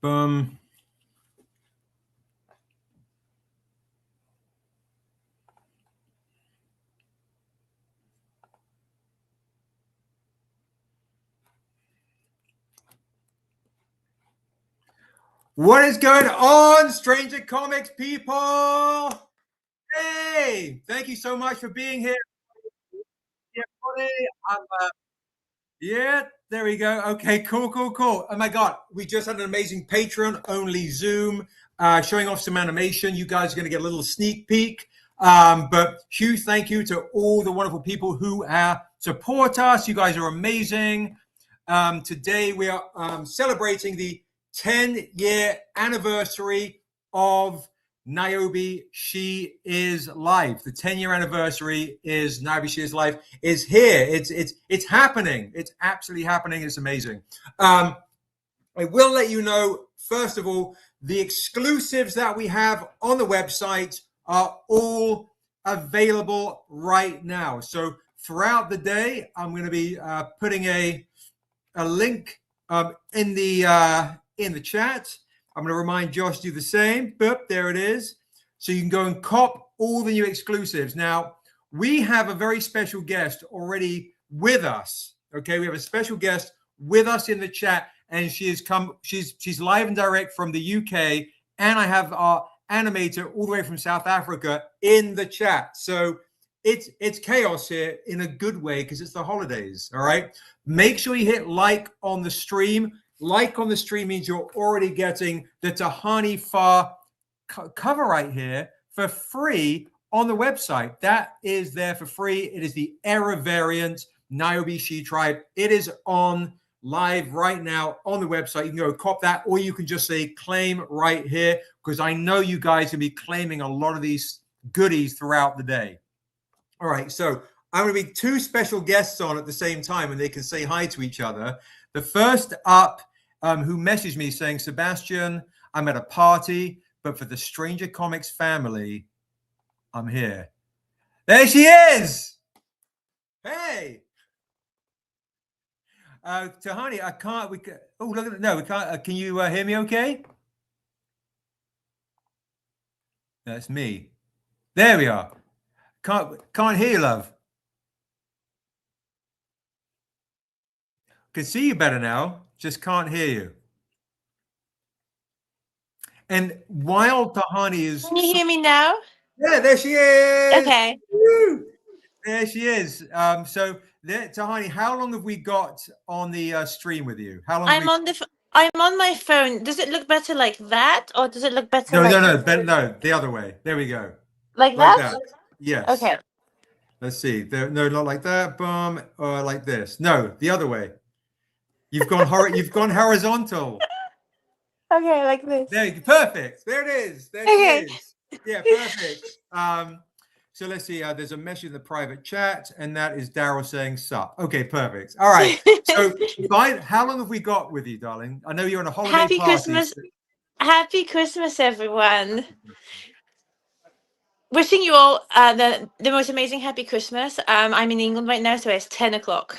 Boom. What is going on, Stranger Comics people? Hey, thank you so much for being here. Yeah, yeah, there we go. Okay, cool. Oh my God, we just had an amazing Patreon-only Zoom showing off some animation. You guys are going to get a little sneak peek. But huge thank you to all the wonderful people who support us. You guys are amazing. Today we are celebrating the 10-year anniversary of Niobe She Is Live. The 10-year anniversary is Niobe She Is Live is here. It's happening. It's absolutely happening. It's amazing. I will let you know, first of all, the exclusives that we have on the website are all available right now. So throughout the day, I'm going to be putting a link in the chat. I'm going to remind Josh to do the same. Boop, there it is. So you can go and cop all the new exclusives. Now, we have a very special guest already with us. Okay, we have a special guest with us in the chat, and she's live and direct from the UK, and I have our animator all the way from South Africa in the chat. So it's chaos here in a good way because it's the holidays. All right. Make sure you hit like on the stream. Like on the stream means you're already getting the Tehani Farr cover right here for free on the website. That is there for free. It is the era variant Niobe She Tribe. It is on live right now on the website. You can go cop that, or you can just say claim right here, because I know you guys will be claiming a lot of these goodies throughout the day. All right, so I'm going to be two special guests on at the same time, and they can say hi to each other. The first up, who messaged me saying, Sebastian, I'm at a party, but for the Stranger Comics family, I'm here. There she is. Hey. Tehani, I can't. Oh, look at it. No, we can't. Can you hear me okay? That's me. There we are. Can't hear you, love. Can see you better now. Just can't hear you. And while Tehani is... Can you hear me now? Yeah, there she is. Okay. Woo! There she is. So there, Tehani, how long have we got on the stream with you? How long? I'm on my phone. Does it look better like that, or does it look better? No, the other way. There we go. Like that? Yes. Okay. Let's see. No, not like that. Boom. Or like this. No, the other way. You've gone horizontal. Okay, like this. There, perfect. There it is. There it is. Yeah, perfect. So let's see. There's a message in the private chat, and that is Daryl saying sup. Okay, perfect. All right. So, how long have we got with you, darling? I know you're on a holiday Happy party. Christmas. Happy Christmas, everyone. Wishing you all the most amazing happy Christmas. I'm in England right now, so it's 10 o'clock.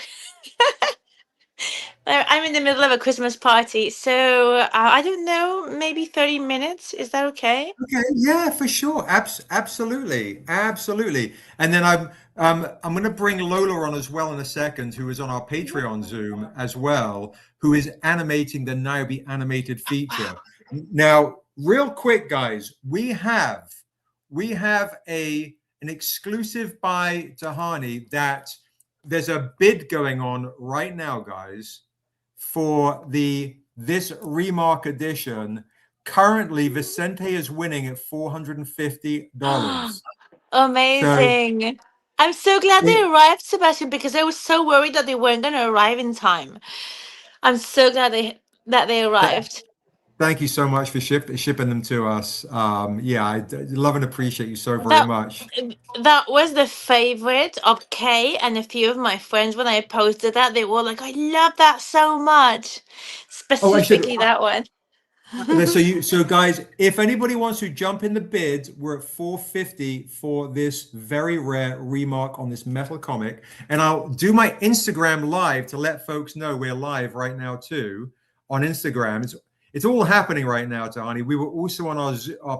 I'm in the middle of a Christmas party, so I don't know, maybe 30 minutes. Is that okay? Okay, yeah, for sure. Absolutely. And then I'm going to bring Lola on as well in a second, who is on our Patreon Zoom as well, who is animating the Niobe animated feature. Now, real quick, guys, we have an exclusive by Tehani that there's a bid going on right now, guys, for this Remark edition. Currently, Vicente is winning at $450. Amazing. So, I'm so glad they arrived, Sebastian, because I was so worried that they weren't going to arrive in time. I'm so glad that they arrived. Thank you so much for shipping them to us. Yeah, I love and appreciate you so very much. That was the favorite of Kay and a few of my friends. When I posted that, they were like, I love that so much. Specifically that one. So guys, if anybody wants to jump in the bid, we're at $450 for this very rare Remark on this metal comic. And I'll do my Instagram live to let folks know we're live right now too on Instagram. it's all happening right now, Tehani. We were also on our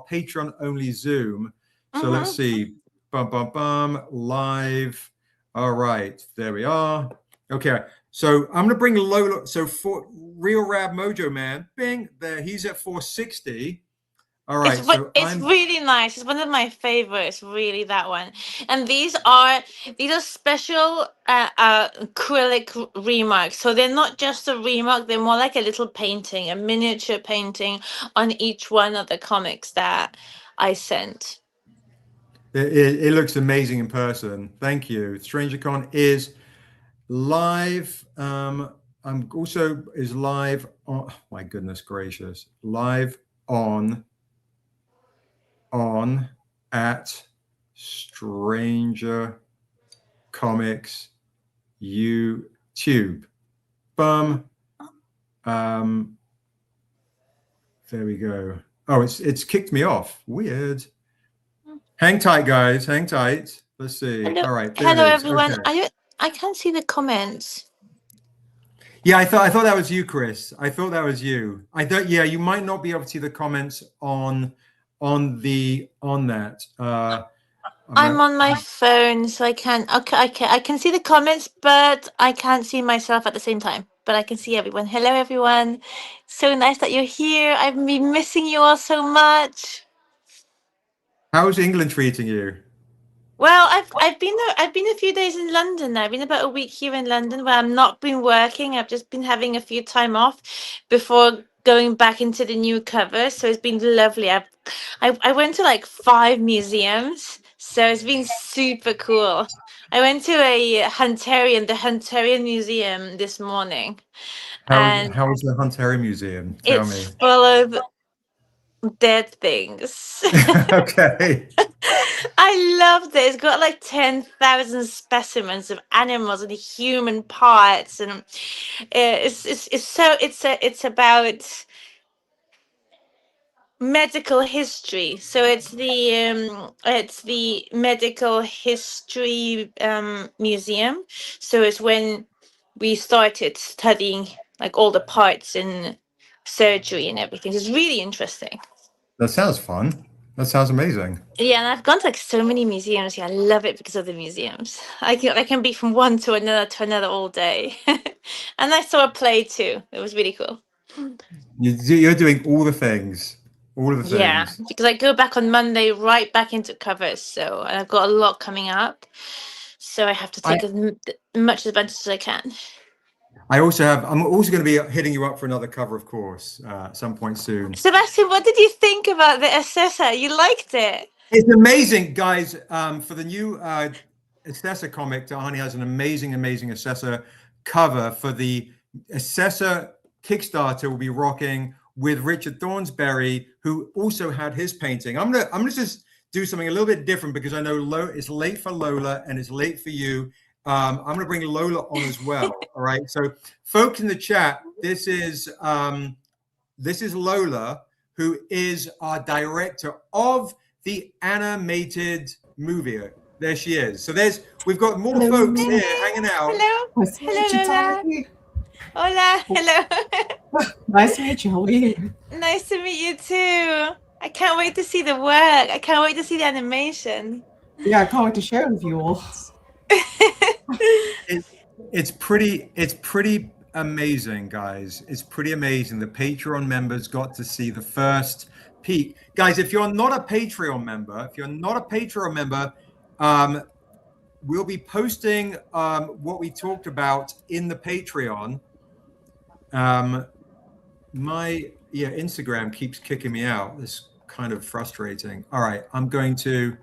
Patreon only Zoom. So let's see. Bum, bum, bum. Live. All right. There we are. Okay. So I'm going to bring Lola. So for Real Rab Mojo Man, bing, there. He's at 460. All right. It's really nice. It's one of my favorites, really, that one. And these are special acrylic remarks. So they're not just a remark, they're more like a little painting, a miniature painting on each one of the comics that I sent. It looks amazing in person. Thank you. Strangercon is live. I'm also is live on, oh my goodness gracious, live on at Stranger Comics YouTube. There we go. Oh, it's kicked me off. Weird. Hang tight, guys. Hang tight. Let's see. Hello, All right. hello everyone. Okay. I can't see the comments. Yeah, I thought that was you, Chris. I thought that was you. I don't. Yeah, you might not be able to see the comments on that. I'm on my phone, so I can. Okay, I can see the comments, but I can't see myself at the same time. But I can see everyone. Hello, everyone. So nice that you're here. I've been missing you all so much. How's England treating you? Well, I've been a few days in London now. I've been about a week here in London where I've not been working. I've just been having a few time off before going back into the new cover. So it's been lovely. I went to like 5 museums, so it's been super cool. I went to the Hunterian Museum this morning. How is the Hunterian Museum? Tell me. It's full of dead things. Okay. I loved it. It's got like 10,000 specimens of animals and human parts, and it's about medical history. So it's the medical history museum. So it's when we started studying like all the parts in surgery and everything. It's really interesting. That sounds fun. That sounds amazing. Yeah, and I've gone to like so many museums. Yeah, I love it because of the museums. I can be from one to another all day. And I saw a play too. It was really cool. You're doing all the things. All of the things. Yeah, because I go back on Monday right back into covers. So and I've got a lot coming up. So I have to take as much advantage as I can. I'm also going to be hitting you up for another cover, of course, at some point soon. Sebastian, what did you think about the Assessor? You liked it? It's amazing, guys. For the new Assessor comic, Tehani has an amazing Assessor cover for the Assessor Kickstarter. Will be rocking with Richard Thornsberry, who also had his painting. I'm gonna just do something a little bit different because I know it's late for Lola and it's late for you. I'm going to bring Lola on as well. All right. So, folks in the chat, this is Lola, who is our director of the animated movie. There she is. So we've got more folks here hanging out. Hello. Hello, Lola. Hola. Hello. Nice to meet you. How are you? Nice to meet you too. I can't wait to see the work. I can't wait to see the animation. Yeah, I can't wait to share it with you all. It's pretty amazing, guys. It's pretty amazing. The Patreon members got to see the first peek. Guys, if you're not a Patreon member, we'll be posting what we talked about in the Patreon. My Instagram keeps kicking me out. It's kind of frustrating. All right, I'm going to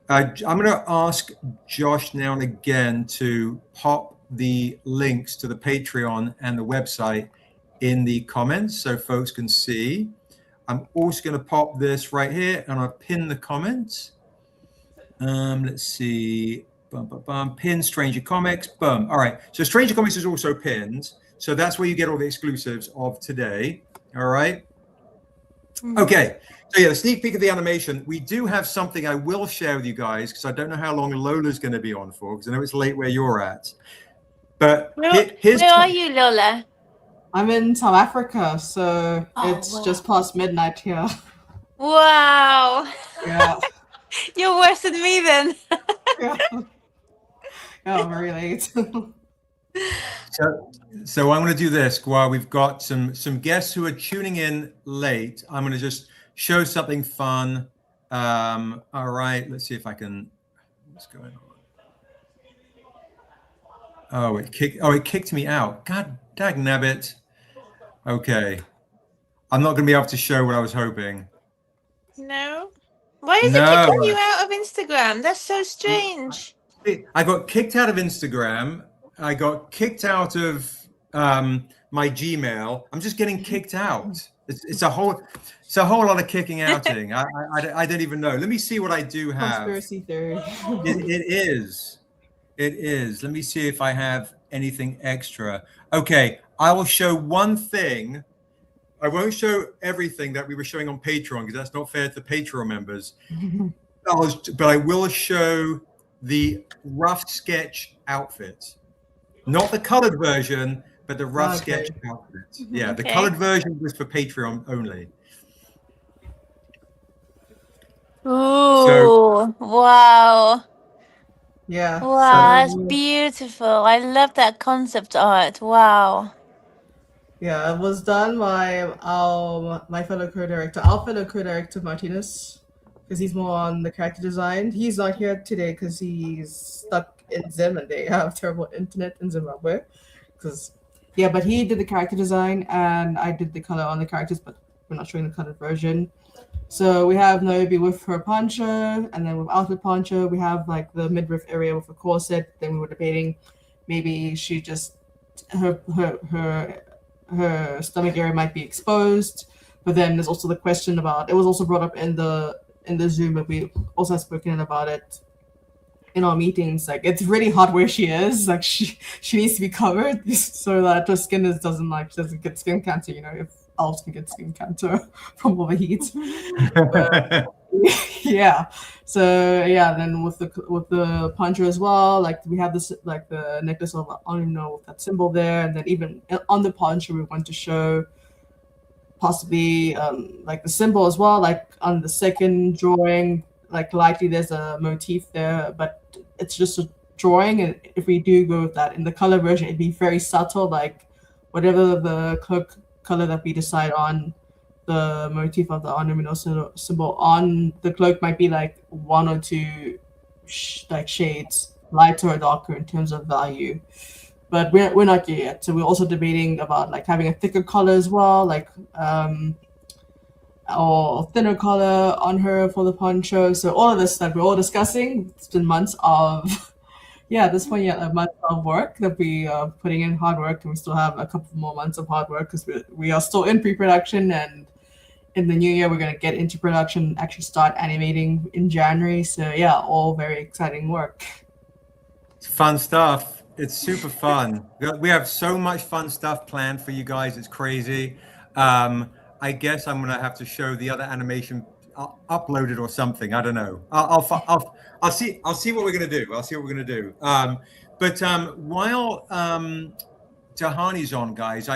ask Josh now and again to pop the links to the Patreon and the website in the comments so folks can see. I'm also going to pop this right here and I'll pin the comments. Let's see. Pin Stranger Comics. Boom. All right. So Stranger Comics is also pinned. So that's where you get all the exclusives of today. All right. Okay. So yeah, the sneak peek of the animation. We do have something I will share with you guys because I don't know how long Lola's going to be on for because I know it's late where you're at. But where are you, Lola? I'm in South Africa, so it's wow. just past midnight here. Wow. Yeah, You're worse than me then. yeah, yeah, very late. So I'm going to do this while we've got some guests who are tuning in late. I'm going to just show something fun. All right, let's see if I can. What's going on? Oh, it kicked me out. God dag nabbit. Okay, I'm not going to be able to show what I was hoping. No. Why is it No, kicking you out of Instagram? That's so strange. I got kicked out of Instagram. I got kicked out of my Gmail. I'm just getting kicked out. It's a whole lot of kicking outing. I don't even know. Let me see what I do have. Conspiracy theory. It is. Let me see if I have anything extra. Okay, I will show one thing. I won't show everything that we were showing on Patreon because that's not fair to Patreon members. But I will show the rough sketch outfit. Not the colored version, but the rough sketch outfit. Yeah, the colored version was for Patreon only. Oh, wow. Yeah. Wow, that's beautiful. I love that concept art. Wow. Yeah, it was done by my fellow co-director, our fellow co-director Martinez, because he's more on the character design. He's not here today because he's stuck in Zim and they have terrible internet in Zimbabwe. But he did the character design and I did the color on the characters, but we're not showing the colored version. So we have Niobe with her poncho, and then without the poncho, we have like the midriff area with a corset. Then we were debating maybe she just her stomach area might be exposed. But then there's also the question about, it was also brought up in the Zoom, but we also have spoken about it in our meetings. Like, it's really hot where she is. Like, she needs to be covered so that her skin doesn't get skin cancer. You know, if elves can get skin cancer from all the heat. Yeah. So yeah, then with the poncho as well, like we have this, like the necklace of, I don't even know, with that symbol there, and then even on the poncho we want to show possibly like the symbol as well. Like on the second drawing, like lightly there's a motif there, but it's just a drawing, and if we do go with that in the color version, it'd be very subtle, like whatever the cloak color that we decide on, the motif of the ornamental symbol on the cloak might be like one or two shades lighter or darker in terms of value, but we're not here yet. So we're also debating about like having a thicker color as well, like or thinner color on her for the poncho. So all of this that we're all discussing, it's been months of at this point, a month of work that we are putting in hard work, and we still have a couple more months of hard work because we are still in pre-production, and in the new year we're going to get into production, actually start animating in January. So yeah, all very exciting work. It's fun stuff. It's super fun. We have so much fun stuff planned for you guys. It's crazy. I guess I'm gonna have to show the other animation uploaded or something. I don't know. I'll see what we're gonna do. But while Tehani's on, guys,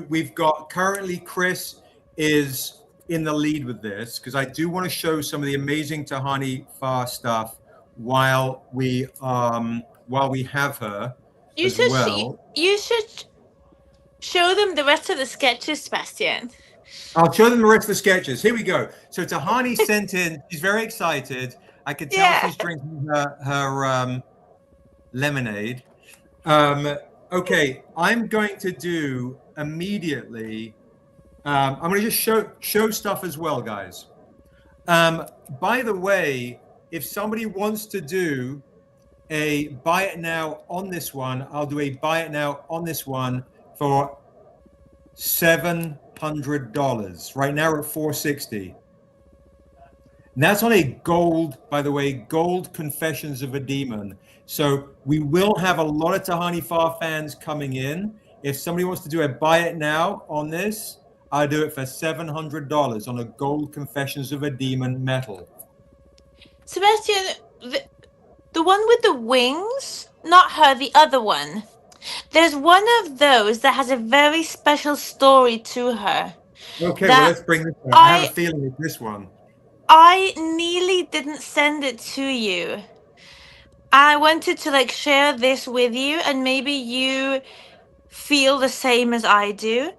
we've got currently Chris is in the lead with this because I do want to show some of the amazing Tehani Farr stuff while we have her You as should well. you should show them the rest of the sketches, Sebastian. I'll show them the rest of the sketches. Here we go. So Tehani sent in. She's very excited. I can tell she's drinking her lemonade. Okay, I'm going to do immediately. I'm going to just show stuff as well, guys. By the way, if somebody wants to do a buy it now on this one, I'll do a buy it now on this one for $700. Right now we're at $460. And that's on a gold, by the way, gold Confessions of a Demon. So we will have a lot of Tehani Farr fans coming in. If somebody wants to do a buy it now on this, I'll do it for $700 on a gold Confessions of a Demon metal. Sebastian, the one with the wings, not her, the other one. There's one of those that has a very special story to her. Okay, well, That let's bring this one. I have a I feeling it's this one. I nearly didn't send it to you. I wanted to like share this with you, and maybe you feel the same as I do.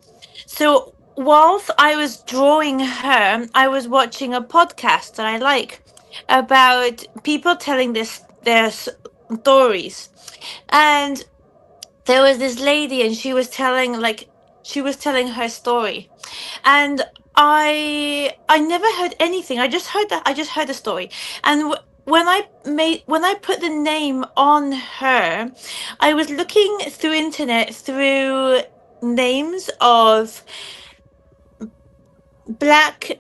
So whilst I was drawing her, I was watching a podcast that I like about people telling their stories, and there was this lady, and she was telling her story, and I never heard anything. I just heard the story, and when I put the name on her, I was looking through internet through names of black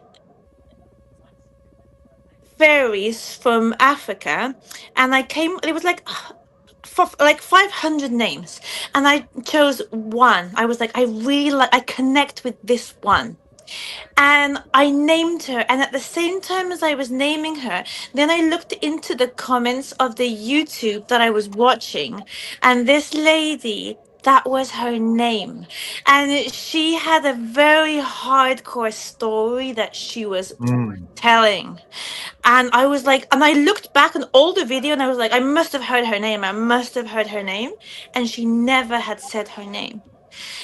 fairies from Africa, and I came. It was like for like 500 names, and I chose one. I was like, I really like. I connect with this one. And I named her. And at the same time as I was naming her, then I looked into the comments of the YouTube that I was watching. And this lady, that was her name. And she had a very hardcore story that she was telling. And I was like, and I looked back on all the video and I was like, I must have heard her name. I must have heard her name. And she never had said her name.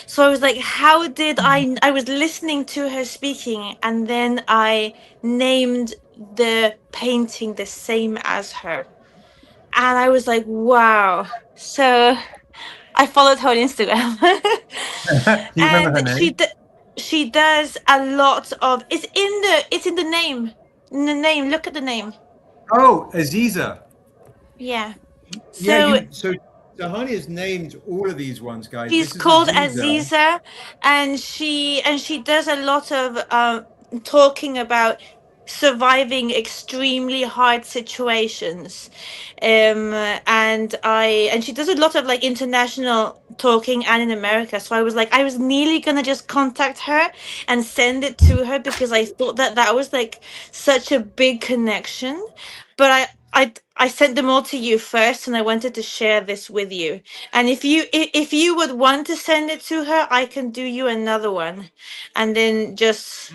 So I was like, how did I was listening to her speaking, and then I named the painting the same as her. And I was like, wow. So I followed her on Instagram. Do you remember her And name? she does a lot of it's in the name. In the name, look at the name. Oh, Aziza. Yeah. Yeah, So so Tehani has named all of these ones, guys. she's This is called Aziza. Aziza, and she does a lot of talking about surviving extremely hard situations, and she does a lot of like international talking and in America. So I was like, I was nearly gonna just contact her and send it to her because I thought that that was like such a big connection, but I sent them all to you first, and I wanted to share this with you. And if you would want to send it to her, I can do you another one, and then just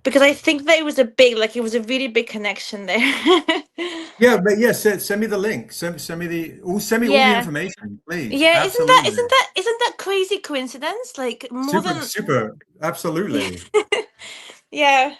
because I think that it was it was a really big connection there. Yeah, but yes, send me the link. Send me all the Yeah, information, please. yeah. Absolutely. Isn't that crazy coincidence? Like more Super, than super. Absolutely. yeah.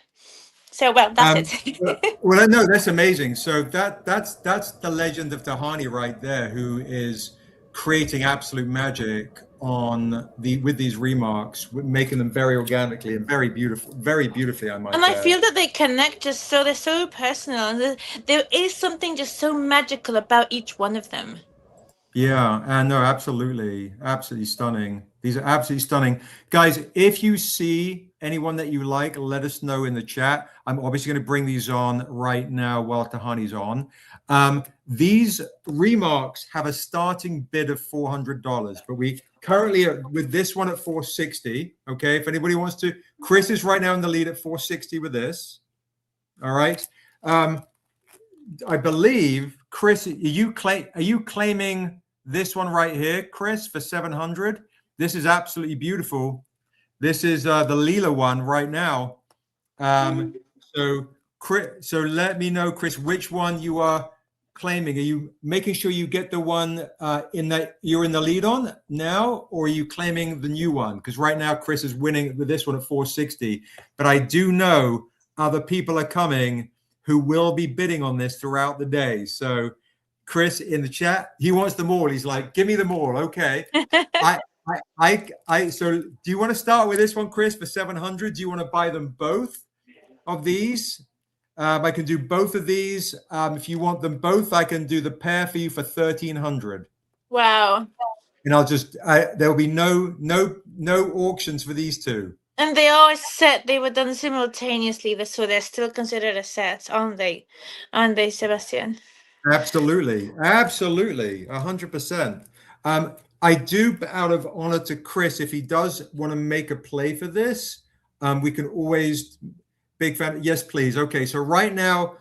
So well, that's it. Well, no, that's amazing. So that's the legend of Tahani right there, who is creating absolute magic with these remarks, making them very organically and very beautifully, I might And I add. feel that they connect just so they're so personal, and there is something just so magical about each one of them. Yeah, and no, absolutely stunning. These are absolutely stunning. Guys, if you see anyone that you like, let us know in the chat. I'm obviously going to bring these on right now while Tahani's on. These remarks have a starting bid of $400, but we currently are with this one at $460. Okay, if anybody wants to, Chris is right now in the lead at $460 with this. All right. I believe, Chris, are you claiming this one right here, Chris, for 700? This is absolutely beautiful. This is the Leela one right now. So let me know, Chris, which one you are claiming. Are you making sure you get the one you're in the lead on now, or are you claiming the new one? Because right now Chris is winning with this one at 460. But I do know other people are coming who will be bidding on this throughout the day. So Chris in the chat, he wants them all. He's like, give me them all. Okay. So do you want to start with this one, Chris, for 700? Do you want to buy them both of these? I can do both of these. If you want them both, I can do the pair for you for 1,300. Wow. And there'll be no auctions for these two. And they are set. They were done simultaneously, so they're still considered a set, aren't they? Aren't they, Sebastian? Absolutely, 100%. I do, out of honor to Chris, if he does want to make a play for this, we can always. Big fan. Yes, please. Okay, so right now,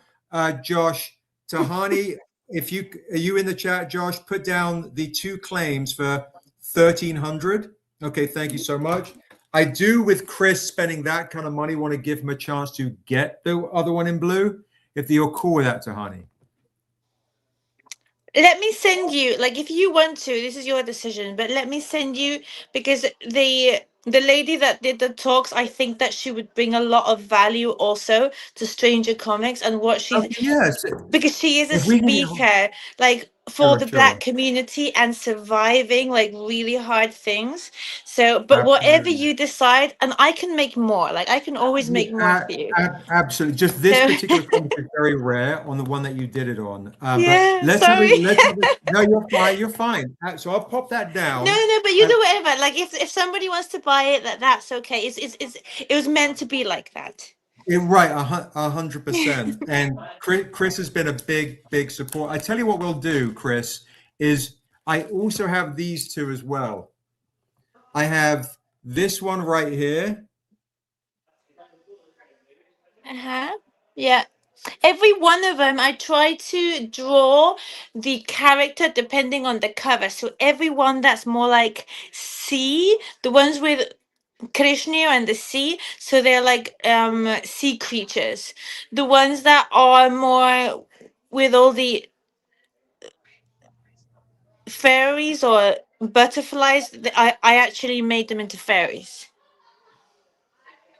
Josh, Tehani if you are you in the chat, Josh, put down the 2 claims for 1,300. Okay, thank you so much. I do, with Chris spending that kind of money, want to give him a chance to get the other one in blue. If you're cool with that, Tehani. Let me send you, like, if you want to, this is your decision, but let me send you, because the lady that did the talks, I think that she would bring a lot of value also to Stranger Comics and what she's, Okay, yes. because she is a If we can get, speaker, like, for sure, the sure. Black community and surviving like really hard things. So, but whatever Absolutely. you decide, and I can make more, like I can always make more for you. Absolutely. Just this So particular comic is very rare on the one that you did it on. But yeah, let's have sorry. a, let's have a, no, you're fine. You're fine. So I'll pop that No, down. no, but you And do whatever. Like if somebody wants to buy it, that's okay. It's it was meant to be like that. you're right, 100%. And Chris has been a big support. I tell you what we'll do, Chris, is I also have these two as well. I have this one right here. Uh-huh. Yeah. Every one of them, I try to draw the character depending on the cover. So every one that's more like sea, the ones with Krishna and the sea, so they're like sea creatures. The ones that are more with all the fairies or butterflies, I actually made them into fairies.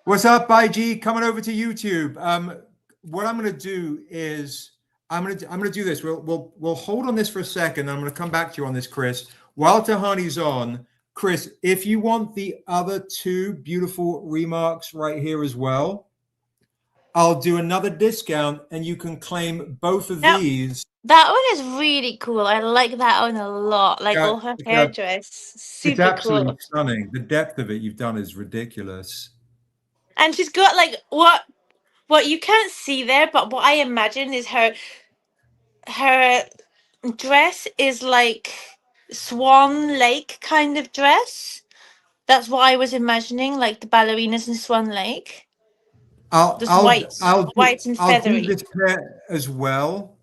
What's up, IG? Coming over to YouTube. What I'm going to do is I'm going to do this. We'll hold on this for a second. I'm going to come back to you on this, Chris. While Tehani's on, Chris, if you want the other 2 beautiful remarks right here as well, I'll do another discount, and you can claim both of Now, these. that one is really cool. I like that one a lot. Like Yeah, all her yeah, hairdress, it's super absolutely cool. stunning. The depth of it you've done is ridiculous. And she's got like what you can't see there, but what I imagine is her dress is like Swan Lake kind of dress. That's what I was imagining, like the ballerinas in Swan Lake. Just white and I'll do feathery. this pair as well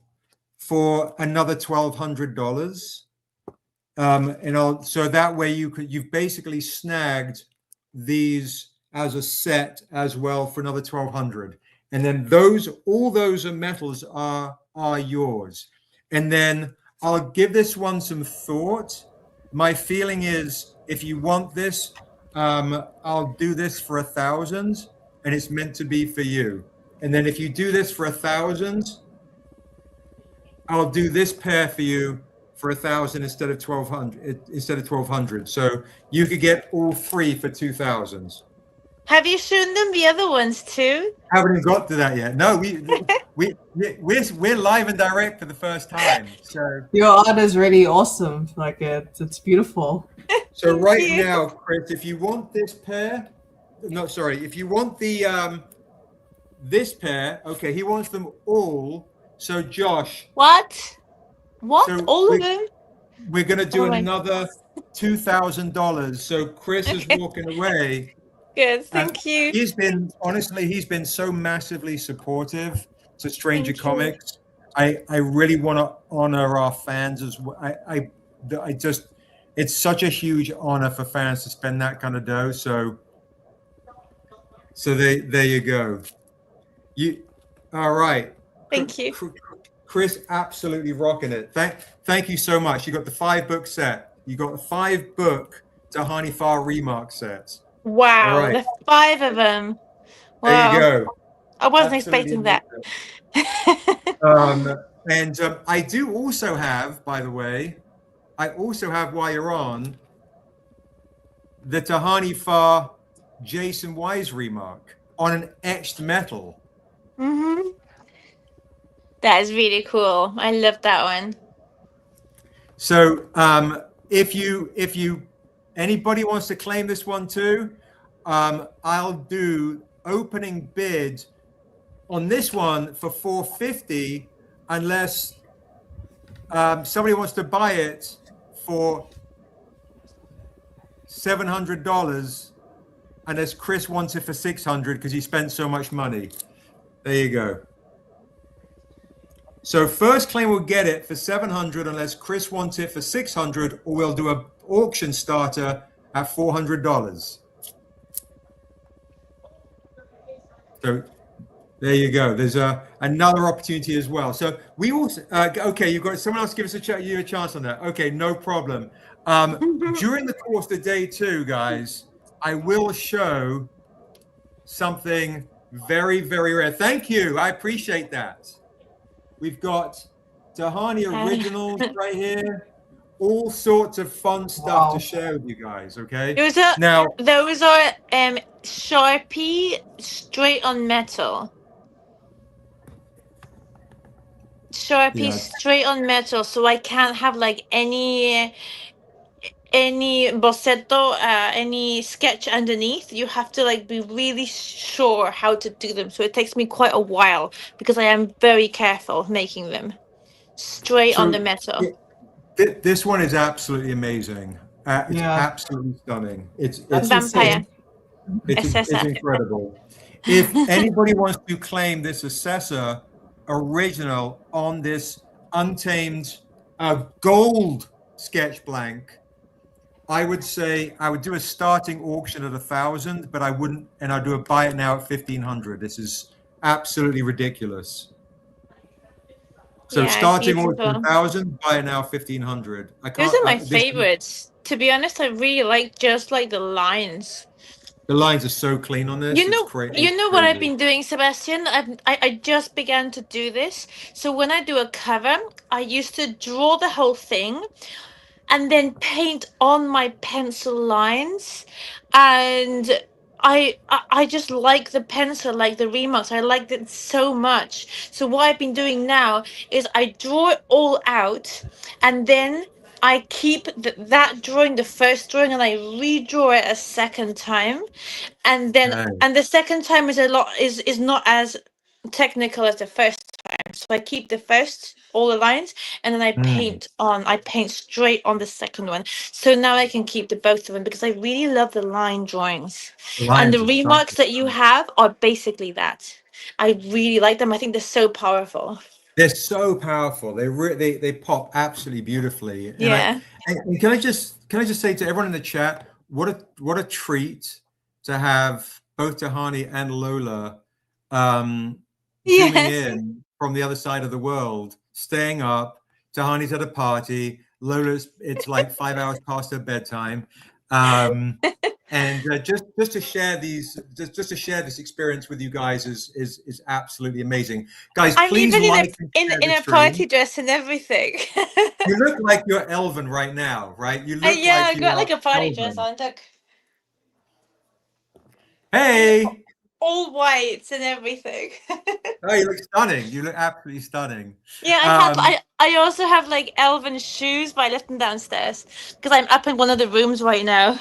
for another $1,200. And so that way you've basically snagged these as a set as well for another 1,200. And then all those metals are yours. And then I'll give this one some thought. My feeling is, if you want this, I'll do this for 1,000, and it's meant to be for you. And then if you do this for 1,000, I'll do this pair for you for 1,000 instead of 1,200. So you could get all 3 for 2,000. Have you shown them the other ones too? Haven't even got to that yet. No, we're live and direct for the first time. So Your art is really awesome. Like it's beautiful. so Thank right you. now, Chris, if you want this pair, no, sorry, if you want the this pair, okay, he wants them all. So Josh, What? What? so All of them? we're going to do Oh my another $2,000. So Chris is Okay. walking away. Good. And Thank you. he's been so massively supportive to Stranger Thank you. Comics. I really want to honor our fans as well. I just, it's such a huge honor for fans to spend that kind of dough. So there you go. All right. Thank you. Chris, absolutely rocking it. Thank you so much. You got the 5-book set. You got the 5-book Tehani Farr remark set. Wow, All right. the 5 of them. There you Wow. go. I wasn't Absolutely expecting that. And I do also have, by the way, while you're on, the Tehani Farr Jaycen Wise remark on an etched metal. Mm-hmm. That is really cool. I love that one. So if anybody wants to claim this one too, I'll do opening bid on this one for $450, unless somebody wants to buy it for $700, unless Chris wants it for $600 because he spent so much money. There you go. So first claim will get it for 700 unless Chris wants it for 600, or we'll do a auction starter at $400. So there you go. There's another opportunity as well. So we also okay. You've got someone else give us you a chance on that. Okay, no problem. During the course of the day too, guys, I will show something very, very rare. Thank you. I appreciate that. We've got Tehani originals right here. All sorts of fun stuff to share with you guys. Okay. Those are Sharpie straight on metal. Sharpie straight on metal, so I can't have like any boceto, any sketch underneath. You have to like be really sure how to do them. So it takes me quite a while because I am very careful making them straight on the metal. This one is absolutely amazing. It's absolutely stunning. It's vampire. It's incredible. If anybody wants to claim this Assessor original on this untamed gold sketch blank, I would say I would do a starting auction at 1,000, but I wouldn't, and I'd do a buy it now at 1,500. This is absolutely ridiculous. So starting auction 1,000, buy it now 1,500. Those are my favorites. To be honest, I really like just like the lines. The lines are so clean on this. You know what I've been doing, Sebastian? I just began to do this. So when I do a cover, I used to draw the whole thing and then paint on my pencil lines, and I just like the pencil, like the remarks. I liked it so much. So what I've been doing now is I draw it all out, and then I keep that drawing, the first drawing, and I redraw it a second time, and then and the second time is not as technical as the first time. So I keep the first, all the lines, and then I paint straight on the second one. So now I can keep the both of them because I really love the line drawings. And the remarks that you have are basically that. I really like them. I think they're so powerful. They're so powerful. They pop absolutely beautifully. And and can I just say to everyone in the chat, what a treat to have both Tehani and Lola zooming in from the other side of the world, staying up. Tehani's at a party. It's like 5 hours past her bedtime. And just to share this experience with you guys is absolutely amazing, guys. Please like in a party dress and everything. You look like you're Elven right now, right? You look like I got like a party dress on. Hey, all whites and everything. Oh, you look stunning. You look absolutely stunning. Yeah, I also have like elven shoes, but I left them downstairs because I'm up in one of the rooms right now.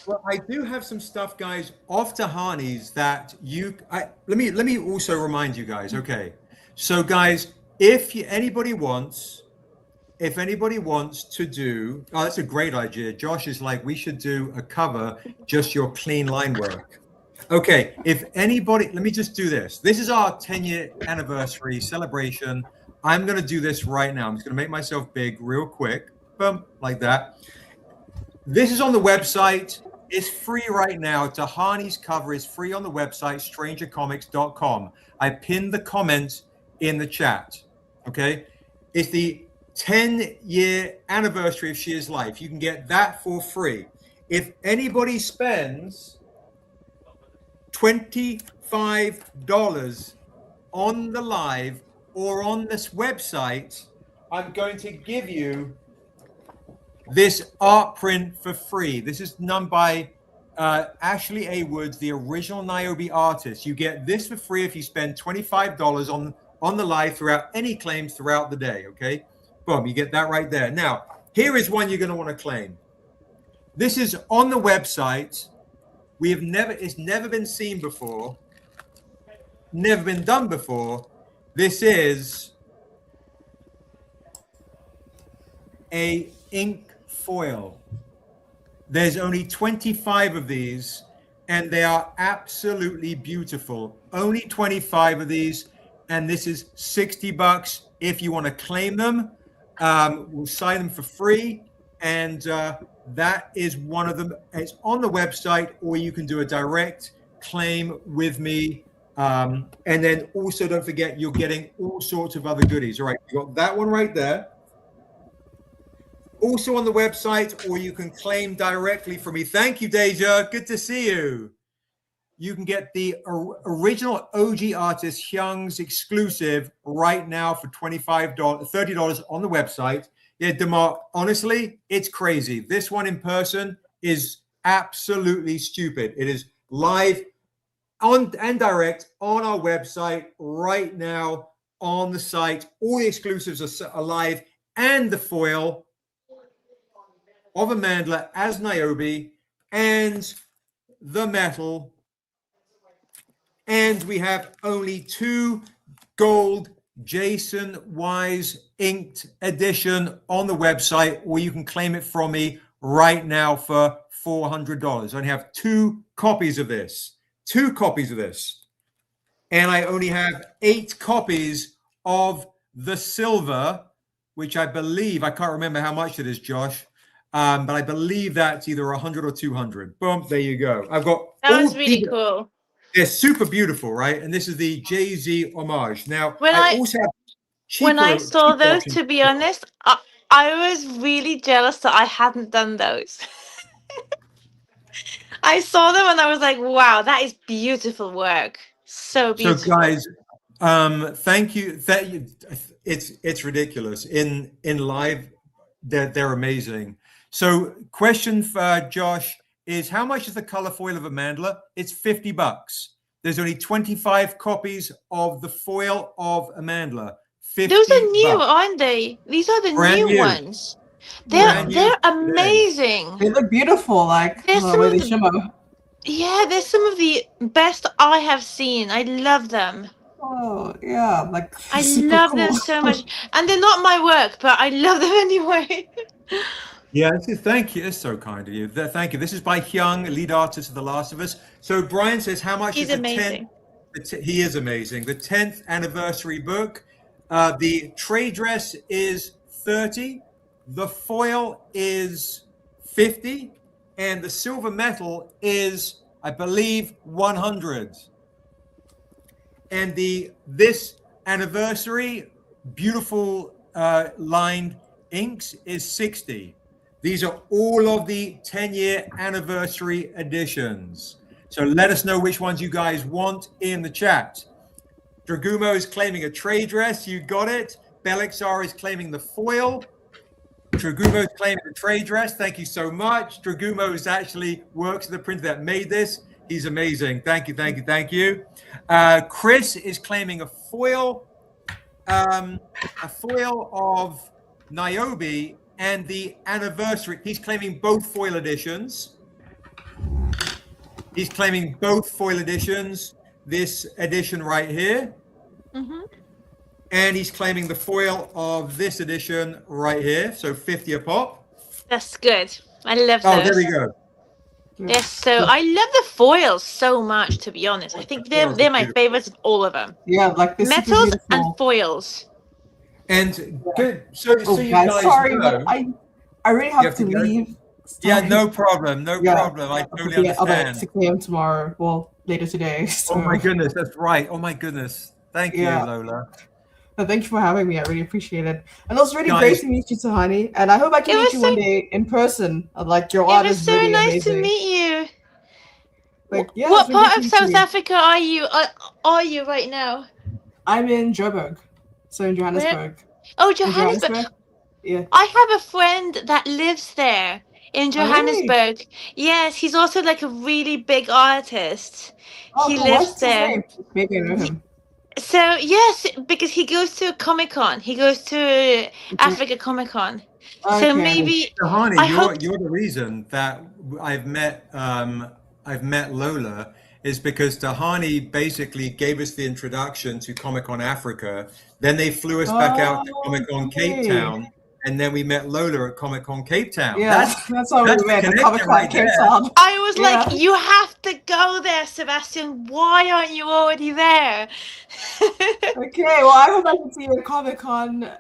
Well, I do have some stuff, guys, off Tehani's that let me also remind you guys. Okay, so guys, if anybody wants to do, that's a great idea. Josh is like, we should do a cover, just your clean line work. Okay, if anybody, let me just do this. This is our 10-year anniversary celebration. I'm going to do this right now. I'm just going to make myself big real quick. Boom, like that. This is on the website. It's free right now. Tehani's cover is free on the website, strangercomics.com. I pinned the comment in the chat. Okay, it's the 10-year anniversary of She Is Life. You can get that for free. If anybody spends $25 on the live or on this website, I'm going to give you this art print for free. This is done by Ashley A. Woods, the original Niobe artist. You get this for free if you spend $25 on the live throughout any claims throughout the day. Okay, boom, you get that right there. Now, here is one you're going to want to claim. This is on the website. It's never been seen before, never been done before. This is a ink foil. There's only 25 of these, and they are absolutely beautiful. Only 25 of these, and this is $60 if you want to claim them. We'll sign them for free, and that is one of them. It's on the website, or you can do a direct claim with me. And then also don't forget, you're getting all sorts of other goodies. All right, you got that one right there. Also on the website, or you can claim directly from me. Thank you, Deja. Good to see you. You can get the original OG artist Hyoung's exclusive right now for $30 on the website. Yeah, DeMar, honestly, it's crazy. This one in person is absolutely stupid. It is live on and direct on our website right now on the site. All the exclusives are live, and the foil of Amandla as Niobe, and the metal. And we have only 2 gold Jaycen Wise inked edition on the website, or you can claim it from me right now for $400. I only have 2 copies of this. 2 copies of this. And I only have 8 copies of the silver, which I believe, I can't remember how much it is, Josh, but I believe that's either 100 or 200. Boom, there you go. I've got That was really cool. They're super beautiful, right? And this is the Jay-Z homage. Now, When I also have when I saw those, options. to be honest, I was really jealous that I hadn't done those. I saw them and I was like, wow, that is beautiful work. So beautiful. So guys, thank you. It's ridiculous. In live, they're amazing. So question for Josh is, how much is the color foil of Amandla? It's $50. There's only 25 copies of the foil of Amandla. Those are new, aren't they? These are the new ones. They're amazing. They look beautiful, like There's the way they shimmer. Yeah, they're some of the best I have seen. I love them. Oh yeah, like I super love cool. them so much, and they're not my work, but I love them anyway. Yeah, thank you. It's so kind of you. Thank you. This is by Hyoung, lead artist of The Last of Us. So Brian says, how much He's is the amazing. 10th? He is amazing. The 10th anniversary book. The trade dress is $30. The foil is $50. And the silver metal is, I believe, $100. And this anniversary beautiful lined inks is $60. These are all of the 10-year anniversary editions. So let us know which ones you guys want in the chat. Dragumo is claiming a trade dress. You got it. Belixar is claiming the foil. Dragumo is claiming the trade dress. Thank you so much. Dragumo is actually works at the printer that made this. He's amazing. Thank you, thank you, thank you. Chris is claiming a foil of Niobe and the anniversary. He's claiming both foil editions. He's claiming both foil editions. This edition right here. Mm-hmm. And he's claiming the foil of this edition right here. So 50 a pop. That's good. I love those. Oh, there we go. Yes, so I love the foils so much, to be honest. I think they're my favorites of all of them. Yeah, like this metals and foils. And good. So you guys sorry, know, but I really have to leave. Yeah, no problem. No problem. I totally understand. About 6 a.m. tomorrow. Well, later today. So. Oh my goodness, that's right. Oh my goodness. Thank you, Lola. No, thank you for having me. I really appreciate it. And it was really great to meet you, Tehani. And I hope I can meet you one day in person. Like your art is really amazing. It was so nice to meet you. Like, yeah, what part of South Africa are you right now? I'm in Joburg. So in Johannesburg. Oh, Johannesburg. Yeah. I have a friend that lives there in Johannesburg. Oh, really? Yes, he's also like a really big artist. Oh, he lives there. Maybe I know him. So yes, because he goes to Comic-Con. He goes to Africa Comic-Con. Okay. So maybe Tehani, you're the reason that I've met Lola, is because Tehani basically gave us the introduction to Comic-Con Africa. Then they flew us back out to Comic-Con Cape Town. and then we met Lola at Comic-Con Cape Town. Yeah, that's how we that's met at connection Comic-Con right Cape there. Town. I was Yeah. like, you have to go there, Sebastian. Why aren't you already there? Okay, well, I hope I can see you at Comic-Con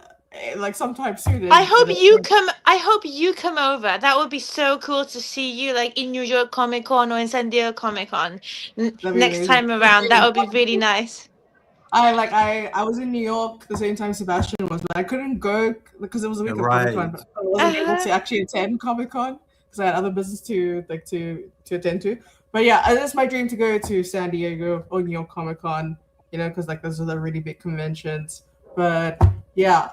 like sometime soon. I hope you come. I hope you come over. That would be so cool to see you, like in New York Comic Con or in San Diego Comic Con That'd be next amazing. time around. That would be really nice. I was in New York the same time Sebastian was, but I couldn't go because it was a week of Comic-Con. But I wasn't able to actually attend Comic-Con because I had other business to attend to. But yeah, it's my dream to go to San Diego or New York Comic-Con, you know, because like those are the really big conventions. But yeah,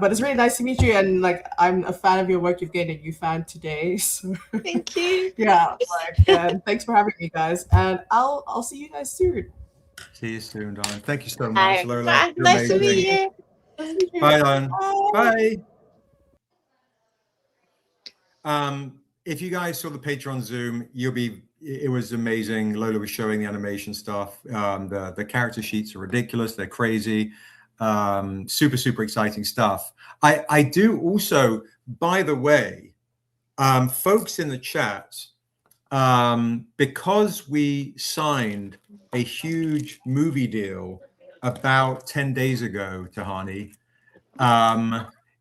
but it's really nice to meet you, and like I'm a fan of your work. You've gained a new fan today, so Thank you. yeah, and thanks for having me, guys, and I'll see you guys soon. See you soon, darling. Thank you so much, Lola. Bye. You're Nice to amazing. meet you. Bye, darling. Bye. Bye. If you guys saw the Patreon Zoom, it was amazing. Lola was showing the animation stuff. The character sheets are ridiculous. They're crazy. Super exciting stuff. I do also, by the way, folks in the chat, because we signed a huge movie deal about 10 days ago, Tehani.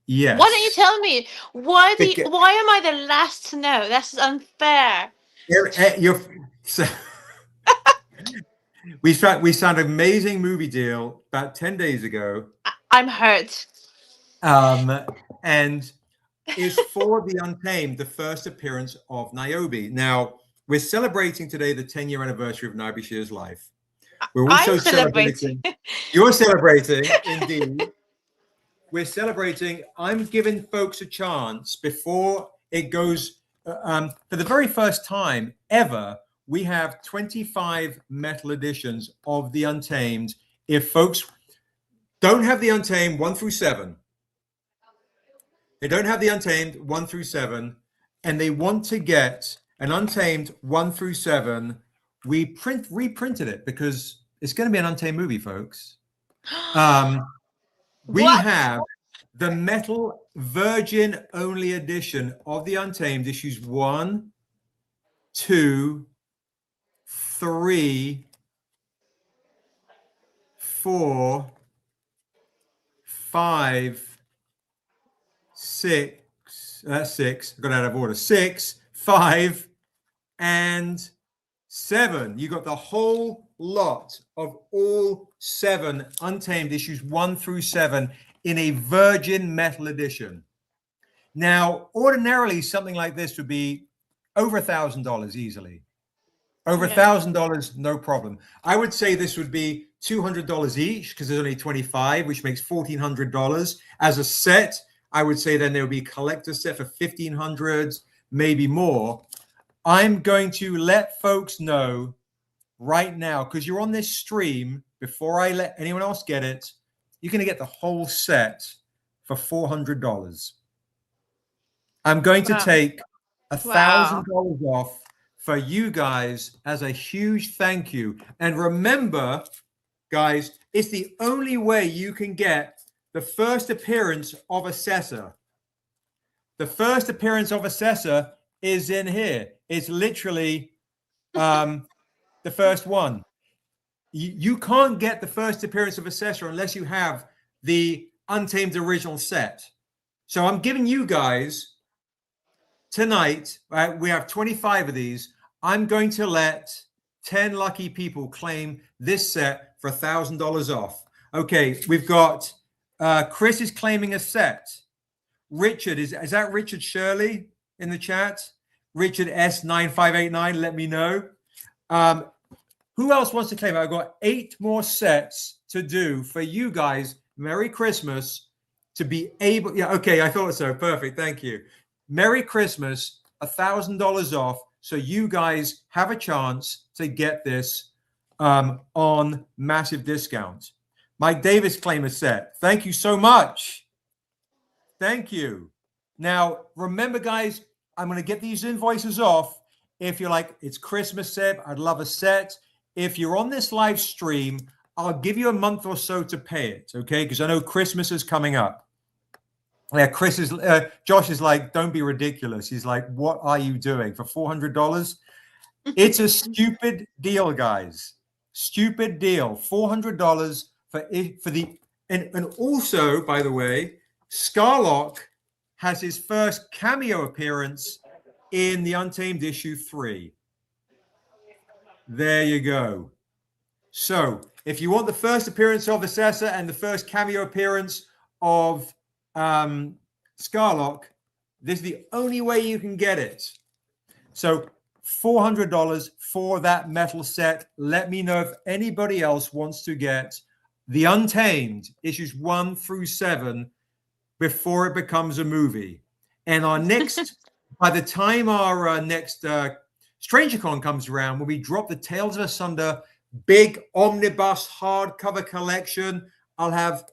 Yes. Why don't you tell me? Why am I the last to know? That's unfair. We signed an amazing movie deal about 10 days ago. I'm hurt. And is for the Untamed, the first appearance of Niobe. Now, we're celebrating today the 10-year anniversary of Niobe Shear's life. We're also celebrating. You're celebrating, indeed. We're celebrating. I'm giving folks a chance before it goes. For the very first time ever, we have 25 metal editions of the Untamed. If folks don't have the Untamed 1 through 7, they don't have the Untamed 1 through 7, and they want to get an Untamed 1 through 7, we reprinted it because it's going to be an Untamed movie, folks. We have the metal virgin only edition of the Untamed, issues 1, 2, 3, 4, 5, 6. That's 6. I got out of order. 6, 5, and 7. You got the whole lot of all 7 Untamed issues 1 through 7 in a virgin metal edition. Now, ordinarily, something like this would be over $1,000 easily. Over $1,000, no problem. I would say this would be $200 each because there's only 25, which makes $1,400 as a set. I would say then there would be a collector set for $1,500, maybe more. I'm going to let folks know right now, because you're on this stream, before I let anyone else get it, you're going to get the whole set for $400. I'm going to take $1,000 off for you guys as a huge thank you. And remember, guys, it's the only way you can get the first appearance of Assessor. The first appearance of Assessor is in here. It's literally the first one. You can't get the first appearance of Assessor unless you have the Untamed original set. So I'm giving you guys tonight, we have 25 of these. I'm going to let 10 lucky people claim this set for $1,000 off. Okay, we've got Chris is claiming a set. Richard, is that Richard Shirley in the chat? Richard S9589, let me know. Who else wants to claim it? I've got 8 more sets to do for you guys. Merry Christmas to be able. Yeah, okay, I thought so. Perfect. Thank you. Merry Christmas, $1,000 off. So you guys have a chance to get this on massive discounts. Mike Davis claim a set. Thank you so much. Thank you. Now, remember, guys, I'm going to get these invoices off. If you're like, it's Christmas, Seb, I'd love a set. If you're on this live stream, I'll give you a month or so to pay it, okay? Because I know Christmas is coming up. Yeah, Josh is like, don't be ridiculous. He's like, what are you doing for $400? It's a stupid deal, guys. Stupid deal. $400 for the and also, by the way, Scarlock has his first cameo appearance in the Untamed issue 3. There you go. So, if you want the first appearance of Assessor and the first cameo appearance of Scarlock, this is the only way you can get it. So, $400 for that metal set. Let me know if anybody else wants to get the Untamed issues 1 through 7 before it becomes a movie. And our next, by the time our next Strangercon comes around, when we drop the Tales of Asunder big omnibus hardcover collection, I'll have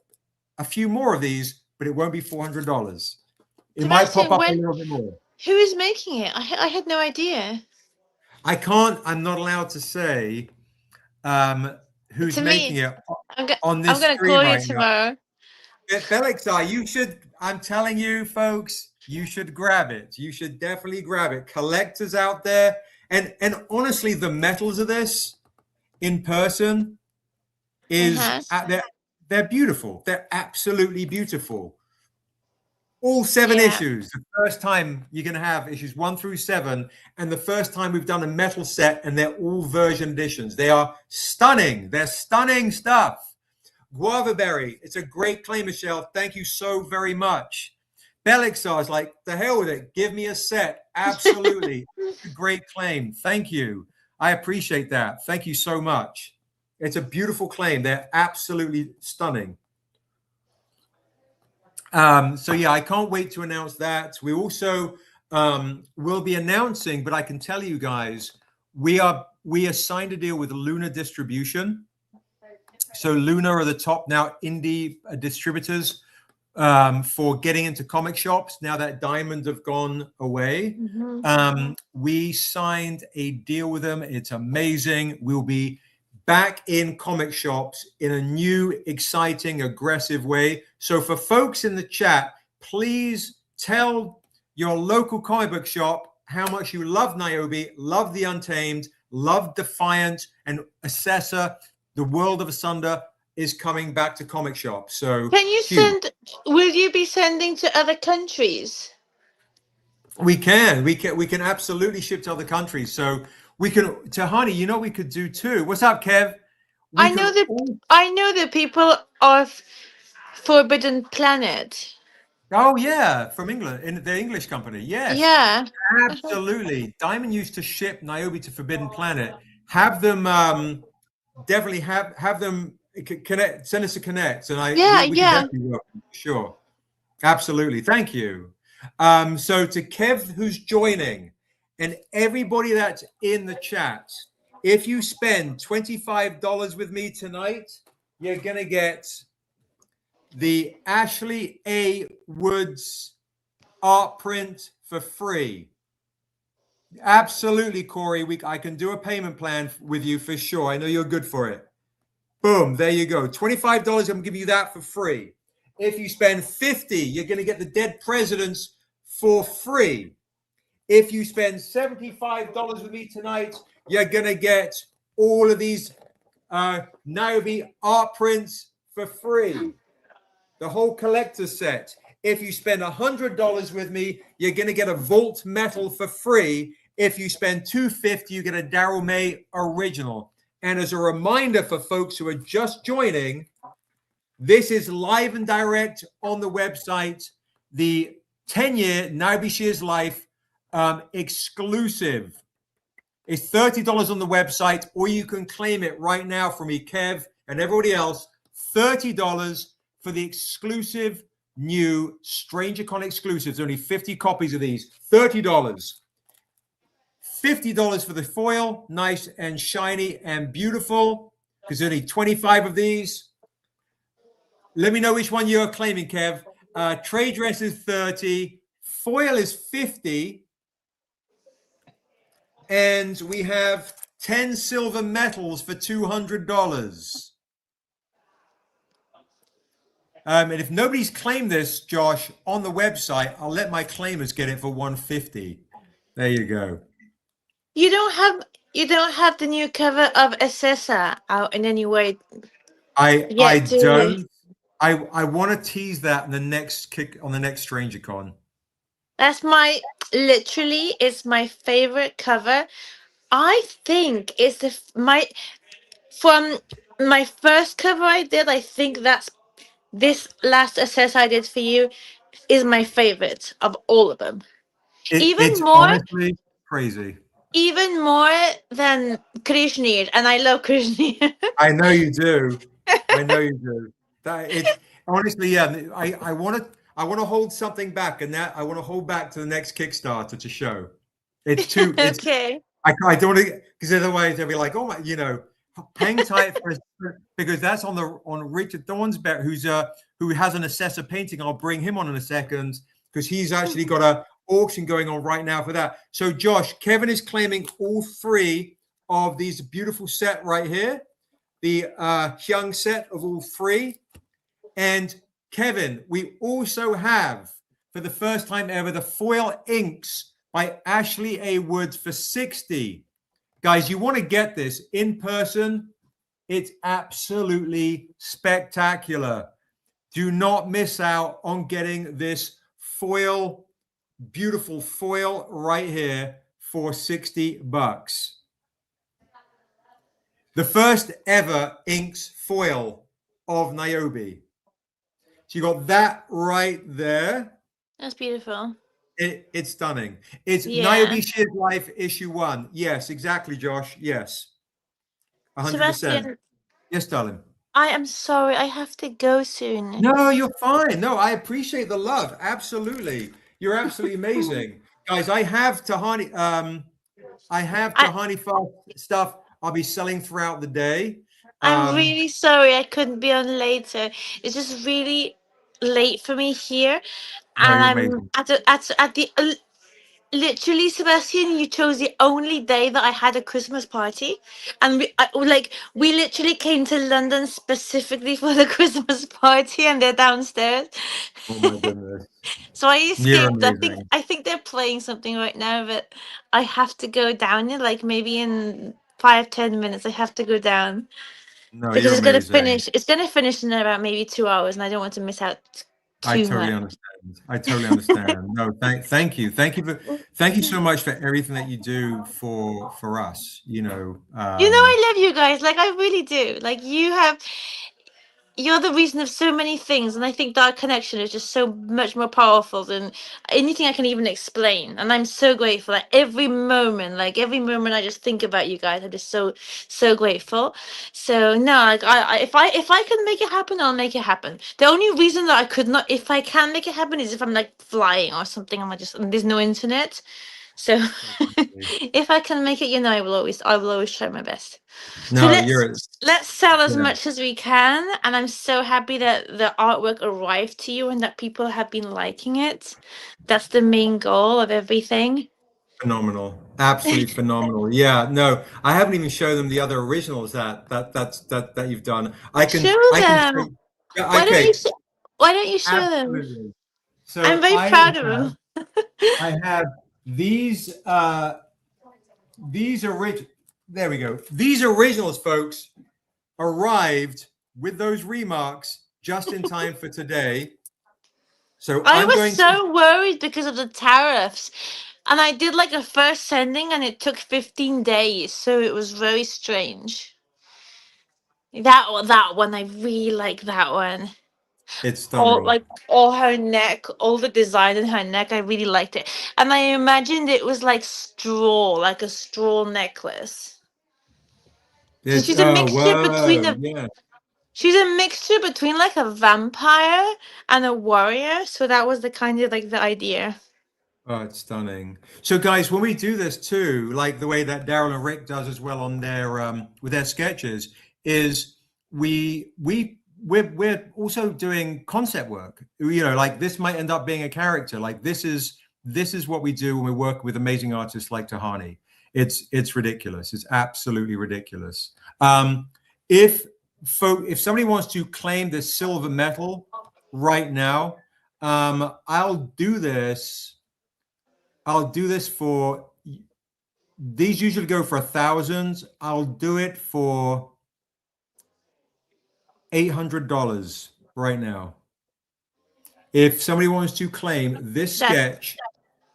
a few more of these, but it won't be $400. It might pop up a little bit more. Who is making it? I had no idea. I'm not allowed to say who's making it on this I'm going to screen call right you tomorrow. Felix, you should, I'm telling you, folks, you should grab it. You should definitely grab it. Collectors out there. And honestly, the metals of this in person is, they're beautiful. They're absolutely beautiful. All 7 issues. The first time you're going to have issues 1 through 7, and the first time we've done a metal set, and they're all version editions. They are stunning. They're stunning stuff. Guava Berry, it's a great claim, Michelle. Thank you so very much. Belixar is like, the hell with it. Give me a set. Absolutely. It's a great claim. Thank you. I appreciate that. Thank you so much. It's a beautiful claim. They're absolutely stunning. So yeah, I can't wait to announce that. We also will be announcing, but I can tell you guys, we signed a deal with Luna Distribution. So Luna are the top now indie distributors for getting into comic shops now that Diamond have gone away. We signed a deal with them. It's amazing. We'll be back in comic shops in a new, exciting, aggressive way. So for folks in the chat, please tell your local comic book shop how much you love Niobe, love The Untamed, love Defiant, and Assessor. The World of Asunder is coming back to comic shops. So can you will you be sending to other countries? We can absolutely ship to other countries. So we can, Tehani, you know, we could do too. What's up, Kev? I know the people of Forbidden Planet. Oh yeah, from England, in the English company. Yes. Yeah. Absolutely. Diamond used to ship Niobe to Forbidden Planet. Have them definitely have them connect, send us a connect, and we can definitely work with you, sure. Absolutely. Thank you. So to Kev, who's joining, and everybody that's in the chat, if you spend $25 with me tonight, you're going to get the Ashley A. Woods art print for free. Absolutely, Corey. I can do a payment plan with you for sure. I know you're good for it. Boom. There you go. $25. I'm going to give you that for free. If you spend $50, you're going to get the Dead Presidents for free. If you spend $75 with me tonight, you're going to get all of these Niobe art prints for free. The whole collector set. If you spend $100 with me, you're going to get a Vault Metal for free. If you spend $250, you get a Daryl May original. And as a reminder for folks who are just joining, this is live and direct on the website. The 10-year Niobe Shears Life exclusive is $30 on the website, or you can claim it right now from me, Kev, and everybody else. $30 for the exclusive new Strangercon exclusives. Only 50 copies of these. $30. $50 for the foil, nice and shiny and beautiful, because only 25 of these. Let me know which one you're claiming, Kev. Trade dress is 30, foil is 50, and we have 10 silver metals for $200. And if nobody's claimed this, Josh, on the website, I'll let my claimers get it for 150. There you go. You don't have the new cover of Assessa out in any way I yet, do you? don't. I want to tease that in the next Strangercon. That's literally it's my favorite cover. I think it's from my first cover I did. I think that's this last Assess I did for you is my favorite of all of them. It's Even more, honestly crazy. even more than Krishnir, and I love Krishnir. I know you do. I know you do. It's honestly, yeah. I want to hold something back, and that I want to hold back to the next Kickstarter to show. It's too. It's Okay. I don't want to, because otherwise they'll be like, oh my, hang tight because that's on Richard Thornsberry, who has an Assessor painting. I'll bring him on in a second because he's actually got a auction going on right now for that. So Josh, Kevin is claiming all 3 of these beautiful set right here, the Hyoung set of all 3. And Kevin, we also have, for the first time ever, the foil inks by Ashley A. Woods for 60. Guys, you want to get this in person. It's absolutely spectacular. Do not miss out on getting this foil, beautiful foil right here for $60. The first ever inks foil of Niobe. So you got that right there. That's beautiful. It's stunning. It's Yeah. Niobe Sheer's Life issue 1. Yes, exactly, Josh. Yes. 100%. Sebastian, Yes, darling. I am sorry. I have to go soon. No, you're fine. No, I appreciate the love. Absolutely. You're absolutely amazing. Guys, I have Tehani Farr stuff I'll be selling throughout the day. I'm really sorry I couldn't be on later. It's just really late for me here, No, and you're I'm amazing. at the literally, Sebastian, you chose the only day that I had a Christmas party, and we literally came to London specifically for the Christmas party, and they're downstairs. Oh my goodness. So I You're escaped. amazing. I think they're playing something right now, but I have to go down in like maybe in 5-10 minutes. I have to go down No, because you're it's gonna amazing. finish. It's gonna finish in about maybe 2 hours, and I don't want to miss out I too totally much. understand. I totally understand. No, thank you. Thank you so much for everything that you do for us. I love you guys. Like I really do. Like you're the reason of so many things, and I think that connection is just so much more powerful than anything I can even explain. And I'm so grateful. Every moment I just think about you guys. I'm just so grateful. So no, like if I can make it happen, I'll make it happen. The only reason that I could not, if I can make it happen, is if I'm like flying or something, and there's no internet. So if I can make it, I will always try my best. So No, you're let's sell as yeah, much as we can, and I'm so happy that the artwork arrived to you and that people have been liking it. That's the main goal of everything. phenomenal. Absolutely phenomenal. Yeah, no, I haven't even shown them the other originals that you've done. I can Show them. show, yeah, Why don't you? okay, Why don't you show them? absolutely. I'm So very proud of them. I have these there we go. These originals, folks, arrived with those remarks just in time for today. So I I'm was going to so worried because of the tariffs, and I did like a first sending, and it took 15 days, so it was very strange. That one, I really like that one. it's stunning. All her neck, all the design in her neck, I really liked it. And I imagined it was like straw, like a straw necklace. So It's oh whoa, yeah. she's a mixture between like a vampire and a warrior. So that was the kind of like the idea. Oh, it's stunning. So, guys, when we do this too, like the way that Daryl and Rick does as well on their with their sketches, is we're also doing concept work. Like this might end up being a character. Like this is what we do when we work with amazing artists like Tehani. It's ridiculous. It's absolutely ridiculous. If somebody wants to claim this silver medal right now. I'll do this for, these usually go for 1,000. I'll do it for $800 right now. If somebody wants to claim this sketch,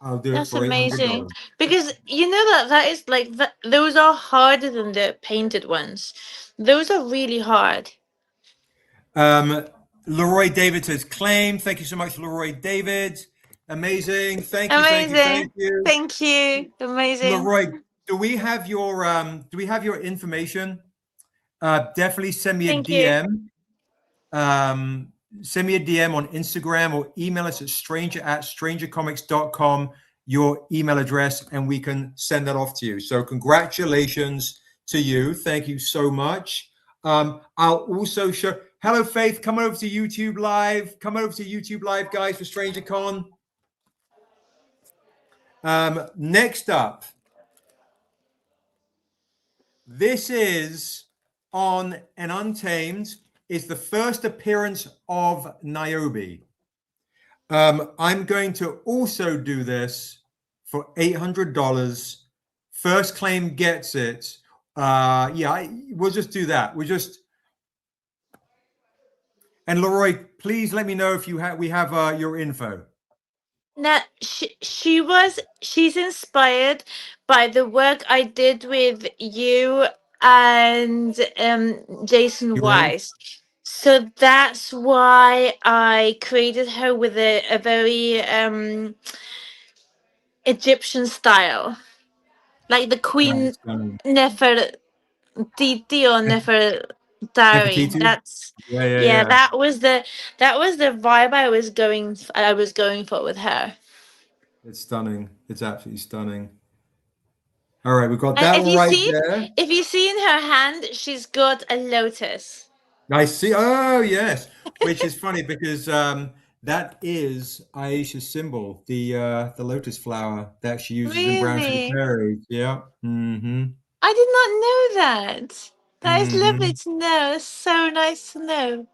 I'll do it That's for amazing. $800. Because you know that is like that, those are harder than the painted ones. Those are really hard. Leroy David says claim. Thank you so much, Leroy David. Amazing. Thank you. Thank you. Amazing. Thank you. Thank you. Amazing. Leroy, do we have your information? Definitely send me a Thank you. DM. Send me a DM on Instagram or email us at strangercomics.com, your email address, and we can send that off to you. So congratulations to you. Thank you so much. I'll also show, hello, Faith, come over to YouTube Live. Come over to YouTube Live, guys, for Strangercon. Next up, this is on an Untamed. Is the first appearance of Niobe. I'm going to also do this for $800. First claim gets it. We'll just do that. And Leroy, please let me know if we have your info. Now she's inspired by the work I did with you and Jaycen Wise. So that's why I created her with a very Egyptian style. Like the Queen Nefertiti or Nefertari. Nefertiti? That's Yeah. that was the vibe I was going for with her. It's stunning. It's absolutely stunning. All right, we've got And that if you right see, there. if you see in her hand, she's got a lotus. I see. Oh, yes. Which is funny because that is Aisha's symbol, the lotus flower that she uses in Brown Sugar Really? Fairy. Yeah. Mm-hmm. I did not know that. That is Mm-hmm. lovely to know. It's so nice to know.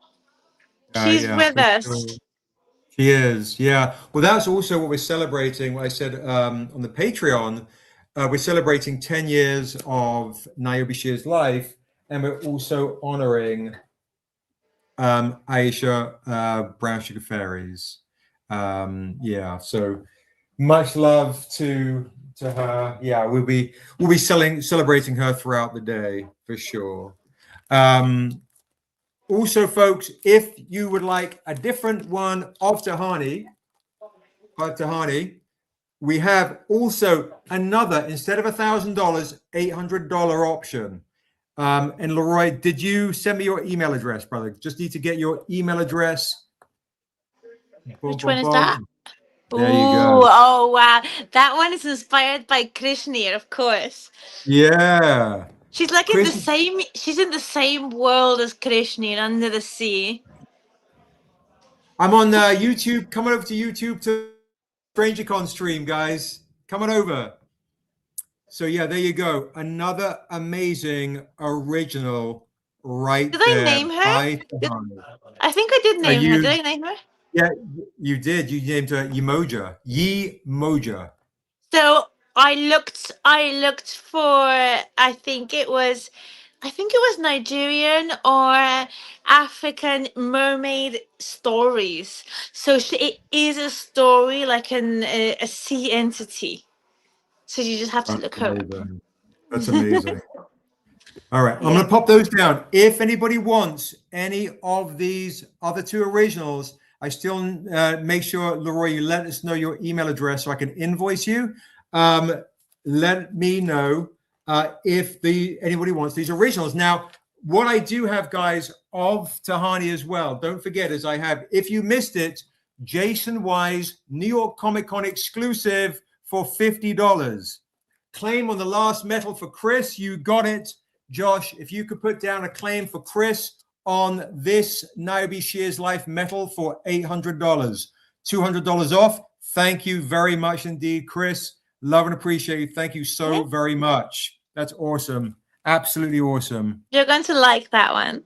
She's Yeah, with for us. sure. She is. Yeah. Well, that's also what we're celebrating. What I said on the Patreon, we're celebrating 10 years of Niobe Shear's life, and we're also honoring Aisha Brown Sugar Fairies. So much love to her. Yeah, we'll be celebrating her throughout the day for sure. Also, folks, if you would like a different one of Tehani, we have also another, instead of $1,000, $800 option. And Leroy, did you send me your email address, brother? Just need to get your email address. Which one is that? There you go. Oh wow. That one is inspired by Krishnir, of course. Yeah. She's like in the same world as Krishnir, under the sea. I'm on YouTube. Come on over to YouTube to Strangercon stream, guys. Come on over. So yeah, there you go. Another amazing original right there. Did I name her? I think I did name her. Did I name her? Yeah, you did. You named her Yemoja. Yemoja. So I looked for, I think it was Nigerian or African mermaid stories. So it is a story like a sea entity. So you just have to look her up. That's amazing. All right, I'm going to pop those down. If anybody wants any of these other two originals, I still make sure, Leroy, you let us know your email address so I can invoice you. Let me know if anybody wants these originals. Now, what I do have, guys, of Tehani as well, don't forget, as I have, if you missed it, Jaycen Wise, New York Comic Con exclusive for $50. Claim on the last metal for Chris. You got it. Josh, if you could put down a claim for Chris on this Niobe Shear's Life metal for $800, $200 off. Thank you very much indeed, Chris. Love and appreciate you. Thank you so very much. That's awesome. Absolutely awesome. You're going to like that one.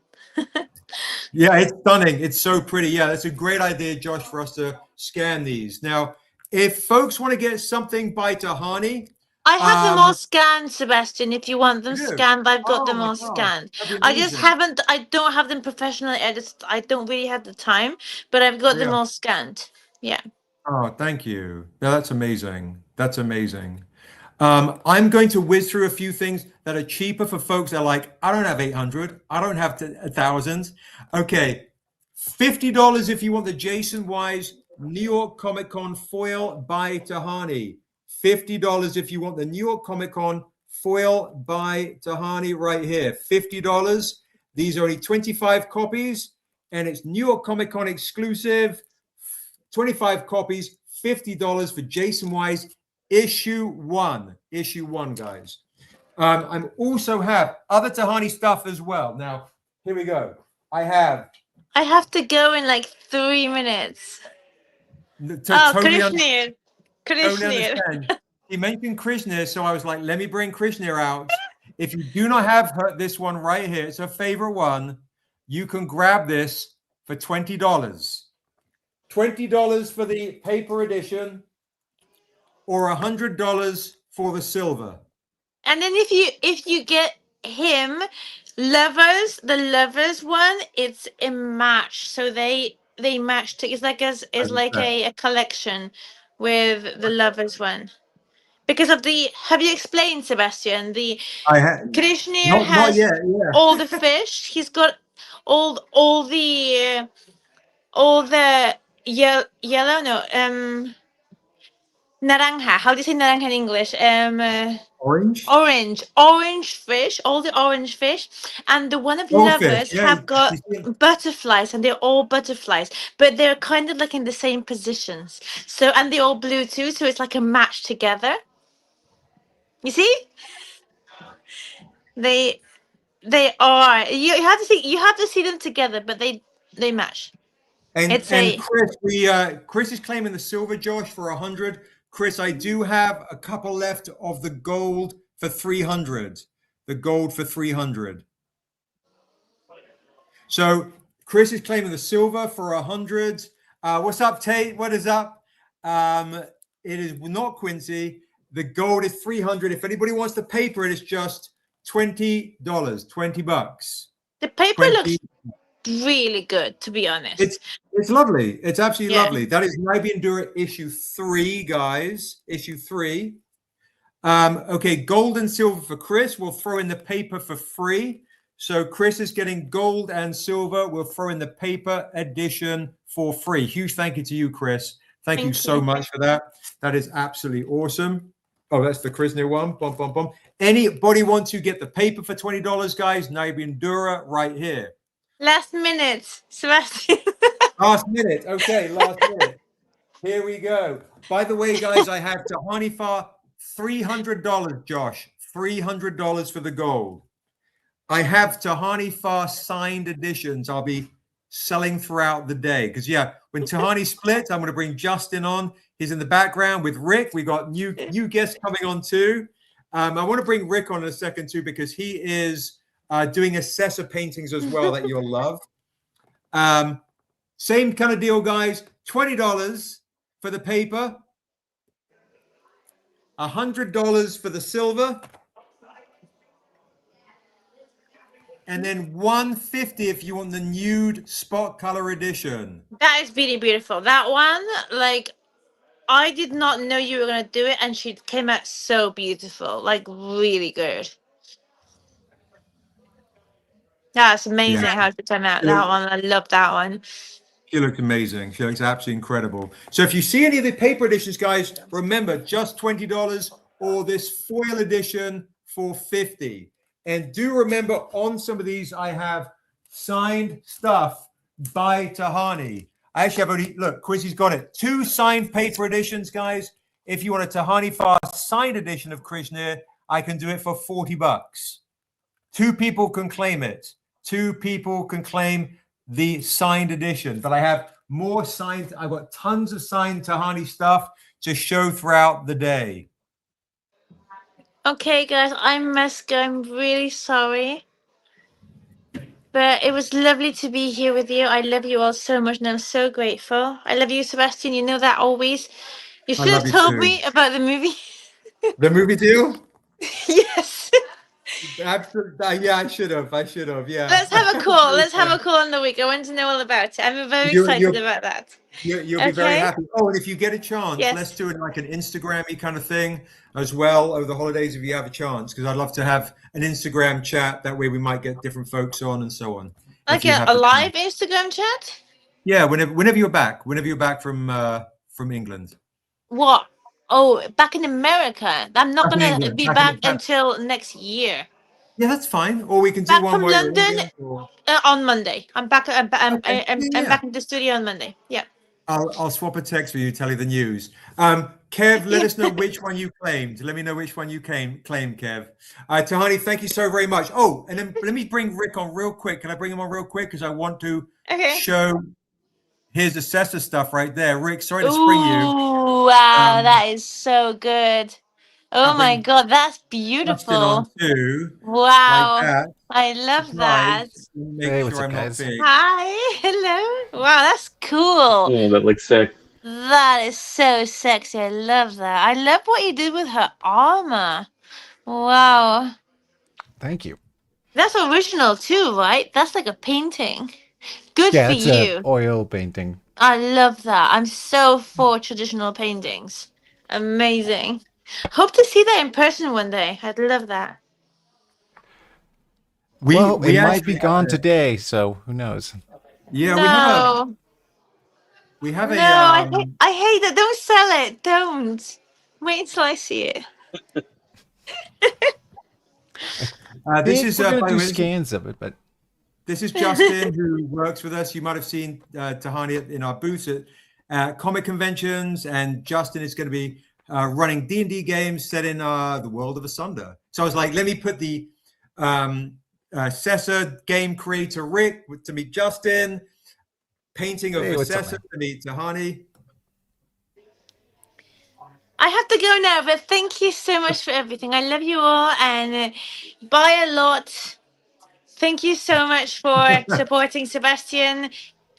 Yeah, it's stunning. It's so pretty. Yeah, that's a great idea, Josh, for us to scan these. Now, if folks want to get something by Tehani, I have them all um, scanned, Sebastian. If you want them you do. scanned, I've got Oh them my all gosh, scanned. that'd be I just amazing. haven't. I don't have them professionally edited. I don't really have the time, but I've got them Yeah. all scanned. Yeah. Oh, thank you. Yeah, that's amazing. That's amazing. I'm going to whiz through a few things that are cheaper for folks that are like, I don't have 800, I don't have 1,000. Okay, $50 if you want the Jaycen Wise New York Comic Con foil by Tehani. $50 if you want the New York Comic Con foil by Tehani right here. $50. These are only 25 copies, and it's New York Comic Con exclusive. 25 copies, $50 for Jaycen Wise issue one, guys. I'm also have other Tehani stuff as well. Now, here we go. I have I have to go in like 3 minutes. to Oh, totally, Krishna. totally Krishna. understand. He mentioned Krishna, so I was like, let me bring Krishna out. If you do not have this one right here, it's her favorite one. You can grab this for $20. $20 for the paper edition, or $100 for the silver. And then if you get him the lovers one, it's a match. So they match to, it's like a collection with the lovers one. Because of the, have you explained, Sebastian? The I had Krishna not has yet. Yeah, all the fish. He's got all the yellow, no, naranja. How do you say naranja in English? orange, Orange fish, all the orange fish, and the one of goldfish. lovers Yeah, have got you see, butterflies, and they're all butterflies, but they're kind of like in the same positions. So, and they're all blue too, so it's like a match together. You see, they they are. You have to see them together, but they match. and It's a Chris, Chris is claiming the silver, Josh, for 100. Chris, I do have a couple left of the gold for 300. The gold for 300. So Chris is claiming the silver for 100. What's up, Tate? What is up? It is not Quincy. The gold is 300. If anybody wants the paper, it is just $20, $20. the paper 20. looks really good, to be honest. It's lovely. It's absolutely Yeah. lovely. That is Niobe Endura issue 3, guys. Issue 3. Okay, gold and silver for Chris. We'll throw in the paper for free. So Chris is getting gold and silver. We'll throw in the paper edition for free. Huge thank you to you, Chris. Thank you so much for that. That is absolutely awesome. Oh, that's the Krishna one. Bum, bum, bum. Anybody want to get the paper for $20, guys? Niobe Endura right here. Last minute, Sebastian. Last minute. Okay, last minute. Here we go. By the way, guys, I have Tehani Farr $300, Josh. $300 for the gold. I have Tehani Farr signed editions. I'll be selling throughout the day because, yeah, when Tehani splits, I'm going to bring Justin on. He's in the background with Rick. We got new guests coming on too. I want to bring Rick on in a second too because he is doing assessor paintings as well that you'll love. Same kind of deal, guys. $20 for the paper, $100 for the silver, and then $150 if you want the nude spot color edition. That is really beautiful. That one, like, I did not know you were gonna do it, and she came out so beautiful, like really good. That's amazing Yeah. how she came out. That one, I love that one. She looks amazing. She looks absolutely incredible. So if you see any of the paper editions, guys, remember just $20 or this foil edition for $50. And do remember on some of these, I have signed stuff by Tehani. I actually have only, look, Quizzy's got it. 2 signed paper editions, guys. If you want a Tehani Farr signed edition of Krishna, I can do it for $40. 2 people can claim it. 2 people can claim the signed edition, but I have more signed. I've got tons of signed Tehani stuff to show throughout the day. Okay, guys, I must go. I'm really sorry. But it was lovely to be here with you. I love you all so much, and I'm so grateful. I love you, Sebastian. You know that always. You I should have love you told too. me about the movie. The movie deal? Yes. Absolutely. Yeah, I should have. Yeah. Let's have a call. Let's have a call in the week. I want to know all about it. I'm very You, excited you, about that. you'll be very Okay. happy. Oh, and if you get a chance, let's Yes. do it like an Instagram-y kind of thing as well over the holidays if you have a chance, because I'd love to have an Instagram chat. That way we might get different folks on and so on. Like If you a have the live chance. Instagram chat? Yeah, whenever you're back from England. What? Oh, back in America. I'm not Back in gonna England. be Back in back back, until next year. yeah, that's fine. Or we can do Back one from while you're in London England. Or, on Monday. I'm back. okay. I'm Yeah. back in the studio on Monday. Yeah. I'll swap a text for you, tell you the news. Kev, let us know which one you claimed. Let me know which one you claimed, Kev. Tehani, thank you so very much. Oh, and then let me bring Rick on real quick. Can I bring him on real quick? Because I want to Okay. show his assessor stuff right there. Rick, sorry to Ooh, spring you. wow, that is so good. Oh I'll my bring God, that's Justin on beautiful. too, like Wow, that. I love that. Surprise. Make Hey, sure what's up, I'm not guys? big. Hi, hello. Wow, that's cool. Oh, that looks sick. That is so sexy. I love that. I love what you did with her armor. Wow. Thank you. That's original too, right? That's like a painting. Good Yeah, for it's a you. oil painting. I love that. I'm so for traditional paintings. Amazing. Hope to see that in person one day. I'd love that. Well, it We might be actually have gone a, today, so who knows? yeah, No. we have No, a I hate that. Don't sell it. Don't. Wait until I see it. I this think is we're gonna by the do way, scans of it, but this is Justin who works with us. You might have seen Tehani in our booths at comic conventions, and Justin is going to be running D&D games set in the world of Asunder. So I was like, let me put the Assessor game creator Rick to meet Justin, painting of Hey, what's up, Assessor man? to meet Tehani. I have to go now, but thank you so much for everything. I love you all and buy a lot. Thank you so much for supporting Sebastian.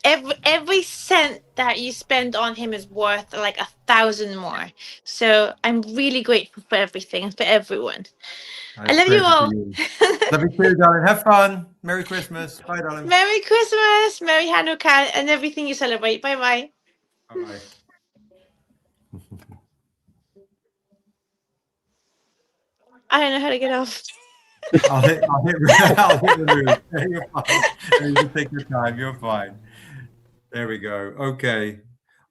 Every cent that you spend on him is worth like 1,000 more. So I'm really grateful for everything and for everyone. I love you Grateful for all. you. Love you too, darling. Have fun. Merry Christmas. Bye, darling. Merry Christmas, Merry Hanukkah, and everything you celebrate. Bye bye. Bye-bye. I don't know how to get off. I'll hit remove. You're fine. You can take your time. You're fine. There we go. Okay.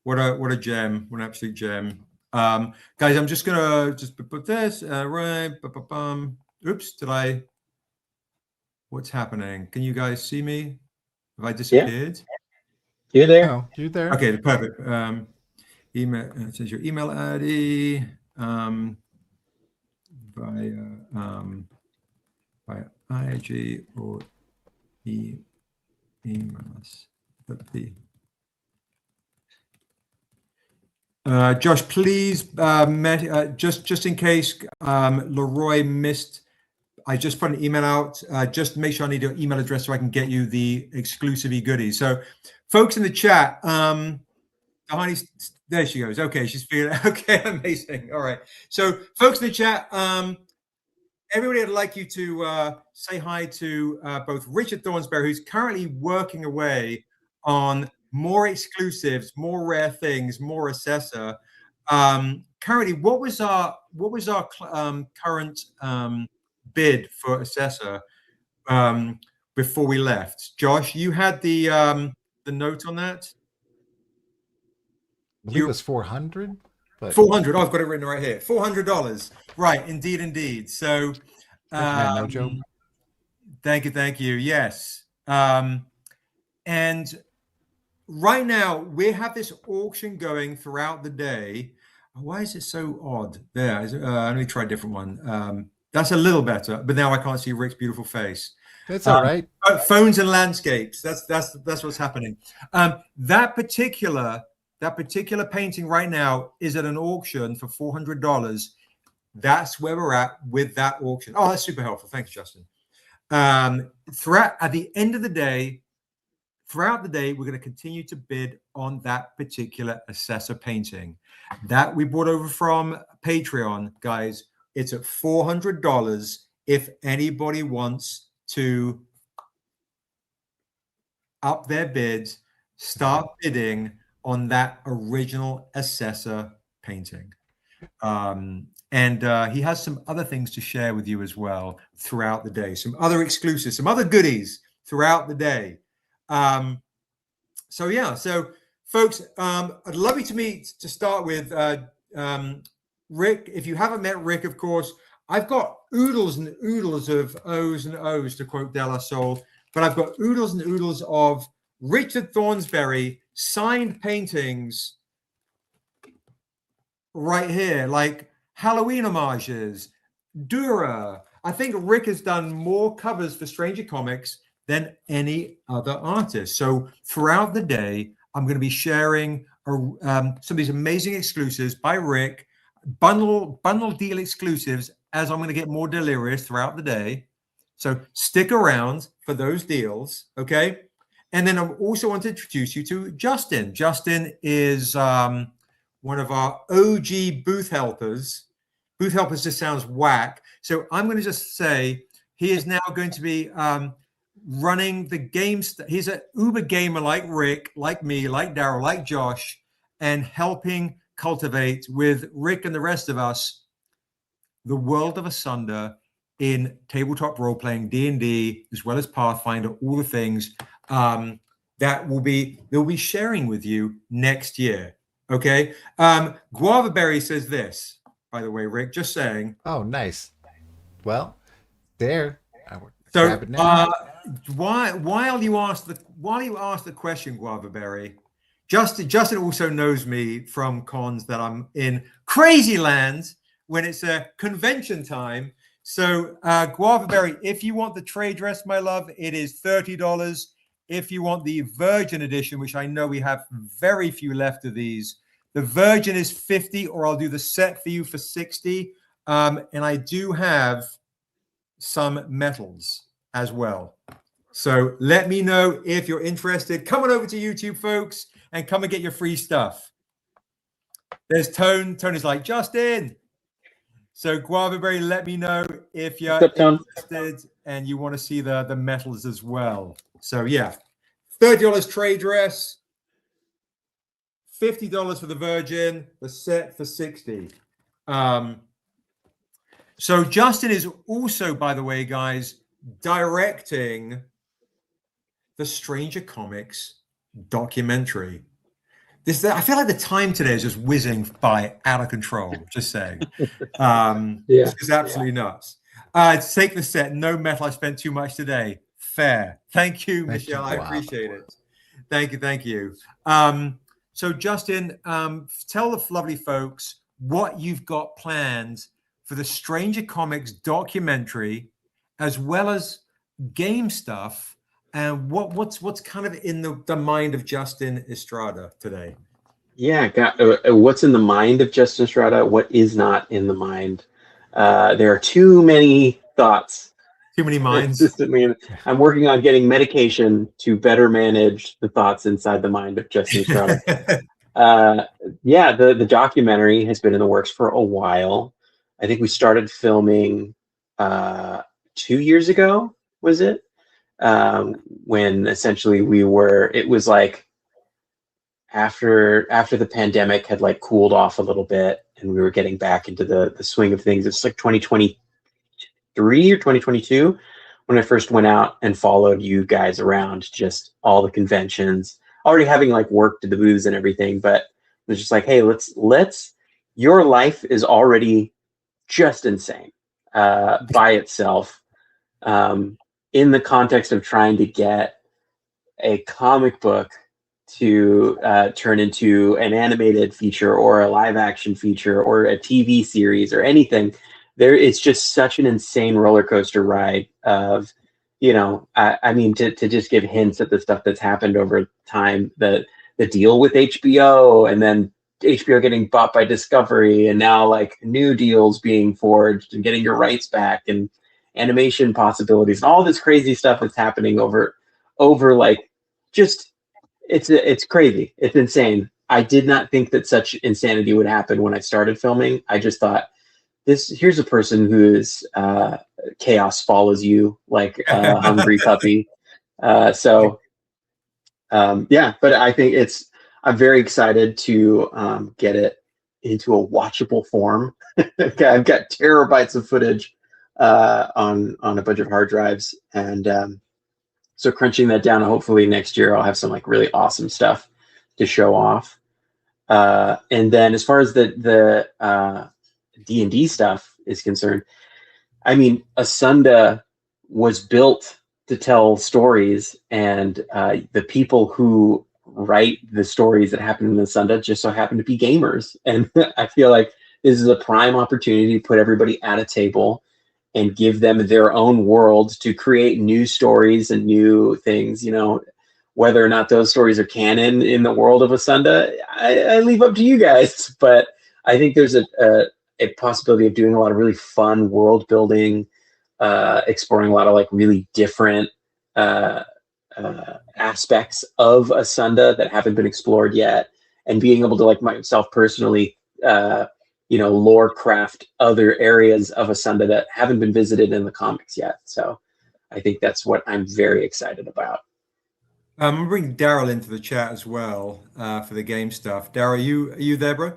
What a gem. What an absolute gem. Guys, I'm just gonna put this right. Oops, what's happening? Can you guys see me? Have I disappeared? You there? oh, you there? Okay, perfect. Email, it says your email ID by IG or emails. Josh, please, just in case Leroy missed, I just put an email out. Just make sure I need your email address so I can get you the exclusive goodies. So, folks in the chat, Tehani, there she goes. Okay, she's feeling okay. Amazing. All right. So, folks in the chat, everybody, I'd like you to say hi to both Richard Thornsberry, who's currently working away on more exclusives, more rare things, more Assessor. Currently, what was our current bid for Assessor before we left? Josh, you had the note on that. I believe it was 400. But 400. Oh, I've got it written right here. $400. Right. Indeed. So, recommend no joke. Thank you. Yes. And right now we have this auction going throughout the day. Why is it so odd? There. Let me try a different one. That's a little better, but now I can't see Rick's beautiful face. That's all right. Phones and landscapes. That's what's happening. That particular painting right now is at an auction for $400. That's where we're at with that auction. Oh, that's super helpful. Thanks, Justin. At the end of the day, throughout the day, we're going to continue to bid on that particular assessor painting that we brought over from Patreon, guys. It's at $400. If anybody wants to up their bids, start bidding on that original assessor painting. And he has some other things to share with you as well throughout the day, some other exclusives, some other goodies throughout the day. So folks, I'd love you to start with Rick. If you haven't met Rick, of course, I've got oodles and oodles of O's and O's, to quote De La Soul, but I've got oodles and oodles of Richard Thornsberry signed paintings right here, like Halloween homages, Dura. I think Rick has done more covers for Stranger Comics than any other artist. So throughout the day, I'm going to be sharing some of these amazing exclusives by Rick, bundle deal exclusives, as I'm going to get more delirious throughout the day. So stick around for those deals, okay? And then I also want to introduce you to Justin. Justin is one of our OG booth helpers. Booth helpers just sounds whack. So I'm going to just say he is now going to be running the game. He's an uber gamer like Rick, like me, like Daryl, like Josh, and helping cultivate with Rick and the rest of us the world of Asunder in tabletop role-playing, D&D, as well as Pathfinder, all the things that they'll be sharing with you next year. Okay. Guava Berry says this, by the way, Rick, just saying. Oh, nice. Well, there. So while you ask the question, Guava Berry, Justin also knows me from cons that I'm in crazy land when it's a convention time. So Guava Berry, if you want the trade dress, my love, it is $30. If you want the Virgin edition, which I know we have very few left of these, the Virgin is $50, or I'll do the set for you for $60. And I do have some metals as well. So let me know if you're interested. Come on over to YouTube, folks, and come and get your free stuff. There's Tone. Tony's like, Justin. So Guava Berry, let me know if you're interested and you want to see the metals as well. So yeah, $30 trade dress, $50 for the Virgin, the set for $60. So Justin is also, by the way, guys, directing the Stranger Comics documentary. I feel like the time today is just whizzing by out of control. Just saying. It's absolutely nuts. Take the set. No metal. I spent too much today. Fair. Thank you, Michelle. I appreciate it. Thank you. So Justin, tell the lovely folks what you've got planned for the Stranger Comics documentary, as well as game stuff. And what's kind of in the mind of Justin Estrada today? Yeah, what's in the mind of Justin Estrada? What is not in the mind? There are too many thoughts. Too many minds. I'm working on getting medication to better manage the thoughts inside the mind of Justin Estrada. The documentary has been in the works for a while. I think we started filming 2 years ago, was it? When essentially it was like after the pandemic had like cooled off a little bit and we were getting back into the swing of things. It's like 2023 or 2022 when I first went out and followed you guys around just all the conventions, already having like worked at the booths and everything, but it was just like, hey, let's your life is already just insane by itself. In the context of trying to get a comic book to turn into an animated feature or a live action feature or a TV series or anything, it's just such an insane roller coaster ride of, I mean, to just give hints at the stuff that's happened over time, the deal with HBO and then HBO getting bought by Discovery and now like new deals being forged and getting your rights back. And animation possibilities, and all this crazy stuff that's happening over like just it's crazy. It's insane. I did not think that such insanity would happen when I started filming. I just thought here's a person whose chaos follows you like a hungry puppy. Yeah, but I think I'm very excited to get it into a watchable form. I've got terabytes of footage on a bunch of hard drives, and so crunching that down, hopefully next year I'll have some like really awesome stuff to show off. And then as far as the D&D stuff is concerned, I mean, Asunda was built to tell stories, and the people who write the stories that happen in Asunda just so happen to be gamers. And I feel like this is a prime opportunity to put everybody at a table and give them their own world to create new stories and new things. You know, whether or not those stories are canon in the world of Asunda, I leave up to you guys. But I think there's a possibility of doing a lot of really fun world building, exploring a lot of like really different aspects of Asunda that haven't been explored yet, and being able to, like myself personally, lore craft other areas of Asunda that haven't been visited in the comics yet. So I think that's what I'm very excited about. I'm gonna bring Daryl into the chat as well for the game stuff. Daryl, are you there, bro?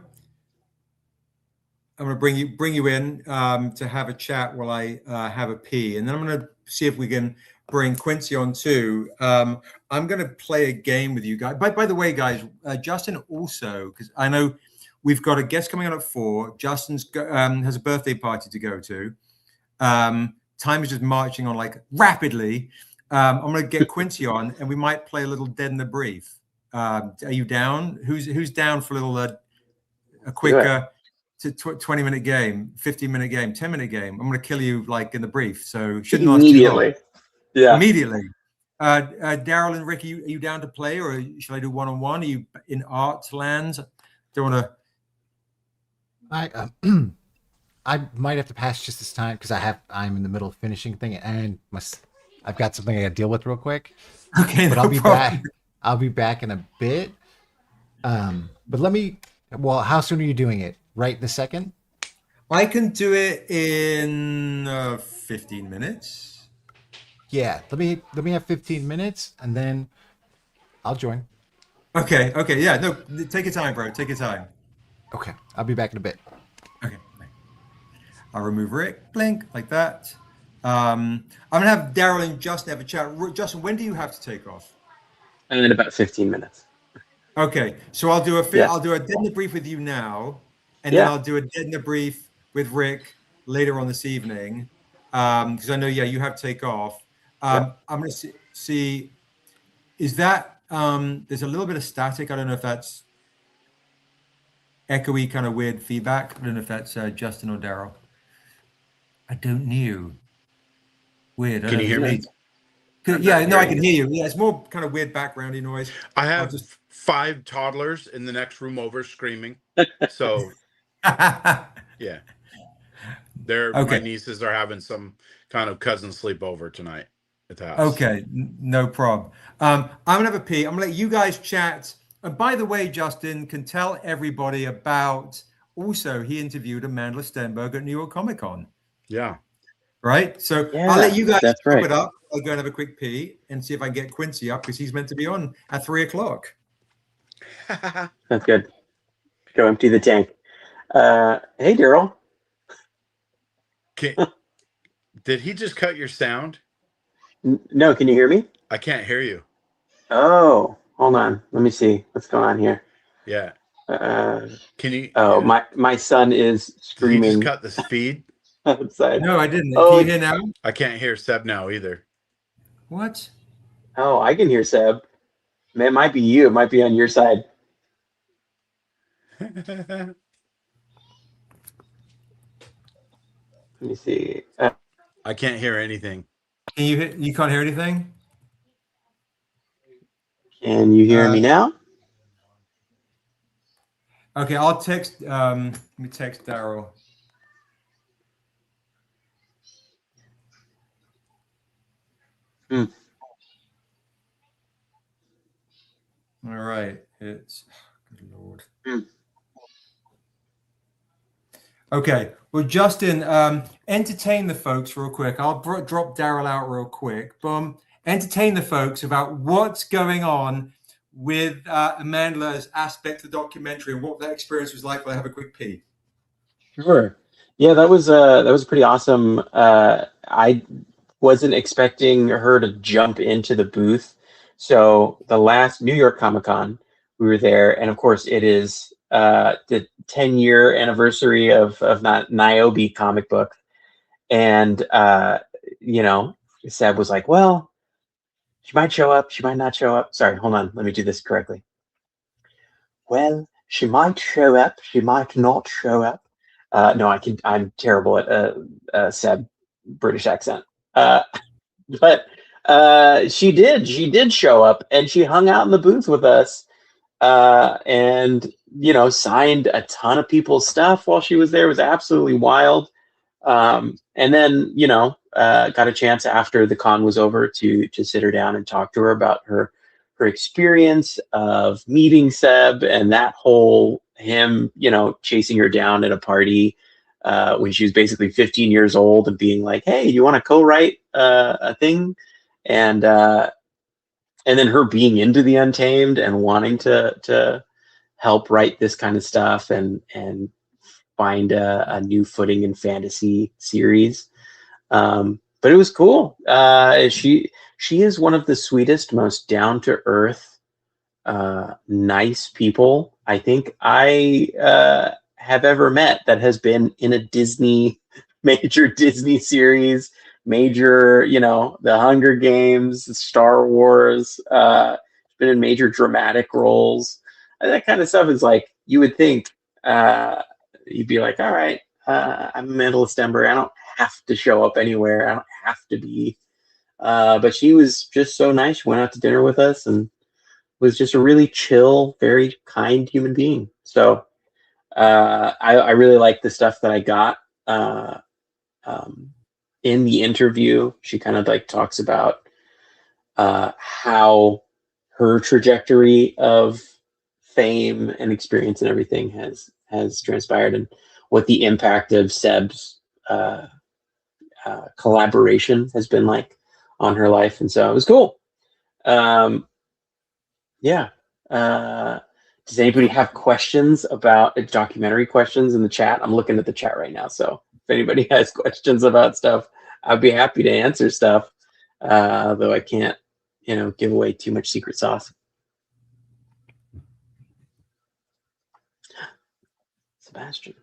I'm gonna bring you in to have a chat while I have a pee, and then I'm gonna see if we can bring Quincy on too. I'm gonna play a game with you guys. By the way, guys, Justin also, because I know we've got a guest coming on at 4. Justin's has a birthday party to go to. Time is just marching on like rapidly. I'm gonna get Quincy on, and we might play a little Dead in the Brief. Are you down? Who's down for a little a quick 20-minute game, 15-minute game, 10-minute game? I'm gonna kill you like in the brief, so shouldn't last too long. Yeah, immediately. Daryl and Rick, are you down to play, or should I do one-on-one? Are you in art lands? Don't want to. I might have to pass just this time because I'm in the middle of finishing thing, and I've got something I got to deal with real quick. Okay, but no I'll be problem. back. I'll be back in a bit. But let me. Well, how soon are you doing it? Right this second? I can do it in 15 minutes. Yeah, let me have 15 minutes, and then I'll join. Okay, yeah, no, take your time, bro. Take your time. Okay, I'll be back in a bit. Okay, I'll remove Rick, blink, like that. I'm gonna have Daryl and Justin have a chat. Justin, when do you have to take off? And in about 15 minutes. Okay, so I'll do a Dead in the Brief with you now, and then I'll do a Dead in the Brief with Rick later on this evening, because I know you have to take off. I'm going to see, is that there's a little bit of static. I don't know if that's echoey, kind of weird feedback. I don't know if that's Justin or Daryl. I don't know. Weird. Can you hear me? Yeah, no, I can hear you. Yeah, it's more kind of weird backgroundy noise. I have 5 toddlers in the next room over screaming. So, yeah. My nieces are having some kind of cousin sleepover tonight at the house. Okay, no problem. I'm going to have a pee. I'm going to let you guys chat. And by the way, Justin can tell everybody about, also, he interviewed Amanda Stenberg at New York Comic Con. Yeah. Right? So I'll let you guys wrap it up. I'll go and have a quick pee and see if I can get Quincy up, because he's meant to be on at 3 o'clock. That's good. Go empty the tank. Hey, Daryl. Did he just cut your sound? No, can you hear me? I can't hear you. Oh, hold on. Let me see what's going on here. Yeah. Can you? Oh, my son is screaming. Did he just cut the feed? Outside. No, I didn't. Oh, can you hear now? I can't hear Seb now either. What? Oh, I can hear Seb. Man, it might be you. It might be on your side. Let me see. I can't hear anything. Can you can't hear anything? Can you hear me now? Okay, I'll text. Let me text Daryl. Hmm. All right. It's good Lord. Hmm. Okay. Well, Justin, entertain the folks real quick. I'll drop Daryl out real quick. Boom. Entertain the folks about what's going on with Amanda's aspect of the documentary and what that experience was like. I'll have a quick peek. Sure. Yeah, that was pretty awesome. I wasn't expecting her to jump into the booth. So the last New York Comic Con, we were there, and of course it is the 10-year anniversary of that Niobe comic book. And Seb was like, well, she might show up, she might not show up. Sorry, hold on, let me do this correctly. Well, she might show up, she might not show up. No, I'm terrible at Seb British accent. But she did show up, and she hung out in the booth with us, and signed a ton of people's stuff while she was there. It was absolutely wild. And then got a chance after the con was over to sit her down and talk to her about her experience of meeting Seb, and that whole him chasing her down at a party when she was basically 15 years old and being like, hey, you want to co-write a thing? And then her being into the Untamed and wanting to help write this kind of stuff and find a new footing in fantasy series. But it was cool. She is one of the sweetest, most down-to-earth, nice people I think I have ever met that has been in a major Disney series, major, the Hunger Games, Star Wars, been in major dramatic roles. And that kind of stuff is like, you would think, you'd be like, all right, I'm Amanda Stenberg. I don't have to show up anywhere. I don't have to be. But she was just so nice. She went out to dinner with us and was just a really chill, very kind human being. So I really like the stuff that I got in the interview. She kind of like talks about how her trajectory of fame and experience and everything has transpired, and what the impact of Seb's collaboration has been like on her life. And so it was cool. Does anybody have questions about documentary questions in the chat? I'm looking at the chat right now, so if anybody has questions about stuff, I'd be happy to answer stuff, though I can't give away too much secret sauce. Sebastian.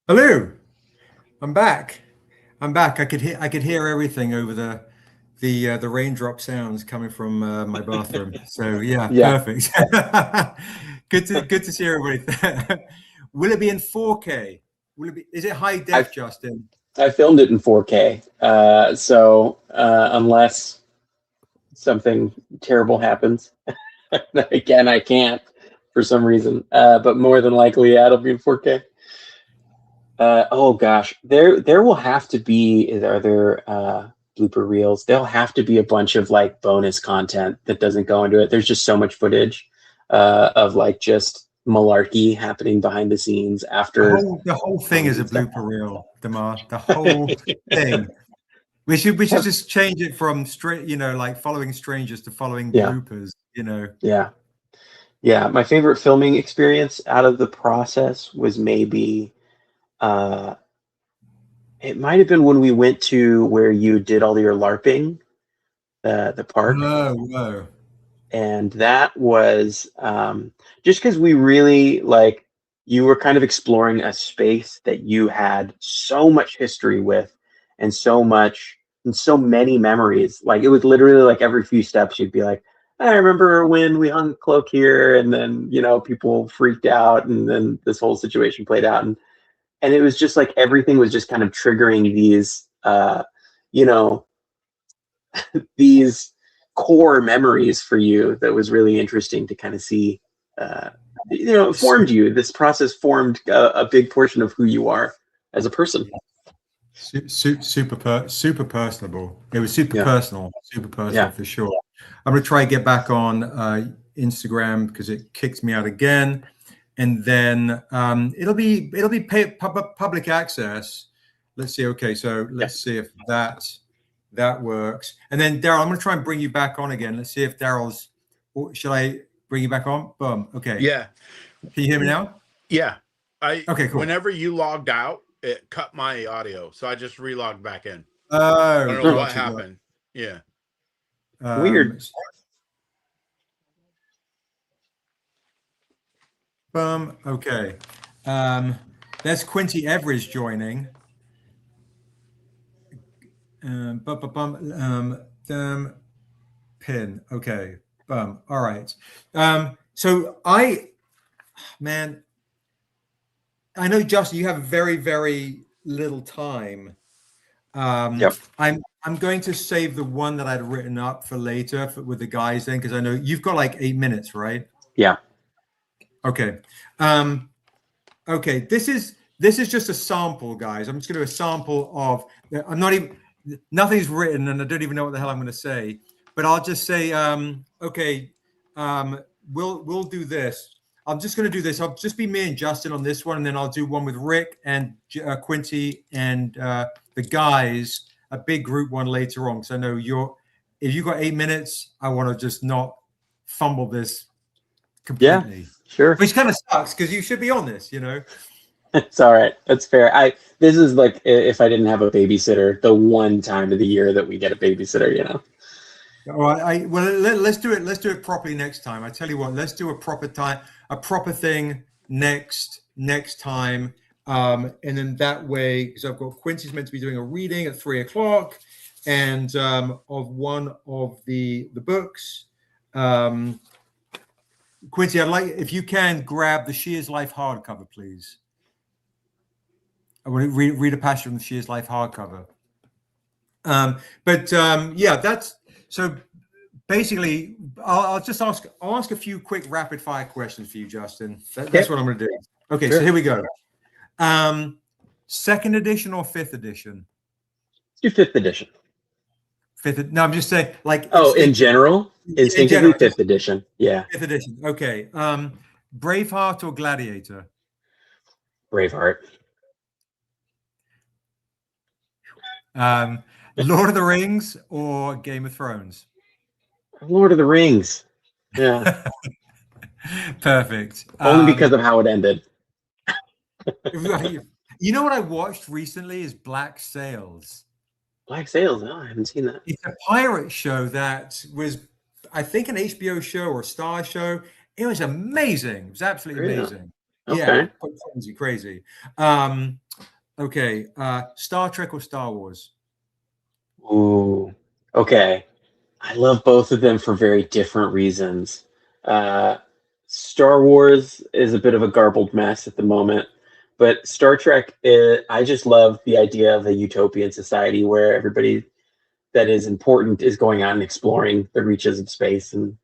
Hello. I'm back. I could hear everything over the raindrop sounds coming from my bathroom. So yeah. Perfect. Good to see everybody. Will it be in 4K? Is it high def, Justin? I filmed it in 4K. So unless something terrible happens, again, I can't for some reason. But more than likely, yeah, it'll be in 4K. Oh gosh, there will have to be. Are there blooper reels? There'll have to be a bunch of like bonus content that doesn't go into it. There's just so much footage of like just malarkey happening behind the scenes after. The whole thing is a blooper reel, Damar. The whole thing. We should just change it from straight, like following strangers to following bloopers. Yeah. My favorite filming experience out of the process was maybe. It might have been when we went to where you did all your LARPing, the park. No. And that was just because we really you were kind of exploring a space that you had so much history with, and so many memories. Like it was literally like every few steps you'd be like, I remember when we hung a cloak here, and then people freaked out, and then this whole situation played out, and it was just like everything was just kind of triggering these, these core memories for you. That was really interesting to kind of see. It formed you. This process formed a big portion of who you are as a person. Super personable. It was super Yeah. personal Yeah. for sure. I'm gonna try to get back on Instagram because it kicked me out again, and then it'll be public access. Let's see. Okay, so let's see if that works. And then Daryl, I'm gonna try and bring you back on again. Let's see if Daryl's. Shall I bring you back on? Boom. Okay. Yeah. Can you hear me now? Yeah. Okay, cool. Whenever you logged out, it cut my audio, so I just relogged back in. Oh, I don't know what happened. Yeah. Weird. Okay. There's Quincy Everidge joining. Pin. Okay. All right. So I know, Justin, you have very, very little time. Yep. I'm going to save the one that I'd written up for later with the guys then, because I know you've got like 8 minutes, right? Yeah. Okay. Okay. This is just a sample, guys. I'm just going to do a sample of. Nothing's written, and I don't even know what the hell I'm going to say. But I'll just say, okay. We'll do this. I'm just going to do this. I'll just be me and Justin on this one, and then I'll do one with Rick and Quincy and the guys, a big group one later on. Because I know if you got 8 minutes, I want to just not fumble this completely. Yeah, sure. Which kind of sucks because you should be on this, It's all right. That's fair. This is like if I didn't have a babysitter, the one time of the year that we get a babysitter, All right. Let's do it. Let's do it properly next time. I tell you what. Let's do a proper thing next time. And then that way, because I've got Quincy's meant to be doing a reading at 3:00, and of one of the books. Quincy, I'd like if you can grab the She Is Life hardcover, please. I want to read a passage from the She Is Life hardcover. Yeah, that's so. Basically, I'll ask a few quick rapid fire questions for you, Justin. That's what I'm going to do. Okay, sure. So here we go. 2nd edition or 5th edition? Let's do 5th edition. No, I'm just saying, like. Oh, in general, instinctively 5th edition. Yeah. 5th edition. Okay. Braveheart or Gladiator? Braveheart. Lord of the Rings or Game of Thrones? Lord of the Rings. Yeah. Perfect. Only because of how it ended. You know what I watched recently is Black Sails. Black Sails? No, I haven't seen that. It's a pirate show that was, I think, an HBO show or a Star show. It was amazing. It was absolutely amazing. Okay. Yeah, crazy. Okay. Star Trek or Star Wars? Ooh. Okay. I love both of them for very different reasons. Star Wars is a bit of a garbled mess at the moment, but Star Trek, I just love the idea of a utopian society where everybody that is important is going out and exploring the reaches of space and,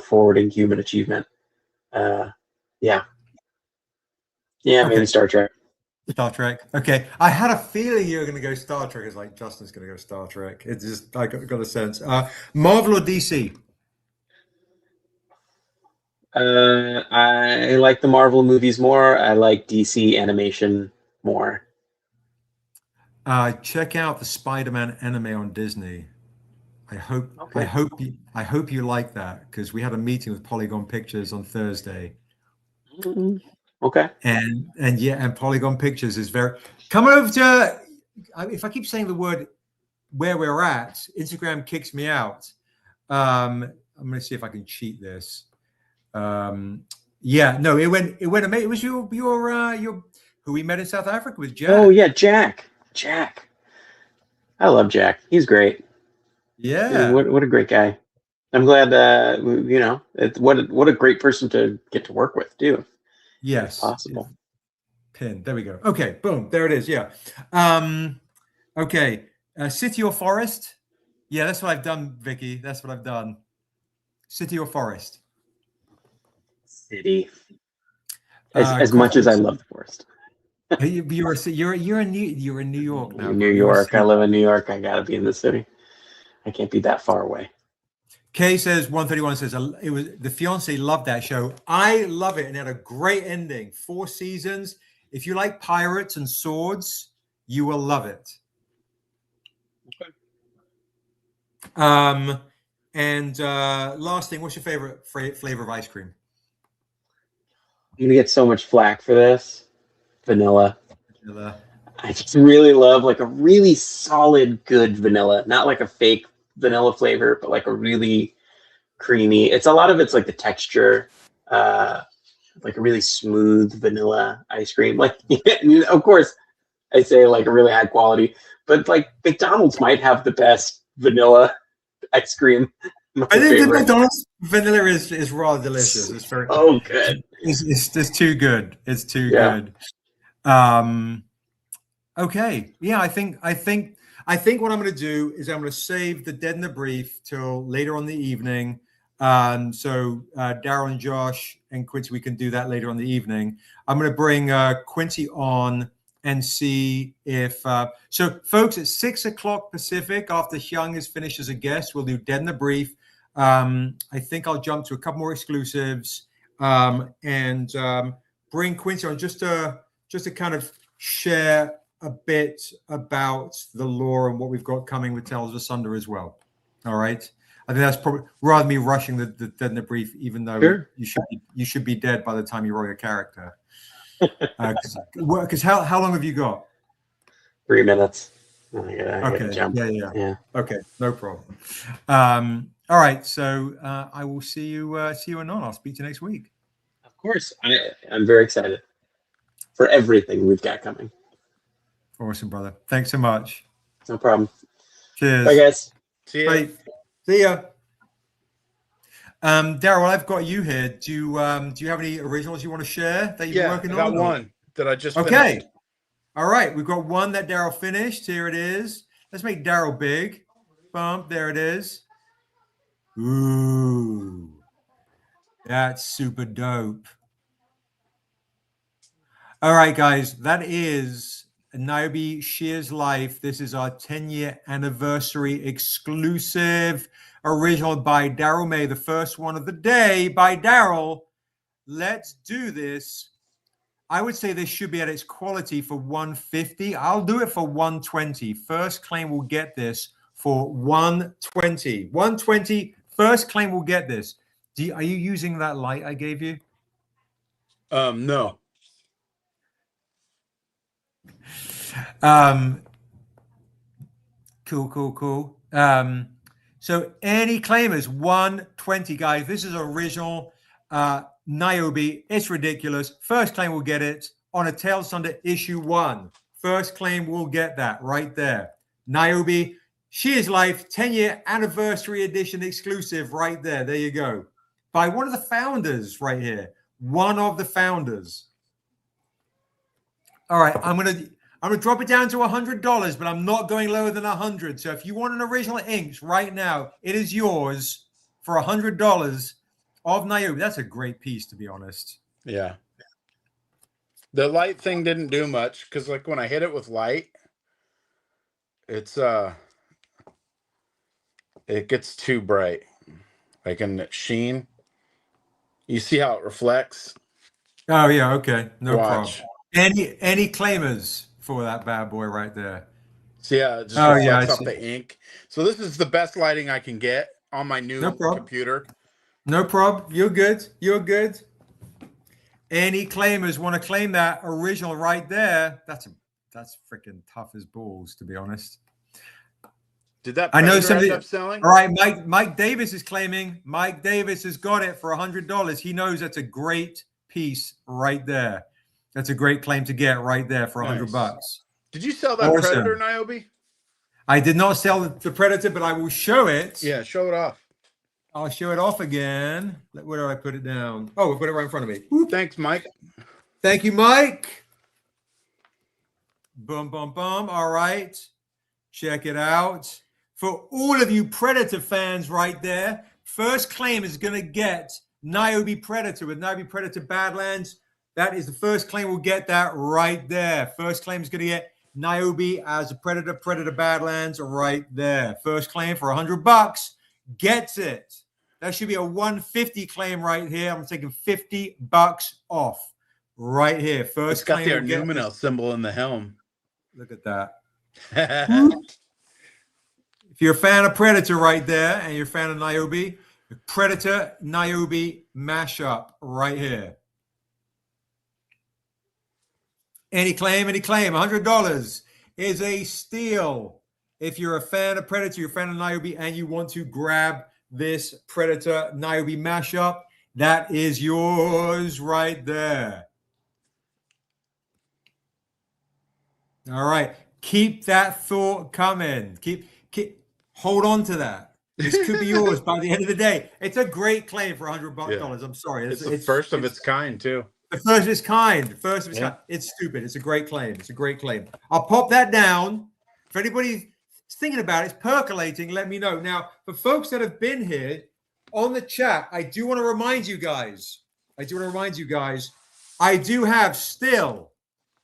forwarding human achievement. Yeah, maybe Star Trek. Star Trek. Okay. I had a feeling you were going to go Star Trek. It's like Justin's going to go Star Trek. It's just, I got a sense. Marvel or DC? I like the Marvel movies more. I like DC animation more. Check out the Spider-Man anime on Disney. I hope you like that, because we had a meeting with Polygon Pictures on Thursday. Mm-hmm. Okay. And Polygon Pictures is come over to, if I keep saying the word where we're at, Instagram kicks me out. I'm going to see if I can cheat this. It went amazing. It was your who we met in South Africa with Jack. Oh yeah, Jack. I love Jack. He's great. Yeah. What a great guy. I'm glad what a great person to get to work with too. Yes. Possible. Pin. There we go. Okay. Boom. There it is. Yeah. Okay. City or forest? Yeah, that's what I've done, Vicky. That's what I've done. City or forest? City. As much as I love the forest. You're in New York now. New York. I live in New York. I gotta be in the city. I can't be that far away. Kay says 131 says it was the fiance loved that show. I love it and it had a great ending. 4 seasons. If you like pirates and swords, you will love it. Okay. And last thing, what's your favorite flavor of ice cream? I'm gonna get so much flack for this. Vanilla. Vanilla. I just really love like a really solid, good vanilla, not like a fake vanilla flavor, but like a really creamy. It's a lot of it's like the texture, like a really smooth vanilla ice cream. Like, of course, I say like a really high quality, but like McDonald's might have the best vanilla ice cream. I think the McDonald's vanilla is rather delicious. It's very good. It's too good. It's too good. Okay. Yeah, I think what I'm going to do is I'm going to save the Dead in the Brief till later on the evening. So Daryl and Josh and Quincy, we can do that later on the evening. I'm going to bring Quincy on and see if so folks at 6 o'clock Pacific, after Hyoung is finished as a guest, we'll do Dead in the Brief. I think I'll jump to a couple more exclusives and bring Quincy on just to kind of share a bit about the lore and what we've got coming with Tales of Asunder as well. All right. I think that's probably rather than me rushing the Dead in the Brief, even though you should be dead by the time you roll your character. Because how long have you got? 3 minutes. I gotta jump. Yeah. Okay, no problem. All right, so I will see you anon. I'll speak to you next week. Of course, I'm very excited for everything we've got coming. Awesome, brother. Thanks so much. No problem. Cheers. Bye, guys. See ya. Bye. See ya. Daryl, I've got you here. Do you have any originals you want to share that you're working on? Yeah, I got one that I just finished. All right, we've got one that Daryl finished. Here it is. Let's make Daryl big. Bump. There it is. Ooh, that's super dope. All right, guys, that is Niobe Shear's Life. This is our 10-year anniversary exclusive original by Daryl May, the first one of the day by Daryl. Let's do this. I would say this should be at its quality for 150. I'll do it for 120. First claim will get this for 120. 120. First claim will get this. Are you using that light I gave you? No. Cool. So any claimers, 120, guys. This is original Niobe. It's ridiculous. First claim will get it on a Tales of Asunder issue 1. First claim will get that right there. Niobe, Shear's Life, 10-year anniversary edition exclusive right there. There you go. By one of the founders right here. One of the founders. All right, I'm gonna drop it down to $100, but I'm not going lower than 100. So if you want an original inks right now, it is yours for $100 of Niobe. That's a great piece, to be honest. Yeah. The light thing didn't do much because, like, when I hit it with light, it's it gets too bright, like in the sheen. You see how it reflects? Oh yeah, okay, no problem. Any claimers for that bad boy right there? So yeah, it just reflects off the ink. So this is the best lighting I can get on my new computer. No problem. You're good. You're good. Any claimers want to claim that original right there? That's freaking tough as balls, to be honest. Did that I know somebody up selling? All right, Mike Davis is claiming. Mike Davis has got it for $100. He knows that's a great piece right there. That's a great claim to get right there for $100. Did you sell that Predator, Niobe? I did not sell the Predator, but I will show it. Yeah, show it off. I'll show it off again. Where do I put it down? Oh, I put it right in front of me. Whoop. Thanks, Mike. Thank you, Mike. Boom, boom, boom. All right. Check it out. For all of you Predator fans right there, first claim is going to get Niobe Predator with Niobe Predator Badlands. That is the first claim. We'll get that right there. First claim is going to get Niobe as a Predator Badlands right there. First claim for $100 gets it. That should be a 150 claim right here. I'm taking $50 off right here. First It's got claim. the Arnuminal symbol in the helm. Look at that. If you're a fan of Predator right there and you're a fan of Niobe, Predator Niobe mashup right here. Any claim, $100 is a steal. If you're a fan of Predator, you're a fan of Niobe, and you want to grab this Predator Niobe mashup, that is yours right there. All right. Keep that thought coming. Hold on to that. This could be yours by the end of the day. It's a great claim for $100. Yeah. I'm sorry. It's the first of its kind, too. The first of its kind. First of its kind. It's stupid. It's a great claim. It's a great claim. I'll pop that down. If anybody's thinking about it, it's percolating, let me know. Now, for folks that have been here on the chat, I do want to remind you guys, I do have still,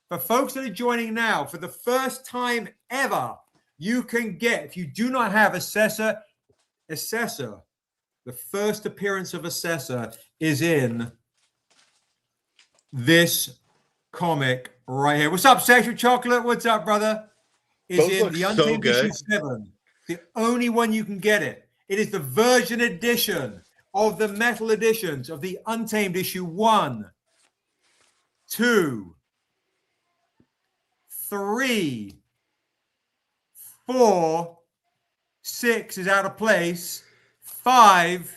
for folks that are joining now, for the first time ever, you can get, if you do not have Assessor, the first appearance of Assessor is in this comic right here. What's up, Sexual Chocolate? What's up, brother? Is Those in look the so Untamed good. issue 7. The only one you can get it. It is the version edition of the metal editions of the Untamed issue 1, 2, 3, 4, 6 is out of place, 5,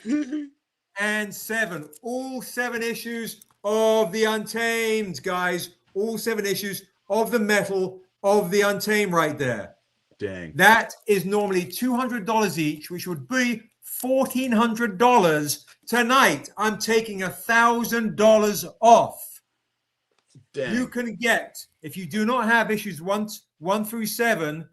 and 7. All 7 issues of the Untamed, guys. All 7 issues of the metal of the Untamed right there. Dang. That is normally $200 each, which would be $1,400 tonight. I'm taking $1,000 off. Dang. You can get, if you do not have issues 1 through 7,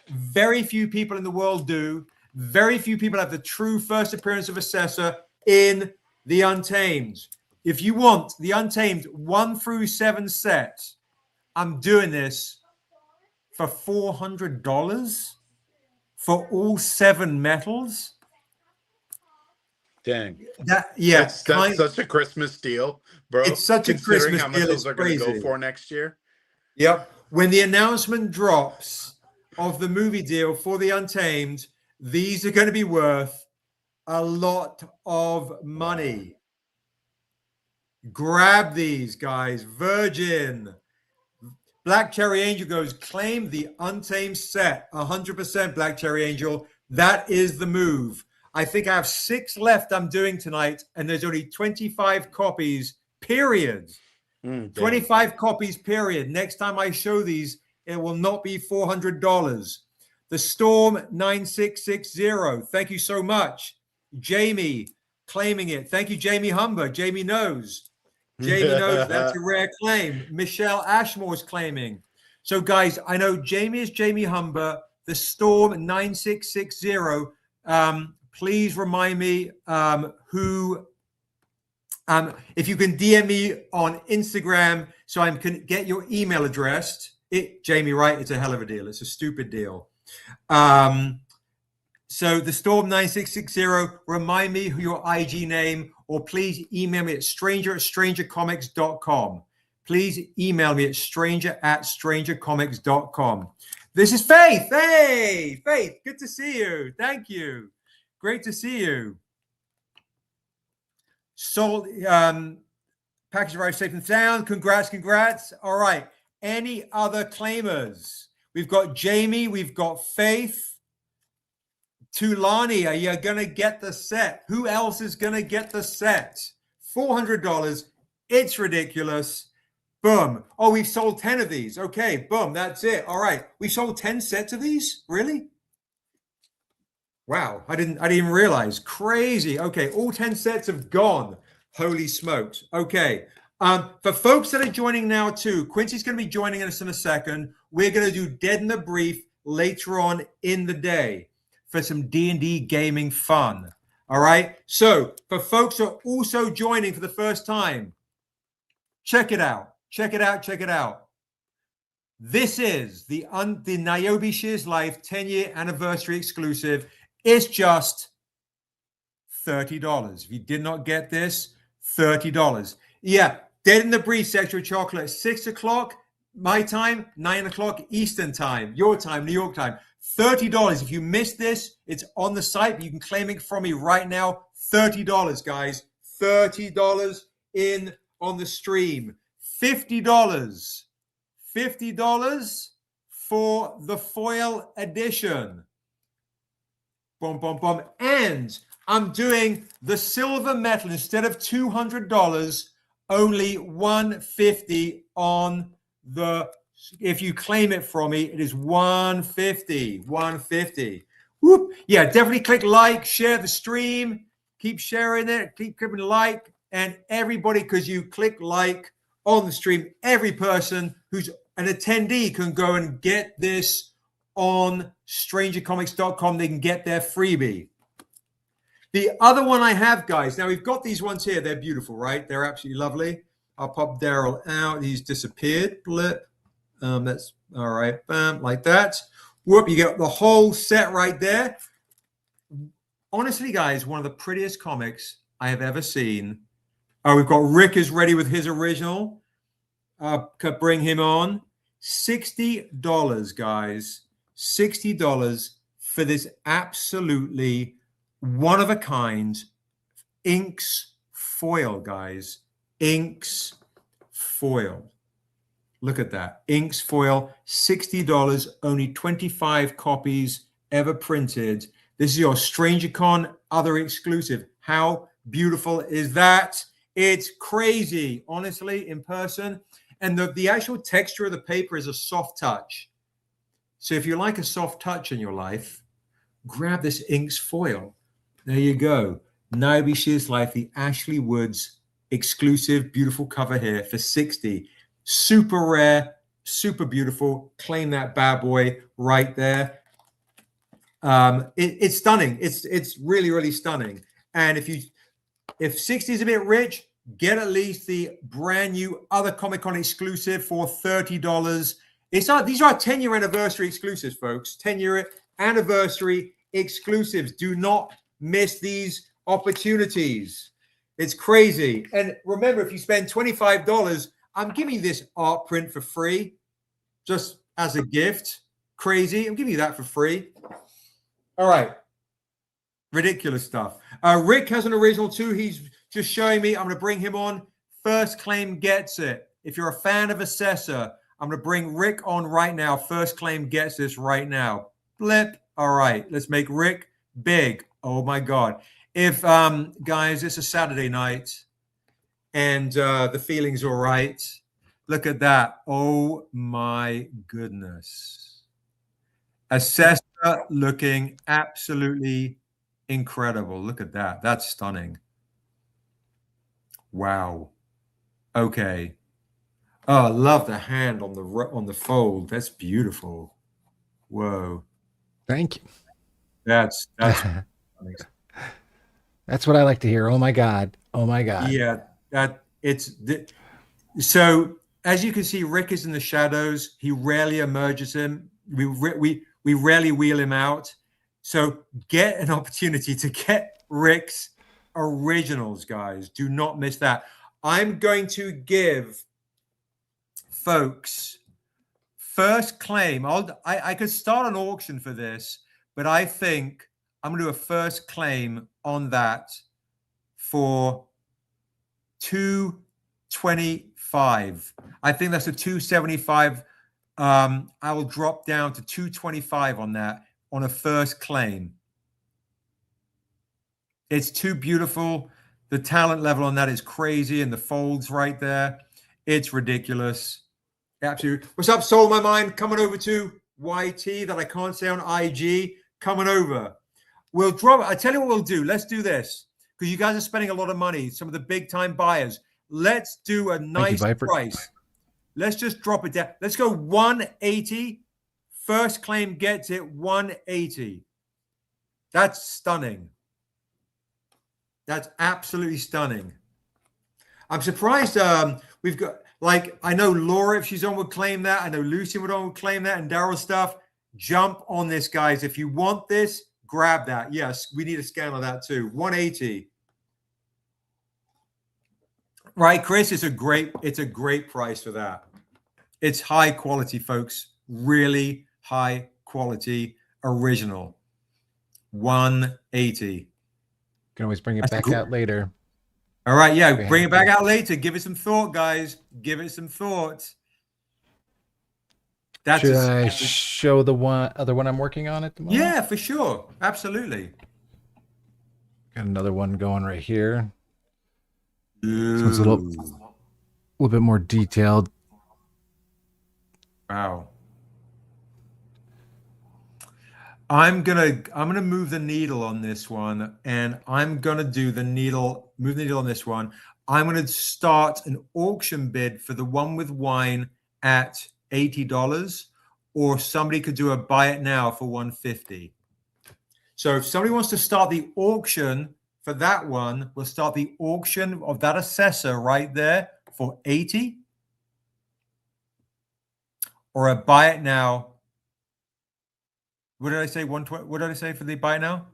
very few people in the world do. Very few people have the true first appearance of Assessor in the Untamed. If you want the Untamed 1 through 7 set, I'm doing this for $400 for all 7 metals. Dang. Yes, That's such a Christmas deal, bro. It's such a Considering Christmas how much deal, those it's are going to crazy. go for next year. Yep. When the announcement drops of the movie deal for the Untamed, these are going to be worth a lot of money. Grab these, guys. Virgin. Black Cherry Angel goes, claim the Untamed set. 100% Black Cherry Angel. That is the move. I think I have 6 left I'm doing tonight, and there's only 25 copies, period. 25 copies, period. Next time I show these, it will not be $400. The Storm 9660. Thank you so much. Jamie claiming it. Thank you, Jamie Humber. Jamie knows. Jamie knows that's a rare claim. Michelle Ashmore's claiming. So, guys, I know Jamie is Jamie Humber. The Storm 9660. Please remind me who. If you can DM me on Instagram so I can get your email address. Jamie, right? It's a hell of a deal. It's a stupid deal. So the Storm 9660, remind me who your IG name, or please email me at stranger@strangercomics.com. Please email me at stranger@strangercomics.com. This is Faith. Hey, Faith, good to see you. Thank you. Great to see you. Sold, package arrived safe and sound. Congrats. All right. Any other claimers? We've got Jamie. We've got Faith. Tulani, are you going to get the set? Who else is going to get the set? $400. It's ridiculous. Boom. Oh, we've sold 10 of these. Okay, boom. That's it. All right. We sold 10 sets of these? Really? Wow. I didn't even realize. Crazy. Okay. All 10 sets have gone. Holy smokes. Okay. For folks that are joining now too, Quincy's going to be joining us in a second. We're going to do Dead in the Brief later on in the day for some D&D gaming fun. All right. So for folks who are also joining for the first time, Check it out. Check it out. Check it out. This is the Niobe Shears Life 10-year anniversary exclusive. It's just $30. If you did not get this, $30. Yeah, Dead in the Breeze Extra Chocolate, 6 o'clock, my time, 9 o'clock Eastern time, your time, New York time. $30. If you missed this, it's on the site, but you can claim it from me right now. $30, guys. $30 in on the stream. $50. $50 for the foil edition. Boom, boom, boom. And I'm doing the silver metal instead of $200, only $150 on the, if you claim it from me, it is $150. $150. Whoop. Yeah, definitely click like, share the stream, keep sharing it, keep clicking like, and everybody, because you click like on the stream, every person who's an attendee can go and get this on strangercomics.com. They can get their freebie. The other one I have, guys, now we've got these ones here. They're beautiful, right? They're absolutely lovely. I'll pop Daryl out. He's disappeared. Blip. That's all right. Bam, like that. Whoop, you get the whole set right there. Honestly, guys, one of the prettiest comics I have ever seen. Oh, we've got Rick is ready with his original. Could bring him on. $60, guys. $60 for this absolutely one-of-a-kind inks foil, guys. Inks foil. Look at that. Inks foil, $60, only 25 copies ever printed. This is your Strangercon other exclusive. How beautiful is that? It's crazy, honestly, in person. And the actual texture of the paper is a soft touch. So if you like a soft touch in your life, grab this inks foil. There you go. Niobe Shears Life, the Ashley Woods exclusive, beautiful cover here for $60. Super rare, super beautiful. Claim that bad boy right there. It's stunning. It's really, really stunning. And if 60 is a bit rich, get at least the brand new other Comic-Con exclusive for $30. These are 10-year anniversary exclusives, folks. 10-year anniversary exclusives. Do not miss these opportunities. It's crazy. And remember, if you spend $25, I'm giving you this art print for free, just as a gift. Crazy. I'm giving you that for free. All right. Ridiculous stuff. Rick has an original too. He's just showing me. I'm going to bring him on. First claim gets it. If you're a fan of Assessor, I'm going to bring Rick on right now. First claim gets this right now. Blip. All right. Let's make Rick big. Oh, my God. If, guys, it's a Saturday night and the feeling's all right. Look at that. Oh, my goodness. Assessor looking absolutely incredible. Look at that. That's stunning. Wow. Okay. Oh, I love the hand on the fold. That's beautiful. Whoa. Thank you. That's That's what I like to hear. Oh my God. Oh my God. Yeah, so as you can see, Rick is in the shadows. He rarely emerges him. We rarely wheel him out. So get an opportunity to get Rick's originals, guys. Do not miss that. I'm going to give folks first claim. I could start an auction for this, but I think I'm going to do a first claim on that for $225. I think that's a $275. I will drop down to $225 on that on a first claim. It's too beautiful. The talent level on that is crazy, and the folds right there, it's ridiculous. Absolutely. What's up, Soul My Mind? Coming over to YT that I can't say on IG. Coming over. We'll drop. I tell you what we'll do. Let's do this because you guys are spending a lot of money. Some of the big time buyers. Let's do a nice price. Let's just drop it down. Let's go 180. First claim gets it 180. That's stunning. That's absolutely stunning. I'm surprised. We've got like I know Laura, if she's on, would claim that. I know Lucy would claim that, and Daryl stuff. Jump on this, guys. If you want this, grab that. Yes, we need a scan of that too. 180. Right, Chris? It's a great price for that. It's high quality, folks. Really high quality original. 180. Can always bring it back out later. All right, yeah, bring it back out later. Give it some thought, guys. Give it some thought. Should I show the other one I'm working on at the moment? Yeah, for sure. Absolutely. Got another one going right here. This one's a little bit more detailed. Wow. I'm gonna move the needle on this one, and I'm gonna move the needle on this one. I'm gonna start an auction bid for the one with wine at $80, or somebody could do a buy it now for $150. So if somebody wants to start the auction for that one, we'll start the auction of that assessor right there for $80, or a buy it now. What did I say? 120. What did I say for the buy now?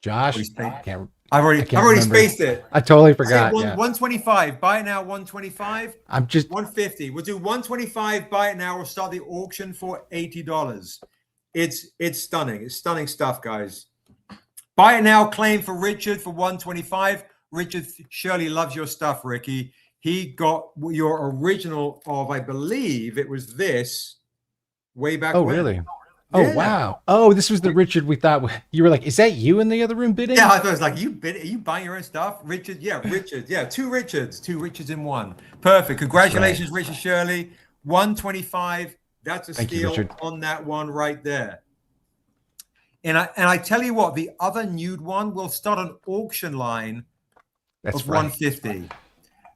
Josh, I've already spaced it. I totally forgot. 125. Buy it now. 125. I'm just 150. We'll do 125. Buy it now. We'll start the auction for $80. It's stunning. It's stunning stuff, guys. Buy it now. Claim for Richard for 125. Richard surely loves your stuff, Ricky. He got your original of, I believe it was this way back. Oh, when. Really? Oh, yeah. Wow. Oh, this was the Richard we thought. You were like, is that you in the other room bidding? Yeah, I thought it was like, you buying your own stuff? Richard, yeah, Richard. Yeah, two Richards in one. Perfect. Congratulations, right. Richard Shirley. 125. That's a steal on that one right there. And I tell you what, the other nude one, we'll start an auction line of 150.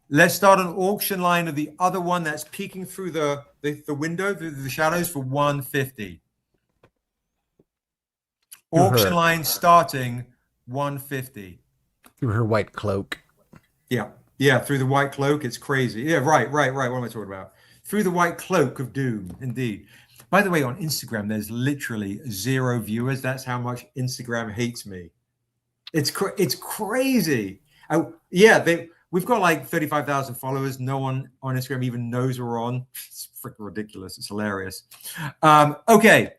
Let's start an auction line of the other one that's peeking through the window, through the shadows for 150. Auction line starting 150. Through her white cloak. Yeah, through the white cloak. It's crazy. Yeah, right. What am I talking about? Through the white cloak of doom, indeed. By the way, on Instagram, there's literally 0 viewers. That's how much Instagram hates me. It's crazy. We've got like 35,000 followers. No one on Instagram even knows we're on. It's freaking ridiculous. It's hilarious. Okay.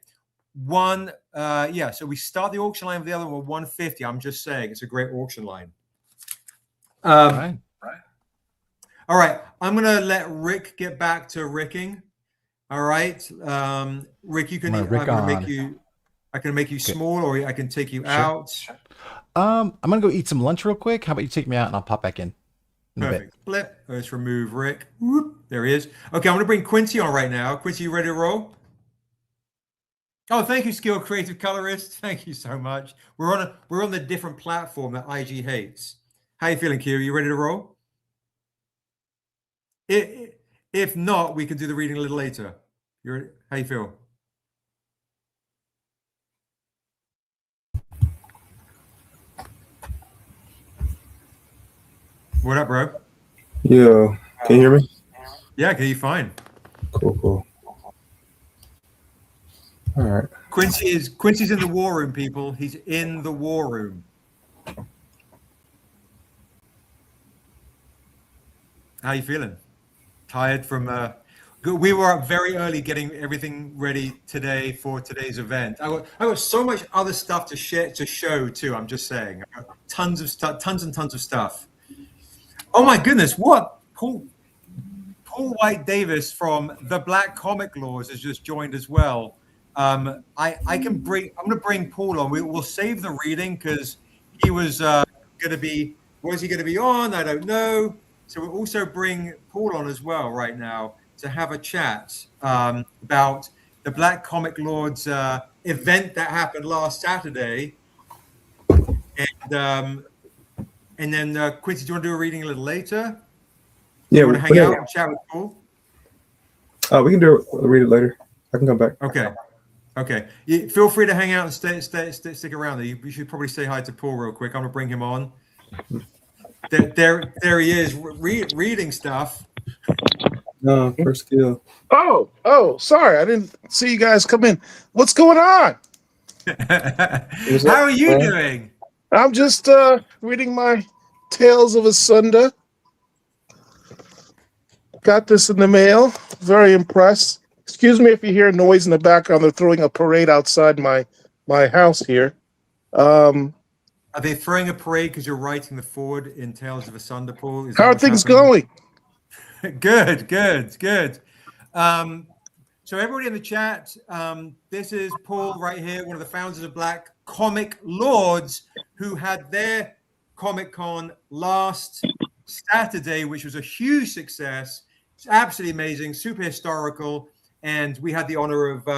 So we start the auction line with the other one, 150. I'm just saying it's a great auction line. Right. All right. I'm gonna let Rick get back to ricking. All right. Rick, you can I can make you small, or I can take you out. I'm gonna go eat some lunch real quick. How about you take me out and I'll pop back in. Perfect. Flip. Let's remove Rick. Whoop. There he is. Okay, I'm gonna bring Quincy on right now. Quincy, you ready to roll? Oh, thank you, Skilled Creative Colorist. Thank you so much. We're on the different platform that IG hates. How you feeling, Q? You ready to roll? If not, we can do the reading a little later. How you feel? What up, bro? Yeah. Can you hear me? Yeah, I can hear you fine. Cool. All right. Quincy's in the war room, people. He's in the war room. How you feeling? Tired from we were up very early getting everything ready today for today's event. I got so much other stuff to show too. I'm just saying. I got tons and tons of stuff. Oh my goodness, what? Paul White Davis from the Black Comic Laws has just joined as well. I'm gonna bring Paul on. We'll save the reading because he was gonna be on? I don't know. So we'll also bring Paul on as well right now to have a chat about the Black Comic Lords event that happened last Saturday. And then Quincy, do you want to do a reading a little later? Yeah, you want to hang out and chat with Paul? We can read it later. I can come back. Okay. Feel free to hang out and stick around there. You should probably say hi to Paul real quick. I'm gonna bring him on. There he is reading stuff. No, first kill. Oh, sorry. I didn't see you guys come in. What's going on? How are you doing? I'm just reading my Tales of Estrada. Got this in the mail. Very impressed. Excuse me if you hear noise in the background. They're throwing a parade outside my house here. Are they throwing a parade because you're writing the forward in Tales of Estrada, Paul? How are things going? Good. So everybody in the chat, this is Paul right here, one of the founders of Black Comic Lords, who had their Comic-Con last Saturday, which was a huge success. It's absolutely amazing, super historical, and we had the honor of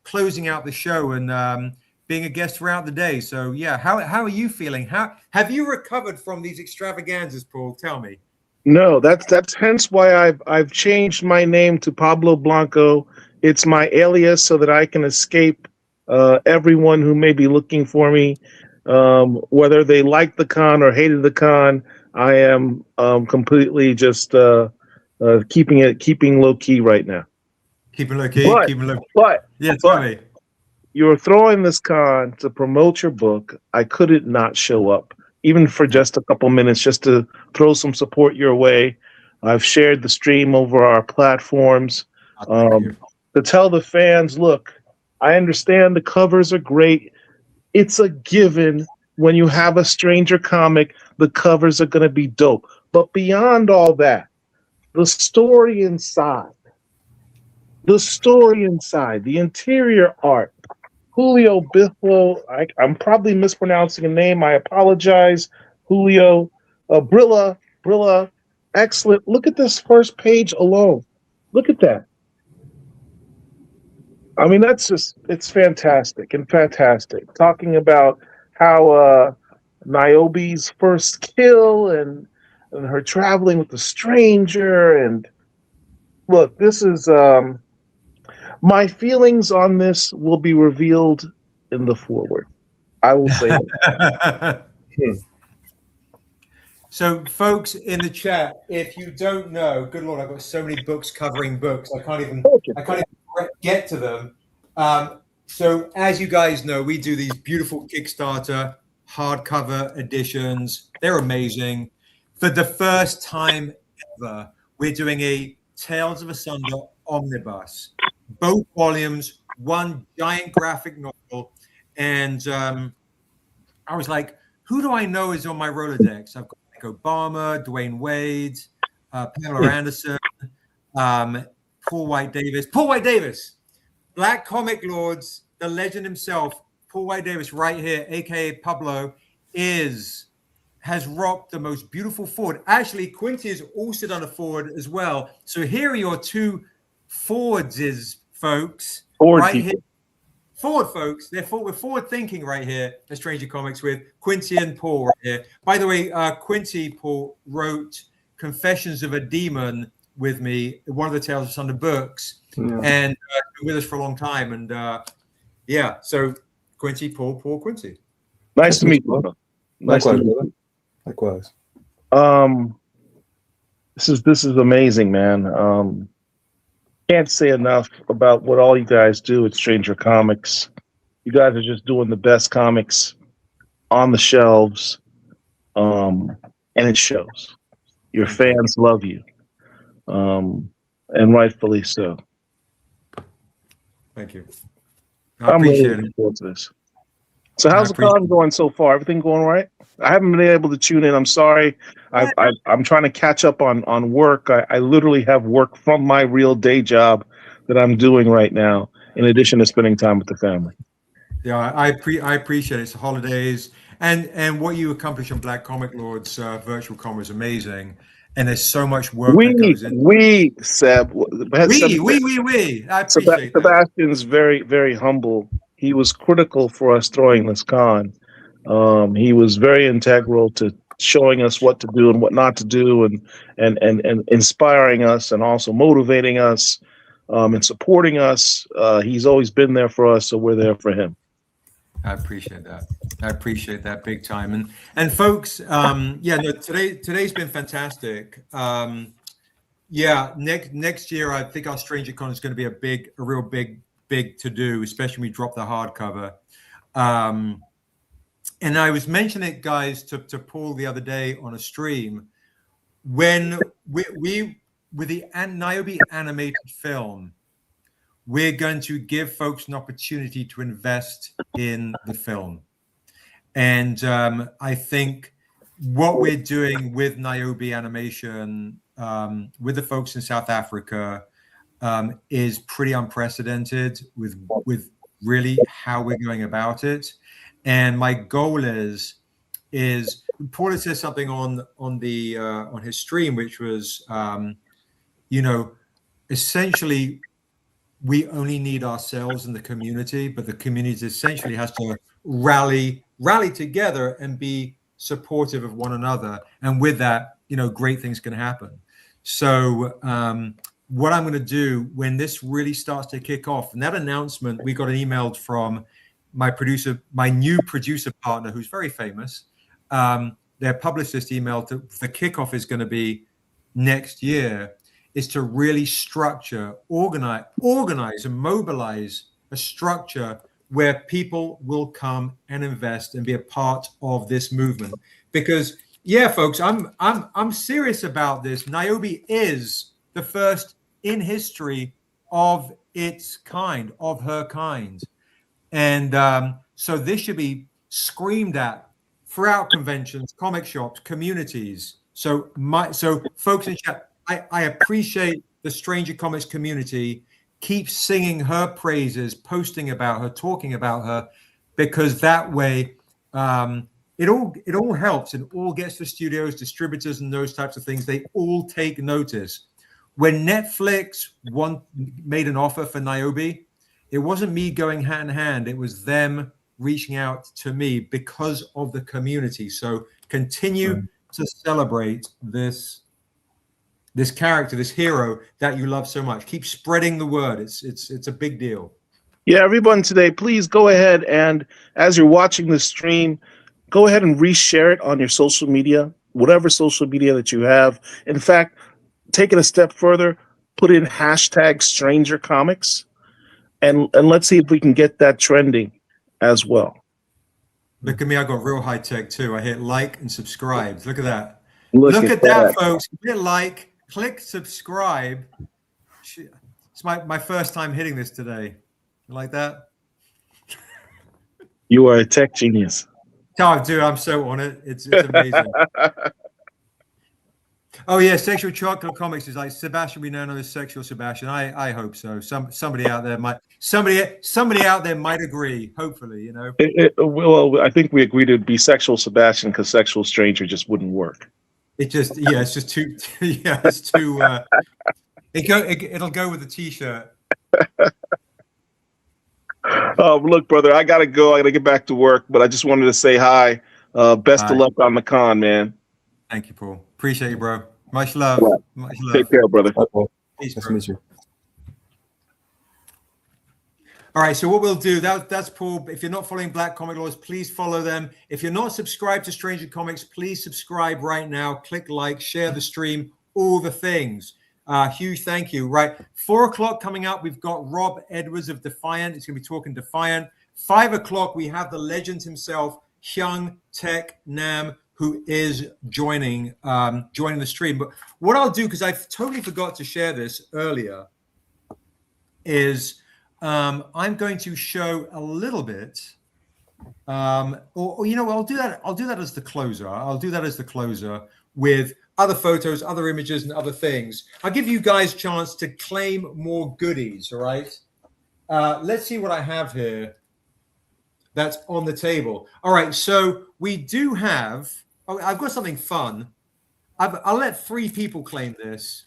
closing out the show and being a guest throughout the day. So yeah, how are you feeling? How have you recovered from these extravaganzas, Paul? Tell me. No, that's hence why I've changed my name to Pablo Blanco. It's my alias so that I can escape everyone who may be looking for me, whether they liked the con or hated the con. I am completely just keeping low key right now. Keeping low key. But yeah, tell me. You're throwing this con to promote your book. I couldn't not show up, even for just a couple minutes, just to throw some support your way. I've shared the stream over our platforms to tell the fans, look, I understand the covers are great. It's a given when you have a Stranger comic, the covers are going to be dope. But beyond all that, the story inside, the interior art, Julio Biffo, I'm probably mispronouncing a name. I apologize. Julio, Brilla, excellent. Look at this first page alone. Look at that. I mean, it's fantastic. Talking about how Niobe's first kill and her traveling with the stranger. And look, this is... my feelings on this will be revealed in the foreword. I will say that. So, folks in the chat, if you don't know, good Lord, I've got so many books covering books. I can't even get to them. So, as you guys know, we do these beautiful Kickstarter hardcover editions. They're amazing. For the first time ever, we're doing a Tales of Estrada omnibus. Both volumes, one giant graphic novel, and I was like, who do I know is on my Rolodex? I've got like Obama, Dwayne Wade, Pamela Anderson, Paul White Davis, Black Comic Lords, the legend himself, Paul White Davis, right here, aka Pablo, has rocked the most beautiful forward. Actually, Quincy has also done a forward as well. So here are your two forwards, folks. Here. Forward, folks. We're forward thinking right here at Stranger Comics with Quincy and Paul right here. By the way, Quincy, Paul, wrote Confessions of a Demon with me, one of the Tales of Estrada books, and been with us for a long time. And yeah, so Quincy, Paul, Quincy. Nice to meet you. Likewise. This is amazing, man. Can't say enough about what all you guys do at Stranger Comics. You guys are just doing the best comics on the shelves, and it shows. Your fans love you, and rightfully so. Thank you. I'm really looking forward to this. So how's the con going so far? Everything going right? I haven't been able to tune in. I'm sorry. I'm trying to catch up on work. I literally have work from my real day job that I'm doing right now, in addition to spending time with the family. Yeah, I appreciate it. It's the holidays, and what you accomplish on Black Comic Lords virtual con is amazing. And there's so much work that goes in. Seb. I appreciate that. Sebastian's very, very humble. He was critical for us throwing this con. He was very integral to showing us what to do and what not to do, and inspiring us, and also motivating us, and supporting us. He's always been there for us, so we're there for him. I appreciate that. I appreciate that big time. And folks, yeah, no, today's been fantastic. Yeah, next year I think our Strangercon is going to be a real big to do, especially when we drop the hardcover. And I was mentioning it, guys, to Paul the other day on a stream, when we with the Niobe animated film, we're going to give folks an opportunity to invest in the film. And I think what we're doing with Niobe animation, with the folks in South Africa, is pretty unprecedented with really how we're going about it. And my goal is Paul says something on his stream, which was, essentially, we only need ourselves in the community, but the community essentially has to rally together and be supportive of one another. And with that, great things can happen. So what I'm going to do when this really starts to kick off, and that announcement, we got an email from my new producer partner, who's very famous. Their publicist email to the kickoff is going to be next year, is to really structure, organize and mobilize a structure where people will come and invest and be a part of this movement. Because yeah, folks, I'm serious about this. Niobe is the first in history of its kind, of her kind. And so this should be screamed at throughout conventions, comic shops, communities. So folks in chat, I appreciate the Stranger Comics community. Keep singing her praises, posting about her, talking about her, because that way it all helps and all gets to studios, distributors, and those types of things. They all take notice. When Netflix made an offer for Niobe, it wasn't me going hand in hand. It was them reaching out to me because of the community. So continue to celebrate this character, this hero that you love so much. Keep spreading the word. It's a big deal. Yeah, everyone today, please go ahead and, as you're watching the stream, go ahead and reshare it on your social media, whatever social media that you have. In fact, take it a step further, put in hashtag Stranger Comics, and let's see if we can get that trending as well. Look at me, I got real high tech too. I hit like and subscribe. Look at that. Look at that, folks. Hit like, click subscribe. It's my first time hitting this today. You like that? You are a tech genius. Oh, dude, I'm so on it. It's amazing. Oh yeah, Sexual Chocolate Comics is like Sebastian. We now know is Sexual Sebastian. I hope so. Somebody out there might agree. Hopefully, Well, I think we agreed it'd be Sexual Sebastian because Sexual Stranger just wouldn't work. It's just too. Yeah, it's too. It'll go with the T-shirt. Look, brother, I gotta go. I gotta get back to work, but I just wanted to say hi. Best of luck on the con, man. Thank you, Paul. Appreciate you, bro. Much love. Yeah. Much love. Take care, brother. Peace, Nice bro. to meet you. All right, so what we'll do, that's Paul. If you're not following Black Comic Laws, please follow them. If you're not subscribed to Stranger Comics, please subscribe right now. Click like, share the stream, all the things. Huge thank you. Right, 4 o'clock coming up, we've got Rob Edwards of Defiant. He's going to be talking Defiant. 5 o'clock, we have the legend himself, Hyoung, Taek, Nam, who is joining the stream. But what I'll do, because I totally forgot to share this earlier, is I'm going to show a little bit, or I'll do that as the closer. I'll do that as the closer with other photos, other images, and other things. I'll give you guys a chance to claim more goodies. All right. Let's see what I have here. That's on the table. All right. So we do have. Oh, I've got something fun. I'll let 3 people claim this.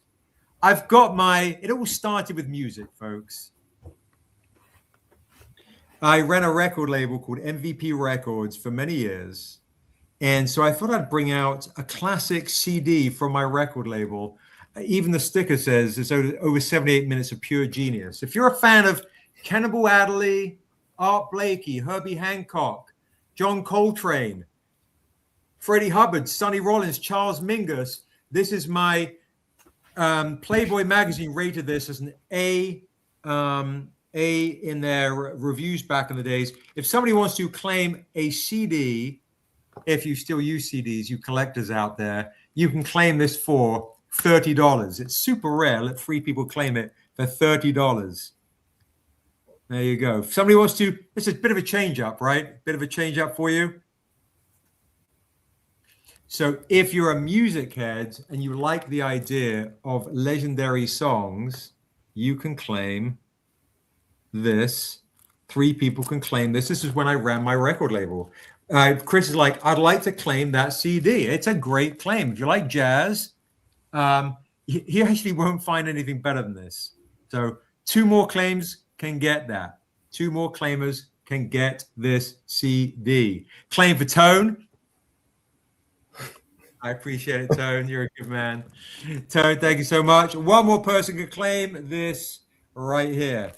I've got it all started with music, folks. I ran a record label called MVP Records for many years. And so I thought I'd bring out a classic CD from my record label. Even the sticker says it's over 78 minutes of pure genius. If you're a fan of Cannibal Adderley, Art Blakey, Herbie Hancock, John Coltrane, Freddie Hubbard, Sonny Rollins, Charles Mingus. This is my Playboy magazine rated this as an A in their reviews back in the days. If somebody wants to claim a CD, if you still use CDs, you collectors out there, you can claim this for $30. It's super rare. Let 3 people claim it for $30. There you go. If somebody wants to, this is a bit of a change up, right? Bit of a change up for you. So if you're a music head and you like the idea of legendary songs, you can claim this. 3 people can claim this. This is when I ran my record label. Chris is like, I'd like to claim that CD. It's a great claim. If you like jazz, he actually won't find anything better than this. So 2 more claims can get that. 2 more claimers can get this CD. Claim for Tone. I appreciate it, Tone. You're a good man. Tone, thank you so much. 1 more person can claim this right here.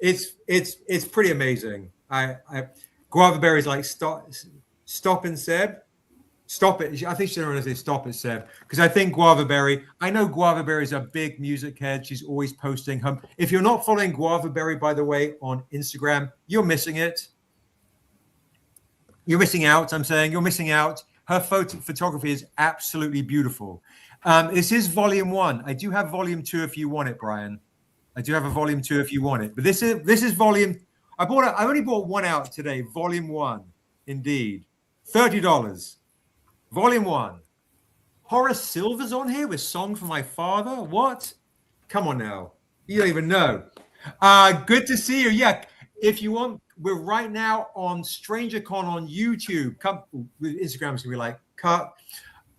It's pretty amazing. Guava Berry's like stop and Seb. Stop it. I think she's going to say stop it, Seb. Because I think Guava Berry, I know Guava Berry is a big music head. She's always posting her. If you're not following Guava Berry, by the way, on Instagram, you're missing it. You're missing out. I'm saying you're missing out. Her photography is absolutely beautiful. This is volume 1. I do have volume 2 if you want it, Brian. I do have a volume 2 if you want it. But this is volume. I only bought 1 out today. Volume 1, indeed. $30. Volume 1. Horace Silver's on here with Song for My Father. What? Come on now. You don't even know. Good to see you. Yeah. If you want, we're right now on Strangercon on YouTube. Instagram's going to be like, cut.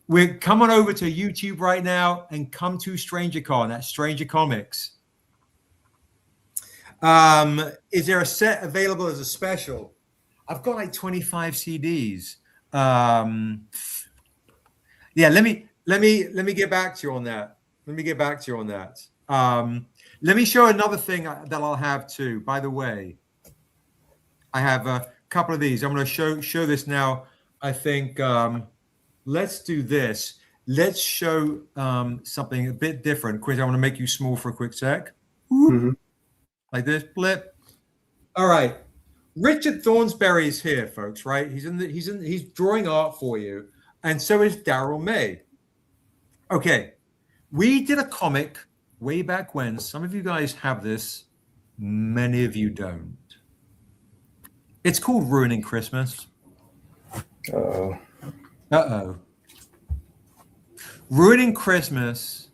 We're coming over to YouTube right now and come to Strangercon. That's Stranger Comics. Is there a set available as a special? I've got like 25 CDs. Yeah, let me get back to you on that. Let me show another thing that I'll have too. By the way, I have a couple of these. I'm going to show this now. I think let's do this. Let's show something a bit different. Chris, I want to make you small for a quick sec. Mm-hmm. Like this, blip. All right. Richard Thornsberry is here, folks, right? He's drawing art for you. And so is Daryl May. Okay. We did a comic way back when. Some of you guys have this. Many of you don't. It's called Ruining Christmas. Uh-oh. Ruining Christmas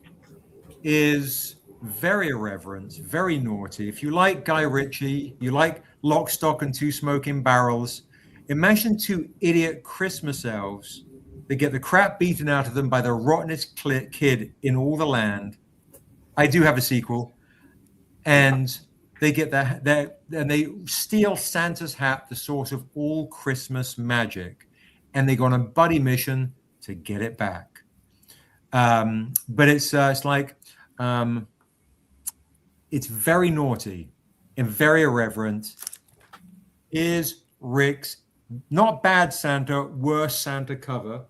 is very irreverent, very naughty. If you like Guy Ritchie, you like Lock, Stock, and Two Smoking Barrels, imagine 2 idiot Christmas elves that get the crap beaten out of them by the rottenest kid in all the land. I do have a sequel. And they get and they steal Santa's hat, the source of all Christmas magic. And they go on a buddy mission to get it back. But it's like... it's very naughty and very irreverent. Here's Rick's not bad Santa, worse Santa cover.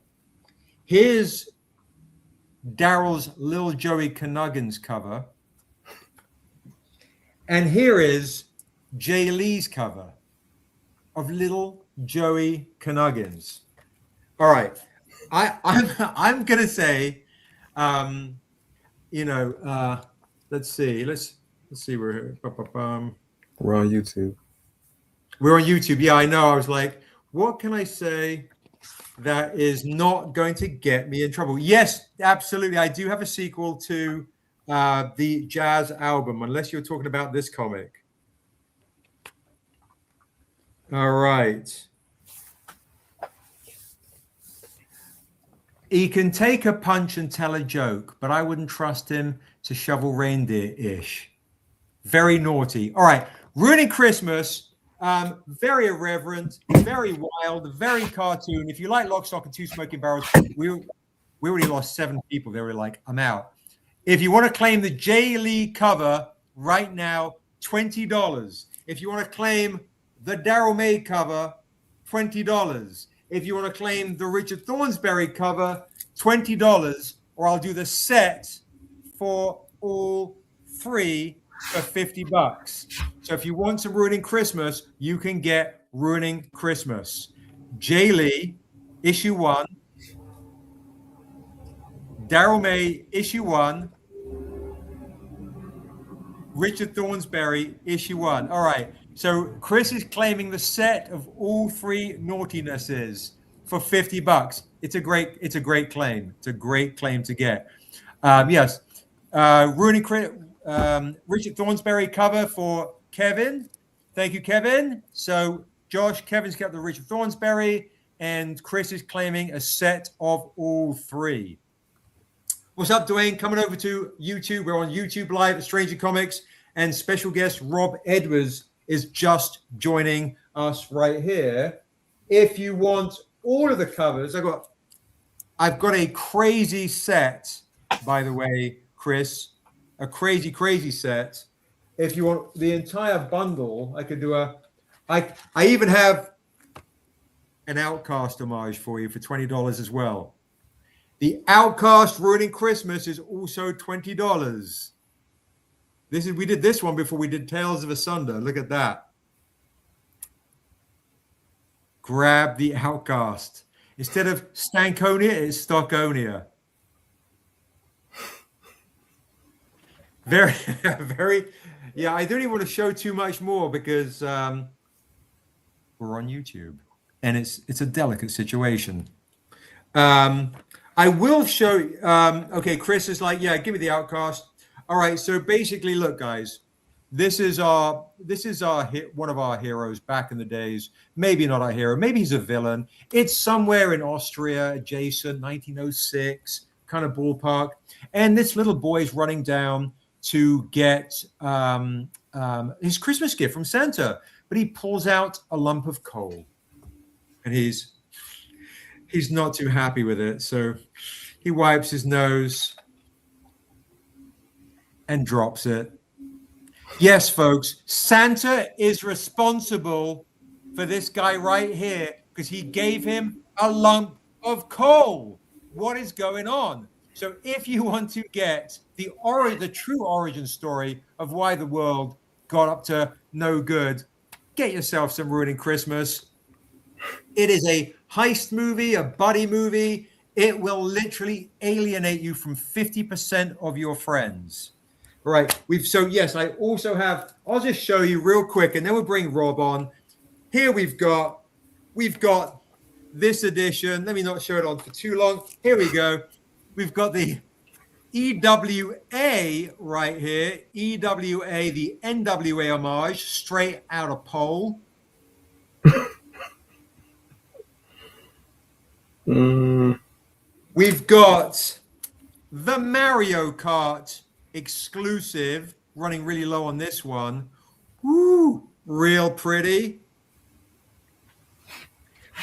Here's Daryl's Lil Joey Canuggins cover. And here is Jay Lee's cover of Little Joey Canuggins. All right. I'm going to say, let's see. Let's see. We're here. We're on YouTube. We're on YouTube. Yeah, I know. I was like, what can I say that is not going to get me in trouble? Yes, absolutely. I do have a sequel to the Jazz album, unless you're talking about this comic. All right. He can take a punch and tell a joke, but I wouldn't trust him to shovel reindeer-ish. Very naughty. All right. Ruining Christmas. Very irreverent, very wild, very cartoon. If you like Lock, Stock, and Two Smoking Barrels, we already lost 7 people. They were like, I'm out. If you want to claim the Jay Lee cover right now, $20. If you want to claim the Daryl May cover, $20. If you want to claim the Richard Thornsberry cover, $20, or I'll do the set for all 3 for $50. So if you want some Ruining Christmas, you can get Ruining Christmas. Jay Lee, issue 1. Daryl May, issue 1. Richard Thornsberry, issue 1. All right. So Chris is claiming the set of all 3 naughtinesses for $50. It's a great claim. It's a great claim to get. Yes. Richard Thornsberry cover for Kevin. Thank you, Kevin. So Josh, Kevin's got the Richard Thornsberry, and Chris is claiming a set of all 3. What's up, Dwayne? Coming over to YouTube. We're on YouTube Live at Stranger Comics, and special guest Rob Edwards is just joining us right here. If you want all of the covers, I've got a crazy set, by the way, Chris, a crazy set. If you want the entire bundle, I could do I even have an Outcast homage for you for $20 as well. The Outcast Ruining Christmas is also $20. We did this one before we did Tales of Asunder. Look at that. Grab the Outcast. Instead of Stankonia, it's Stockonia. Very, very. Yeah, I don't even want to show too much more because we're on YouTube, and it's a delicate situation. I will show. Okay, Chris is like, yeah, give me the Outcast. All right, so basically, look, guys, this is one of our heroes back in the days. Maybe not our hero. Maybe he's a villain. It's somewhere in Austria, adjacent, 1906 kind of ballpark, and this little boy is running down to get his Christmas gift from Santa, but he pulls out a lump of coal, and he's not too happy with it. So he wipes his nose and drops it. Yes, folks, Santa is responsible for this guy right here because he gave him a lump of coal. What is going on? So if you want to get the true origin story of why the world got up to no good, get yourself some Ruining Christmas. It is a heist movie, a buddy movie. It will literally alienate you from 50% of your friends. All right. Yes, I also have, I'll just show you real quick and then we'll bring Rob on. Here we've got this edition. Let me not show it on for too long. Here we go. We've got the EWA right here. EWA, the NWA homage, straight out of Pole. We've got the Mario Kart exclusive, running really low on this one. Woo, real pretty.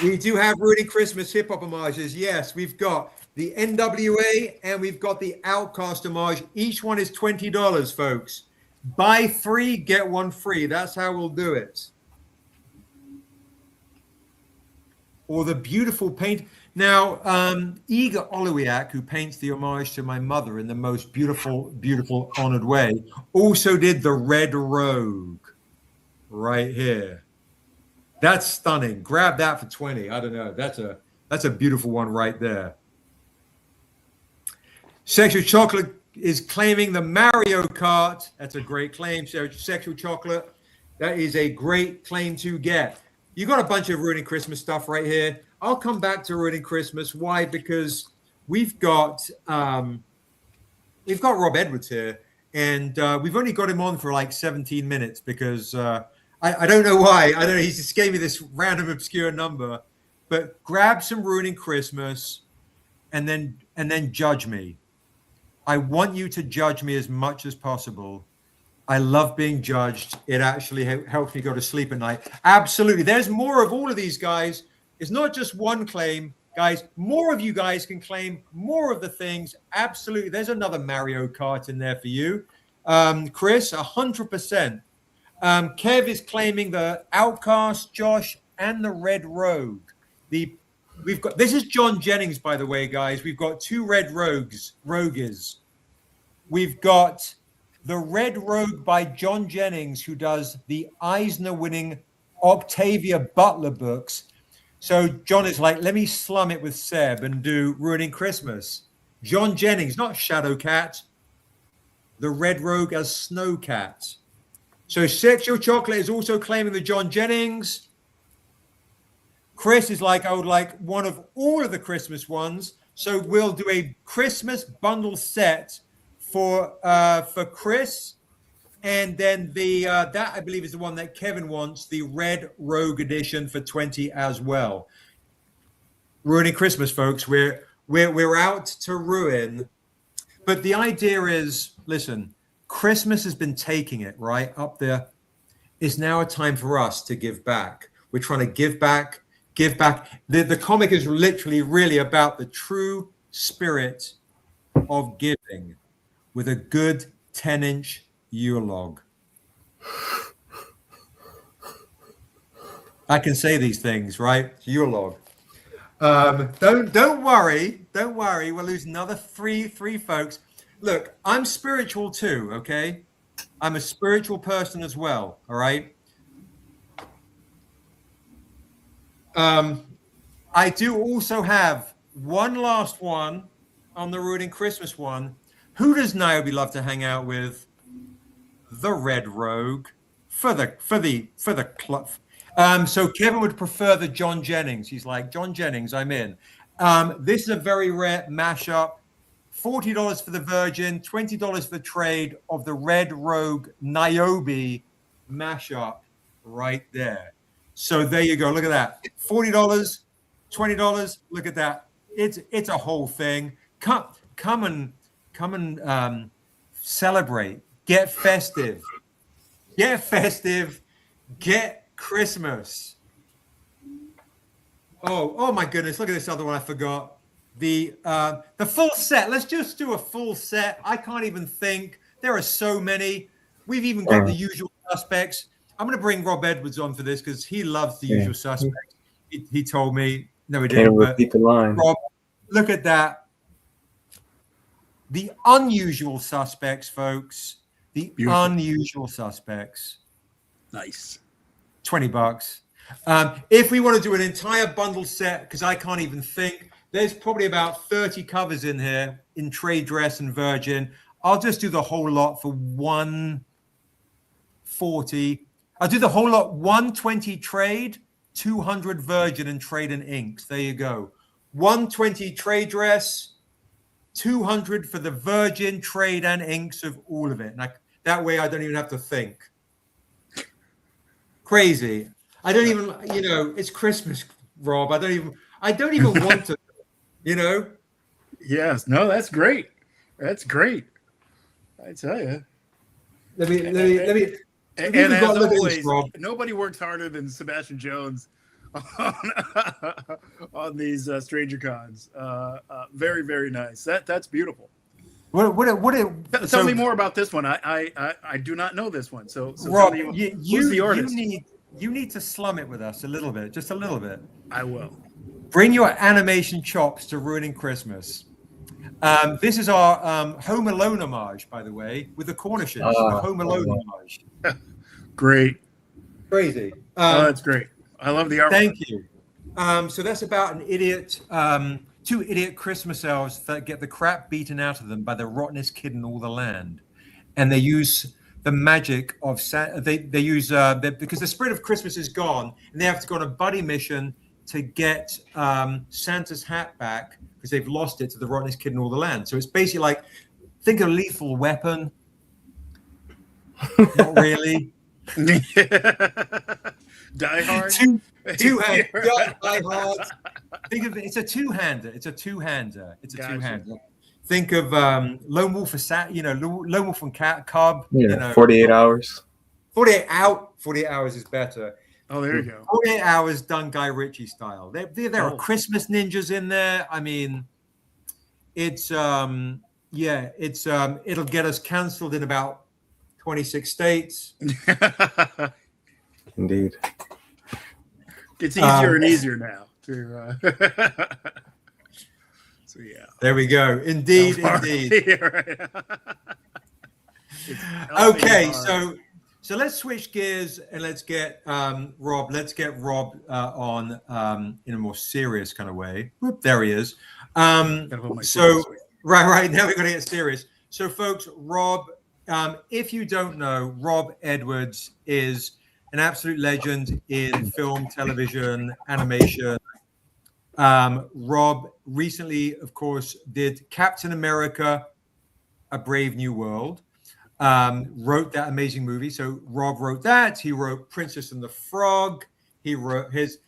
We do have Ruining Christmas hip hop homages. Yes, we've got the NWA and we've got the Outcast homage. Each one is $20, folks. Buy 3, get 1 free. That's how we'll do it. Or the beautiful paint. Now, Igor Olowiak, who paints the homage to my mother in the most beautiful, beautiful, honored way, also did the Red Rogue right here. That's stunning. Grab that for 20. I don't know. That's a beautiful one right there. Sexual Chocolate is claiming the Mario Kart. That's a great claim. Sexual Chocolate. That is a great claim to get. You got a bunch of Ruining Christmas stuff right here. I'll come back to Ruining Christmas. Why? Because we've got Rob Edwards here, and we've only got him on for like 17 minutes because I don't know why. I don't know. He just gave me this random obscure number. But grab some Ruining Christmas, and then judge me. I want you to judge me as much as possible. I love being judged. It actually helps me go to sleep at night. Absolutely. There's more of all of these guys. It's not just one claim, guys. More of you guys can claim more of the things. Absolutely. There's another Mario Kart in there for you. Chris, 100%. Kev is claiming the Outcast, Josh, and the Red Rogue. We've got this is John Jennings, by the way, guys. We've got 2 Red Rogues. We've got the Red Rogue by John Jennings, who does the Eisner-winning Octavia Butler books. So John is like, let me slum it with Seb and do Ruining Christmas. John Jennings, not Shadowcat. The Red Rogue as Snowcat. So Sexual Chocolate is also claiming the John Jennings. Chris is like, I would like one of all of the Christmas ones. So we'll do a Christmas bundle set for Chris. And then that I believe is the one that Kevin wants, the Red Rogue edition for 20 as well. Ruining Christmas, folks. We're out to ruin. But the idea is, listen, Christmas has been taking it right up there. It's now a time for us to give back. We're trying to give back. The comic is literally really about the true spirit of giving with a good 10-inch Yule log. I can say these things, right? Yule log. Don't worry. We'll lose another three folks. Look, I'm spiritual too, okay? I'm a spiritual person as well, all right? I do also have one last one on the Ruining Christmas one. Who does Niobe love to hang out with? The Red Rogue for the club. So Kevin would prefer the John Jennings. He's like, John Jennings, I'm in. This is a very rare mashup. $40 for the Virgin, $20 for the trade of the Red Rogue Niobe mashup right there. So there you go. Look at that. $40, $20. Look at that. It's a whole thing. Come and celebrate. Get festive. Get Christmas. Oh my goodness. Look at this other one I forgot. The full set. Let's just do a full set. I can't even think. There are so many. We've even got the usual suspects. I'm going to bring Rob Edwards on for this because he loves the usual suspects. He told me. No, he didn't. Can't repeat the line. Rob, look at that. The unusual suspects, folks. The unusual suspects. Nice. $20. If we want to do an entire bundle set, because I can't even think, there's probably about 30 covers in here in trade dress and Virgin. I'll just do the whole lot for $140. I'll do the whole lot, $120 trade, $200 Virgin and trade and inks. There you go. $120 trade dress, $200 for the Virgin trade and inks of all of it. And that way I don't even have to think. Crazy. I don't even, it's Christmas, Rob. I don't even want to, Yes. No, that's great. That's great. I tell you. Let me. And as always, nobody works harder than Sebastian Jones on these Strangercons. Very, very nice. That's beautiful. Tell me more about this one. I do not know this one. So Rob, tell me, who's the artist? You need to slum it with us a little bit, just a little bit. I will. Bring your animation chops to Ruining Christmas. This is our Home Alone homage, by the way, with the Cornishes. The Home Alone homage. Great. Crazy. That's great. I love the art. Thank you. So that's about two idiot Christmas elves that get the crap beaten out of them by the rottenest kid in all the land. And they use the magic of they use because the spirit of Christmas is gone, and they have to go on a buddy mission to get Santa's hat back because they've lost it to the rottenest kid in all the land. So it's basically like, think of Lethal Weapon. Not really. Die Hard. Two-hander. Die Hard. Think of it. It's a two-hander. Two-hander. Think of Lone Wolf for Lone Wolf from Cub. 48 hours. 48 hours is better. Oh, there you go. 48 hours done Guy Ritchie style. There are Christmas ninjas in there. I mean, it's it'll get us canceled in about 26 states. Indeed. It's easier and easier now. So yeah. There we go. Indeed, indeed. Okay, so let's switch gears and let's get Rob. Let's get Rob on in a more serious kind of way. Whoop, there he is. So right now we're going to get serious. So folks, Rob, if you don't know, Rob Edwards is an absolute legend in film, television, animation. Rob recently, of course, did Captain America: A Brave New World. Wrote that amazing movie. So Rob wrote that. He wrote Princess and the Frog. He wrote his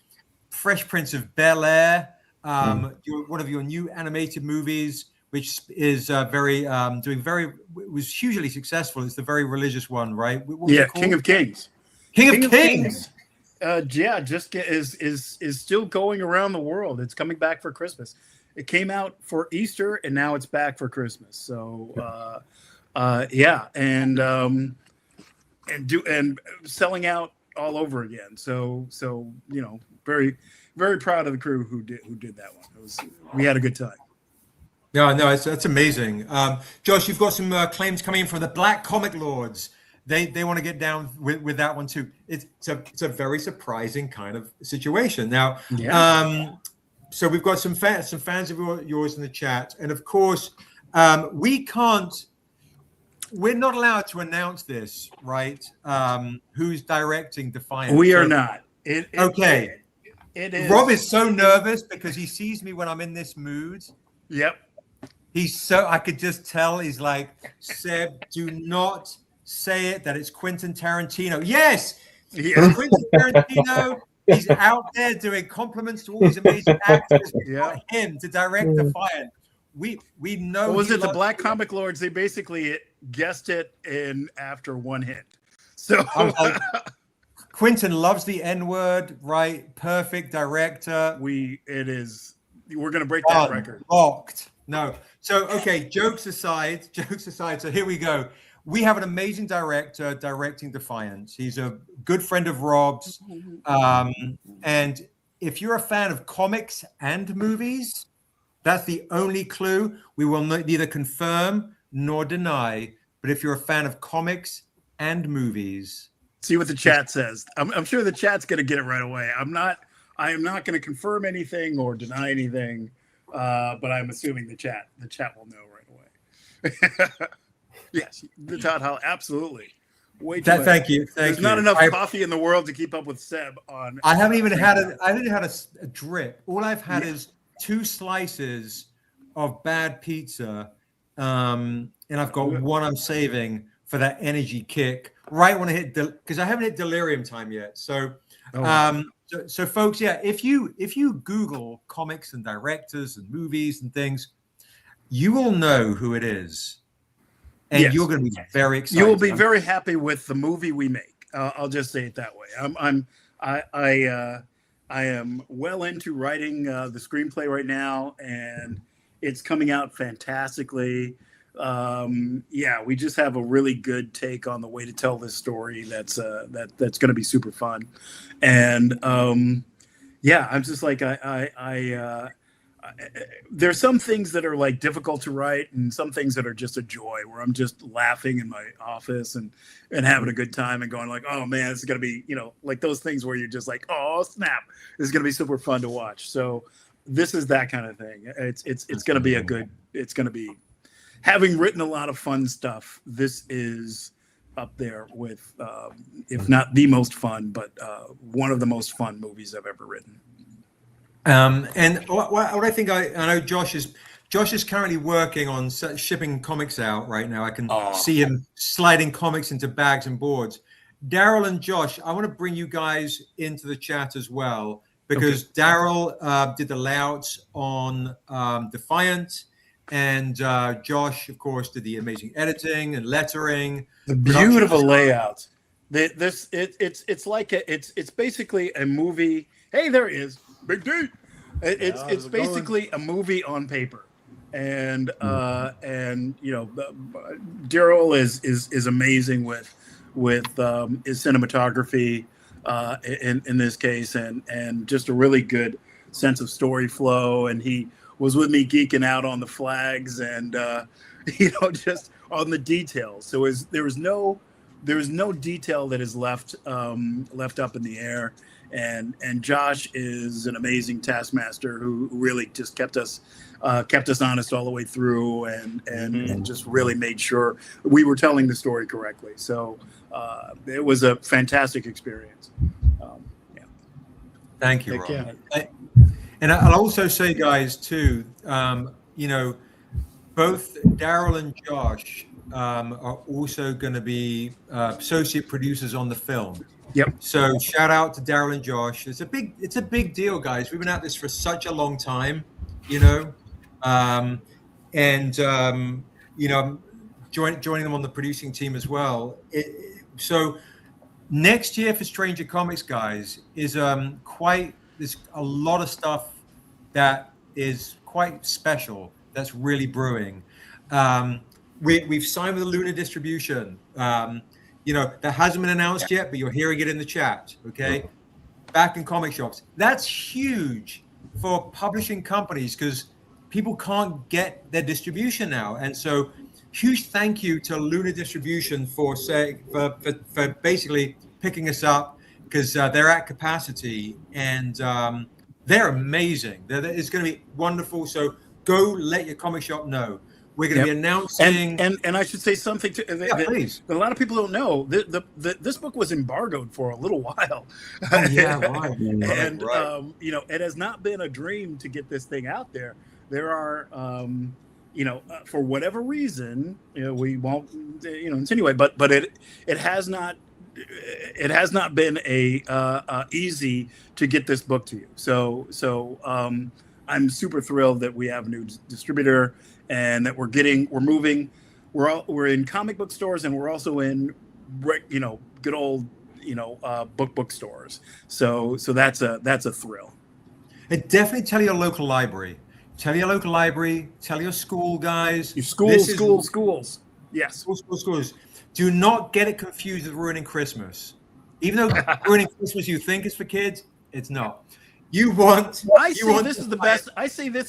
Fresh Prince of Bel-Air, one of your new animated movies, which is was hugely successful. It's the very religious one, right? Yeah, King of Kings. King of Kings. Is still going around the world. It's coming back for Christmas. It came out for Easter and now it's back for Christmas. So and selling out all over again. So you know, very very proud of the crew who did that one. We had a good time. Yeah, no, it's amazing. Josh, you've got some claims coming in from the Black Comic Lords. They want to get down with that one too. It's a very surprising kind of situation. Now, so we've got some fans of yours in the chat, and of course, we're not allowed to announce this, right? Who's directing Defiant? We are not. It is. Rob is so nervous because he sees me when I'm in this mood. Yep. I could just tell he's like, Seb, do not say it that it's Quentin Tarantino. Yes, it's Quentin Tarantino. He's out there doing compliments to all these amazing actors. We got him to direct Defiant. We know. What was it? The Black Comic Lords. They basically guessed it in after one hit. So Quentin loves the N-word, right? Perfect director. We're gonna break that record. Locked. No. So okay, jokes aside. So here we go. We have an amazing director directing Defiant. He's a good friend of Rob's. And if you're a fan of comics and movies, that's the only clue. We will neither confirm nor deny. But if you're a fan of comics and movies, see what the chat says. I'm sure the chat's going to get it right away. I am not going to confirm anything or deny anything, but I'm assuming the chat will know right away. Yes, the Todd Hall, absolutely. Thank you. There's not enough coffee in the world to keep up with Seb on. I haven't even had a drip. All I've had is 2 slices of bad pizza, and I've got one I'm saving for that energy kick right when I hit because I haven't hit delirium time yet. So, so folks, if you Google comics and directors and movies and things, you will know who it is. And you're going to be very excited. You will be very happy with the movie we make. I'll just say it that way. I am well into writing the screenplay right now, and it's coming out fantastically. We just have a really good take on the way to tell this story. That's going to be super fun, and I'm just like there's some things that are like difficult to write and some things that are just a joy where I'm just laughing in my office and having a good time and going like, oh man, this is going to be, like those things where you're just like, oh snap, this is going to be super fun to watch. So this is that kind of thing. It's going to be it's going to be, having written a lot of fun stuff. This is up there with, if not the most fun, but one of the most fun movies I've ever written. And what I think I know Josh is currently working on shipping comics out right now. I can see him sliding comics into bags and boards. Daryl and Josh, I want to bring you guys into the chat as well because Daryl did the layouts on Defiant, and Josh, of course, did the amazing editing and lettering. The beautiful layouts. It's like it's basically a movie. Hey, there he is. Big D. It's basically a movie on paper. and you know, Daryl is amazing with his cinematography in this case, and just a really good sense of story flow. And he was with me geeking out on the flags and you know, just on the details. So there was no detail that is left up in the air. And Josh is an amazing taskmaster who really just kept us honest all the way through, and just really made sure we were telling the story correctly. So it was a fantastic experience. Yeah. Thank you, Heck Rob. yeah. And I'll also say, guys, too, you know, both Daryl and Josh are also going to be associate producers on the film. Yep. So shout out to Daryl and Josh. It's a big deal, guys. We've been at this for such a long time, you know, you know, joining them on the producing team as well. So next year for Stranger Comics, guys, is there's a lot of stuff that is quite special that's really brewing. We've signed with the Luna Distribution. You know, that hasn't been announced yet, but you're hearing it in the chat, okay? Back in comic shops. That's huge for publishing companies because people can't get their distribution now. And so huge thank you to Luna Distribution for basically picking us up, because they're at capacity, and they're amazing. It's going to be wonderful. So go let your comic shop know. We're going to be announcing, and I should say something please. That a lot of people don't know. This book was embargoed for a little while. Oh, yeah, right. And right. you know, it has not been a dream to get this thing out there. There are you know, for whatever reason, you know, we won't, you know, insinuate, but it has not been easy to get this book to you. So I'm super thrilled that we have a new distributor, and that we're moving. We're in comic book stores, and we're also in, you know, good old, you know, book stores. So that's a thrill. And definitely tell your local library. Tell your local library. Tell your school guys. Your schools. Yes. Schools. Do not get it confused with ruining Christmas. Even though ruining Christmas you think is for kids, it's not. I say this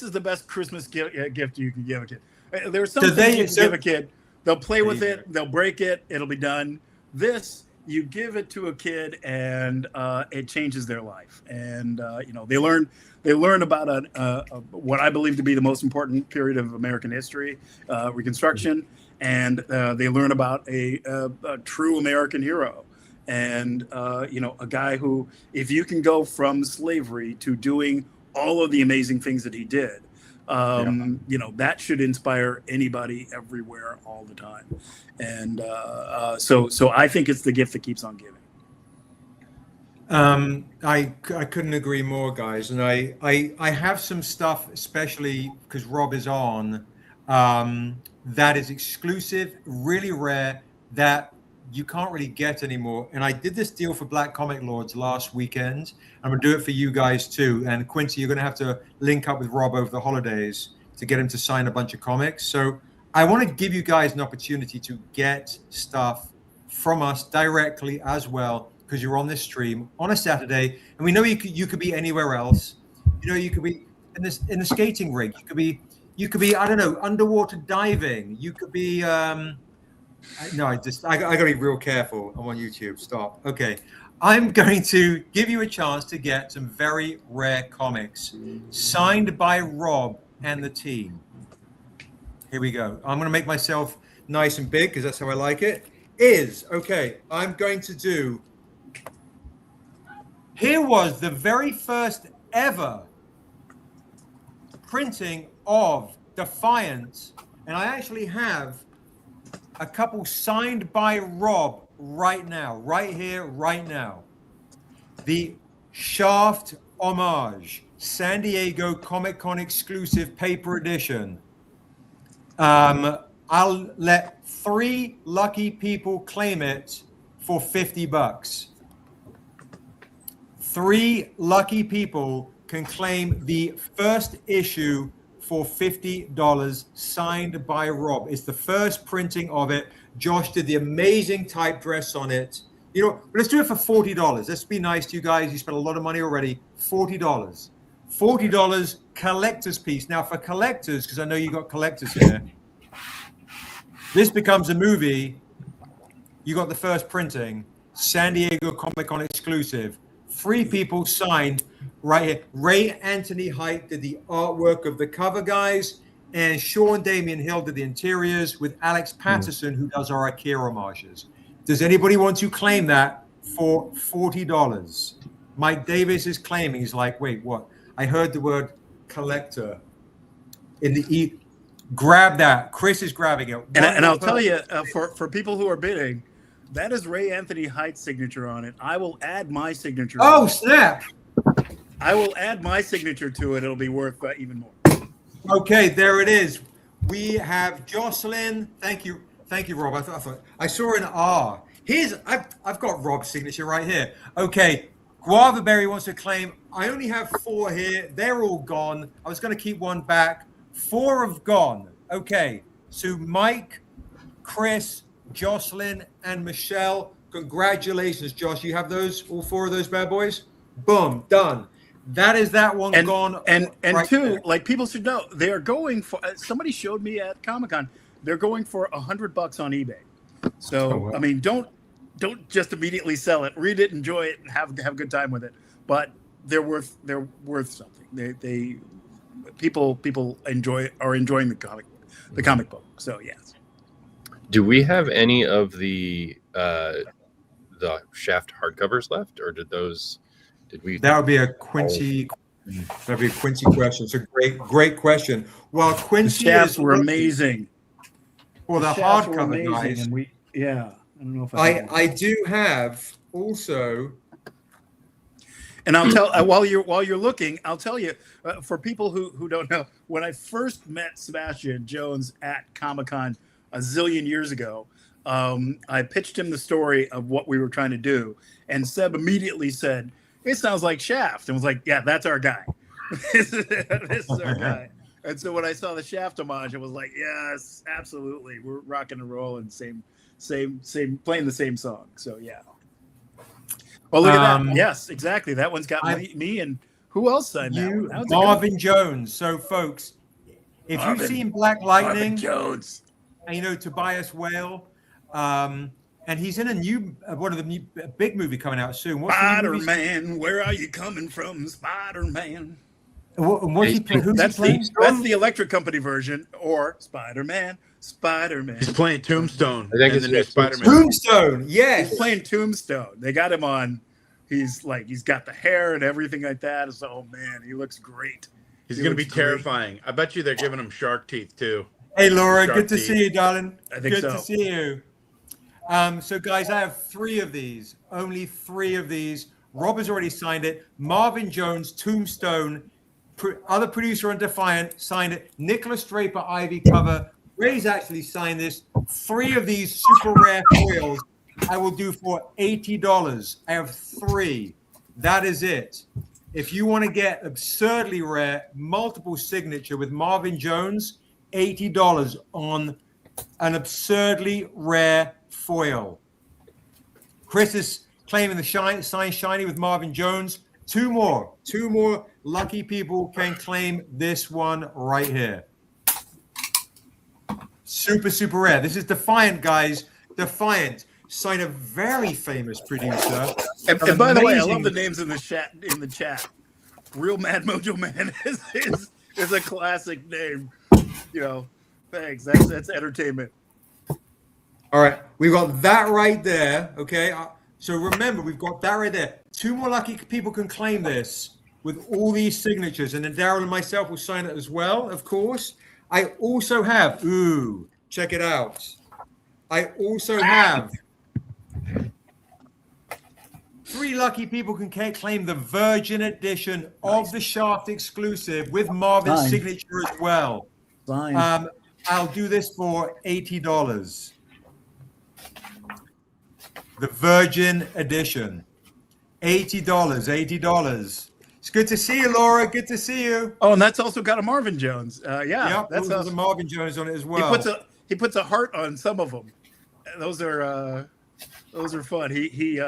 is the best Christmas gift you can give a kid. There are some things you can give a kid. They'll play with it. They'll break it. It'll be done. This, you give it to a kid, and it changes their life. And you know, they learn about what I believe to be the most important period of American history, Reconstruction, and they learn about a true American hero. And you know, a guy who, if you can go from slavery to doing all of the amazing things that he did, you know, that should inspire anybody everywhere all the time. And so I think it's the gift that keeps on giving. I couldn't agree more, guys. And I have some stuff, especially because Rob is on, that is exclusive, really rare, that you can't really get anymore. And I did this deal for Black Comic Lords last weekend. I'm gonna do it for you guys too. And Quincy, you're gonna have to link up with Rob over the holidays to get him to sign a bunch of comics. So I want to give you guys an opportunity to get stuff from us directly as well, because you're on this stream on a Saturday, and we know you could be anywhere else. You know, you could be in the skating rink. You could be I don't know, underwater diving. You could be no, I gotta be real careful. I'm on YouTube. Stop. Okay. I'm going to give you a chance to get some very rare comics signed by Rob and the team. Here we go. I'm going to make myself nice and big because that's how I like it. Okay, I'm going to do. Here was the very first ever printing of Defiant, and I actually have a couple signed by Rob right now, right here, right now. The Shaft Homage, San Diego Comic-Con exclusive paper edition. I'll let 3 lucky people claim it for $50. 3 lucky people can claim the first issue for $50, signed by Rob. It's the first printing of it. Josh did the amazing type dress on it. You know, let's do it for $40. Let's be nice to you guys. You spent a lot of money already. $40. $40 collector's piece. Now for collectors, because I know you got collectors here, this becomes a movie. You got the first printing, San Diego Comic-Con exclusive. 3 people signed right here. Ray Anthony Height did the artwork of the cover, guys, and Sean Damian Hill did the interiors with Alex Patterson, who does our Akira homages. Does anybody want to claim that for $40? Mike Davis is claiming. He's like, wait, what? I heard the word collector in the E. Grab that. Chris is grabbing it. And I'll tell you, for people who are bidding, that is Ray Anthony Height's signature on it. I will add my signature. Oh, snap. I will add my signature to it. It'll be worth even more. Okay, there it is. We have Jocelyn. Thank you, Rob. I thought I saw an R. I've got Rob's signature right here. Okay, Guava Berry wants to claim. I only have 4 here. They're all gone. I was going to keep one back. 4 have gone. Okay, so Mike, Chris, Jocelyn, and Michelle. Congratulations, Josh. You have those, all 4 of those bad boys? Boom, done. That is that one gone. And right two, there. like people should know, they are going for. Somebody showed me at Comic-Con. They're going for $100 on eBay. So I mean, don't just immediately sell it. Read it, enjoy it, and have a good time with it. But they're worth something. They people are enjoying the comic book. So yes. Do we have any of the Shaft hardcovers left, or did we? That would be a Quincy. That'd be a Quincy question. It's a great question. Well, Quincy the Shafts were amazing. Well, the hardcover guys. And I don't know if I do have also. And I'll tell while you're looking, I'll tell you for people who don't know, when I first met Sebastian Jones at Comic-Con a zillion years ago, I pitched him the story of what we were trying to do, and Seb immediately said, "It sounds like Shaft," and was like, "Yeah, that's our guy. This is our guy." And so when I saw the Shaft homage, I was like, "Yes, absolutely, we're rocking and rolling, same, playing the same song." So yeah. Well, look at that. Yes, exactly. That one's got me and who else signed that one? Marvin Jones. So, folks, if you've seen Black Lightning, Jones, and you know Tobias Whale, and he's in a new one of the new big movie coming out soon. Spider-Man, where are you coming from, Spider-Man? What's he playing? That's the Electric Company version, or Spider-Man. He's playing Tombstone. I think in it's the new Spider-Man. Tombstone, yes. He's playing Tombstone. They got him on. He's got the hair and everything like that. So, oh man, he looks great. He's going to be terrifying. I bet you they're giving him shark teeth too. Hey, Laura, good to see you, darling. I think good so. to see you. So, guys, I have 3 of these. Only 3 of these. Rob has already signed it. Marvin Jones, Tombstone. Other producer on Defiant signed it. Nicholas Draper, Ivy cover. Ray's actually signed this. 3 of these super rare foils I will do for $80. I have 3. That is it. If you want to get absurdly rare, multiple signature with Marvin Jones, $80 on an absurdly rare foil. Chris is claiming the signed shiny with Marvin Jones. 2 more. 2 more lucky people can claim this one right here. Super rare. This is Defiant, guys. Defiant. Signed a very famous producer. And by the way, I love the names in the chat. Real Mad Mojo Man is a classic name. You know, thanks. That's entertainment. All right, we've got that right there. Okay, so remember, we've got that right there. 2 more lucky people can claim this with all these signatures, and then Daryl and myself will sign it as well, of course. I also have, check it out. I also have 3 lucky people can claim the Virgin edition of the Shaft exclusive with Marvin's signature as well. I'll do this for $80. The Virgin edition. $80. It's good to see you, Laura. Good to see you. Oh, and that's also got a Marvin Jones. Yeah, Yep, that's there's a Marvin Jones on it as well. He puts a heart on some of them. Those are fun. He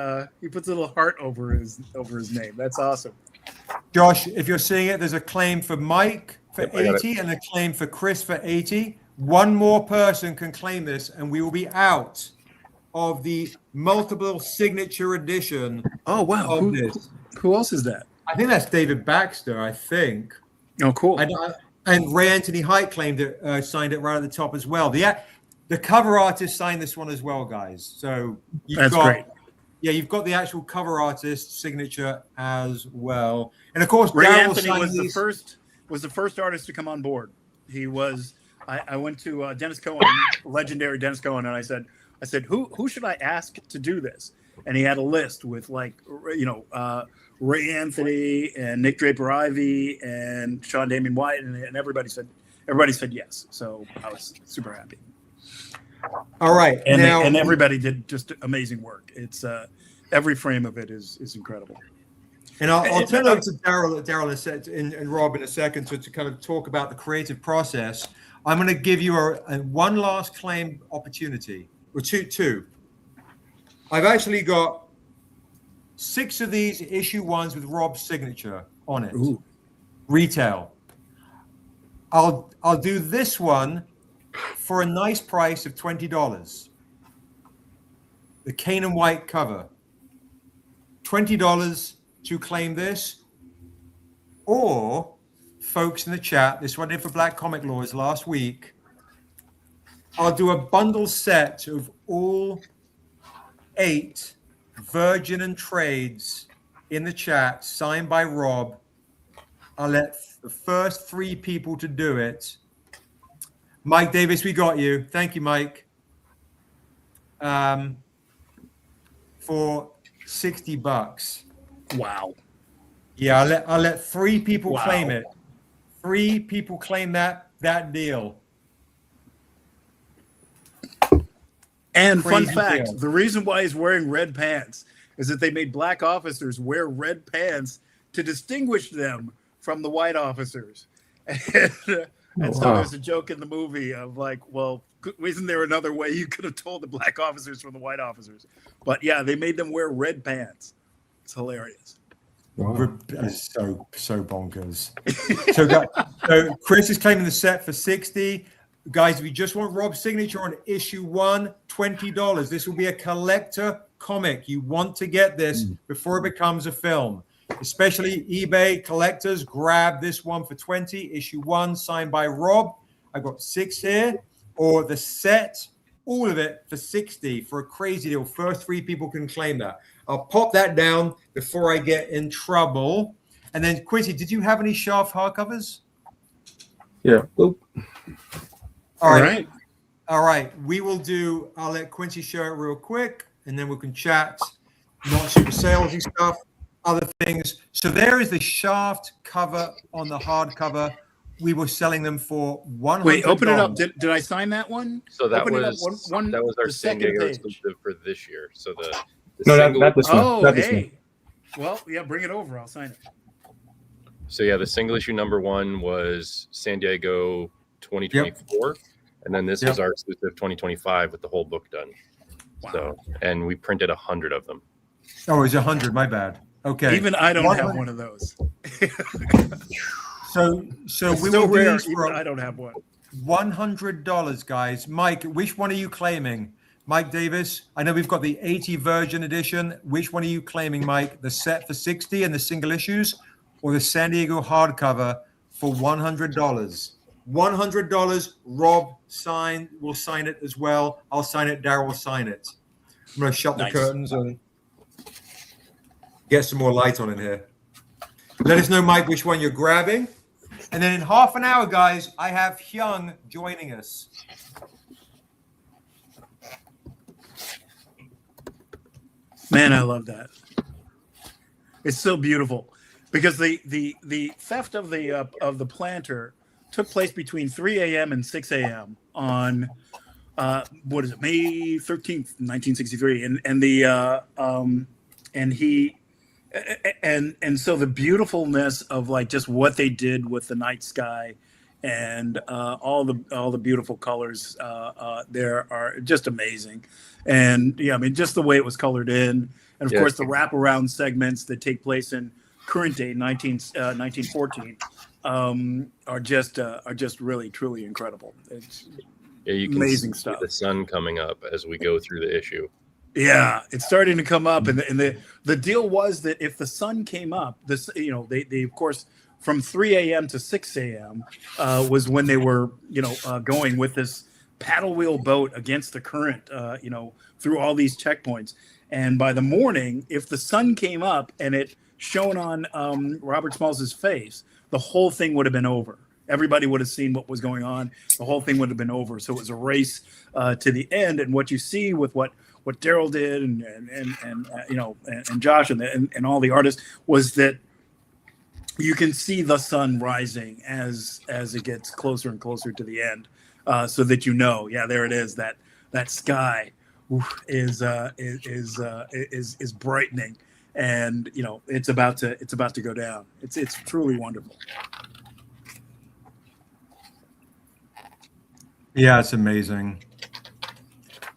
puts a little heart over his name. That's awesome. Josh, if you're seeing it, there's a claim for Mike for Yep, I got 80 and a claim for Chris for 80. One more person can claim this, and we will be out of the multiple signature edition. Oh wow! Of this. Who else is that? I think that's David Baxter. I think. Oh, cool. And Ray Anthony Height claimed it, signed it right at the top as well. The cover artist signed this one as well, guys. So that's great. Yeah, you've got the actual cover artist signature as well, and of course, Ray Darryl Anthony was the first artist to come on board. He was. I went to Dennis Cohen, legendary Dennis Cohen, and I said, who should I ask to do this? And he had a list with Ray Anthony and Nick Draper-Ivey and Sean Damian White, and everybody said yes. So I was super happy. All right, and everybody did just amazing work. It's every frame of it is incredible. And I'll turn over to Daryl and Rob in a second to kind of talk about the creative process. I'm going to give you a one last claim opportunity, or two. I've actually got 6 of these issue 1s with Rob's signature on it. Ooh. Retail. I'll do this one for a nice price of $20. The Kanan White cover. $20 to claim this, or folks in the chat, this one did for Black Comic Laws last week. I'll do a bundle set of all 8 Virgin and Trades in the chat, signed by Rob. I'll let the first 3 people to do it. Mike Davis, we got you. Thank you, Mike. For $60. Wow. Yeah, I'll let 3 people claim it. 3 people claim that deal. And Crazy fun fact, deal. the reason why he's wearing red pants is that they made black officers wear red pants to distinguish them from the white officers. And so there's a joke in the movie of like, well, isn't there another way you could have told the black officers from the white officers? But yeah, they made them wear red pants. It's hilarious. Wow. So bonkers. So Chris is claiming the set for 60. Guys, if you just want Rob's signature on issue 1, $20. This will be a collector comic. You want to get this before it becomes a film. Especially eBay collectors, grab this one for 20. Issue 1, signed by Rob. I've got 6 here. Or the set, all of it for 60 for a crazy deal. First 3 people can claim that. I'll pop that down before I get in trouble. And then, Quincy, did you have any Shaft hardcovers? Yeah. Oop. All right. We will do, I'll let Quincy show it real quick, and then we can chat. Not super salesy stuff, other things. So there is the Shaft cover on the hardcover. We were selling them for $100. Wait, open it up. Did I sign that one? So that open was that was our San Diego exclusive for this year. So the No, single, not this one. Oh, Not this hey. Well, yeah, bring it over. I'll sign it. So yeah, the single issue number 1 was San Diego 2024, and then this was our exclusive 2025 with the whole book done. Wow. So, and we printed 100 of them. Oh, it's 100. My bad. Okay. Even I don't have one of those. So It's we so will do rare. these for Even I don't have one. $100, guys. Mike, which one are you claiming? Mike Davis, I know we've got the 80 Virgin edition. Which one are you claiming, Mike? The set for 60 and the single issues, or the San Diego hardcover for $100? $100. Rob will sign it as well. I'll sign it. Daryl will sign it. I'm going to shut the curtains and get some more light on in here. Let us know, Mike, which one you're grabbing. And then in half an hour, guys, I have Hyoung joining us. Man, I love that. It's so beautiful because the theft of the planter took place between 3 a.m. and 6 a.m. on May 13th, 1963, and and so the beautifulness of like just what they did with the night sky and all the beautiful colors there are just amazing. And yeah, I mean, just the way it was colored in, and of course the wraparound segments that take place in current day 1914 are just really truly incredible. It's you can amazing see stuff. The sun coming up as we go through the issue. Yeah, it's starting to come up, and the deal was that if the sun came up, they of course from 3 a.m. to 6 a.m. Was when they were going with this paddle wheel boat against the current, through all these checkpoints. And by the morning, if the sun came up and it shone on Robert Smalls's face, the whole thing would have been over. Everybody would have seen what was going on. The whole thing would have been over. So it was a race to the end. And what you see with what Daryl did and Josh and all the artists was that you can see the sun rising as it gets closer and closer to the end, so that there it is, that sky is brightening, and it's about to go down. It's truly wonderful. Yeah, it's amazing.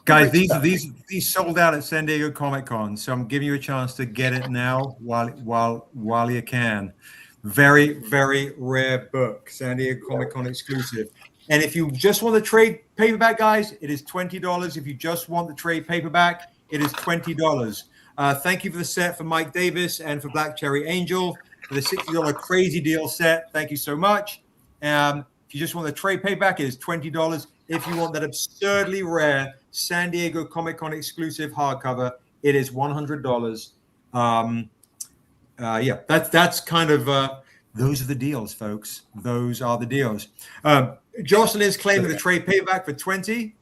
Guys, these sold out at San Diego Comic-Con, so I'm giving you a chance to get it now while you can. Very, very rare book, San Diego Comic-Con exclusive. And if you just want the trade paperback, guys, it is $20. If you just want the trade paperback, it is $20. Thank you for the set for Mike Davis and for Black Cherry Angel for the $60 crazy deal set. Thank you so much. If you just want the trade paperback, it is $20. If you want that absurdly rare San Diego Comic-Con exclusive hardcover, it is $100. Yeah, that's kind of those are the deals, folks. Those are the deals. Jocelyn's claiming the trade paperback for $20,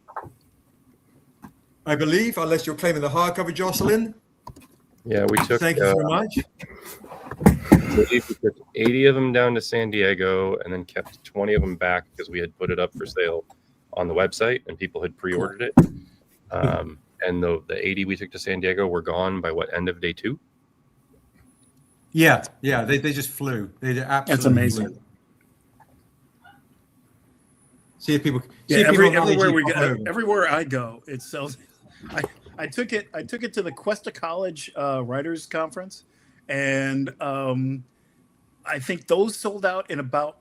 I believe, unless you're claiming the hardcover, Jocelyn. Yeah, we took. Thank you so much. We took 80 of them down to San Diego, and then kept 20 of them back because we had put it up for sale on the website, and people had pre-ordered it. And the 80 we took to San Diego were gone by end of day 2? Yeah, they just flew. They absolutely. That's amazing. Flew. See if people. Everywhere I go, it sells. I took it to the Cuesta College Writers Conference, and I think those sold out in about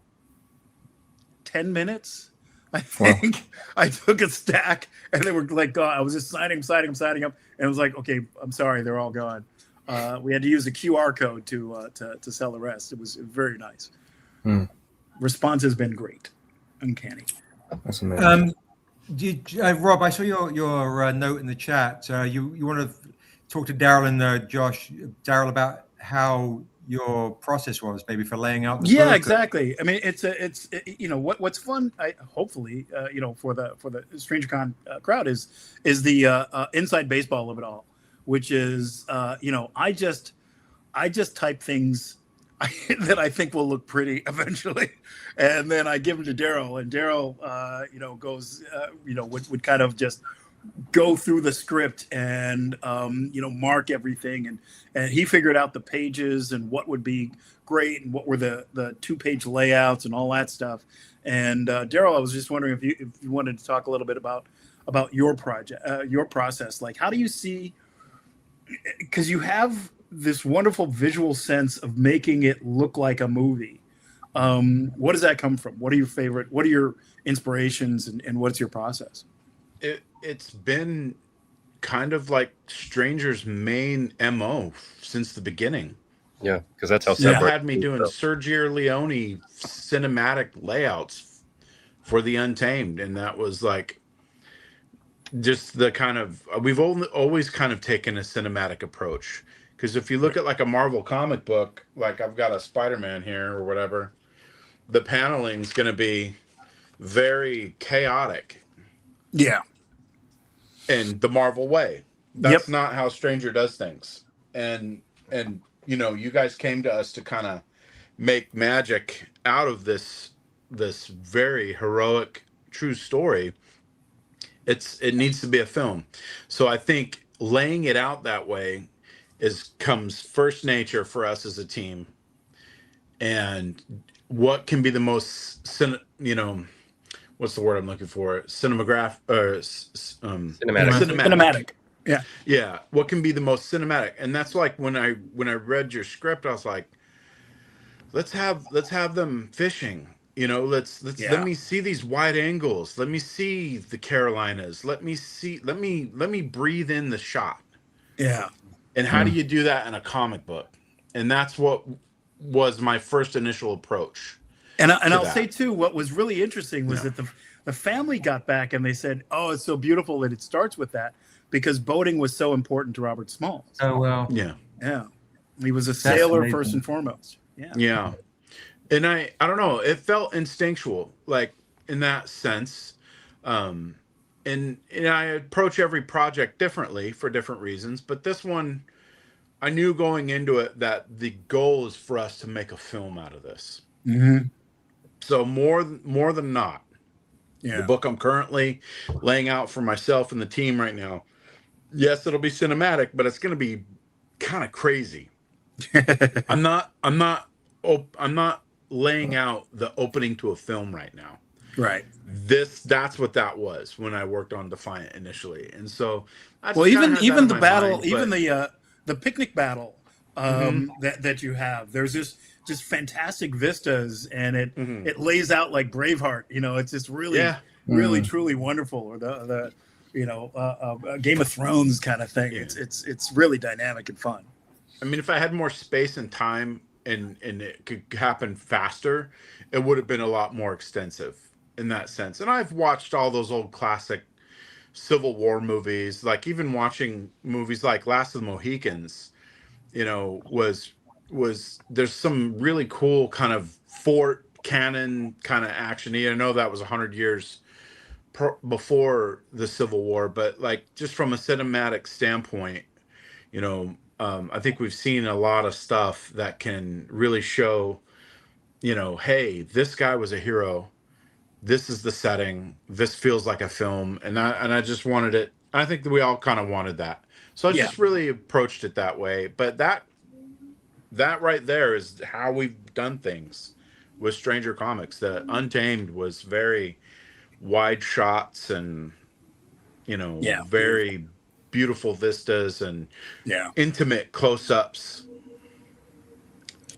10 minutes. I think I took a stack, and they were like, I was just signing up, and it was like, okay, I'm sorry, they're all gone. We had to use a QR code to sell the rest. It was very nice. Response has been great, uncanny. That's amazing. Rob, I saw your note in the chat. You want to talk to Daryl and Josh, Daryl, about how your process was, maybe for laying out the book? Exactly. I mean, it's what's fun, hopefully for the Strangercon crowd is the inside baseball of it all, which is I just type things that I think will look pretty eventually, and then I give them to Daryl, and Daryl goes would kind of just go through the script and mark everything, and he figured out the pages and what would be great and what were the 2-page layouts and all that stuff. And Daryl, I was just wondering if you wanted to talk a little bit about your project, your process. Like, how do you see, because you have this wonderful visual sense of making it look like a movie. What does that come from? What are your inspirations, and what's your process? It's been kind of like Stranger's main MO since the beginning. Yeah, because that's how Seb had me doing Sergio Leone cinematic layouts for the Untamed, and that was like just the kind of, we've always kind of taken a cinematic approach. Because if you look at like a Marvel comic book, like I've got a Spider-Man here or whatever, the paneling is going to be very chaotic. Yeah. In the Marvel way. That's not how Stranger does things. And you guys came to us to kind of make magic out of this very heroic true story. It needs to be a film. So I think laying it out that way comes first nature for us as a team, and what can be the most what's the word I'm looking for? Cinematic. Cinematic. Yeah. What can be the most cinematic? And that's like when I read your script, I was like, let's have them fishing. Let me see these wide angles. Let me see the Carolinas. Let me breathe in the shot. Yeah. And how do you do that in a comic book? And that's what was my first initial approach. And I'll say too, what was really interesting was that the family got back and they said, "Oh, it's so beautiful that it starts with that," because boating was so important to Robert Smalls. Oh well. Yeah. He was a sailor first and foremost. Yeah. And I don't know, it felt instinctual, like in that sense. And I approach every project differently for different reasons, but this one, I knew going into it that the goal is for us to make a film out of this. Mm-hmm. So more than not, the book I'm currently laying out for myself and the team right now, yes, it'll be cinematic, but it's going to be kind of crazy. I'm not laying out the opening to a film right now. Right. That's what that was when I worked on Defiant initially. And so even the battle, the picnic battle that you have, there's just fantastic vistas, and it lays out like Braveheart. It's just really truly wonderful, or the Game of Thrones kind of thing. It's really dynamic and fun. I mean, if I had more space and time and it could happen faster, it would have been a lot more extensive in that sense. And I've watched all those old classic Civil War movies, like even watching movies like Last of the Mohicans, was there's some really cool kind of fort cannon kind of action. I know that was 100 years before the Civil War, but like just from a cinematic standpoint, I think we've seen a lot of stuff that can really show, hey, this guy was a hero. This is the setting. This feels like a film. And I just wanted it. I think that we all kind of wanted that. So I just really approached it that way. But that right there is how we've done things with Stranger Comics. The Untamed was very wide shots and, very beautiful vistas and intimate close-ups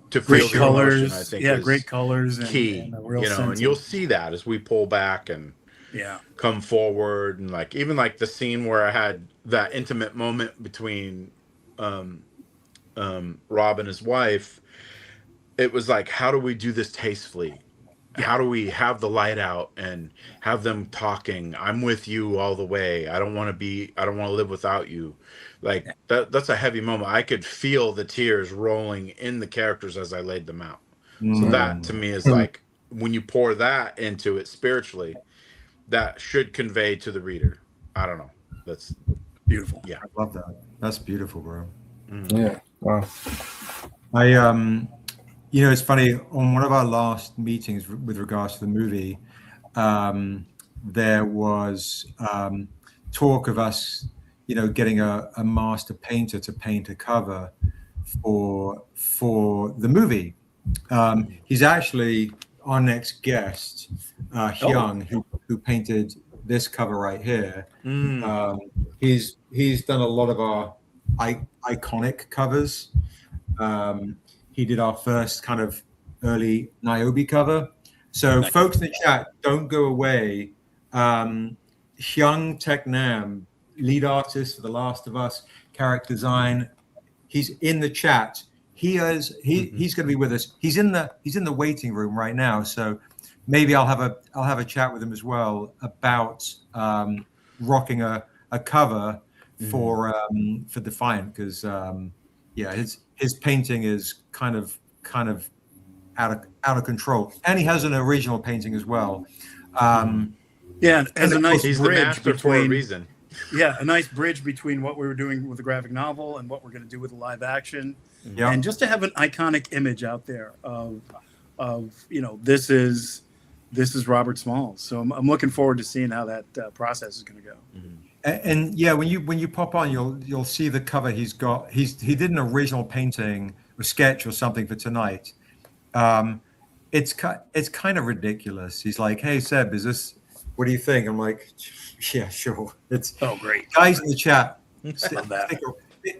to feel the emotion, I think is great colors, key. And you'll see that as we pull back and come forward, and like even like the scene where I had that intimate moment between Rob and his wife. It was like, how do we do this tastefully? How do we have the light out and have them talking? I'm with you all the way. I don't want to live without you. Like that's a heavy moment. I could feel the tears rolling in the characters as I laid them out. So that to me is like, when you pour that into it spiritually, that should convey to the reader. I don't know. That's beautiful. Yeah. I love that. That's beautiful, bro. Yeah. Wow. It's funny, on one of our last meetings with regards to the movie, there was talk of us, getting a master painter to paint a cover for the movie. He's actually our next guest, Hyoung, who painted this cover right here. He's done a lot of our iconic covers. He did our first kind of early Niobe cover. So folks in the chat, don't go away. Hyoung Taek Nam, lead artist for The Last of Us, character design. He's in the chat. He's going to be with us. He's in the waiting room right now. So maybe I'll have a chat with him as well about rocking a cover for Defiant, because his painting is kind of out of control, and he has an original painting as well. As a nice he's bridge the master between, for a reason. Yeah, a nice bridge between what we were doing with the graphic novel and what we're going to do with the live action, and just to have an iconic image out there of this is Robert Smalls. So I'm looking forward to seeing how that process is going to go. And yeah, when you pop on, you'll see the cover he's got. He did an original painting or sketch or something for tonight. It's kind of ridiculous. He's like, "Hey Seb, what do you think?" I'm like, "Yeah, sure." It's great. Guys in the chat, Love that.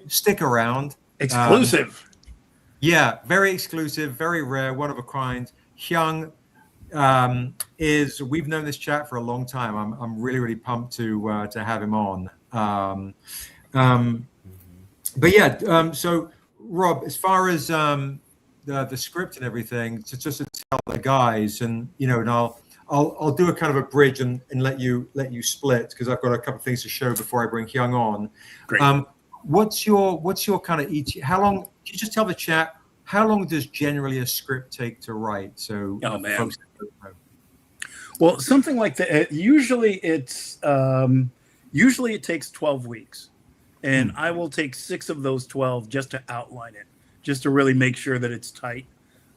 stick around. Exclusive. Yeah, very exclusive, very rare, one of a kind. Hyoung we've known this chat for a long time. I'm really pumped to have him on. But yeah, so Rob, as far as the script and everything, just to tell the guys, and and I'll do a kind of a bridge and let you split, because I've got a couple of things to show before I bring Hyoung on. Great. What's your kind of how long? Can you just tell the chat how long does generally a script take to write? So folks don't know. Well, something like that. Usually it takes 12 weeks, and I will take 6 of those 12 just to outline it, just to really make sure that it's tight,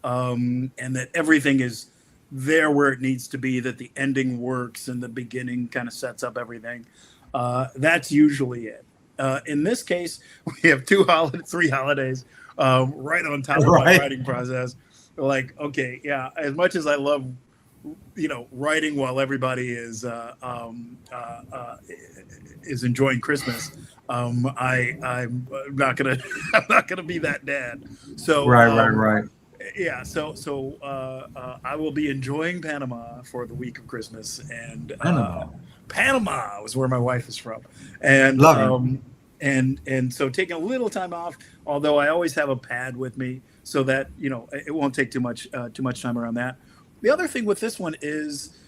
and that everything is there where it needs to be, that the ending works and the beginning kind of sets up everything. That's usually it. In this case, we have 3 holidays right on top of my writing process. Like, okay, yeah, as much as I love writing while everybody is enjoying Christmas, I'm not gonna be that dad. So right. Yeah, so I will be enjoying Panama for the week of Christmas, and Panama was where my wife is from, and and so taking a little time off. Although I always have a pad with me, so that it won't take too much time around that. The other thing with this one is,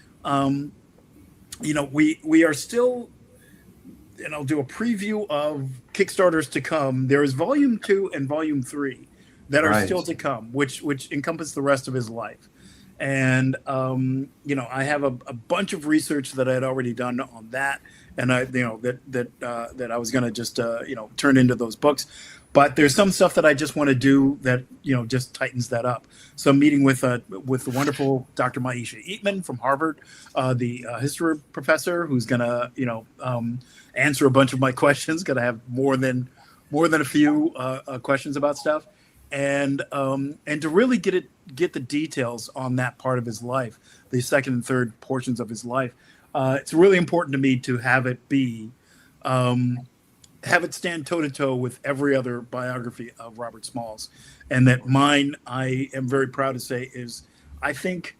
we are still, and I'll do a preview of Kickstarters to come. There is Volume 2 and Volume 3 that are still to come, which encompass the rest of his life. And I have a bunch of research that I had already done on that, and that I was going to just turn into those books. But there's some stuff that I just want to do that just tightens that up. So I'm meeting with the wonderful Dr. Maisha Eatman from Harvard, the history professor, who's going to answer a bunch of my questions. Going to have more than a few questions about stuff, and to really get the details on that part of his life, the second and third portions of his life. It's really important to me to have it be. Have it stand toe-to-toe with every other biography of Robert Smalls. And that mine, I am very proud to say, is I think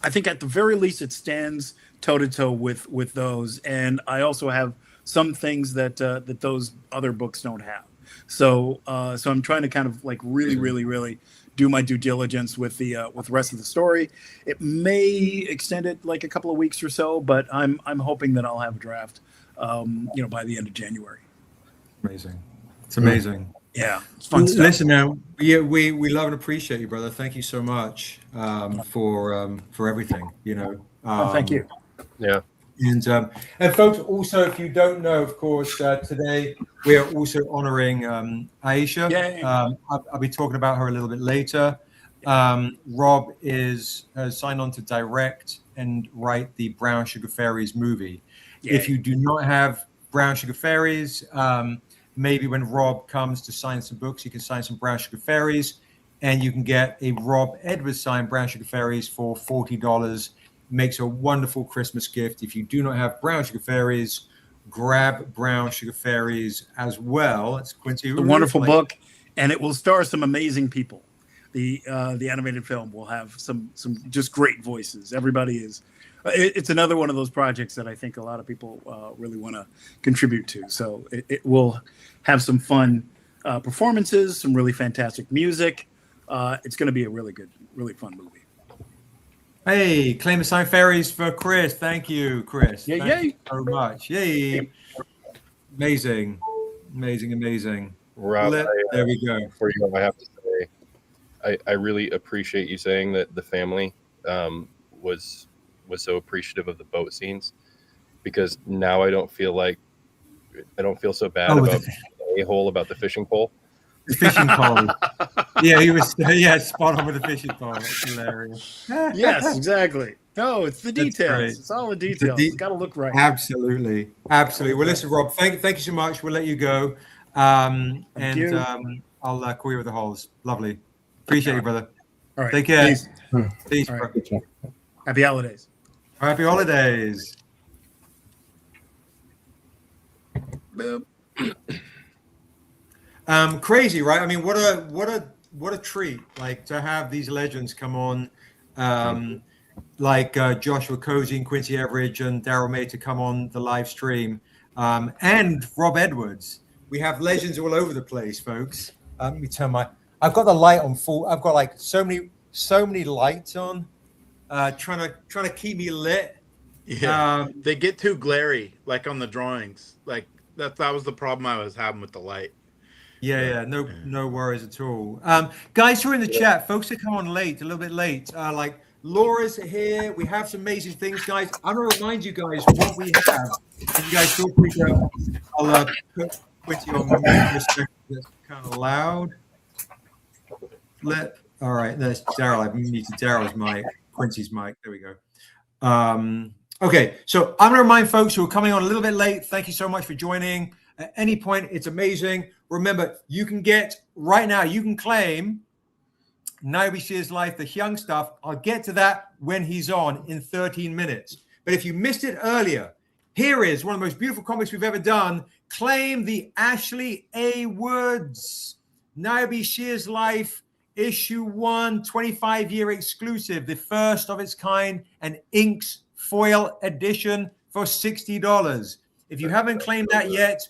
at the very least it stands toe-to-toe with those. And I also have some things that those other books don't have. So I'm trying to kind of like really do my due diligence with the rest of the story. It may extend it like a couple of weeks or so, but I'm hoping that I'll have a draft by the end of January. Amazing. It's amazing. Yeah, it's fun stuff. Listen, now, we love and appreciate you, brother. Thank you so much for everything. Thank you. Yeah. And folks, also, if you don't know, of course, today we are also honoring Aisha. I'll be talking about her a little bit later. Rob has signed on to direct and write the Brown Sugar Fairies movie. If you do not have Brown Sugar Fairies, maybe when Rob comes to sign some books, you can sign some Brown Sugar Fairies, and you can get a Rob Edwards signed Brown Sugar Fairies for $40. Makes a wonderful Christmas gift. If you do not have Brown Sugar Fairies, grab Brown Sugar Fairies as well. It's Quincy. A wonderful book, and it will star some amazing people. The animated film will have some just great voices. Everybody is. It's another one of those projects that I think a lot of people really want to contribute to. So it will have some fun performances, some really fantastic music. It's going to be a really good, really fun movie. Hey, claim to sign fairies for Chris. Thank you, Chris. Yay, Thank yay. you so much. Yay. Amazing. Rob, there we go. For you, I have to say, I really appreciate you saying that the family was so appreciative of the boat scenes, because now I don't feel so bad about the a-hole about the fishing pole. The fishing pole. Yeah, he was. Yeah, spot on with the fishing pole. That's hilarious. Yes, exactly. No, it's the That's details. great. It's all the details. It's got to look right. Absolutely. Well, listen, Rob, thank you so much. We'll let you go. you. I'll call you with the holes. Lovely. Appreciate you, brother. All right. Take care. Peace. Peace, All bro. right. Happy holidays. Happy holidays. Boop. Crazy, right? I mean, what a treat! Like to have these legends come on, like Joshua Cozy and Quincy Everidge and Daryl May to come on the live stream, and Rob Edwards. We have legends all over the place, folks. Let me turn I've got the light on full. I've got like so many lights on, trying to keep me lit. Yeah, they get too glary, like on the drawings. Like that was the problem I was having with the light. Yeah, no worries at all. Guys who are in the chat, folks that come on late, a little bit late, like Laura's here. We have some amazing things, guys. I'm gonna remind you guys what we have. And you guys feel free to. I'll put Quincy on mute for a second. That's kind of loud. All right, there's Daryl. I've muted Daryl's mic, Quincy's mic. There we go. Okay, so I'm gonna remind folks who are coming on a little bit late. Thank you so much for joining. At any point, it's amazing. Remember, you can get right now, you can claim Niobe Shears Life, the Hyoung stuff. I'll get to that when he's on in 13 minutes. But if you missed it earlier, here is one of the most beautiful comics we've ever done. Claim the Ashley A. Woods, Niobe Shears Life, issue 1, 25-year exclusive, the first of its kind, an inks foil edition for $60. If you haven't claimed that yet,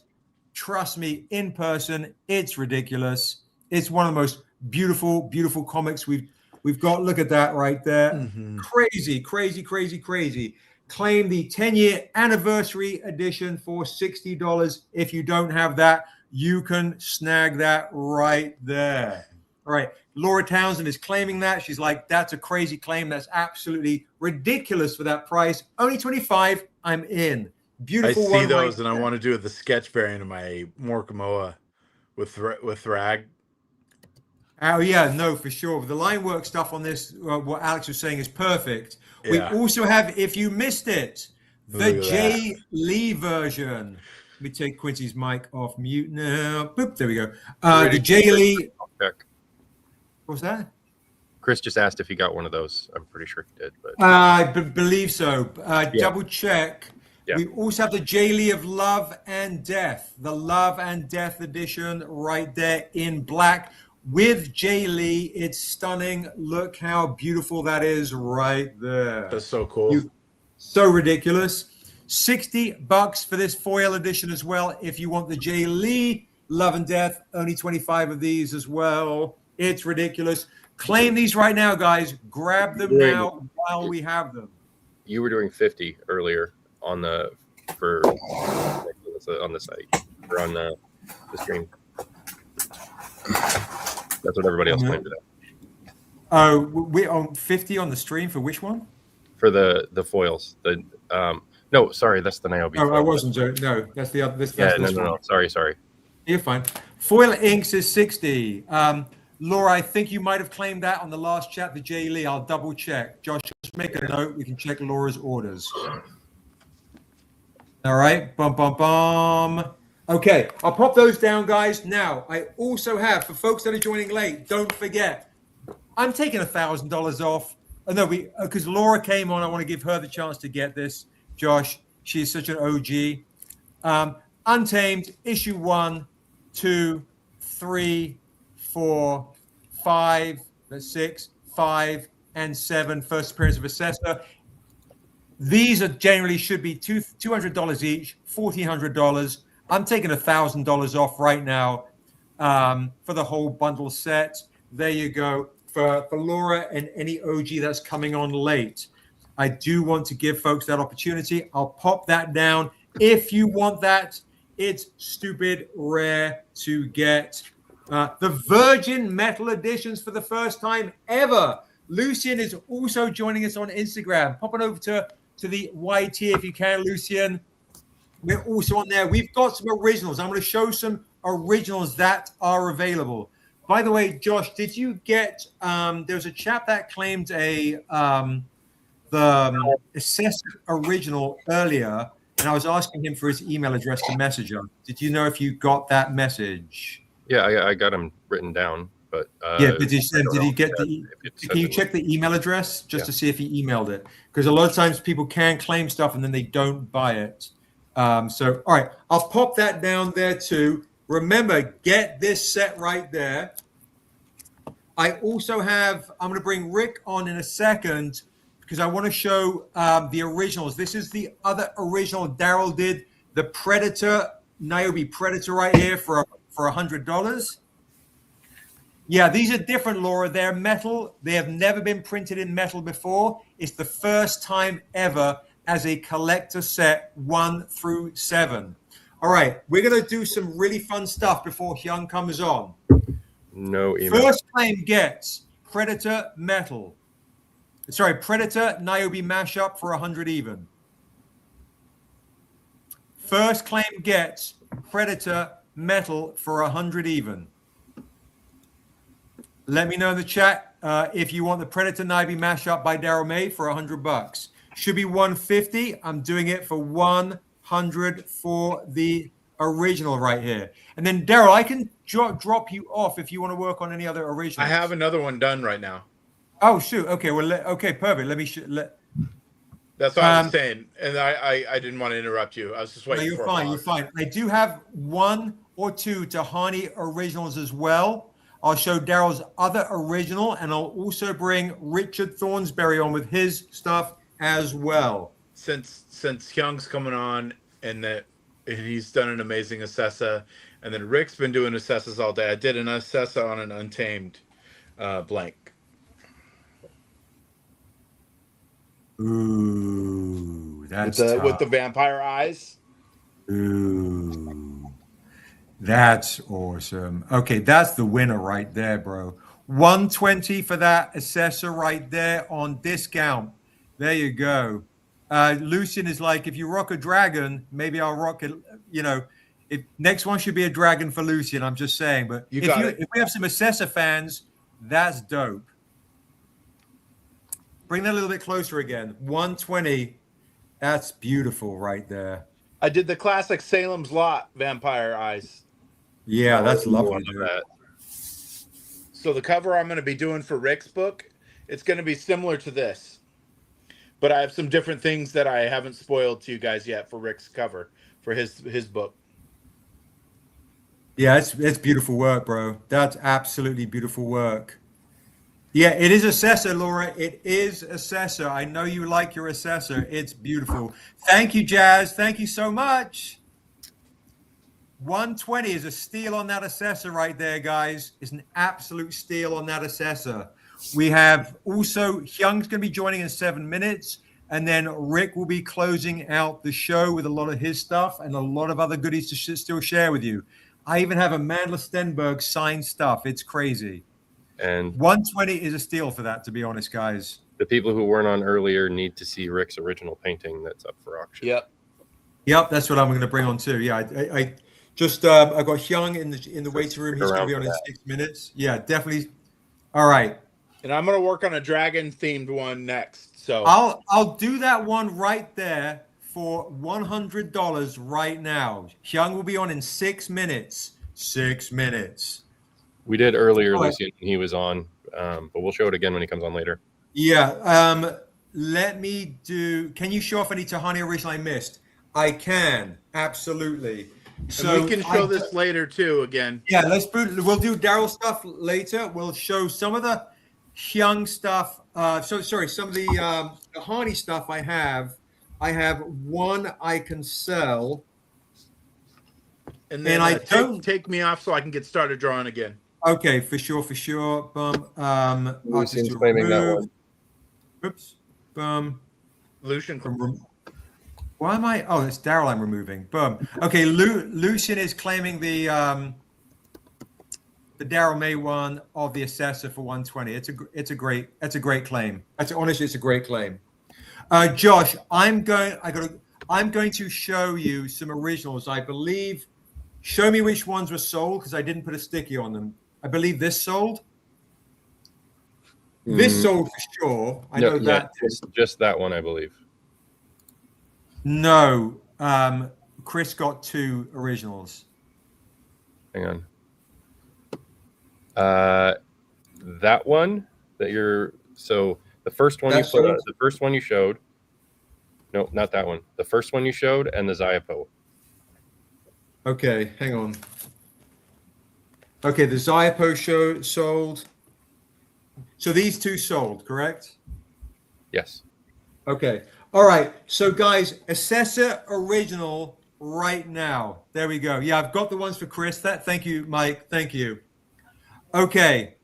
trust me, in person, it's ridiculous. It's one of the most beautiful, beautiful comics we've got. Look at that right there. Mm-hmm. Crazy. Claim the 10-year anniversary edition for $60. If you don't have that, you can snag that right there. All right. Laura Townsend is claiming that. She's like, that's a crazy claim. That's absolutely ridiculous for that price. Only $25. I'm in. Beautiful. I see those, and I want to do the sketch variant of my Morkamoa with Thrag. Oh yeah, no, for sure. The line work stuff on this, what Alex was saying, is perfect. Yeah. We also have, if you missed it, the Jay Lee version. Let me take Quincy's mic off mute now. Boop, there we go. The Jay Lee. What's that? Chris just asked if he got one of those. I'm pretty sure he did, but I believe so. Double check. Yeah. We also have the Jay Lee of Love and Death, the Love and Death edition right there in black with Jay Lee. It's stunning. Look how beautiful that is right there. That's so cool. So ridiculous. $60 for this foil edition as well. If you want the Jay Lee Love and Death, only 25 of these as well. It's ridiculous. Claim these right now, guys. Grab them now while we have them. You were doing 50 earlier on the site or on the screen. That's what everybody else claimed today. Oh, we're on 50 on the stream for which one? For the foils. No, sorry, that's the Niobe. Oh, I wasn't. No, that's the other. No. Sorry. You're fine. Foil inks is 60. Laura, I think you might have claimed that on the last chat, the Jay Lee. I'll double check. Josh, just make a note. We can check Laura's orders. All right. Bum. Okay. I'll pop those down, guys. Now, I also have, for folks that are joining late, don't forget, I'm taking $1,000 off. No, because Laura came on. I want to give her the chance to get this. Josh, she's such an OG. Untamed, issue 1, 2, 3, 4, 5, 6, 5, and 7. First appearance of Assessor. These are generally should be $200 each, $1,400. I'm taking $1,000 off right now for the whole bundle set. There you go. For Laura and any OG that's coming on late. I do want to give folks that opportunity. I'll pop that down. If you want that, it's stupid rare to get. The Virgin Metal editions for the first time ever. Lucien is also joining us on Instagram. Pop on over to the YT if you can, Lucien. We're also on there. We've got some originals. I'm going to show some originals that are available. By the way, Josh, did you get? There's a chap that claimed the Assessor original earlier, and I was asking him for his email address to message him. Did you know if you got that message? Yeah, I got them written down, but yeah, but did he get the? Can you check the email address just to see if he emailed it? Because a lot of times people can claim stuff and then they don't buy it. So, all right, I'll pop that down there too. Remember, get this set right there. I also have, I'm going to bring Rick on in a second because I want to show the originals. This is the other original Daryl did, the Predator, Niobe Predator right here for $100. Yeah, these are different, Laura. They're metal. They have never been printed in metal before. It's the first time ever as a collector set 1 through 7. All right, we're going to do some really fun stuff before Hyoung comes on. No email. First claim gets Predator Metal. Sorry, Predator Niobe mashup for 100 even. First claim gets Predator Metal for 100 even. Let me know in the chat if you want the Predator Niobe mashup by Daryl May for $100. Should be 150. I'm doing it for 100 for the original right here. And then Daryl, I can drop you off if you want to work on any other originals. I have another one done right now. Oh shoot. Okay. Well. Okay. Perfect. Let me. That's what I was saying, and I didn't want to interrupt you. I was just waiting. No, you're fine. You're fine. I do have 1 or 2 Tehani originals as well. I'll show Daryl's other original, and I'll also bring Richard Thornsberry on with his stuff as well. Since Hyoung's coming on, and he's done an amazing Assessa, and then Rick's been doing Assessas all day. I did an Assessa on an Untamed blank. Ooh, that's with the vampire eyes. Ooh, that's awesome. Okay, that's the winner right there, bro. 120 for that Assessor right there on discount. There you go. Lucian is like, if you rock a dragon, maybe I'll rock it. You know, next one should be a dragon for Lucian. I'm just saying. But if we have some Assessor fans, that's dope. Bring that a little bit closer again. 120. That's beautiful right there. I did the classic Salem's Lot vampire eyes. Yeah, that's lovely. That. So the cover I'm going to be doing for Rick's book, it's going to be similar to this. But I have some different things that I haven't spoiled to you guys yet for Rick's cover for his book. Yeah, it's beautiful work, bro. That's absolutely beautiful work. Yeah, it is Assessor, Laura. It is Assessor. I know you like your Assessor. It's beautiful. Thank you, Jazz. Thank you so much. 120 is a steal on that Assessor right there, guys. It's an absolute steal on that Assessor. We have also Hyung's going to be joining in 7 minutes, and then Rick will be closing out the show with a lot of his stuff and a lot of other goodies to still share with you. I even have a Mandler Stenberg signed stuff. It's crazy. And 120 is a steal for that, to be honest, guys. The people who weren't on earlier need to see Rick's original painting that's up for auction. Yep, that's what I'm going to bring on too. Yeah, I just I got Hyoung in the waiting room. He's going to be on in 6 minutes. Yeah, definitely. All right. And I'm going to work on a dragon themed one next. So I'll do that one right there for $100 right now. Hyoung will be on in 6 minutes. 6 minutes. We did earlier, Lucian, when he was on, but we'll show it again when he comes on later. Yeah. Let me do. Can you show off any Tehani original I missed? I can. Absolutely. So and we can show this later too. Again. Yeah. We'll do Daryl stuff later. We'll show some of the Hyoung stuff. Some of the Tehani stuff I have. I have one I can sell. And then I don't take me off so I can get started drawing again. Okay, for sure. Lucian's claiming that one. Oops. Lucian. Why am I? Oh, it's Daryl I'm removing. Boom. Okay, Lucian is claiming the Daryl May one of the Assessor for 120. It's a great claim. Honestly, it's a great claim. Josh, I'm going to show you some originals. I believe Show me which ones were sold because I didn't put a sticky on them. I believe this sold. This sold for sure. I know that. Just that one, I believe. No, Chris got 2 originals. Hang on. That one that you're the first one the first one you showed. No, not that one. The first one you showed and the Xiapo. Okay, hang on. Okay, the Xiapo sold. So these 2 sold, correct? Yes. Okay. All right. So guys, Assessor Original right now. There we go. Yeah, I've got the ones for Chris. Thank you, Mike. Thank you. Okay.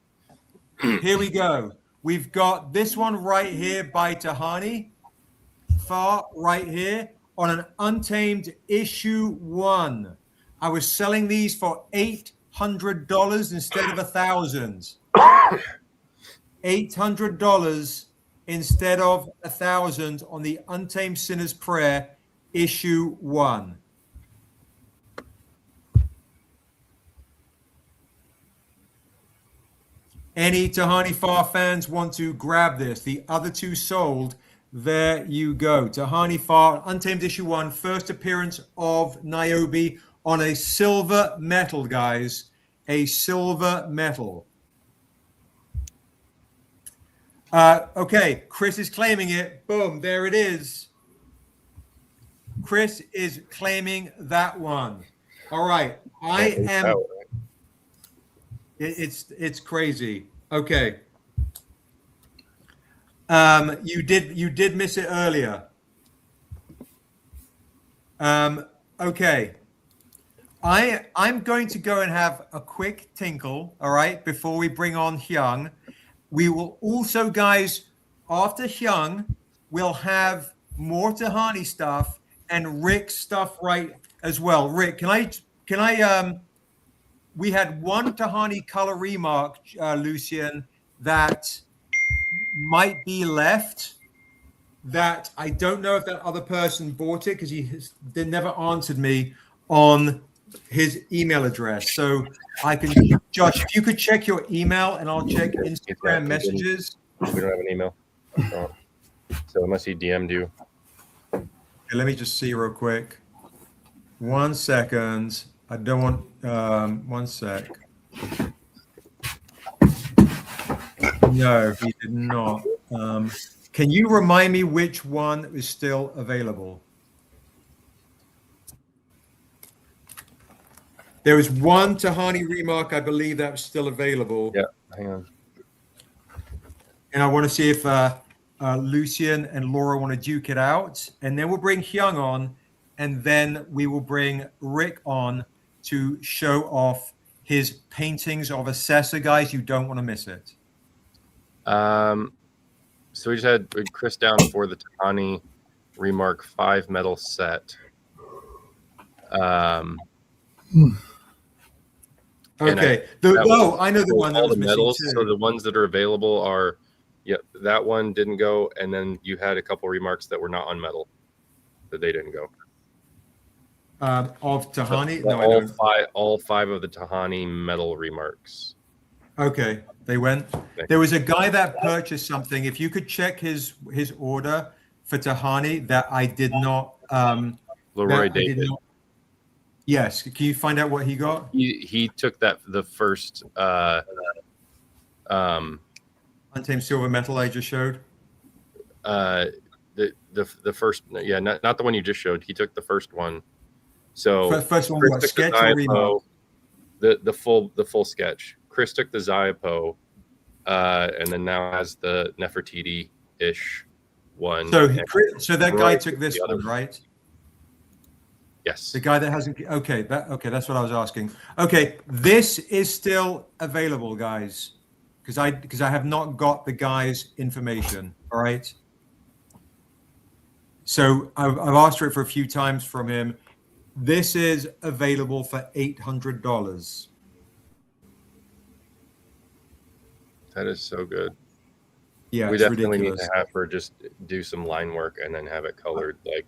Here we go. We've got this one right here by Tehani. Farr right here on an Untamed issue 1. I was selling these for $800 instead of $1,000. $800 instead of $1,000 on the Untamed Sinner's Prayer issue 1. Any Tehani Farr fans want to grab this? The other 2 sold. There you go. Tehani Farr, Untamed issue 1, first appearance of Niobe on a silver metal, guys. A silver metal. Okay, Chris is claiming it. Boom, there it is. Chris is claiming that one. All right, I am. It's crazy. Okay. You did miss it earlier. Okay. I'm going to go and have a quick tinkle, all right, before we bring on Hyoung. We will also, guys, after Hyoung, we'll have more Tehani stuff and Rick stuff right as well. Rick, can I we had one Tehani color remark, Lucian, that might be left, that I don't know if that other person bought it because they never answered me on his email address. So I can, Josh, if you could check your email and I'll check Instagram messages. We don't have an email. So unless he DM'd you. Okay, let me just see real quick. 1 second. I don't want, 1 sec. No, he did not. Can you remind me which one is still available? There was one Tehani remark, I believe, that was still available. Yeah, hang on. And I want to see if Lucian and Laura want to duke it out. And then we'll bring Hyoung on, and then we will bring Rick on to show off his paintings of Assessor, guys. You don't want to miss it. So we just had Chris down for the Tehani Remark 5 metal set. Okay. I know the one that was missing metals, too. So the ones that are available are, that one didn't go, and then you had a couple remarks that were not on metal, that they didn't go. Of Tehani? No, all five of the Tehani metal remarks. Okay, they went. There was a guy that purchased something. If you could check his order for Tehani, that I did not. Leroy David. Yes, can you find out what he got? He took the first Untamed Silver Metal I just showed. The first, not the one you just showed. He took the first one. So first one, what, took sketch the or Xiapo, the full sketch. Chris took the Xiapo, and then now has the Nefertiti-ish one. So that guy took this one, right? Yes. The guy that hasn't. Okay, that's what I was asking. Okay, this is still available, guys, because I have not got the guy's information. All right. So I've asked for it for a few times from him. This is available for $800. That is so good. Yeah, we it's definitely ridiculous. need to have her just do some line work and then have it colored. Like,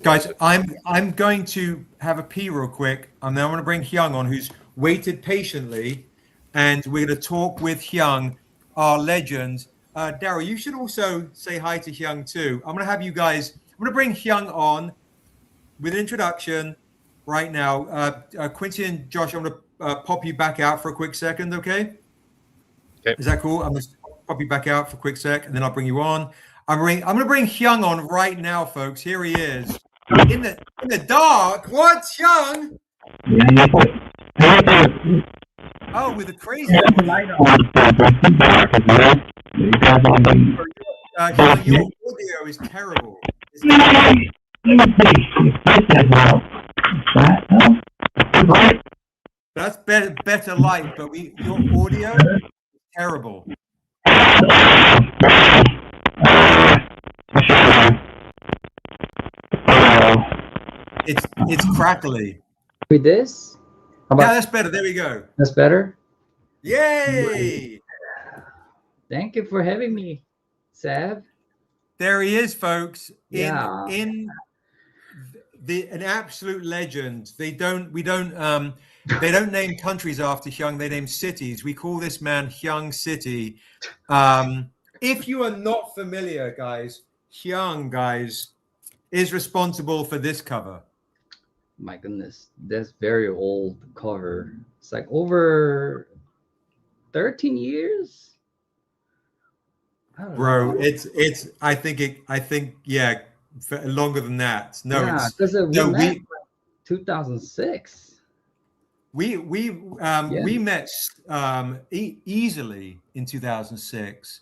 Guys, I'm going to have a pee real quick, and then I'm going to bring Hyoung on, who's waited patiently, and we're going to talk with Hyoung, our legend. Daryl, you should also say hi to Hyoung too. I'm going to have you guys. I'm going to bring Hyoung on with an introduction right now. Quincy and Josh, I'm going to pop you back out for a quick second, okay? Okay. Is that cool? I'm going to pop you back out for a quick sec, and then I'll bring you on. I'm going to bring Hyoung on right now, folks. Here he is. In the dark. What, Hyoung? Oh, with the crazy. Hyoung, your audio is terrible. That's better light, but your audio is terrible. It's crackly. With this? How Yeah, about that's better. There we go. that's better? Yay! Thank you for having me, Seb. There he is, folks. Yeah. In an absolute legend. They don't name countries after Hyoung. They name cities. We call this man Hyoung City. If you are not familiar, guys, Hyoung, guys, is responsible for this cover. My goodness, that's very old cover. It's like over 13 years. I don't Bro, know. it's I think yeah, for longer than that. No, Yeah, it's because no, met like 2006. we met easily in 2006.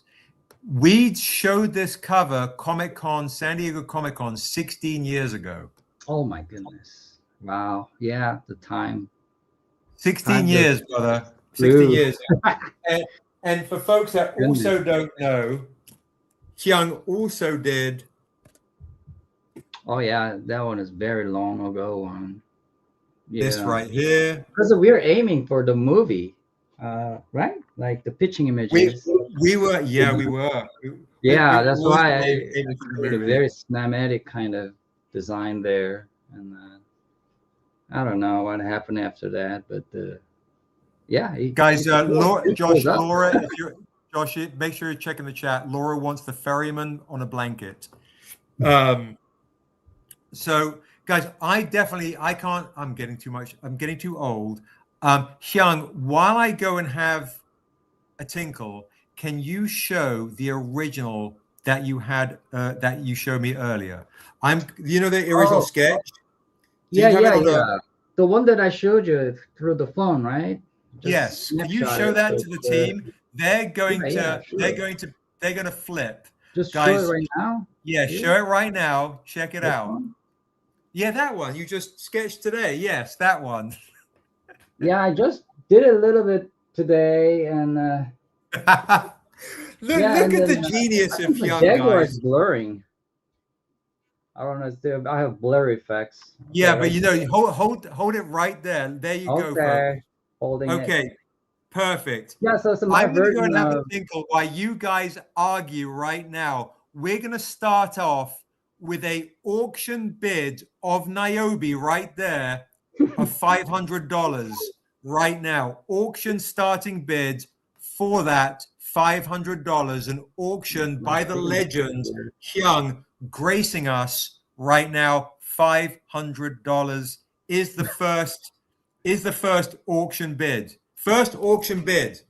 We showed this cover Comic-Con, San Diego Comic-Con 16 years ago. Oh my goodness. Wow. Yeah, the time. 16 years, brother. 16 years. And for folks that also don't know, Hyoung also did. Oh yeah, that one is very long ago. This right here. Because we were aiming for the movie, right? Like the pitching images. We were. Yeah, that's why I did did a very cinematic kind of design there, and I don't know what happened after that, but yeah. Guys, Laura, if you're Josh, make sure you're checking the chat. Laura wants the ferryman on a blanket. So, guys, I'm getting too much. I'm getting too old. Hyoung, while I go and have a tinkle, can you show the original that you had that you showed me earlier? The original sketch. Yeah. The one that I showed you through the phone, right? Yes. Can you show that to the team? They're going to flip. Just guys, show it right now. Yeah, show it right now. Check it out. One? Yeah, that one you just sketched today. Yes, that one. Yeah, I just did it a little bit today, and look at the genius of Hyoung, Jaguar guys. is blurring. I don't know. I have blur effects. Yeah, but hold it right there. There you go, folks. Holding it. Perfect. Yeah, so I'm going to go and have a tinkle while you guys argue right now. We're going to start off with a auction bid of Niobe right there of $500 right now. Auction starting bid for that $500, an auction by the legend Hyoung, gracing us right now. $500 is the first auction bid. First auction bid.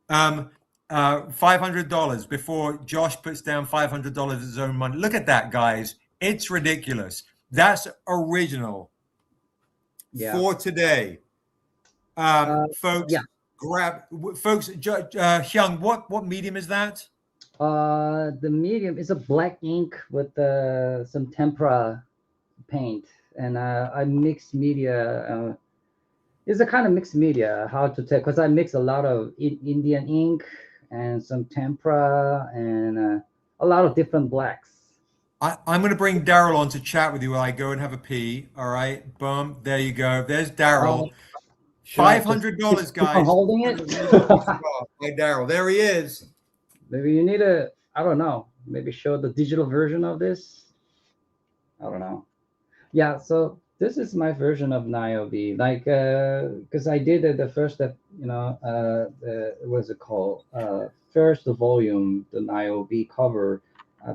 $500 before Josh puts down $500 of his own money. Look at that, guys. It's ridiculous. That's original for today. Folks, Hyoung, what medium is that? The medium is a black ink with some tempera paint, and I mix media. It's a kind of mixed media. How to tell? Because I mix a lot of Indian ink and some tempera and a lot of different blacks. I'm going to bring Daryl on to chat with you while I go and have a pee. All right, boom. There you go. There's Daryl. $500, guys. I'm holding it. Hey, Daryl. There he is. Maybe you need I don't know. Maybe show the digital version of this. I don't know. Yeah, so this is my version of Niobe. Like, because I did the first, what's it called? First volume, the Niobe cover,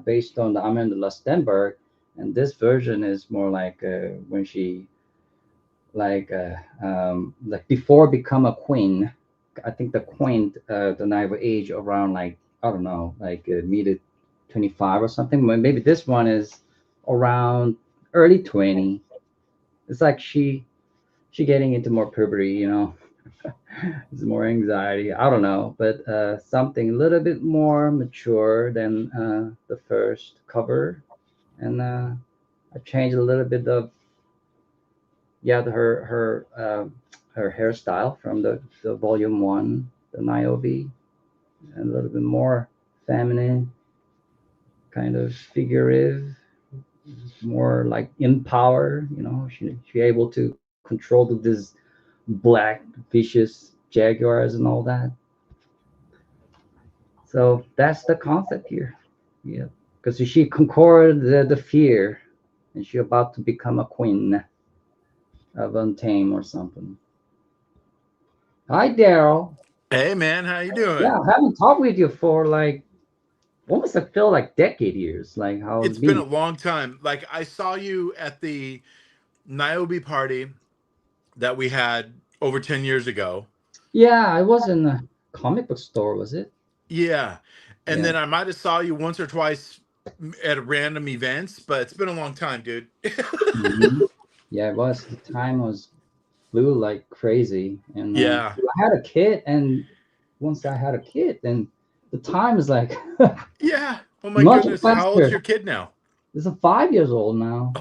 based on the Amanda Stenberg, and this version is more like when she, like before become a queen. I think the queen, the Niobe age around like I don't know, like mid 25 or something. Maybe this one is around early 20. It's like she getting into more puberty, it's more anxiety. I don't know, but something a little bit more mature than the first cover, and I changed a little bit of her hairstyle from the volume one, the Niobe, and a little bit more feminine, kind of figurative, more like in power. She able to control this black vicious jaguars and all that. So that's the concept here. Yeah, because she conquered the fear, and she about to become a queen of Untamed or something. Hi, Daryl. Hey, man, how you doing? Yeah, I haven't talked with you for like almost I feel like decade years. Like how It's been a long time. Like I saw you at the Niobe party that we had over 10 years ago. Yeah, I was in a comic book store, was it? Yeah. And Yeah. then I might have saw you once or twice at random events, but it's been a long time, dude. Mhm. Yeah, it was. The time flew like crazy. And Yeah. I had a kid, and once I had a kid, then the time is like Yeah. Oh my much goodness. How old's faster. your kid now? It's a 5 years old now.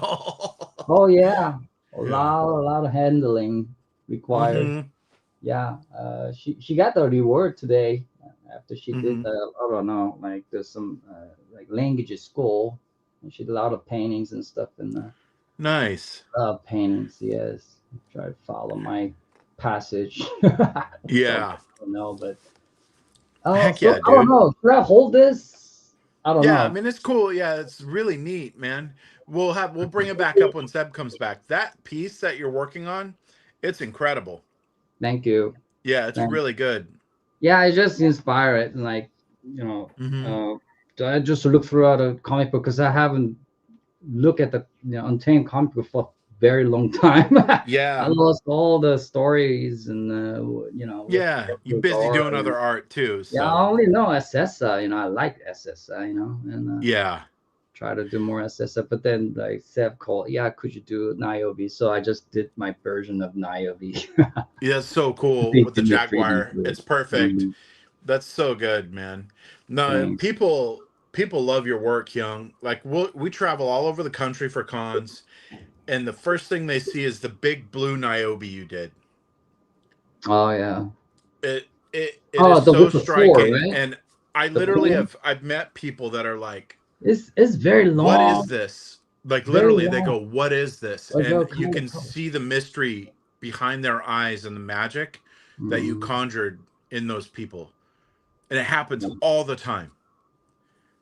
Oh yeah. A lot of handling required. Mm-hmm. Yeah. She got the reward today after she did Mm-hmm. I don't know, like there's some like language at school, and she did a lot of paintings and stuff, and Nice. paintings, yes. Try to follow my passage. Yeah. I don't know, but Heck so yeah, I don't dude. know. Should I hold this? I don't Yeah, I know. mean it's cool. Yeah, it's really neat, man. We'll bring it back up when Seb comes back. That piece that you're working on, it's incredible. Thank you. Yeah, it's Thanks. really good. Yeah, I just inspire it, and like I just look throughout a comic book because I haven't looked at the Untamed comic book for a very long time. Yeah. I lost all the stories, and Yeah, you're busy doing other art too. So yeah, I only know SSA. I like SSA. And yeah, try to do more SSA. But then like Seb called, yeah, could you do Niobe? So I just did my version of Niobe. yeah, it's so cool They with the did the 3D Jaguar. to it. It's perfect. That's so good, man. No, Thanks. people love your work, Hyoung. Like we travel all over the country for cons, and the first thing they see is the big blue Niobe you did. Oh yeah. It is the so with the striking, right? and I literally I've met people that are like, It's very long. what is this? Like Very literally they long. go, what is this? Like, And oh, you come can on. see the mystery behind their eyes and the magic that you conjured in those people. And it happens all the time.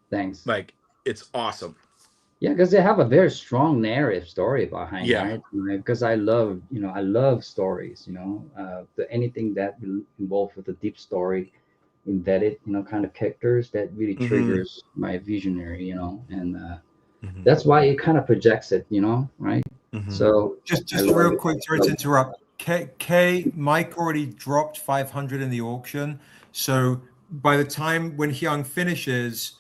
Thanks. Like it's awesome. Yeah, because they have a very strong narrative story behind Yeah. it. Because I love, I love stories. Anything that will involve with a deep story, embedded, kind of characters that really triggers my visionary. And that's why it kind of projects it. Right? So just real quick, sorry to interrupt. Mike already dropped 500 in the auction. So by the time when Hyoung finishes,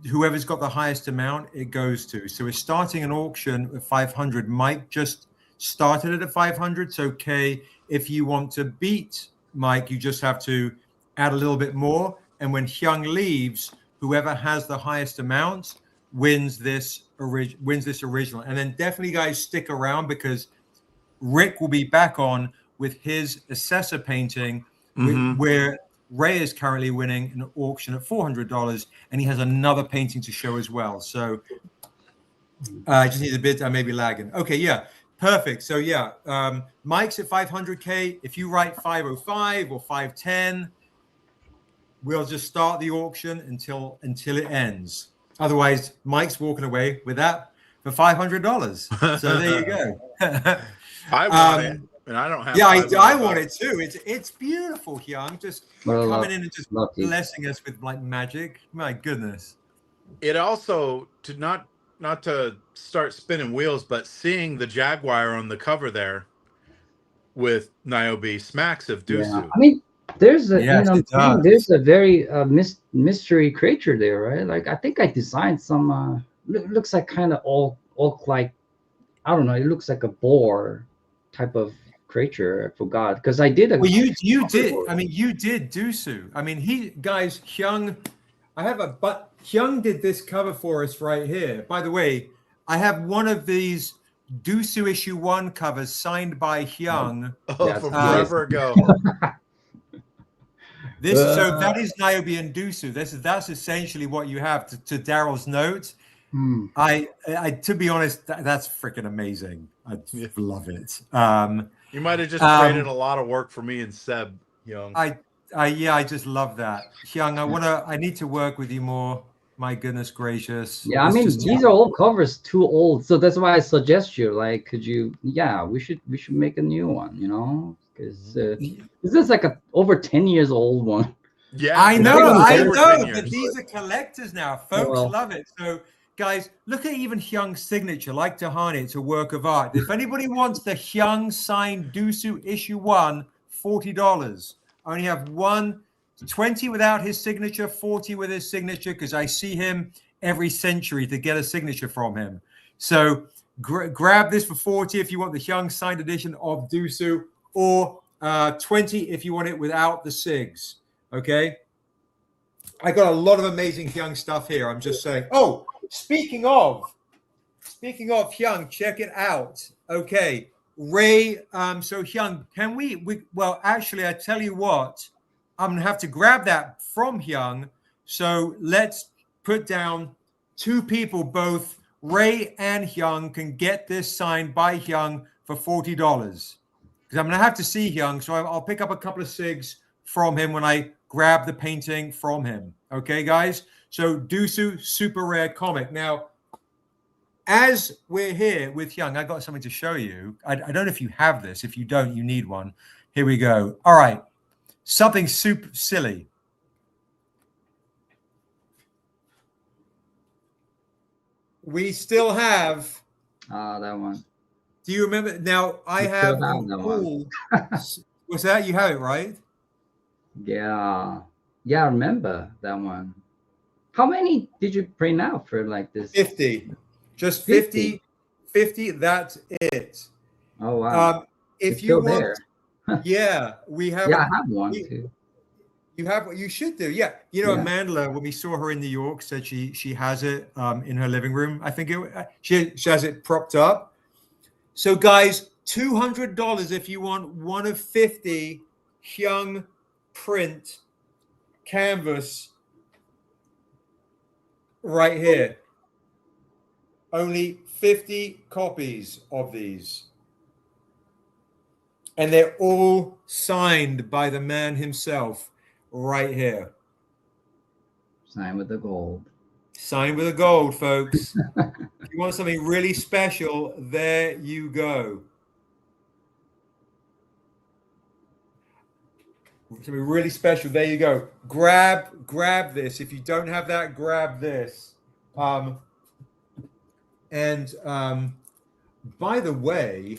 whoever's got the highest amount, it goes to. So we're starting an auction at 500. Mike just started it at 500. So Kay, if you want to beat Mike, you just have to add a little bit more. And when Hyoung leaves, whoever has the highest amount wins this original. And then definitely guys stick around because Rick will be back on with his assessor painting where Ray is currently winning an auction at $400, and he has another painting to show as well. So I just need a bit. I may be lagging. Okay, yeah, perfect. So yeah, Mike's at 500K. If you write 505 or 510, we'll just start the auction until it ends. Otherwise, Mike's walking away with that for $500. So there you go. I want it, and I don't have. Yeah, I $500. want it too. It's beautiful, Hyoung. Just Well, coming in and just lucky. blessing us with like magic. My goodness. It also to not to start spinning wheels, but seeing the Jaguar on the cover there with Niobe smacks of Dusu. Yeah. I mean, there's a Yes, it does. there's a very mystery creature there, right? Like I think I designed some looks like kind of all like, I don't know, it looks like a boar type of creature. I forgot because I did a. Well, you did. I mean, you did Dusu. I mean, Hyoung. But Hyoung did this cover for us right here. By the way, I have one of these Dusu issue 1 covers signed by Hyoung. Oh, from forever ago. So that is Niobe and Dusu. That's essentially what you have. To Daryl's note, I to be honest, that's freaking amazing. I love it. You might have just created a lot of work for me and Seb, Young. I just love that. Hyoung, I need to work with you more. My goodness gracious. Yeah, I mean, these are all covers too old. So that's why I suggest you, like, could you, we should make a new one, you know? Because this is like a over 10 years old one. Yeah, I know, but but these are collectors now. Folks love it. So guys, look at even Hyung's signature, like Tehani, it's a work of art. If anybody wants the Hyoung signed Dusu issue 1, $40. I only have 20 without his signature, 40 with his signature, because I see him every century to get a signature from him. So grab this for 40 if you want the Hyoung signed edition of Dusu, or 20 if you want it without the SIGs. Okay? I got a lot of amazing Hyoung stuff here. I'm just saying. Oh, speaking of Hyoung, check it out. Okay. Ray, so Hyoung, can we well, actually, I tell you what, I'm gonna have to grab that from Hyoung. So let's put down 2 people, both Ray and Hyoung can get this signed by Hyoung for $40. Because I'm gonna have to see Hyoung, so I'll pick up a couple of SIGs from him when I grab the painting from him. Okay, guys? So Dusu, super rare comic. Now, as we're here with Hyoung, I got something to show you. I don't know if you have this. If you don't, you need one. Here we go. All right. Something super silly. We still have. That one. Do you remember? Now, I have. What's that? You have it, right? Yeah. Yeah, I remember that one. How many did you print out for like this? 50. Just 50. 50, that's it. Oh, wow. If it's you still want, there. yeah, we have. Yeah, I have one too. You have what you should do. Yeah. You know, Amanda, when we saw her in New York, said she has it in her living room. I think she has it propped up. So guys, $200 if you want one of 50 Hyoung print canvas right here. Only 50 copies of these. And they're all signed by the man himself right here. Signed with the gold. Signed with the gold, folks. If you want something really special, there you go. Something really special, there you go. Grab this. If you don't have that, grab this. By the way,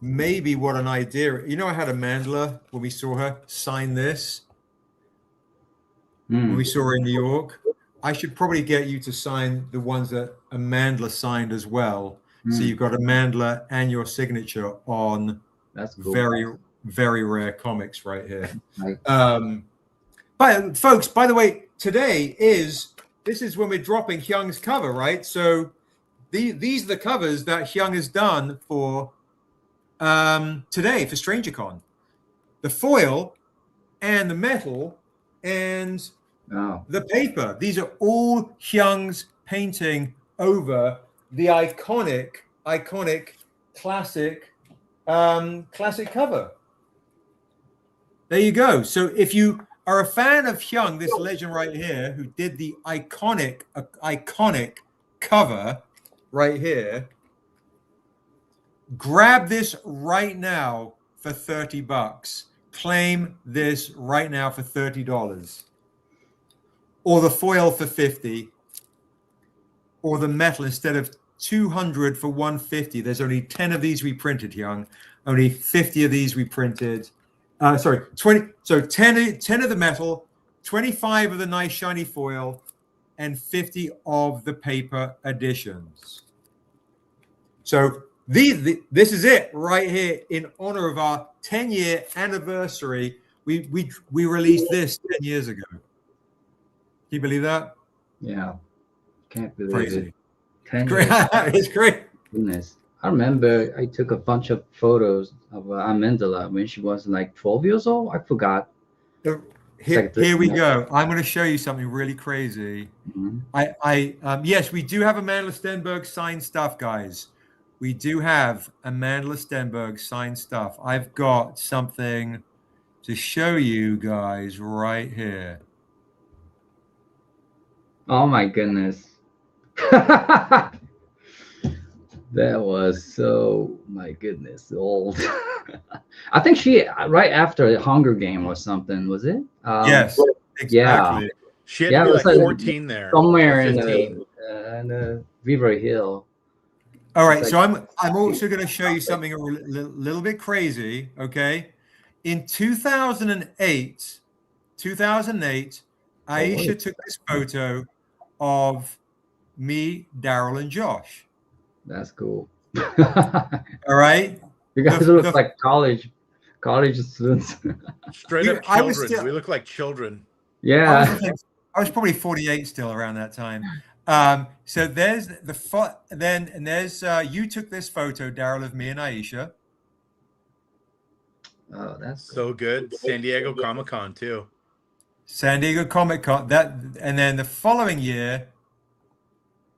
maybe what an idea. You know, I had Amanda when we saw her sign this. When we saw her in New York. I should probably get you to sign the ones that Amanda signed as well. So you've got Amanda and your signature on. That's cool. Very, very rare comics right here. But folks, by the way, this is when we're dropping Hyung's cover, right? So these are the covers that Hyoung has done for today for Strangercon. The foil and the metal and the paper. These are all Hyung's painting over the iconic classic cover. There you go. So if you are a fan of Hyoung, this legend right here, who did the iconic cover, right here. Grab this right now for $30. Claim this right now for $30. Or the foil for 50. Or the metal instead of 200 for 150. There's only 10 of these reprinted, Hyoung. Only 50 of these reprinted. 20. So 10 of the metal, 25 of the nice shiny foil, and 50 of the paper editions. So this is it right here in honor of our 10-year anniversary. We released this 10 years ago. Can you believe that? Yeah. Can't believe Crazy. it. 10 Great. years. It's great. Goodness. I remember I took a bunch of photos of Amandla when she was like 12 years old. I forgot. Here we go. I'm going to show you something really crazy. Mm-hmm. Yes, we do have Amandla Stenberg signed stuff, guys. We do have Amandla Stenberg signed stuff. I've got something to show you guys right here. Oh my goodness. That was so, my goodness, old. I think she right after the Hunger Game or something, was it? Yes, exactly. Yeah. She had to be like 14 there. Somewhere in 15. the Beaver Hill. All right, so I'm also going to show you something a little bit crazy, okay? In 2008, Aisha took this photo of me, Daryl, and Josh. That's cool. All right. You guys look like college students. Straight up children. We look like children. Yeah. I was probably 48 still around that time. So there's there's you took this photo, Daryl, of me and Aisha. Oh, that's so good. San Diego Comic-Con too. San Diego Comic-Con. And then the following year,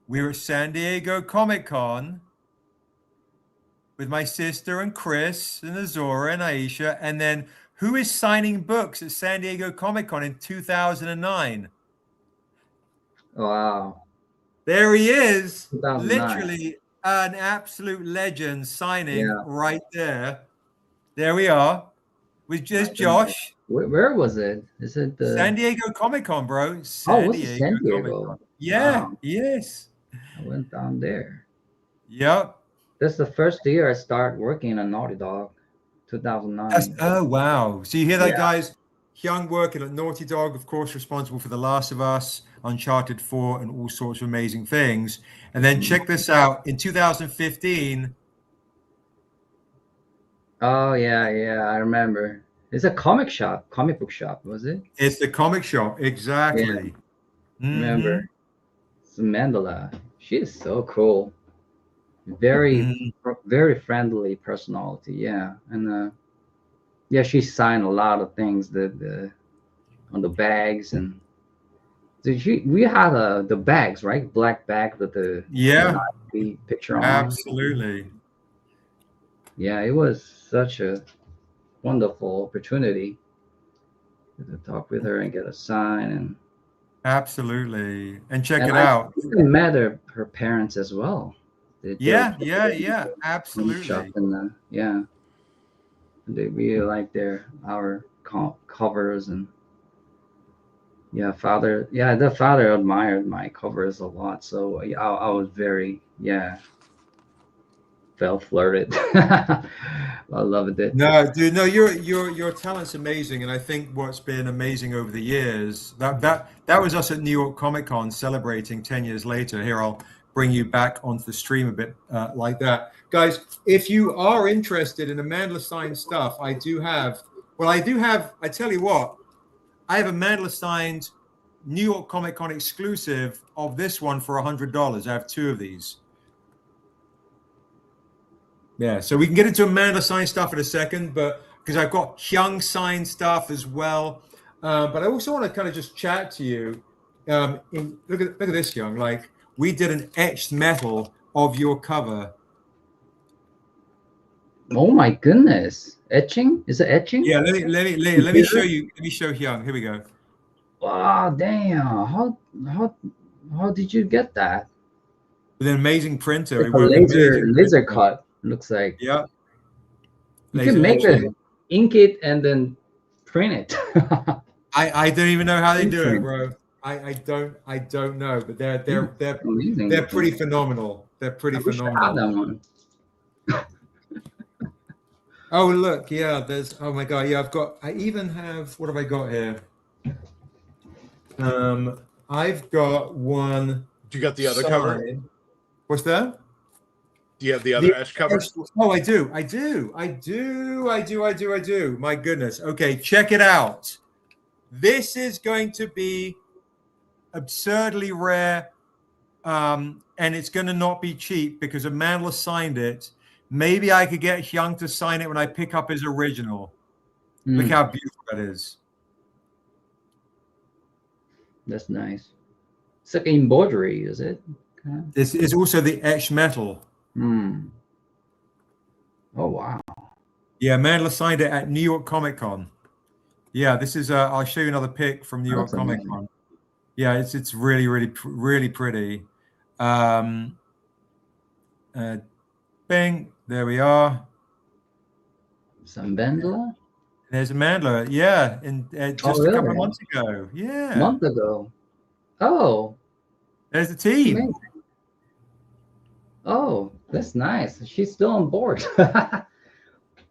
we were at San Diego Comic-Con with my sister and Chris and Azora and Aisha. And then who is signing books at San Diego Comic-Con in 2009? Wow. There he is. 2009. Literally an absolute legend signing right there. There we are. With just Josh. Where was it? Is it the San Diego Comic-Con, bro? San Diego Comic-Con. Yeah, Wow. Yes. I went down there. Yep. That's the first year I started working on Naughty Dog, 2009. Oh, wow. So you hear that, guys? Hyoung working at Naughty Dog, of course, responsible for The Last of Us, Uncharted 4, and all sorts of amazing things. And then check this out. In 2015. Oh, yeah, I remember. It's a comic book shop, was it? It's the comic shop, exactly. Yeah. Remember. It's Mandela. She is so cool. Very, very friendly personality. Yeah, and she signed a lot of things on the bags, and we had the bags, right? Black bag with the picture on. Absolutely. Yeah, it was such a wonderful opportunity to talk with her and get a sign and. Absolutely, and check it out. I met her parents as well. Yeah, absolutely. And, they really like our covers, and the father admired my covers a lot. So I was very felt flirted. I loved it. No, dude, no, your talent's amazing, and I think what's been amazing over the years that was us at New York Comic Con celebrating 10 years later. Here, I'll bring you back onto the stream a bit like that, guys. If you are interested in Amandla signed stuff, I tell you what, I have a Amandla signed New York Comic Con exclusive of this one for $100. I have 2 of these. Yeah, so we can get into Amandla signed stuff in a second, but because I've got Hyoung signed stuff as well. But I also want to kind of just chat to you. Look at this, Hyoung. Like, we did an etched metal of your cover. Oh my goodness! Etching? Is it etching? Yeah, let me show you. Let me show Hyoung. Here we go. Wow, damn! How did you get that? with an amazing printer. It's a laser cut. Looks like. Yeah. You can make it, ink it, and then print it. I don't even know how they do it, bro. I don't know, but they're pretty phenomenal. They're pretty phenomenal. I have that one. Oh look, yeah. There's. Oh my god, yeah. I even have. What have I got here? I've got one. Do you got the other cover? What's that? Do you have the other Esh cover? Oh, I do. My goodness. Okay, check it out. This is going to be absurdly rare, and it's going to not be cheap because Amandla signed it. Maybe I could get Hyoung to sign it when I pick up his original. Look how beautiful that is. That's nice. It's like embroidery, is it? This is also the etched metal. Oh, wow. Yeah, Amandla signed it at New York Comic Con. Yeah, this is. I'll show you another pic from New York Comic Con. Yeah, it's really, really, really pretty. Bing, there we are. Some Amandla? There's Amandla. Yeah, just a couple of months ago. Yeah, a month ago. Oh, there's the team. Amazing. Oh, that's nice. She's still on board.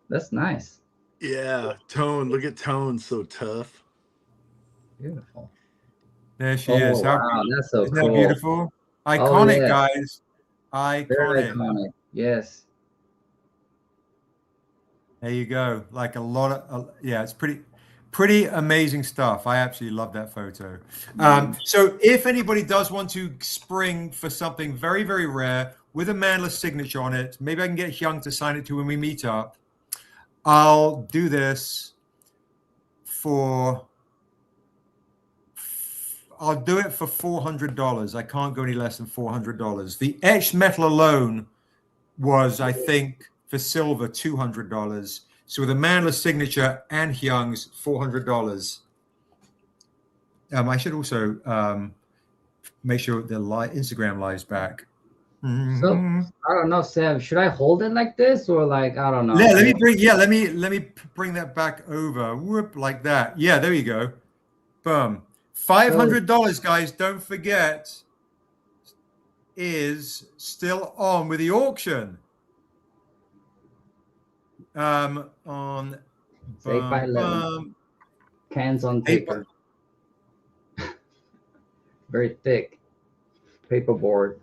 That's nice. Yeah, Tone. Look at Tone, so tough. Beautiful. There she is. Wow, that's so Isn't cool. that beautiful? Iconic, yeah. guys. Iconic. Very iconic. Yes. There you go. Like a lot of, yeah, it's pretty amazing stuff. I absolutely love that photo. So if anybody does want to spring for something very, very rare with Amandla's signature on it, maybe I can get Hyoung to sign it to when we meet up. I'll do this I'll do it for $400. I can't go any less than $400. The etched metal alone was, I think, for silver, $200. So with Amandla's signature and Hyoung's, $400. I should also make sure the Instagram live's back. So I don't know, Sam. Should I hold it like this or like I don't know? Yeah, let me bring that back over. Whoop, like that. Yeah, there you go. Boom. $500, guys. Don't forget, is still on with the auction. On 8x11. Cans on paper. Very thick paperboard.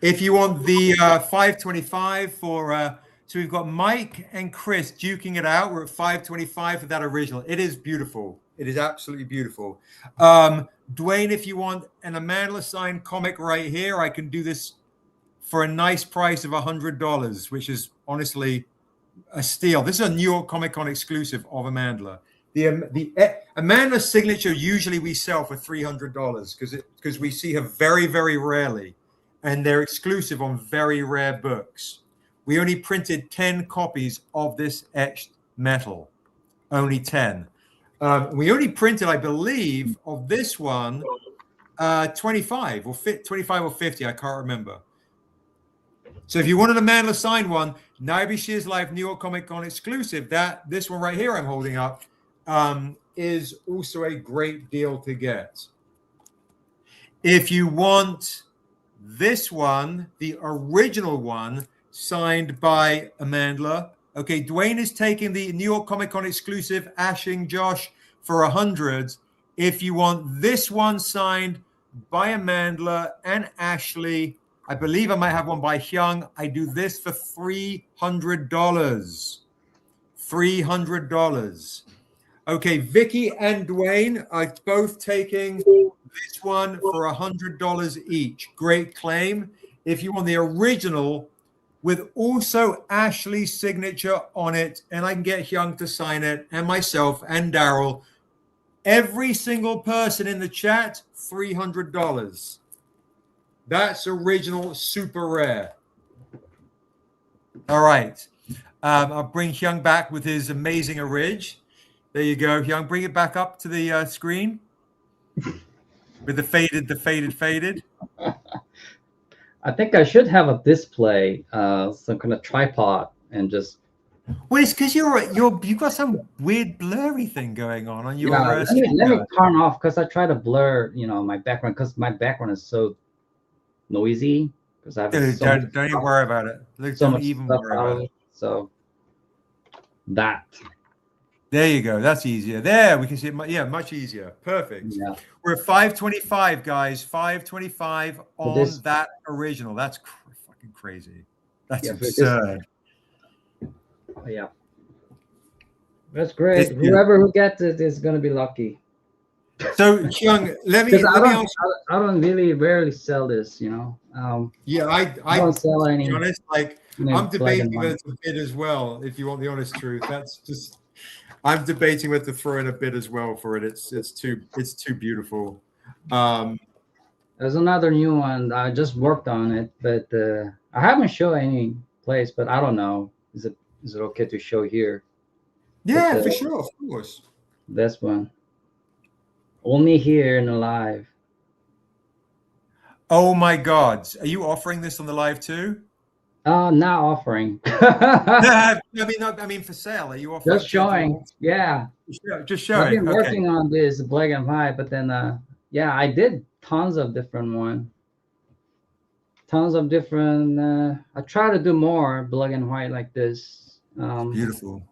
If you want the 525 for, so we've got Mike and Chris duking it out. We're at 525 for that original. It is beautiful. It is absolutely beautiful. Dwayne, if you want an Amandla signed comic right here, I can do this for a nice price of $100, which is honestly a steal. This is a New York Comic Con exclusive of Amandla. The Amandla signature usually we sell for $300 because we see her very, very rarely. And they're exclusive on very rare books. We only printed 10 copies of this etched metal, only 10. We only printed, I believe, of this one, 25 or 50, I can't remember. So if you wanted a Amandla signed one, Niobe Shears Live New York Comic Con exclusive, this one right here I'm holding up is also a great deal to get. If you want this one, the original one, signed by Amandla. Okay, Dwayne is taking the New York Comic Con exclusive Ashing Josh for $100. If you want this one signed by Amandla and Ashley, I believe I might have one by Hyoung. I do this for $300. $300. Okay, Vicky and Dwayne are both taking this one for $100 each. Great claim. If you want the original with also Ashley's signature on it, and I can get Hyoung to sign it, and myself and Daryl, every single person in the chat, $300. That's original, super rare. All right. I'll bring Hyoung back with his amazing orig. There you go, Hyoung. Bring it back up to the screen. With the faded. I think I should have a display, some kind of tripod, and just Well, it's because you've got some weird blurry thing going on your. yeah. Let me turn off because I try to blur, my background because my background is so noisy because I have Dude, so don't even worry about it. Look, so don't much even stuff worry out about of it. it. So that. There you go. That's easier. There, we can see it. Yeah, much easier. Perfect. Yeah. We're at 525, guys. 525 on this- that original. That's fucking crazy. That's Yeah, for this- absurd. Yeah. That's great. This- Whoever who gets it is gonna be lucky. So, Hyoung, let me Because I ask you. don't really rarely sell this, Yeah, I don't sell any. To be honest, like you know, I'm debating black and whether white. to bid as well. If you want the honest truth, that's just. I'm debating whether to throw in a bid as well for it. It's too beautiful. There's another new one. I just worked on it, but I haven't shown any place. But I don't know. Is it okay to show here? Yeah, But, for sure, of course. This one. Only here in the live. Oh my God! Are you offering this on the live too? Not offering. I mean, for sale. Are you offering? Just showing. Yeah. Just showing. I've been working on this black and white, but then yeah, I did tons of different one. Tons of different. I try to do more black and white like this. Beautiful.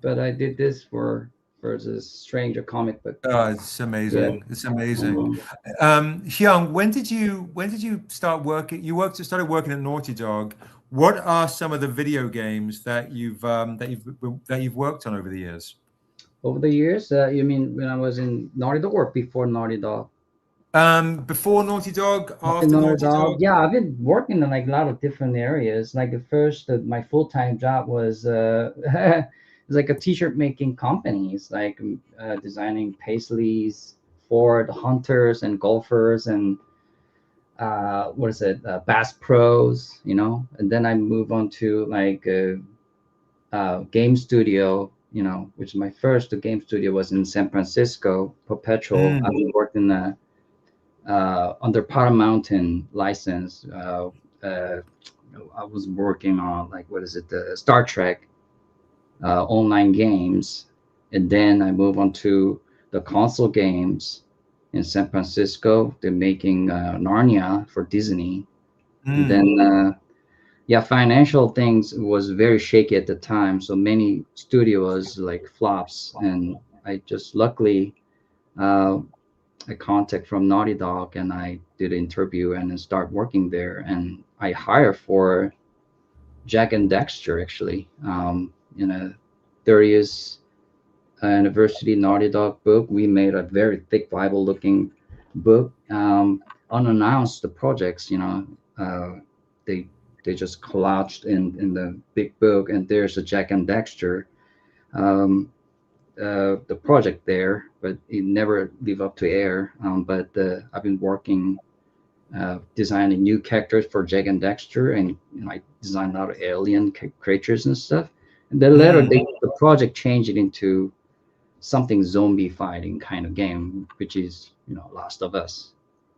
But I did this for this Stranger comic book. Oh, it's amazing. Yeah. It's amazing. Hyoung, when did you start working? You started working at Naughty Dog. What are some of the video games that you've worked on over the years? Over the years, you mean when I was in Naughty Dog or before Naughty Dog? Before Naughty Dog, after Naughty Dog. Yeah, I've been working in like a lot of different areas. Like at first, my full-time job was it's like a t-shirt making company. It's like designing paisleys for the hunters and golfers and Bass Pros, and then I move on to like game studio, which my first game studio was in San Francisco, Perpetual. I've been working under Powder Mountain license. I was working on the Star Trek online games, and then I move on to the console games in San Francisco. They're making Narnia for Disney. And then financial things was very shaky at the time, so many studios like flops, and I just luckily a contact from Naughty Dog, and I did an interview and then start working there, and I hired for Jack and Dexter actually in a 30th anniversary Naughty Dog book. We made a very thick Bible looking book, unannounced the projects, they just collaged in the big book, and there's a Jack and Dexter the project there, but it never lived up to air. But I've been working designing new characters for Jack and Dexter, and I designed a lot of alien creatures and stuff. And then later, the project changed it into something zombie fighting kind of game, which is Last of Us.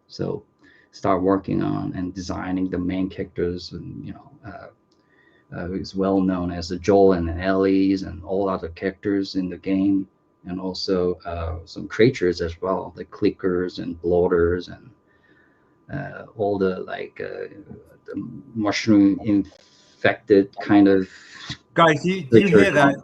So start working on and designing the main characters, and is well known as the Joel and Ellie's and all other characters in the game, and also some creatures as well, like clickers and bloaters and all the the mushroom infected kind of. Guys, do you hear that?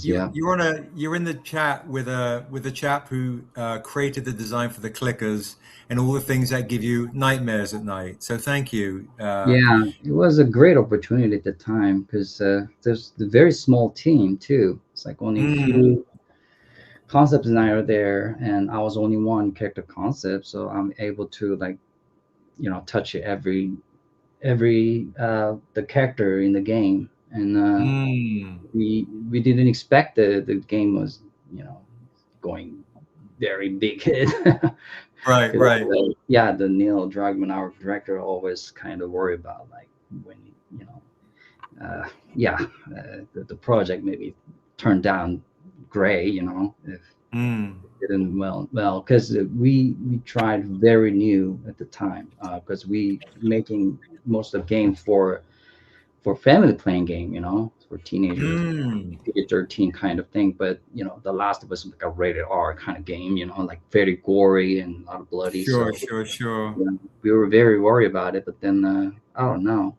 Yeah. You're in the chat with a chap who created the design for the clickers and all the things that give you nightmares at night. So thank you. Yeah, it was a great opportunity at the time because there's a very small team too. It's like only a few concept designer there, and I was only one character concept, so I'm able to touch every the character in the game. And we didn't expect the game was going very big hit. Right. The Neil Druckmann, our director, always kind of worry about when the project maybe turned down gray, if Didn't well because we tried very new at the time because we making most of games for family playing game, for teenagers, PG-13 kind of thing. But The Last of Us was like a rated R kind of game, like very gory and a lot of bloody. Sure. We were very worried about it, but then I don't know,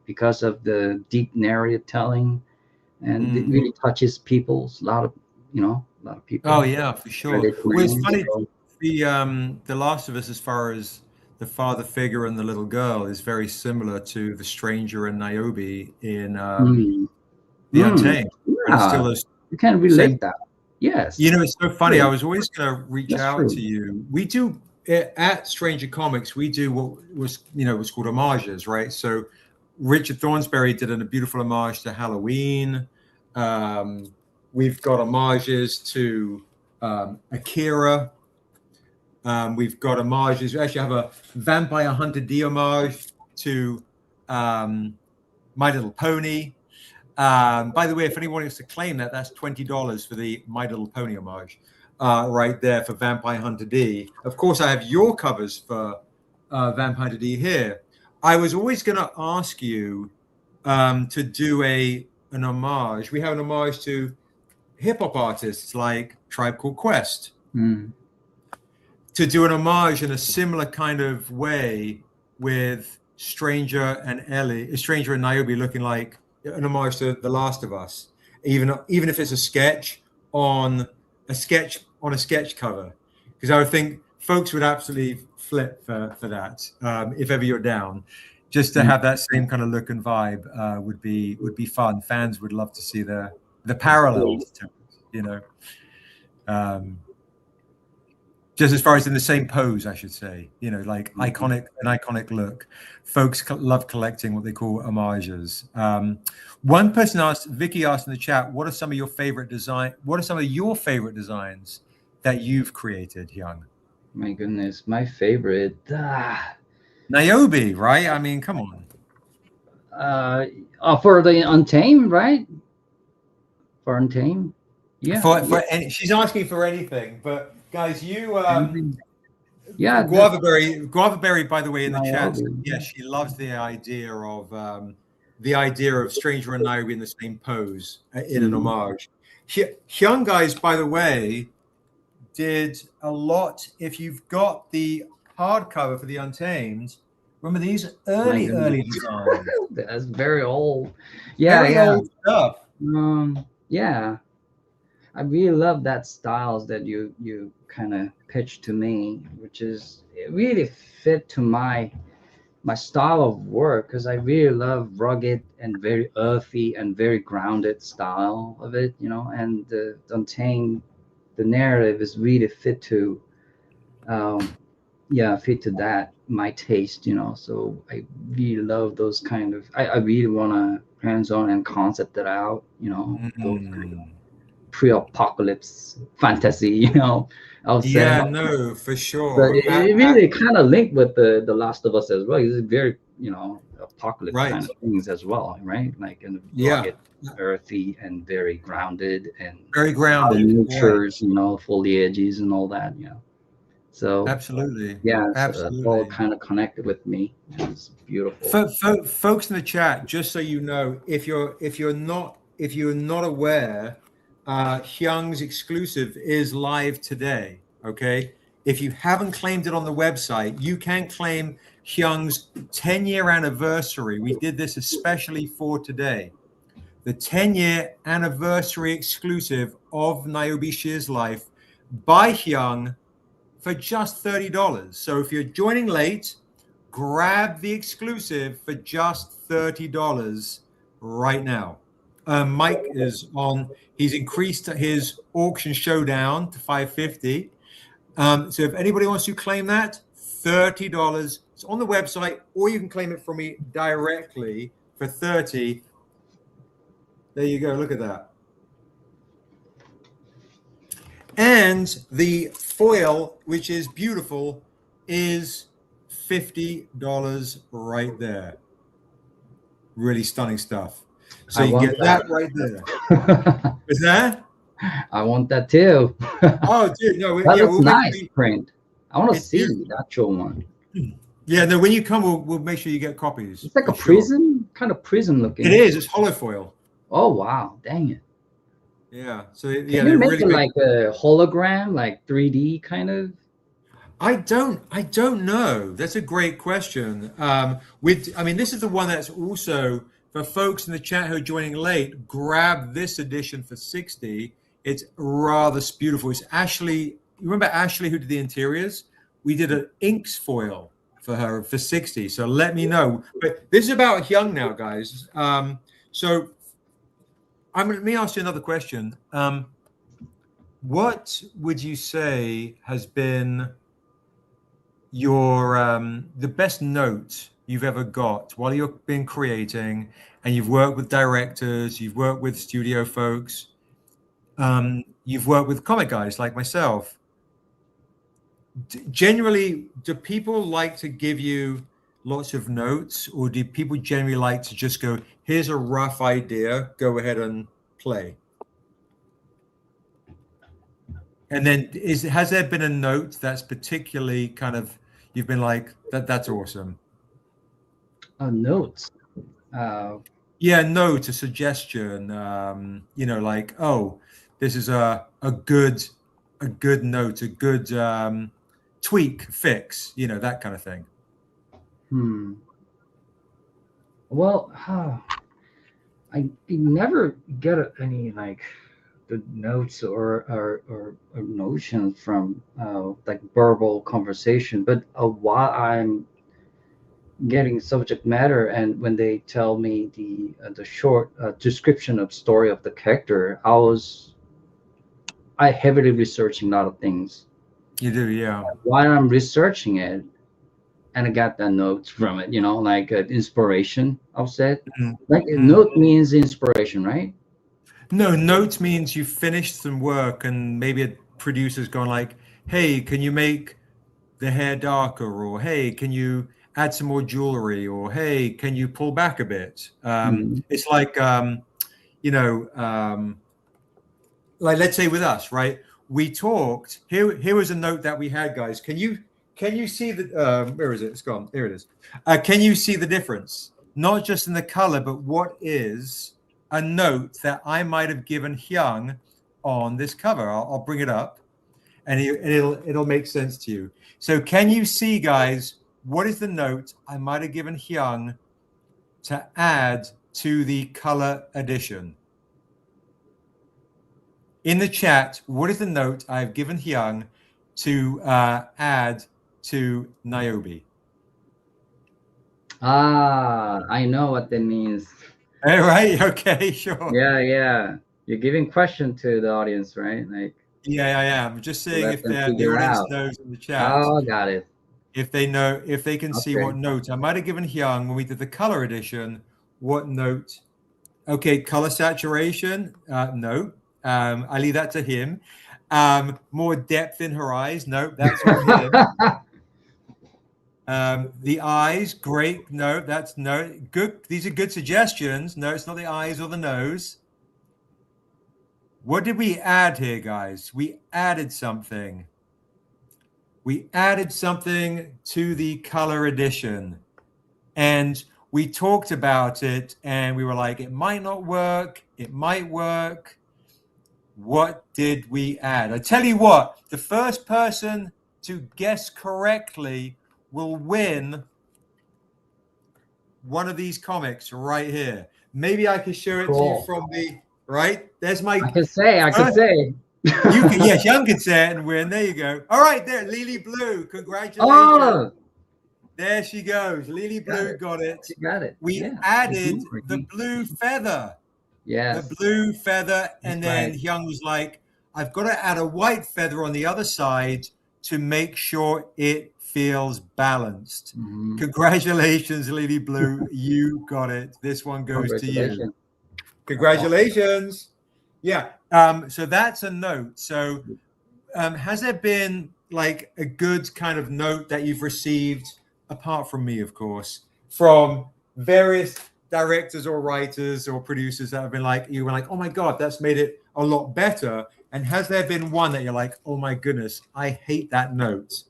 because of the deep narrative telling, and it really touches people's a lot of people. Oh yeah, for sure. Well, it's funny. The Last of Us, as far as the father figure and the little girl, is very similar to the stranger and Niobe in the Untamed. It's still those you can relate that. Yes. It's so funny. I was always going to reach out to you. We do at Stranger Comics. We do what was what's called homages, right? So Richard Thornsberry did a beautiful homage to Halloween. We've got homages to Akira. We've got homages. We actually have a Vampire Hunter D homage to My Little Pony. By the way, if anyone wants to claim that, that's $20 for the My Little Pony homage right there for Vampire Hunter D. Of course, I have your covers for Vampire Hunter D here. I was always going to ask you to do an homage. We have an homage to hip-hop artists like Tribe Called Quest. To do an homage in a similar kind of way with Stranger and Niobe looking like an homage to The Last of Us, even if it's a sketch on a sketch cover, because I would think folks would absolutely flip for that if ever you're down. Just to have that same kind of look and vibe would be fun. Fans would love to see the parallels to it, just as far as in the same pose, I should say, like an iconic look. Folks love collecting what they call homages. One person Vicky asked in the chat, what are some of your favorite designs that you've created, Hyoung? My goodness, my favorite. Niobe, right? I mean, come on. For the Untamed, right? For Untamed, yeah. She's asking for anything, but guys, Guavaberry, by the way, in the chat, yes, she loves the idea of Stranger and Niobe in the same pose in an homage. Hyoung guys, by the way, did a lot. If you've got the hardcover for the Untamed, remember these early designs. That's very old. Old stuff. Yeah, I really love that styles that you kind of pitched to me, which is it really fit to my style of work, because I really love rugged and very earthy and very grounded style of it, and the Untamed, the narrative is really fit to that, my taste, so I really love those kind of, I really want to hands-on and concept it out, those kind of pre-apocalypse fantasy, I'll say. Yeah, no, for sure. But it really kind of linked with the Last of Us as well. It's very, apocalypse kind of things as well, right? Like rugged, earthy, and very grounded, and very grounded. Natures, foliages and all that, So absolutely, it's all kind of connected with me. It's beautiful. Folks in the chat, just so you know, if you're not aware, Hyoung's exclusive is live today. Okay, if you haven't claimed it on the website, you can claim Hyoung's 10-year anniversary. We did this especially for today. The 10-year anniversary exclusive of Niobe Shear's life by Hyoung for just $30. So if you're joining late, grab the exclusive for just $30 right now. Mike is on. He's increased his auction showdown to $550. So if anybody wants to claim that, $30. It's on the website, or you can claim it from me directly for $30. There you go. Look at that. And the foil, which is beautiful, is $50 right there. Really stunning stuff. So you get that right there. Is that? I want that too. Oh, dude, no, That yeah, looks we'll nice print. I want to it's see beautiful. the actual one. Yeah, no, when you come, we'll make sure you get copies. It's like for a sure. prism, kind of prism looking. It is. It's hollow foil. Oh wow, dang it! Yeah. So Can yeah, you they make really it like a hologram, like 3D kind of? I don't know. That's a great question. I mean, this is the one that's also for folks in the chat who are joining late. Grab this edition for 60. It's rather beautiful. It's Ashley. You remember Ashley who did the interiors? We did an inks foil for her for 60. So let me know. But this is about Hyoung now, guys. So let me ask you another question. What would you say has been your the best note you've ever got while you've been creating, and you've worked with directors, you've worked with studio folks, you've worked with comic guys like myself? Generally, do people like to give you lots of notes, or do people generally like to just go, here's a rough idea, go ahead and play? And then has there been a note that's particularly kind of, you've been like, that's awesome? Notes. Yeah, note, a suggestion, like, oh, this is a good note, a good tweak, fix, that kind of thing. Well, I never get any like the notes or notions from like verbal conversation, but while I'm getting subject matter, and when they tell me the short description of story of the character, I heavily researching a lot of things. You do, yeah. While I'm researching it, and I got the notes from it, like inspiration. I'll say it. Like note means inspiration, right? No, note means you finished some work, and maybe a producer's gone like, hey, can you make the hair darker, or hey, can you add some more jewelry, or hey, can you pull back a bit? It's like like, let's say with us, right? We talked. Here was a note that we had, guys. Can you see the where is it? It's gone. Here it is. Can you see the difference? Not just in the color, but what is a note that I might have given Hyoung on this cover? I'll bring it up, and it'll make sense to you. So can you see, guys, what is the note I might have given Hyoung to add to the color edition? In the chat, what is the note I've given Hyoung to add to Niobe? I know what that means. All right. Okay. Sure. Yeah. You're giving question to the audience, right? Like. Yeah, I am. Just seeing if the audience knows in the chat. Oh, got it. If they know, if they can see what note I might have given Hyoung when we did the color edition. What note? Okay, color saturation. No. I leave that to him. More depth in her eyes. No, that's on him. The eyes, great. No, that's no. Good. These are good suggestions. No, it's not the eyes or the nose. What did we add here, guys? We added something. We added something to the color edition. And we talked about it, and we were like, it might not work. It might work. What did we add? I tell you what, the first person to guess correctly will win one of these comics right here. Maybe I can show it to you from the right. There's my. I can say. You can, yes, Hyoung can say it and win. There you go. All right, there, Lily Blue. Congratulations. Oh, there she goes. Lily Blue got it. She got it. We added the blue feather. Yes. The blue feather, and then Hyoung was like, I've got to add a white feather on the other side to make sure it feels balanced. Congratulations, Lily Blue. You got it. This one goes to you. Congratulations. Yeah. So that's a note. So has there been like a good kind of note that you've received, apart from me, of course, from various directors or writers or producers that have been like, you were like, oh my God, that's made it a lot better? And has there been one that you're like, oh my goodness, I hate that note?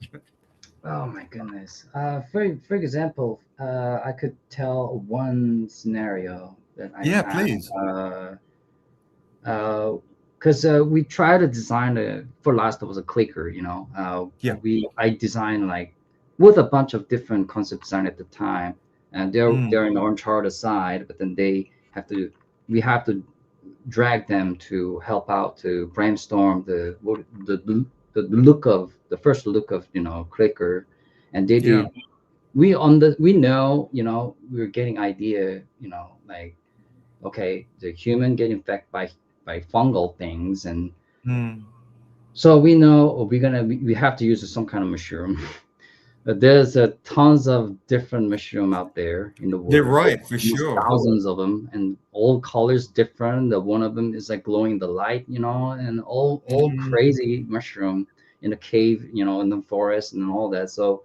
Oh my goodness. For example, I could tell one scenario that I Yeah, had. please. Because we tried to design for last was a clicker, you know. Yeah. I designed like with a bunch of different concept design at the time, and they're in the Uncharted side, but then we have to drag them to help out to brainstorm the look of the first look of, you know, clicker, and they did. We know, you know, we're getting idea, you know, like, okay, the human get infected by fungal things, and so we know we have to use some kind of mushroom. But there's tons of different mushroom out there in the world. You're right, for There's sure. thousands of them, and all colors different. The one of them is like glowing in the light, you know, and all crazy mushroom in the cave, you know, in the forest and all that. So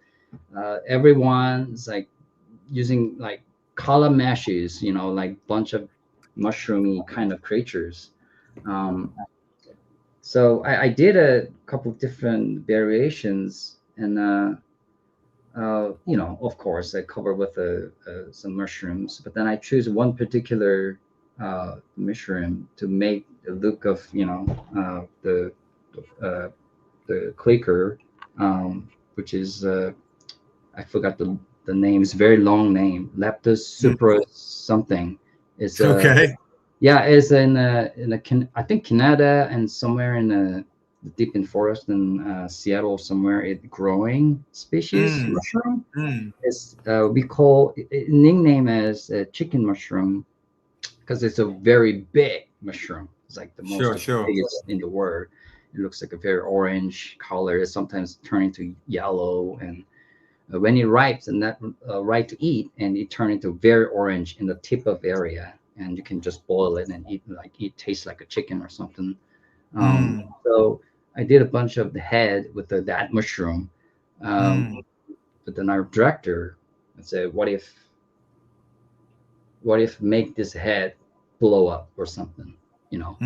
everyone's like using like color meshes, you know, like bunch of mushroomy kind of creatures. So I did a couple of different variations, and you know, of course, I cover with some mushrooms, but then I choose one particular mushroom to make the look of, you know, the clicker, which is I forgot the name. It's a very long name. Leptos supra something. It's okay. Yeah, it's in I think Canada and somewhere in the deep in forest in Seattle somewhere. It growing species mushroom. It's we call it nickname as chicken mushroom because it's a very big mushroom. It's like the most biggest in the world. It looks like a very orange color. It sometimes turn into yellow, and when it ripes and that ripe to eat, and it turn into very orange in the tip of area, and you can just boil it and eat, like it tastes like a chicken or something. So I did a bunch of the head with that mushroom, but then our director said, what if make this head blow up or something, you know?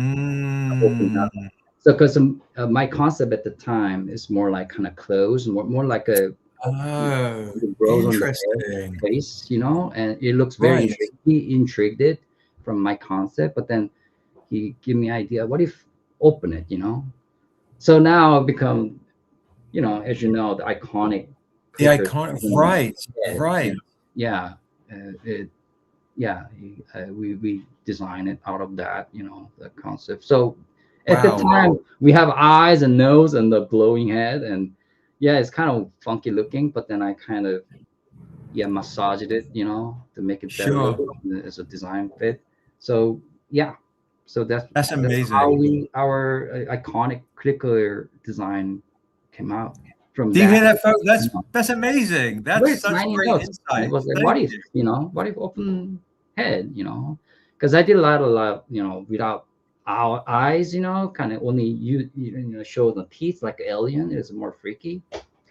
Open up. So because my concept at the time is more like kind of closed, more like a interesting face, you know, and it looks very intrigued. He intrigued it from my concept, but then he gave me idea, what if open it, you know? So now I've become, you know, as you know, the iconic right. Yeah, we design it out of that, you know, the concept. So at the time we have eyes and nose and the glowing head, and yeah, it's kind of funky looking, but then I kind of massaged it, you know, to make it better as a design fit. So yeah, so that's amazing. That's how our iconic clicker design came out. From Do you hear that, folks? That's amazing. That's such great insight. It was like, what if open head, you know? Because I did a lot, you know, without our eyes, you know, kind of only you know, show the teeth like alien is more freaky.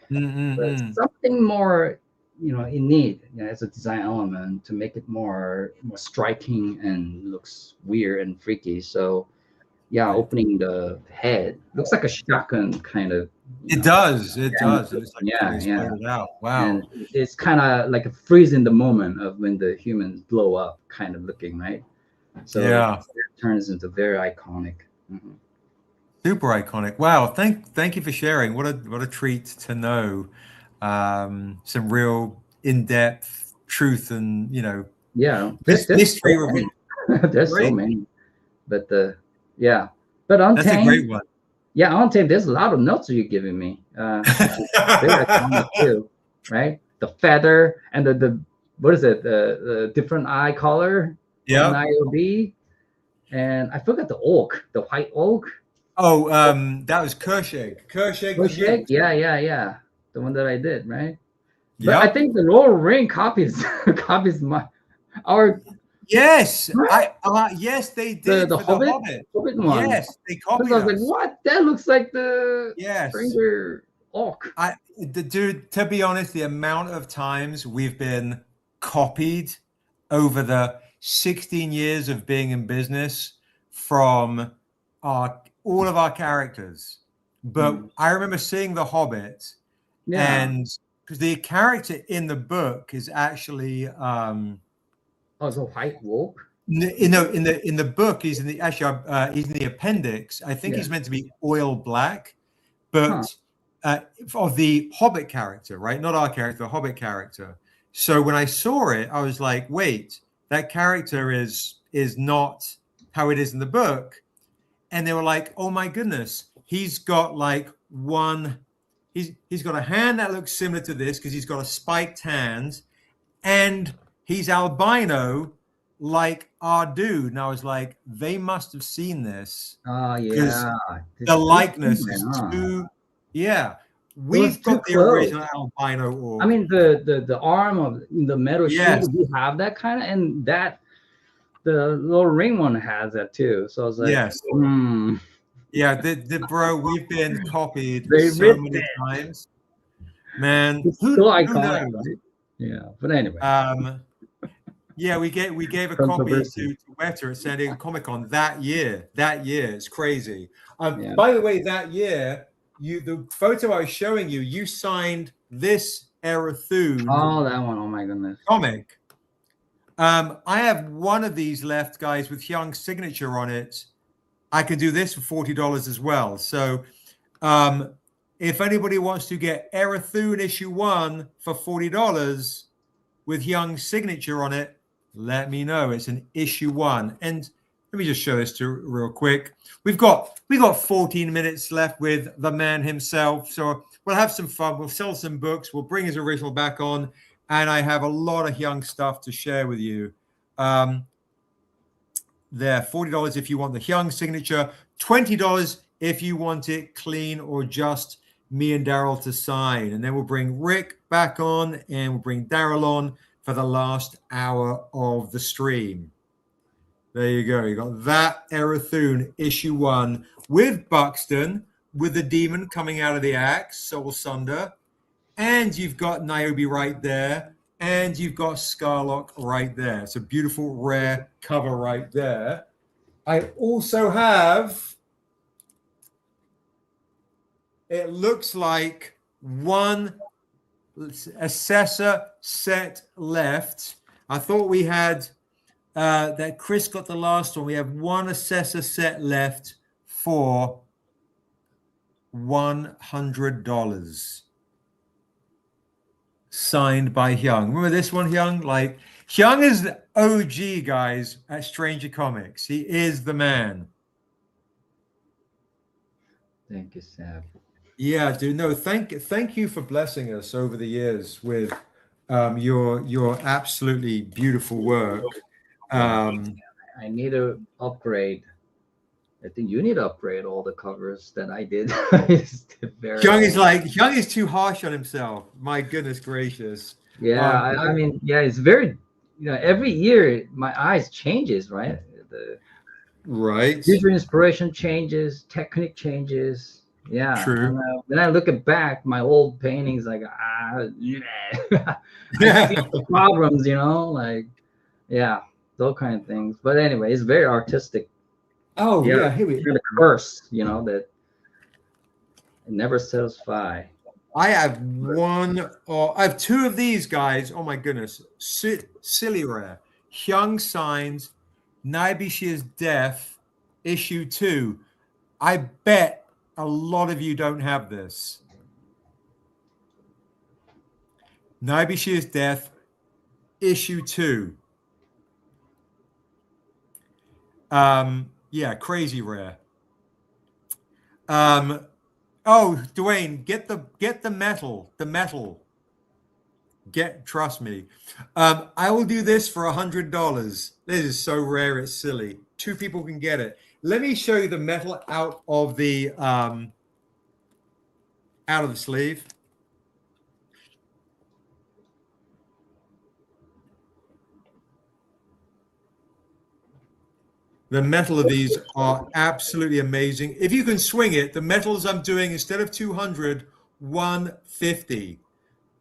But something more, you know, in need, you know, as a design element to make it more striking and looks weird and freaky. So yeah, opening the head looks like a shotgun kind of. It does. It does. It's like it out. Wow. And it's kind of like a freeze in the moment of when the humans blow up, kind of looking, right? So it turns into very iconic. Super iconic. Wow. Thank you for sharing. What a treat to know some real in-depth truth and, you know, history. There's so many, but but on that's a great one. Yeah, on tape, there's a lot of notes you're giving me. Very iconic too, right? The feather and the what is it? The different eye color. Yeah. Niobe, and I forgot the oak, the white oak. Oh, that was Kershake. Kershake. Yeah. The one that I did, right? Yeah. I think the Royal Ring copies our. Yes, yes, they did. The Hobbit one. Yes, they copied. I was like, what? That looks like the Stranger Orc. Dude, to be honest, the amount of times we've been copied over the 16 years of being in business from all of our characters. But I remember seeing The Hobbit, and because the character in the book is actually the White Wolf. in the book he's in the appendix. I think he's meant to be oil black, but of the Hobbit character, right? Not our character, the Hobbit character. So when I saw it, I was like, wait, that character is not how it is in the book. And they were like, oh my goodness, he's got like he's got a hand that looks similar to this because he's got a spiked hand, and he's albino like our dude. And I was like, they must have seen this. Yeah. The likeness is too, we've got the original albino orb. I mean, the arm of the metal Yes. shield, we have that kind of, and that the little ring one has that too. So I was like, Yes. Yeah, the bro, we've been copied They so ripped many it. times. Man, It's who so knows? iconic, right? Yeah, but anyway. Yeah, we gave a copy Controversy. to Weta at San Diego Comic-Con that year. It's crazy. By the way, that year, the photo I was showing you, you signed this Erathune. Oh, that one. Oh my goodness. Comic. I have one of these left, guys, with Hyoung's signature on it. I can do this for $40 as well. So if anybody wants to get Erathune issue 1 for $40 with Hyoung's signature on it, let me know. It's an issue 1. And let me just show this to you real quick. We got 14 minutes left with the man himself. So we'll have some fun. We'll sell some books. We'll bring his original back on. And I have a lot of Hyoung stuff to share with you. There, $40 if you want the Hyoung signature, $20 if you want it clean or just me and Daryl to sign. And then we'll bring Rick back on and we'll bring Daryl on for the last hour of the stream. There you go. You got that Erathune issue 1 with Buxton, with the demon coming out of the axe, Soul Sunder. And you've got Niobe right there. And you've got Scarlock right there. It's a beautiful, rare cover right there. I also have, it looks like one Assessor set left. I thought we had, that Chris got the last one. We have one Assessor set left for $100. Signed by Hyoung. Remember this one, Hyoung? Like, Hyoung is the OG, guys, at Stranger Comics. He is the man. Thank you, Seb. Yeah, dude. No, thank you for blessing us over the years with your absolutely beautiful work. I need to upgrade. I think you need to upgrade all the covers that I did. Hyoung is too harsh on himself. My goodness gracious. Yeah, I mean, yeah, it's very, every year my eyes changes, right? The visual inspiration changes, technique changes. Yeah. True. When I look at back, my old paintings, like, I see the problems, those kind of things. But anyway, it's very artistic. Oh yeah, here we go. The curse, that it never satisfy. I have I have 2 of these guys. Oh my goodness, silly rare. Hyoung signs Niobe She Is Death, issue 2. I bet a lot of you don't have this. Niobe She Is Death, issue 2. Yeah, crazy rare. Oh, Dwayne, get the metal. The metal. Trust me. I will do this for $100. This is so rare, it's silly. 2 people can get it. Let me show you the metal out of the sleeve. The metal of these are absolutely amazing. If you can swing it, the metals I'm doing, instead of 200, 150.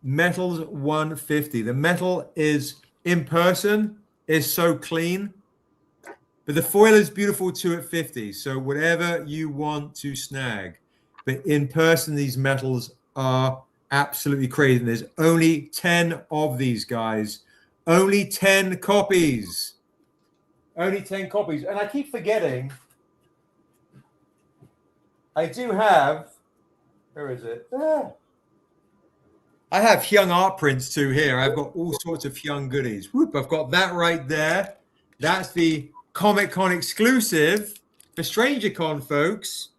Metals 150. The metal is, in person, is so clean. But the foil is beautiful too at 50. So whatever you want to snag. But in person, these metals are absolutely crazy. And there's only 10 of these guys. Only 10 copies. Only 10 copies. And I keep forgetting. I do have. Where is it? Ah. I have Hyoung art prints too here. I've got all sorts of Hyoung goodies. Whoop, I've got that right there. That's the Comic-Con exclusive for Strangercon, folks.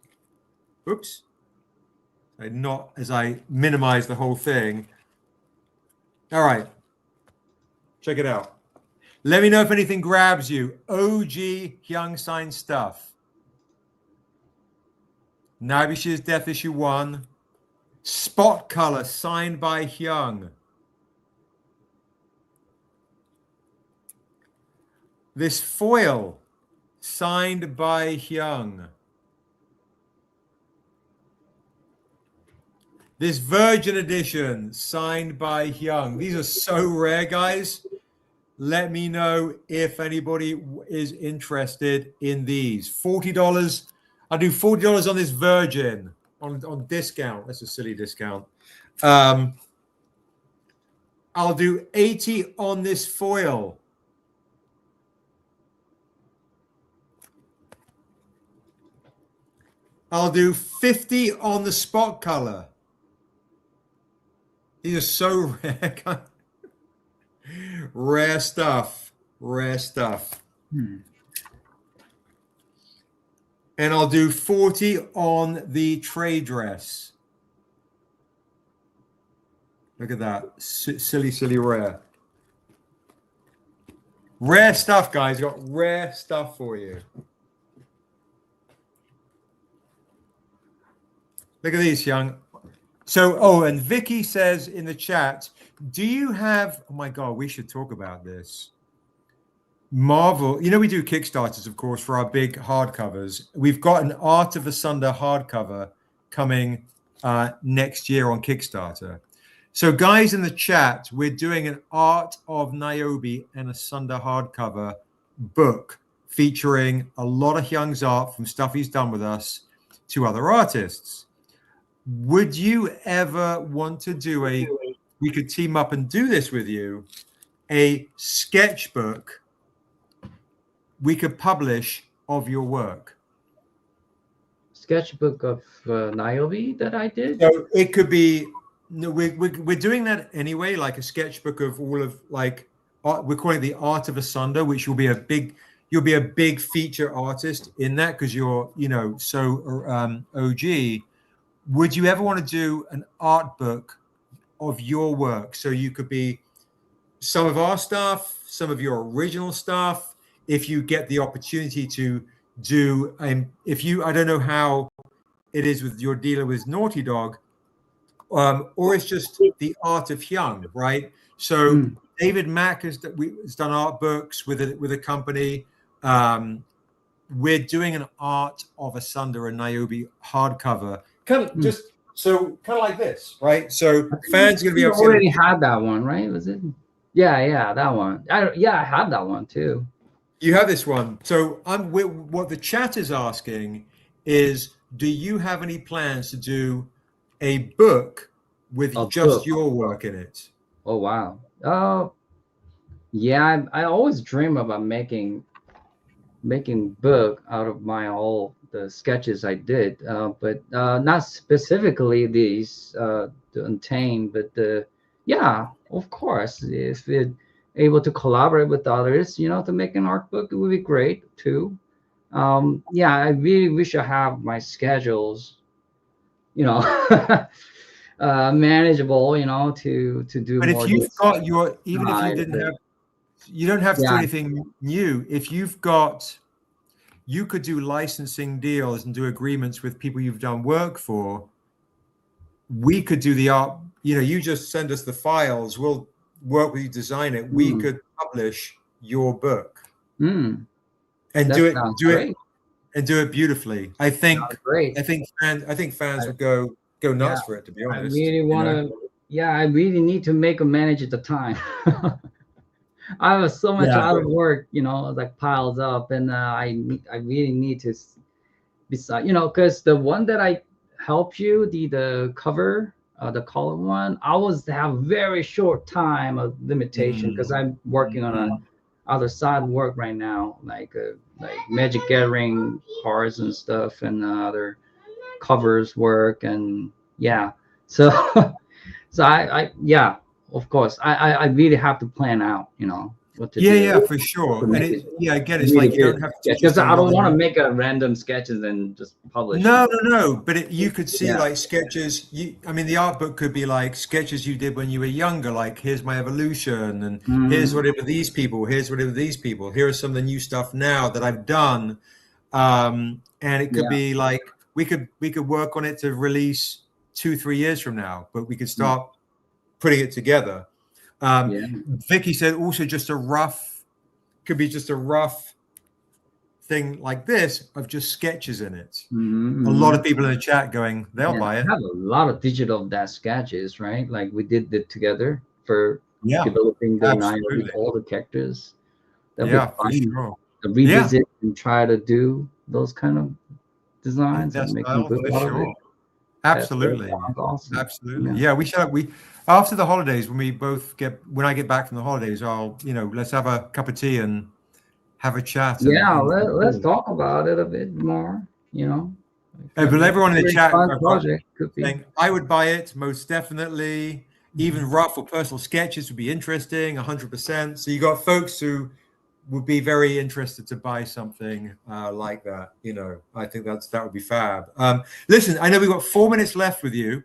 Oops. Not as I minimize the whole thing. All right. Check it out. Let me know if anything grabs you. OG Hyoung signed stuff. Niobe Shear's Death Issue 1. Spot color signed by Hyoung. This foil signed by Hyoung. This Virgin Edition signed by Hyoung. These are so rare, guys. Let me know if anybody is interested in these. $40. I'll do $40 on this Virgin on discount. That's a silly discount. I'll do $80 on this foil. I'll do $50 on the spot color. These are so rare. Rare stuff. Rare stuff. And I'll do $40 on the trade dress. Look at that. Silly, silly rare. Rare stuff, guys. Got rare stuff for you. Look at these, Hyoung. So, oh, and Vicky says in the chat, do you have, oh my God, we should talk about this. Marvel, you know, we do Kickstarters, of course, for our big hardcovers. We've got an Art of Asunder hardcover coming next year on Kickstarter. So, guys in the chat, we're doing an Art of Niobe and Asunder hardcover book featuring a lot of Hyoung's art from stuff he's done with us to other artists. Would you ever want to do we could team up and do this with you, a sketchbook we could publish of your work? Sketchbook of Niobe that I did? So it could be, no, we're doing that anyway, like a sketchbook of all of, like, we're calling it the Art of Asunder, which will be you'll be a big feature artist in that because you're, you know, so OG. Would you ever want to do an art book of your work? So you could be some of our stuff, some of your original stuff. If you get the opportunity to do, I don't know how it is with your dealer with Naughty Dog, or it's just the art of Hyoung, right? So David Mack has done art books with a company. We're doing an Art of Asunder, a Niobe hardcover. Kind of like this, right? So fans are going to be able to already had that one, right? Was it? Yeah, that one. I had that one too. You have this one. So what the chat is asking is, do you have any plans to do a book with your work in it? Oh wow. Oh yeah, I always dream about making book out of all the sketches I did, but not specifically these to Untamed, but yeah, of course, if we're able to collaborate with others, you know, to make an art book, it would be great too. Yeah, I really wish I have my schedules, you know, manageable, you know, to do. But more if you've got your, even if you didn't have, you don't have to do anything new. If you've got, you could do licensing deals and do agreements with people you've done work for. We could do the art, you know, you just send us the files, we'll work with you, design it. We could publish your book and do it beautifully. I think fans would go nuts for it, to be honest. I really want to, I really need to make a manage at the time. I have so much Yeah. out of work, like piles up, and I really need to beside, because the one that I helped you, the cover, the column one, I was have very short time of limitation because I'm working on a other side work right now, like Magic Gathering cards and stuff, and other covers work, and yeah, so so I yeah, of course, I really have to plan out, what to do. Yeah, for sure. And again, it's like you don't have to because just I don't want to make a random sketches and just publish. No. But you could see like sketches. I mean, the art book could be like sketches you did when you were younger. Like, here's my evolution, and here's whatever these people. Here's whatever these people. Here is some of the new stuff now that I've done. And it could be like we could work on it to release 2-3 years from now, but we could start putting it together. Vicky said also could be just a rough thing like this of just sketches in it. A lot of people in the chat going, they'll buy it. I have a lot of digital of that sketches, right? Like we did it together for developing the Niobe, all the characters. That'd be for sure. To revisit and try to do those kind of designs and make them good. Absolutely. Awesome. Absolutely. Yeah, we after the holidays, when I get back from the holidays, I'll, let's have a cup of tea and have a chat. Let's talk about it a bit more, But everyone in the chat, project could be. I would buy it most definitely. Even rough or personal sketches would be interesting, 100%. So you got folks who would be very interested to buy something like that. I think that would be fab. Listen, I know we've got 4 minutes left with you.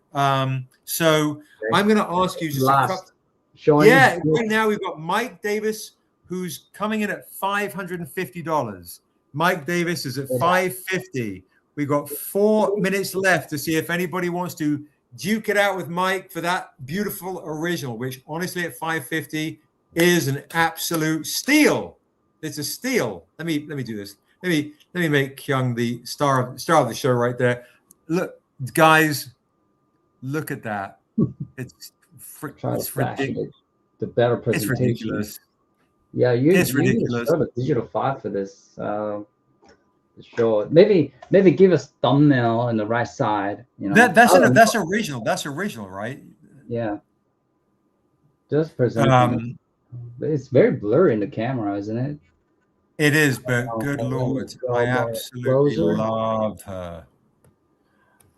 So I'm going to ask you just right now we've got Mike Davis, who's coming in at $550. Mike Davis is at $550. We've got 4 minutes left to see if anybody wants to duke it out with Mike for that beautiful original, which honestly at $550 is an absolute steal. It's a steal. Let me do this. Let me make Hyoung the star of the show right there. Look, guys, look at that. It's ridiculous. The better presentation. It's ridiculous. Yeah, it's ridiculous. Need a digital file for this. Show maybe give us thumbnail on the right side. That's original. That's original, right? Yeah. Just presenting. But it's very blurry in the camera, isn't it? It is, but good Lord, I absolutely love her.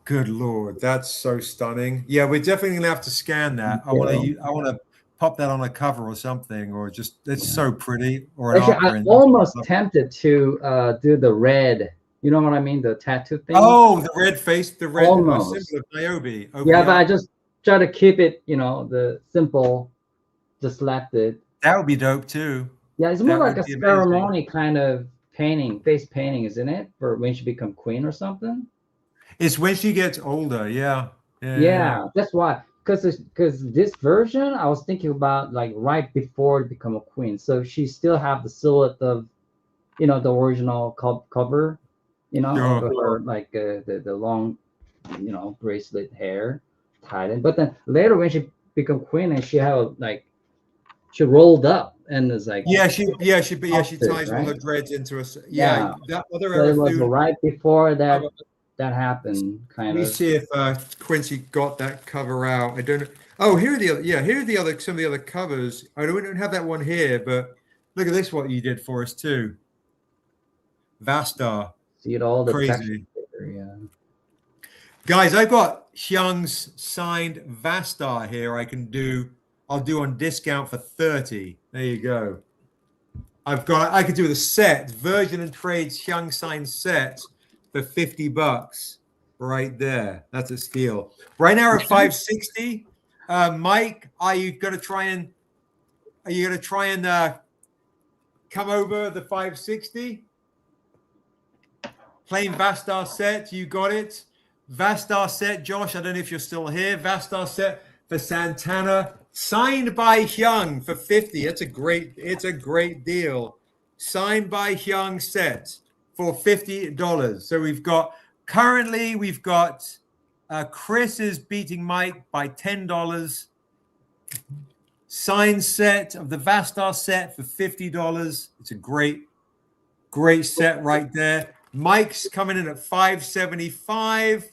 Good Lord, that's so stunning. Yeah, we're definitely gonna have to scan that. I want to pop that on a cover or something, or just it's so pretty. Or I'm almost tempted to do the red. You know what I mean? The tattoo thing. Oh, the red face, the red symbol of Niobe. But I just try to keep it, the simple, just left it. That would be dope too. Yeah, it's more like a ceremony kind of painting, face painting, isn't it? For when she become queen or something. It's when she gets older. Yeah. That's why. Because this version, I was thinking about like right before to become a queen. So she still have the silhouette of, the original cover, her, like the long, bracelet hair tightened. But then later when she become queen and she have she rolled up and is like she ties all her dreads into a that other so it was right before that happened. Kind of. Let me see if Quincy got that cover out. I don't know. Oh, here are some of the other covers. I don't have that one here, but look at this. What you did for us too. Vastar. See it all the crazy. Texture, Guys, I've got Hyoung's signed Vastar here. I'll do on discount for 30. There you go. I could do the set, Virgin and Trades Hyoung signed set for $50 right there. That's a steal. Right now at 560. Mike, are you gonna try and come over the 560? Plain Vastar set, you got it. Vastar set, Josh. I don't know if you're still here. Vastar set for Santana. Signed by Hyoung for 50. It's a great deal. Signed by Hyoung set for $50. So we've got Chris is beating Mike by $10. signed set of the Vastar set for $50. It's a great set right there. Mike's coming in at $575.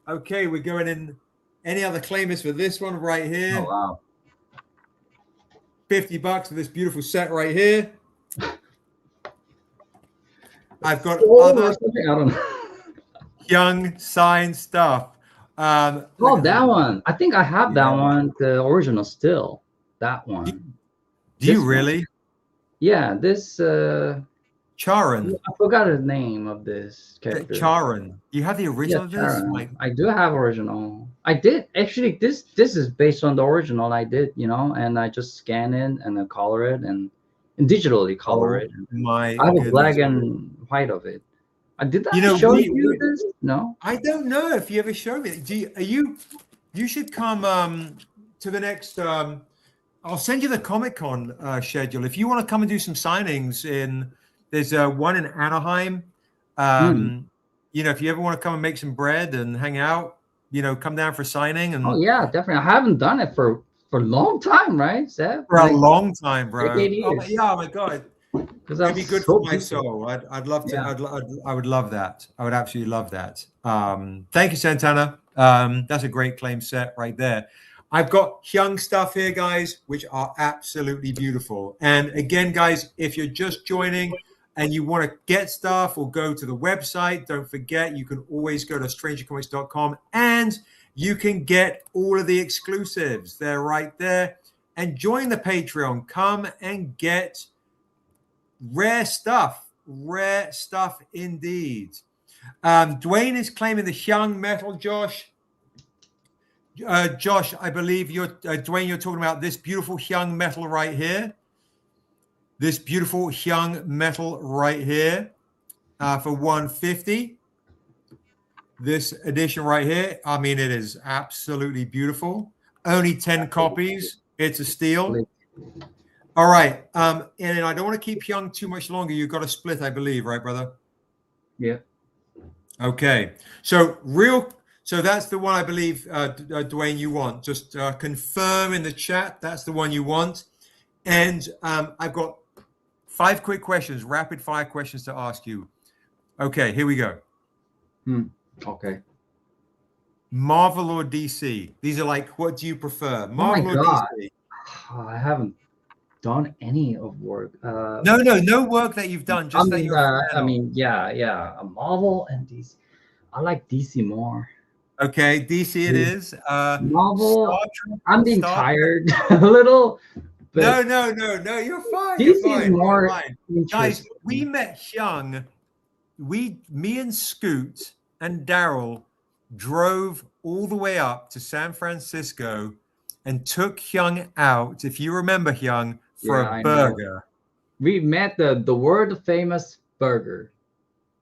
Okay, we're going in. Any other claimers for this one right here? Oh wow. $50 for this beautiful set right here. I've got Oh, other I don't know. Hyoung signed stuff. Oh, that one. I think I have that one, the original still. That one. Do you really? Yeah, this Charon. I forgot the name of this character. Charon. You have the original of this? Charon. I do have original. I did actually. This is based on the original. I did, and I just scan it and then color it and digitally color it. My I have a black and white of it. Did I show you this? No, I don't know if you ever showed me. You should come to the next. I'll send you the Comic-Con schedule if you want to come and do some signings. There's one in Anaheim. If you ever want to come and make some bread and hang out, come down for signing. And oh yeah, definitely. I haven't done it for a long time, right, Seth? For a long time, bro. Like 8 years. Oh my god. It'd be good for my soul. I'd love to. Yeah. I would love that. I would absolutely love that. Thank you, Santana. That's a great claim set right there. I've got Hyoung stuff here, guys, which are absolutely beautiful. And again, guys, if you're just joining and you want to get stuff or go to the website, don't forget you can always go to strangercomics.com and you can get all of the exclusives. They're right there. And join the Patreon. Come and get rare stuff indeed. Dwayne is claiming the Hyoung metal, Josh. Josh, I believe Dwayne, you're talking about this beautiful Hyoung metal right here. This beautiful Hyoung metal right here for $150. This edition right here, I mean, it is absolutely beautiful. Only 10 copies. It's a steal. All right. And I don't want to keep Hyoung too much longer. You've got to split, I believe, right, brother? Yeah. Okay. So that's the one I believe, Dwayne, you want. Just confirm in the chat that's the one you want. And I've got 5 quick questions, rapid fire questions to ask you. Okay, here we go. Okay. Marvel or DC? These are like, what do you prefer? Marvel or DC? Oh, I haven't done any of work. No work that you've done. Just that you're yeah. Marvel and DC. I like DC more. Okay, DC it is. Marvel. I'm being tired a little. No, you're fine. DC is more Guys, we met Hyoung. Me and Scoot and Daryl drove all the way up to San Francisco and took Hyoung out, if you remember Hyoung, for a burger. We met the world famous burger.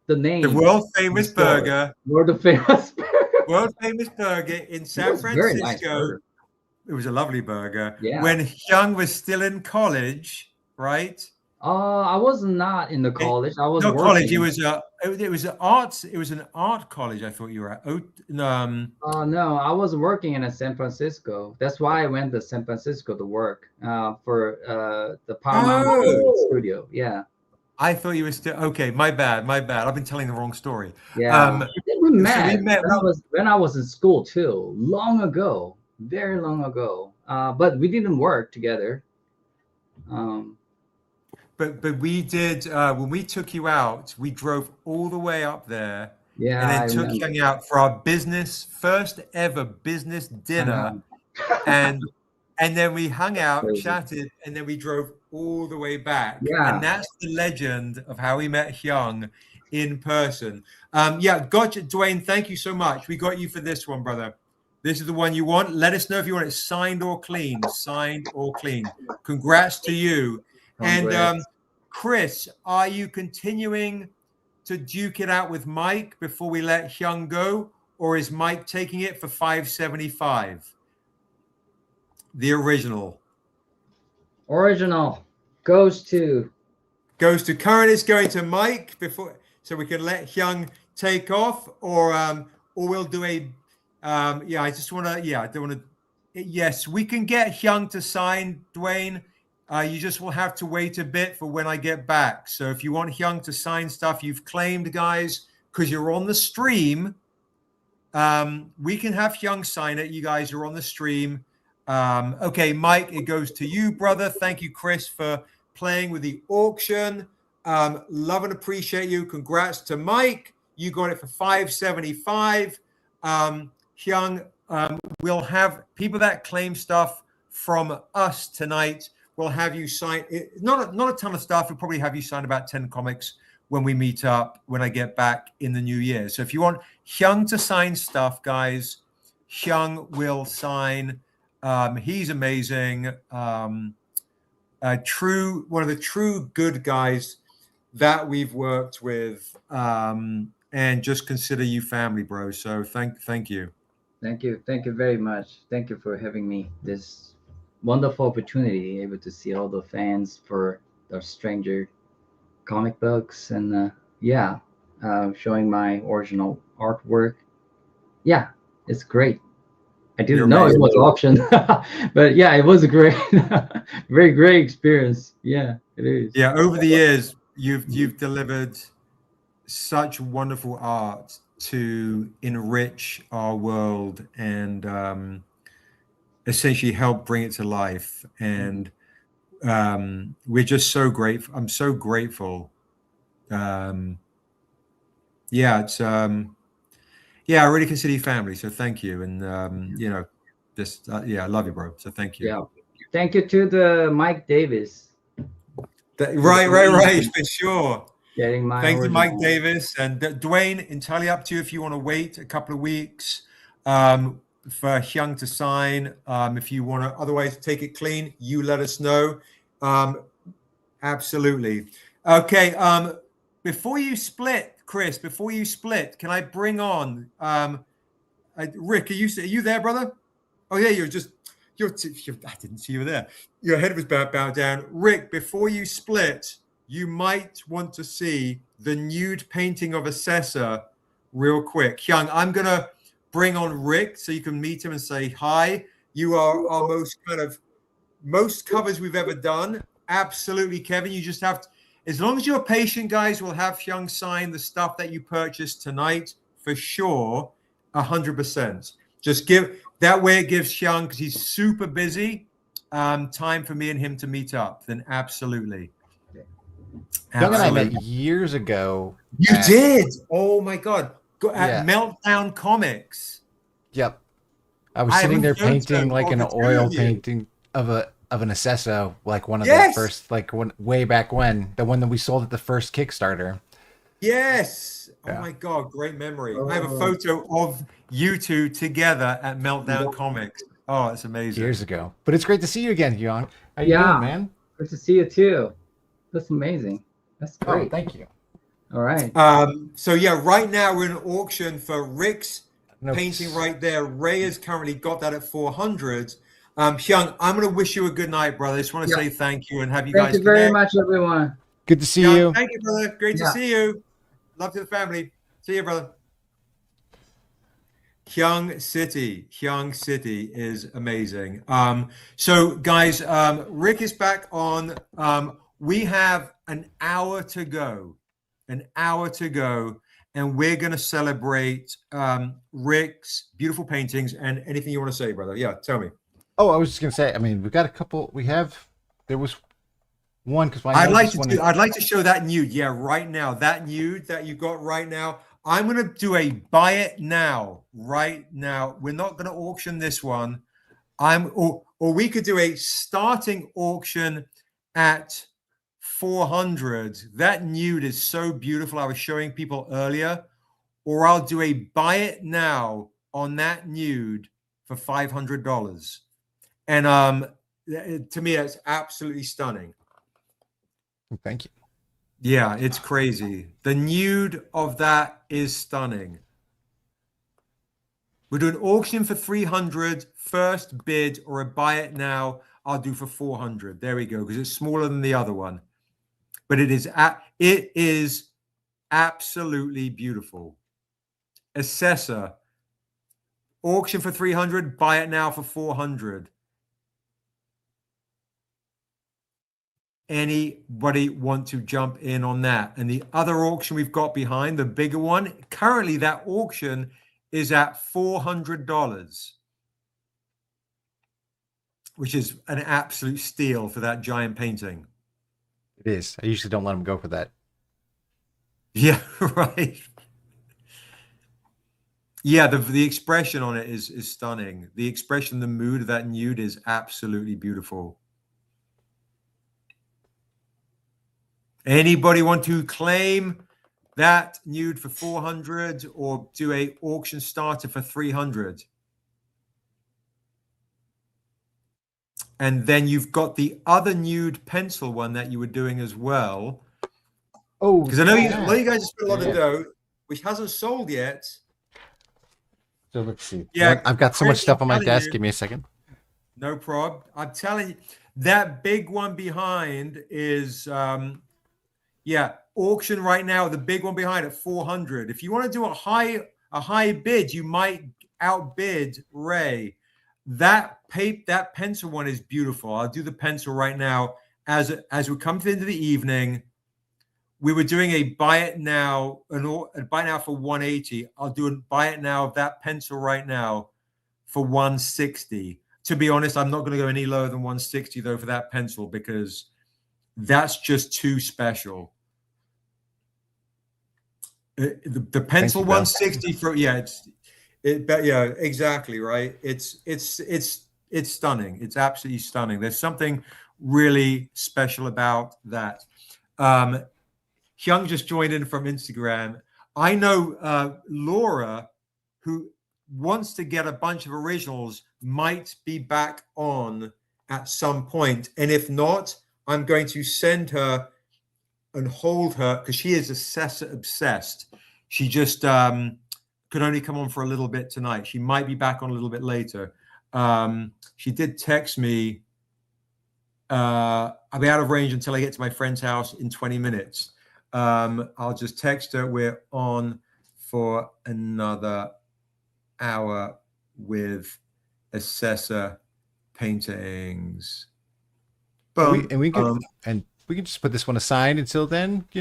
The name. The world famous burger. World famous burger in San Francisco. Very nice burger. It was a lovely burger. Yeah. When Hyoung was still in college, right? I was not in the college. I was not working. College. It was an arts. It was an art college. I thought you were at. No, I was working in San Francisco. That's why I went to San Francisco to work for the Paramount studio. Yeah. I thought you were still okay. My bad. I've been telling the wrong story. Yeah. I think we met when I was in school too, long ago, very long ago. But we didn't work together. But we did when we took you out. We drove all the way up there, yeah, and then took Hyoung out for our first ever business dinner, and then we hung out, chatted, and then we drove all the way back. Yeah, and that's the legend of how we met Hyoung in person. Gotcha, Dwayne. Thank you so much. We got you for this one, brother. This is the one you want. Let us know if you want it signed or clean. Signed or clean. Congrats to you. And Chris, are you continuing to duke it out with Mike before we let Hyoung go, or is Mike taking it for $575? The original. Original goes to current is going to Mike before, so we can let Hyoung take off, or we'll do a I don't want to yes, we can get Hyoung to sign, Dwayne. You just will have to wait a bit for when I get back. So if you want Hyoung to sign stuff you've claimed, guys, because you're on the stream, we can have Hyoung sign it. You guys are on the stream. Okay, Mike, it goes to you, brother. Thank you, Chris, for playing with the auction. Love and appreciate you. Congrats to Mike. You got it for $575. Hyoung, we'll have people that claim stuff from us tonight. We'll have you sign not a ton of stuff. We'll probably have you sign about 10 comics when we meet up when I get back in the new year. So if you want Hyoung to sign stuff, guys, Hyoung will sign. He's amazing. One of the true good guys that we've worked with. And just consider you family, bro. So thank you. Thank you very much. Thank you for having me. This wonderful opportunity, able to see all the fans for the Stranger comic books, and showing my original artwork. Yeah, it's great. I didn't know it was auction, but yeah, it was a great, very great experience. Yeah, it is. Yeah, over the years, you've delivered such wonderful art to enrich our world and essentially help bring it to life. And we're just so grateful. I'm so grateful. I really consider you family. So thank you. And I love you, bro. So thank you. Yeah. Thank you to the Mike Davis. Right, for sure. Getting my Thank you, Mike Davis. And Dwayne, entirely up to you if you want to wait a couple of weeks for Hyoung to sign. If you want to otherwise take it clean, you let us know. Absolutely. Okay. Before you split, Chris, can I bring on Rick? Are you there, brother? Oh yeah, I didn't see you there. Your head was bowed down. Rick, before you split, you might want to see the nude painting of Assessor real quick. Hyoung, I'm going to bring on Rick so you can meet him and say hi. You are our most covers we've ever done. Absolutely, Kevin. You just have to, as long as you're patient, guys, we'll have Hyoung sign the stuff that you purchased tonight for sure, 100%. Just that way it gives Hyoung, because he's super busy, time for me and him to meet up. Then absolutely. Hyoung and I met years ago. You did? Oh my God. At Meltdown Comics. Yep. I was sitting there painting like an oil painting of an Assessor, like one of the first, like way back when, the one that we sold at the first Kickstarter. Yes. Oh my God, great memory. I have a photo of you two together at Meltdown Comics. Oh, it's amazing. Years ago. But it's great to see you again, Hyoung. How you doing, man? Good to see you too. That's amazing. That's great. Oh, thank you. All right. So right now we're in an auction for Rick's painting right there. Ray has currently got that at 400. Hyoung, I'm going to wish you a good night, brother. I just want to say thank you and have you guys. Thank you very much, everyone. Good to see you. Thank you, brother. Great to see you. Love to the family. See you, brother. Hyoung City is amazing. So guys, Rick is back on. We have an hour to go, and we're going to celebrate Rick's beautiful paintings. And anything you want to say, brother? Yeah, tell me. Oh, I was just going to say, I mean, we've got a couple. There was one, because I'd like to show that nude. Yeah, right now, that nude that you got right now. I'm going to do a buy it now, right now. We're not going to auction this one. Or we could do a starting auction at 400. That nude is so beautiful. I was showing people earlier. Or I'll do a buy it now on that nude for $500. And to me, that's absolutely stunning. Thank you. Yeah, it's crazy. The nude of that is stunning. We're doing auction for 300, first bid, or a buy it now. I'll do for 400. There we go, because it's smaller than the other one. But it is absolutely beautiful. Assessor, Auction for 300. Buy it now for 400. Anybody want to jump in on that? And the other auction we've got behind, the bigger one, currently that auction is at $400, which is an absolute steal for that giant painting. It is. I usually don't let them go for that. Yeah, right. Yeah, the expression on it is stunning. The expression, the mood of that nude is absolutely beautiful. Anybody want to claim that nude for 400 or do a auction starter for 300? And then you've got the other nude pencil one that you were doing as well. Oh, because I know you guys have spent a lot of dough, which hasn't sold yet. So let's see. Yeah, I've got so much stuff on my desk. Give me a second. No problem. I'm telling you, that big one behind is, auction right now. The big one behind at 400. If you want to do a high bid, you might outbid Ray. That pencil one is beautiful. I'll do the pencil right now. As we come to the end of the evening, we were doing a buy it now, a buy now for 180. I'll do a buy it now of that pencil right now for 160. To be honest, I'm not going to go any lower than 160 though for that pencil because that's just too special. The pencil 160 for exactly right. It's stunning. It's absolutely stunning. There's something really special about that. Hyoung just joined in from Instagram. I know Laura, who wants to get a bunch of originals, might be back on at some point. And if not, I'm going to send her and hold her because she is Assessor obsessed. She just could only come on for a little bit tonight. She might be back on a little bit later. She did text me, I'll be out of range until I get to my friend's house in 20 minutes. I'll just text her. We're on for another hour with Assessor paintings. Boom. We can just put this one aside until then, I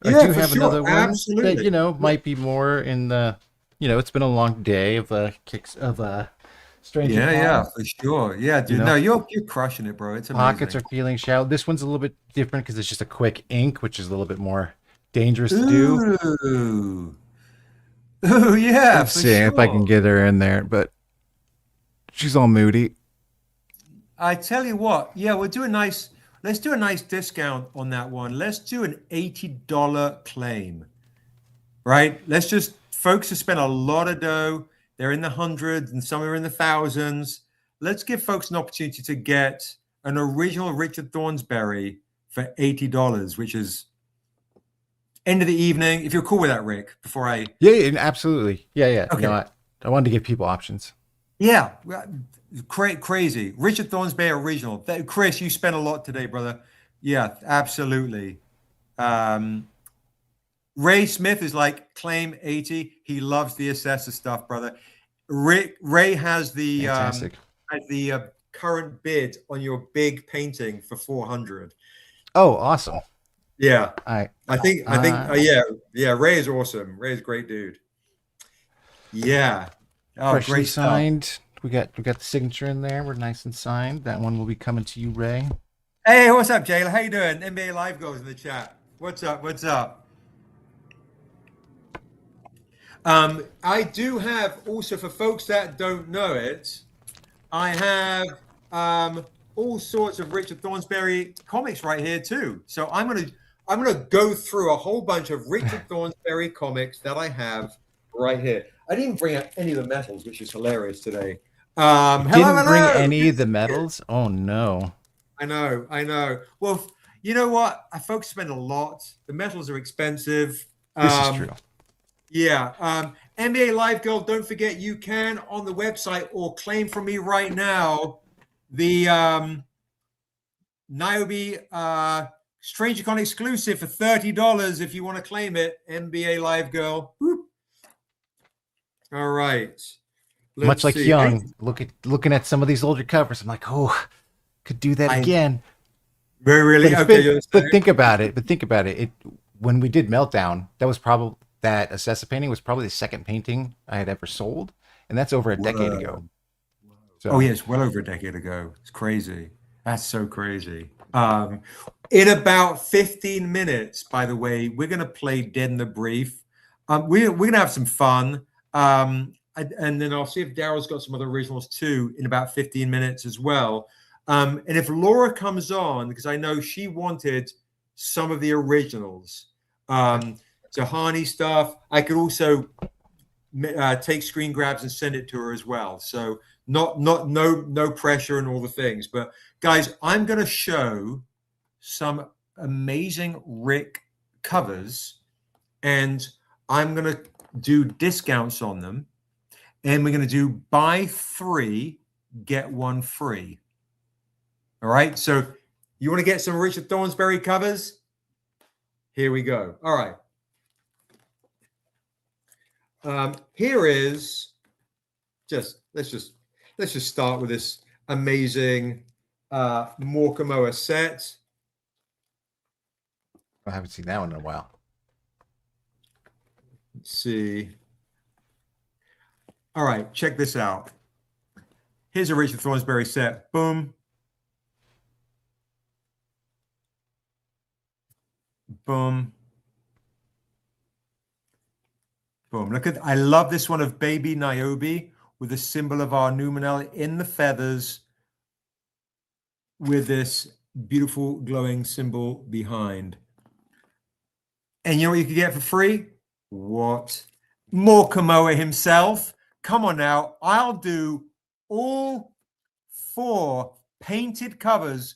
do have another one absolutely. that, might be more in the, it's been a long day of Strangercon. Yeah, for sure. Yeah, dude. No, you're crushing it, bro. It's amazing. Pockets are feeling shallow. This one's a little bit different because it's just a quick ink, which is a little bit more dangerous to do. Oh yeah. Let's see if I can get her in there, but she's all moody. I tell you what, let's do a nice discount on that one. Let's do an $80 claim. Right? Let's just folks have spent a lot of dough. They're in the hundreds and some are in the thousands. Let's give folks an opportunity to get an original Richard Thornsberry for $80, which is end of the evening. If you're cool with that, Rick, before I... Yeah, absolutely. Yeah. Okay. I wanted to give people options. Yeah. Crazy. Richard Thornsberry original. Chris, you spent a lot today, brother. Yeah, absolutely. Ray Smith is like, claim 80. He loves the Assessor stuff, brother. Ray has the current bid on your big painting for 400. Oh, awesome. Yeah. I think Ray is awesome. Ray is a great dude. Yeah. Oh, freshly great signed. Stuff. We got the signature in there. We're nice and signed. That one will be coming to you, Ray. Hey, what's up, Jayla? How you doing? NBA Live goes in the chat. What's up? I do have also, for folks that don't know it, I have all sorts of Richard Thornsberry comics right here too. So I'm gonna go through a whole bunch of Richard Thornsberry comics that I have right here. I didn't even bring out any of the metals, which is hilarious today. Didn't bring any of the metals? Oh no. I know. Well, you know what? Folks spend a lot. The metals are expensive. This is true. Yeah. NBA Live Girl, don't forget you can on the website or claim from me right now the Niobe Strangercon exclusive for $30 if you want to claim it. NBA Live Girl. Whoop. All right. Much like see. Hyoung, looking at some of these older covers, I'm like, oh, could do that again. Really? But, Okay. but think about it. When we did Meltdown, that Assessa painting was probably the second painting I had ever sold, and that's over a decade ago. So. Oh yes, well over a decade ago. It's crazy. That's so crazy. In about 15 minutes, by the way, we're going to play Dead in the Brief. We're going to have some fun. And then I'll see if Daryl's got some other originals too in about 15 minutes as well. And if Laura comes on, because I know she wanted some of the originals, Tehani stuff, I could also take screen grabs and send it to her as well. So no pressure and all the things. But guys, I'm going to show some amazing Rick covers, and I'm going to do discounts on them, and we're going to do buy 3 get 1 free. All right, so you want to get some Richard Thornsberry covers? Here we go. All right. Here is let's just start with this amazing Morkamoa set. I haven't seen that one in a while. Let's see. All right, check this out. Here's a Richard Thornsberry set. Boom. Boom. Boom. Look at, I love this one of baby Niobe with the symbol of our Numenel in the feathers with this beautiful glowing symbol behind. And you know what you can get for free? What? Morkamoa himself. Come on now. I'll do all 4 painted covers.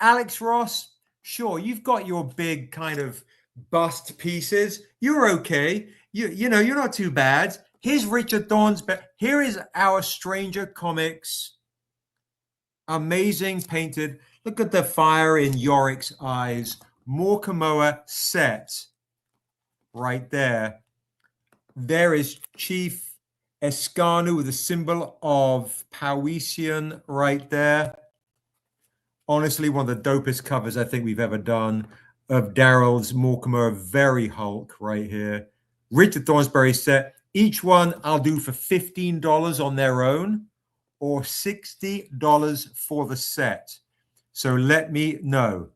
Alex Ross, sure, you've got your big kind of bust pieces. You're okay. You know, you're not too bad. Here's Richard Thornsberry. Here is our Stranger Comics. Amazing painted. Look at the fire in Yorick's eyes. Morkamoa set right there. There is Chief Escanu with a symbol of Powesian right there. Honestly, one of the dopest covers I think we've ever done of Daryl's Morkamoa Very Hulk right here. Richard Thornsberry set. Each one I'll do for $15 on their own or $60 for the set. So let me know.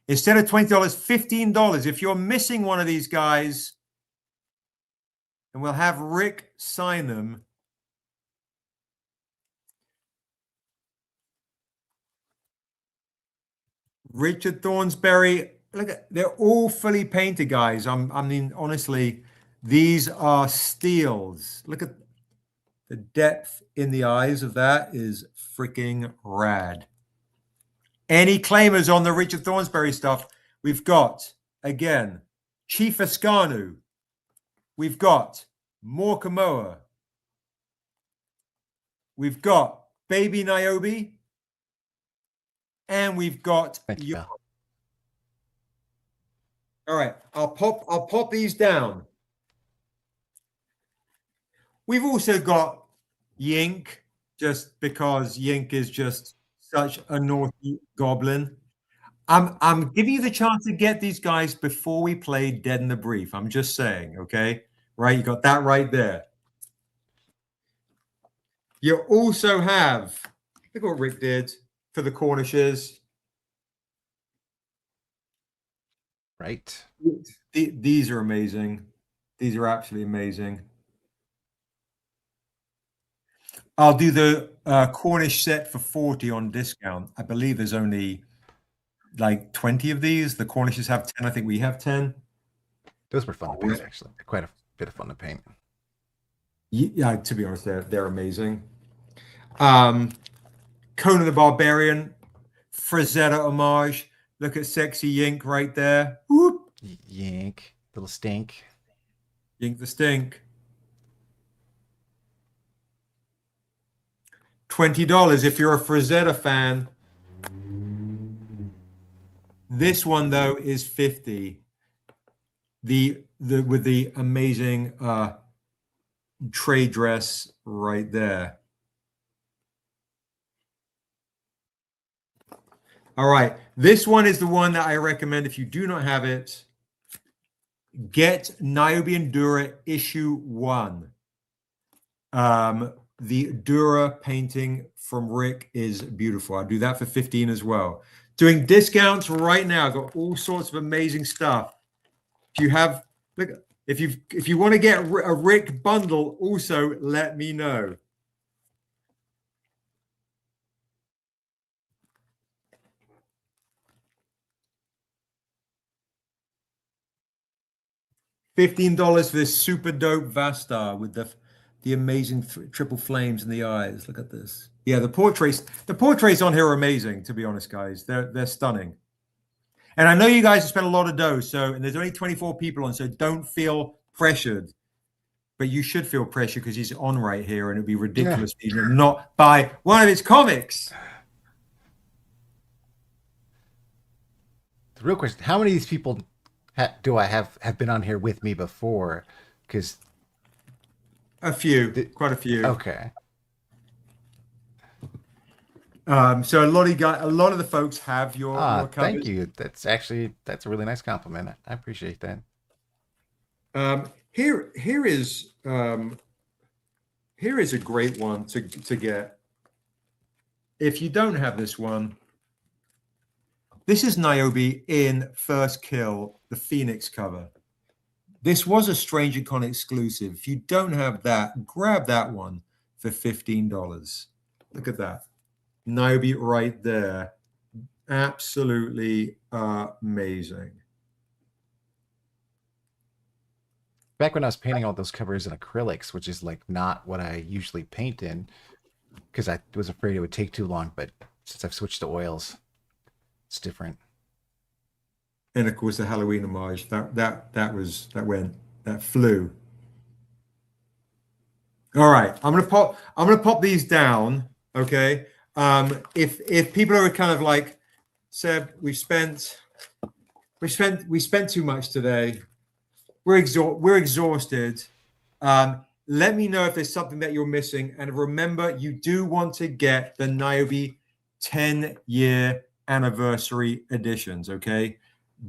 Instead of $20, $15. If you're missing one of these guys, and we'll have Rick sign them. Richard Thornsberry, look at, they're all fully painted, guys. I mean, honestly, these are steals. Look at the depth in the eyes of that is freaking rad. Any claimers on the Richard Thornsberry stuff? We've got, again, Chief Escanu. We've got Morkamoa. We've got Baby Niobe. And we've got you. All right, I'll pop these down. We've also got Yink, just because Yink is just such a naughty goblin. I'm giving you the chance to get these guys before we play Dead in the Brief. I'm just saying, okay? Right, you got that right there. You also have, look what Rick did for the Cornishes. Right. These are amazing. These are absolutely amazing. I'll do the Cornish set for 40 on discount. I believe there's only like 20 of these. The Cornishes have 10. I think we have 10. Those were fun to paint, actually. Quite a bit of fun to paint. Yeah, to be honest, they're amazing. Conan the Barbarian, Frazetta homage. Look at sexy Yink right there. Whoop. Yink, little stink. Yink the stink. $20 if you're a Frazetta fan. This one though is $50. The with the amazing trade dress right there. All right, this one is the one that I recommend. If you do not have it, get Niobe and Dura issue 1. The Dura painting from Rick is beautiful. I'll do that for 15 as well. Doing discounts right now. I've got all sorts of amazing stuff. If you have, look, if you want to get a Rick bundle, also let me know. $15 for this super dope Vastar with the amazing triple flames in the eyes. Look at this. Yeah, the portraits on here are amazing, to be honest, guys. They're stunning. And I know you guys have spent a lot of dough, and there's only 24 people on, so don't feel pressured. But you should feel pressure because he's on right here, and it'd be ridiculous for you to not buy one of his comics. The real question: how many of these people do I have been on here with me before? Because a few, quite a few. Okay. So a lot of the folks have your covers. Thank you. That's a really nice compliment. I appreciate that. Here is a great one to get. If you don't have this one, this is Niobe in First Kill, the Phoenix cover. This was a Strangercon exclusive. If you don't have that, grab that one for $15. Look at that. Niobe right there. Absolutely amazing. Back when I was painting all those covers in acrylics, which is like not what I usually paint in, because I was afraid it would take too long. But since I've switched to oils, it's different. And of course, the Halloween homage that flew. All right, I'm gonna pop these down. Okay. If people are kind of like, Seb, we spent too much today. We're exhausted. Let me know if there's something that you're missing. And remember, you do want to get the Niobe 10-year anniversary editions, okay?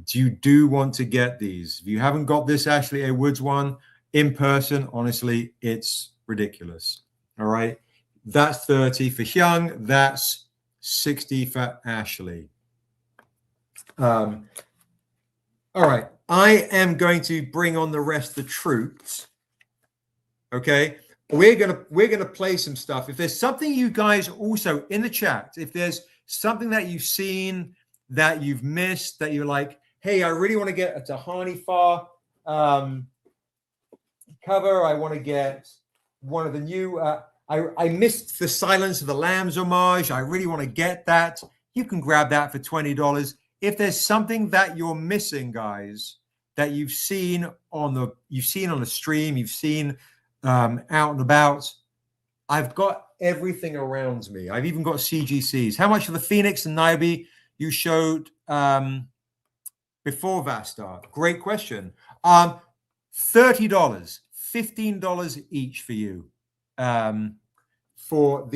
You do want to get these. If you haven't got this Ashley A. Woods one in person, honestly, it's ridiculous. All right. That's 30 for Hyoung. That's 60 for Ashley. All right. I am going to bring on the rest of the troops. Okay. We're gonna play some stuff. If there's something you guys also in the chat, if there's something that you've seen that you've missed, that you're like, hey, I really want to get a Tehani Farr cover. I want to get one of the new. I missed the Silence of the Lambs homage. I really want to get that. You can grab that for $20. If there's something that you're missing, guys, that you've seen on the stream, you've seen out and about, I've got everything around me. I've even got CGCs. How much for the Phoenix and Niobe you showed before Vastar? Great question. $30, $15 each for you for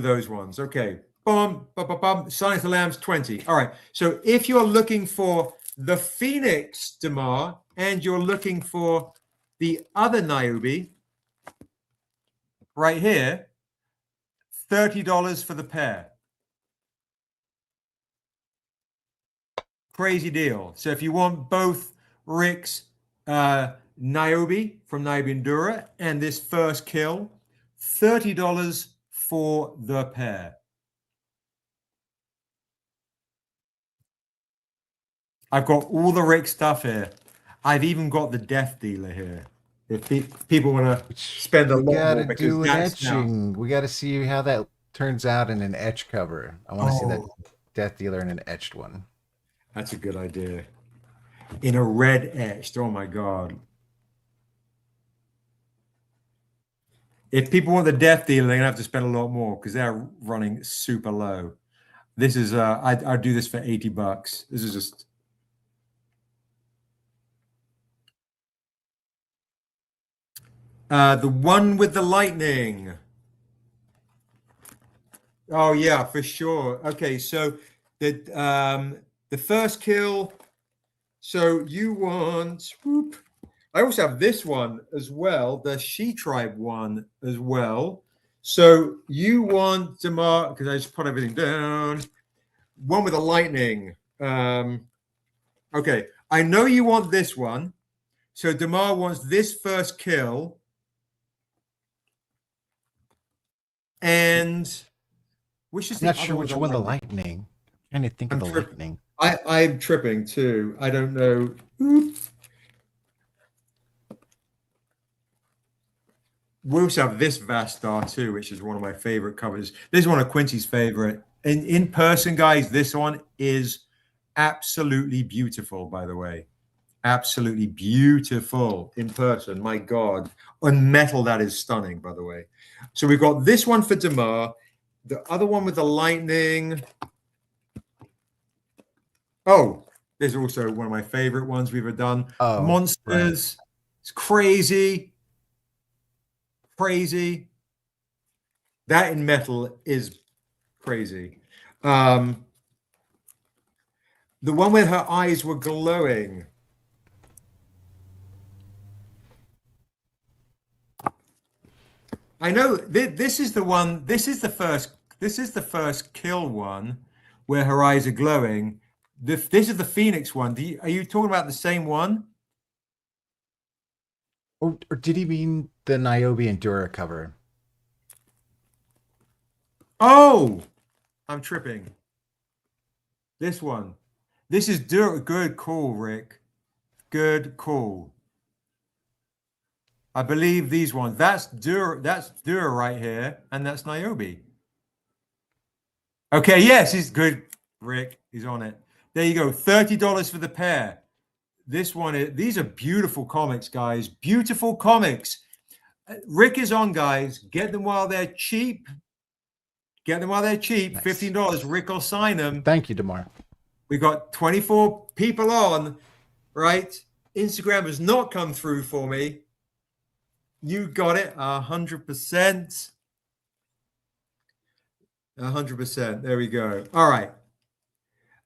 those ones. Okay. Boom, bum, bum, bum. Silence of the Lambs, 20. All right. So if you're looking for the Phoenix Damar and you're looking for the other Niobe right here, $30 for the pair. Crazy deal. So if you want both Rick's Niobe from Niobe and Dura and this First Kill, $30 for the pair. I've got all the Rick stuff here. I've even got the Death Dealer here. If people want to spend a lot more, because do etching. We got to see how that turns out in an etch cover. I want to see that Death Dealer in an etched one. That's a good idea. In a red etched. Oh my God. If people want the Death Dealer, they're gonna have to spend a lot more because they're running super low. This is I'd do this for $80. This is just. The one with the lightning. Oh yeah, for sure. Okay, so the first kill. So you want. Whoop. I also have this one as well, the She Tribe one as well. So you want Damar, because I just put everything down. One with a lightning. Okay, I know you want this one. So Damar wants this first kill. And which is I'm the not other sure with which the one the lightning? lightning. I'm trying to think of the lightning. I'm tripping too. I don't know. Oop. We also have this Vastar too, which is one of my favorite covers. This is one of Quincy's favorite. In person, guys, this one is absolutely beautiful, by the way. Absolutely beautiful in person. My God. On metal, that is stunning, by the way. So we've got this one for Damar. The other one with the lightning. Oh, there's also one of my favorite ones we've ever done. Oh, Monsters. Right. It's crazy. Crazy. That in metal is crazy. The one where her eyes were glowing. I know this is the one. This is the first kill one where her eyes are glowing. This is the Phoenix one. Are you talking about the same one? Or did he mean the Niobe Endura cover? Oh, I'm tripping. This one. This is good call, Rick. Good call. I believe these ones. That's Dura right here, and that's Niobe. Okay, yes, he's good, Rick. He's on it. There you go. $30 for the pair. This one is. These are beautiful comics, guys. Beautiful comics. Rick is on, guys. Get them while they're cheap. Get them while they're cheap. Nice. $15. Rick will sign them. Thank you, Damar. We got 24 people on, right? Instagram has not come through for me. You got it, 100%. 100%. There we go. All right.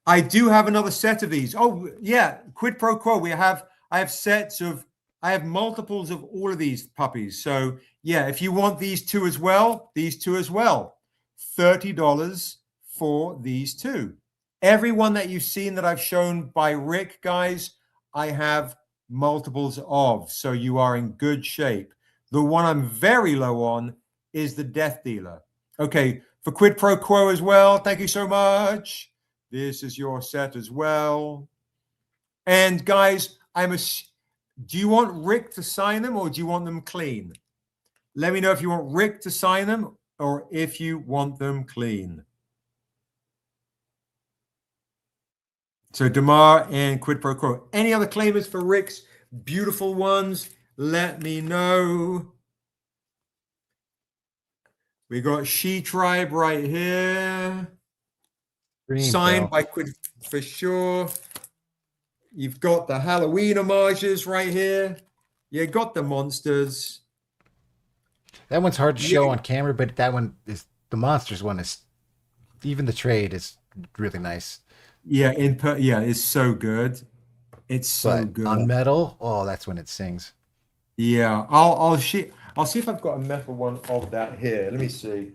I do have another set of these. Oh, yeah. Quid pro quo. I have multiples of all of these puppies. So, yeah, if you want these two as well, $30 for these two. Everyone that you've seen that I've shown by Rick, guys, I have multiples of. So you are in good shape. The one I'm very low on is the Death Dealer. Okay, for quid pro quo as well. Thank you so much. This is your set as well. And guys, do you want Rick to sign them or do you want them clean? Let me know if you want Rick to sign them or if you want them clean. So Damar and quid pro quo. Any other claimers for Rick's beautiful ones? Let me know. We got She Tribe right here. Signed by Quid for sure. You've got the Halloween homages right here. You got the monsters. That one's hard to show on camera, but that one is the monsters one is even the trade is really nice. Yeah, it's so good. It's so good. On metal, oh, that's when it sings. Yeah, I'll see if I've got a metal one of that here. Let me see.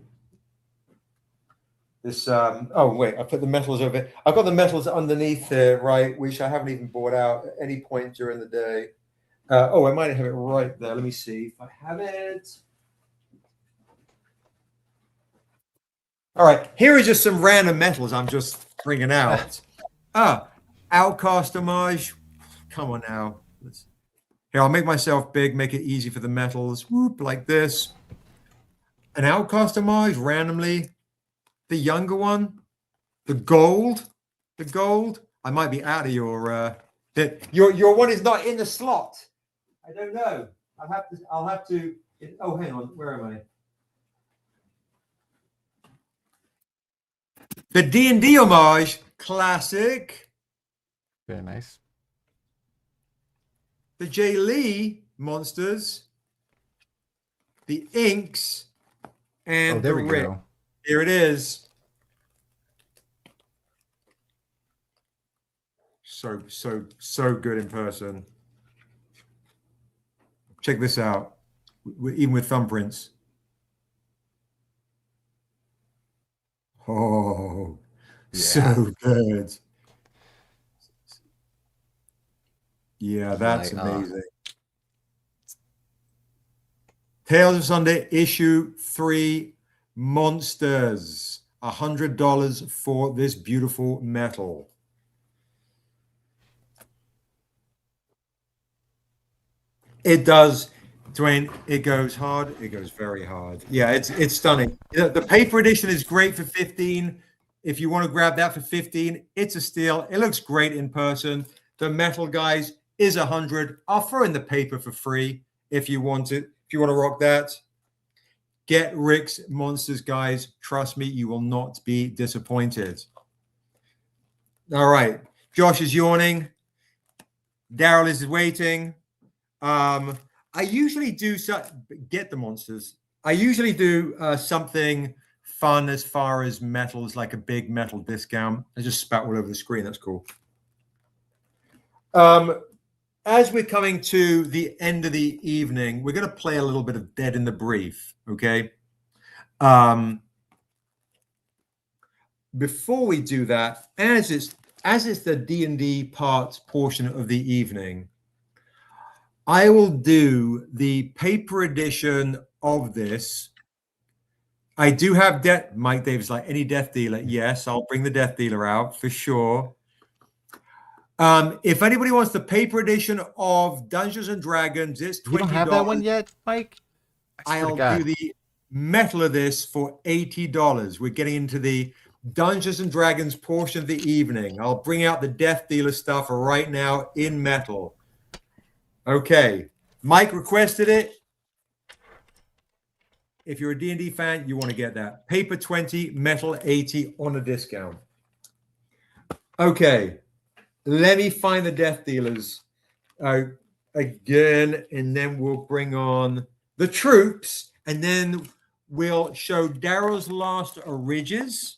This oh wait, I put the metals over here. I've got the metals underneath there, right, which I haven't even bought out at any point during the day. I might have it right there. Let me see if I have it. All right, here are just some random metals I'm just bringing out. Outcast homage. Come on now. Here, I'll make myself big, make it easy for the metals. Whoop, like this. An Outcast homage randomly. The younger one. The gold. I might be out of your one is not in the slot. I don't know. I'll have to. Oh, hang on. Where am I? The D&D homage, classic. Very nice. The Jay Lee monsters. the inks, and Oh, there the we rig. go. Here it is. So good in person. Check this out. Even with thumbprints. Oh, so good. Yeah, that's amazing. Tales of Sunday issue 3 Monsters. $100 for this beautiful metal. It does, Dwayne. It goes hard. It goes very hard. Yeah, it's stunning. The paper edition is great for 15. If you want to grab that for 15, it's a steal. It looks great in person. The metal, guys, is 100. I'll throw in the paper for free if you want it. If you want to rock that, get Rick's Monsters, guys. Trust me, you will not be disappointed. All right, Josh is yawning. Daryl is waiting. I usually do get the Monsters. I usually do something fun as far as metals, like a big metal discount. I just spat all over the screen. That's cool. As we're coming to the end of the evening, we're going to play a little bit of Dead in the Brief. Okay. Before we do that, as it's the D&D part portion of the evening, I will do the paper edition of this. I do have Mike Davis, like any Death Dealer. Yes, I'll bring the Death Dealer out for sure. If anybody wants the paper edition of Dungeons and Dragons, it's $20. You don't have that one yet, Mike? I'll do the metal of this for $80. We're getting into the Dungeons and Dragons portion of the evening. I'll bring out the Death Dealer stuff right now in metal. Okay, Mike requested it. If you're a D&D fan, you want to get that. Paper 20, metal 80 on a discount. Okay, let me find the Death Dealers again, and then we'll bring on the troops, and then we'll show Daryl's last Ridges.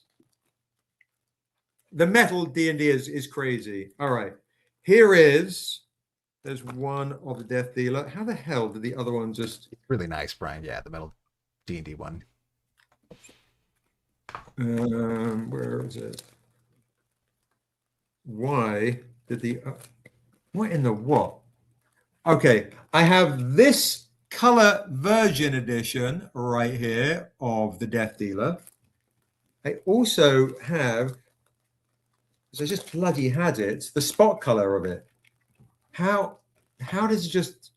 The metal D&D is crazy. All right, there's one of the Death Dealer. How the hell did the other one just... Really nice, Brian. Yeah, the metal D&D one. Where is it? Why did the... what in the what? Okay, I have this color version edition right here of the Death Dealer. I also have... I just bloody had it. The spot color of it. How did it just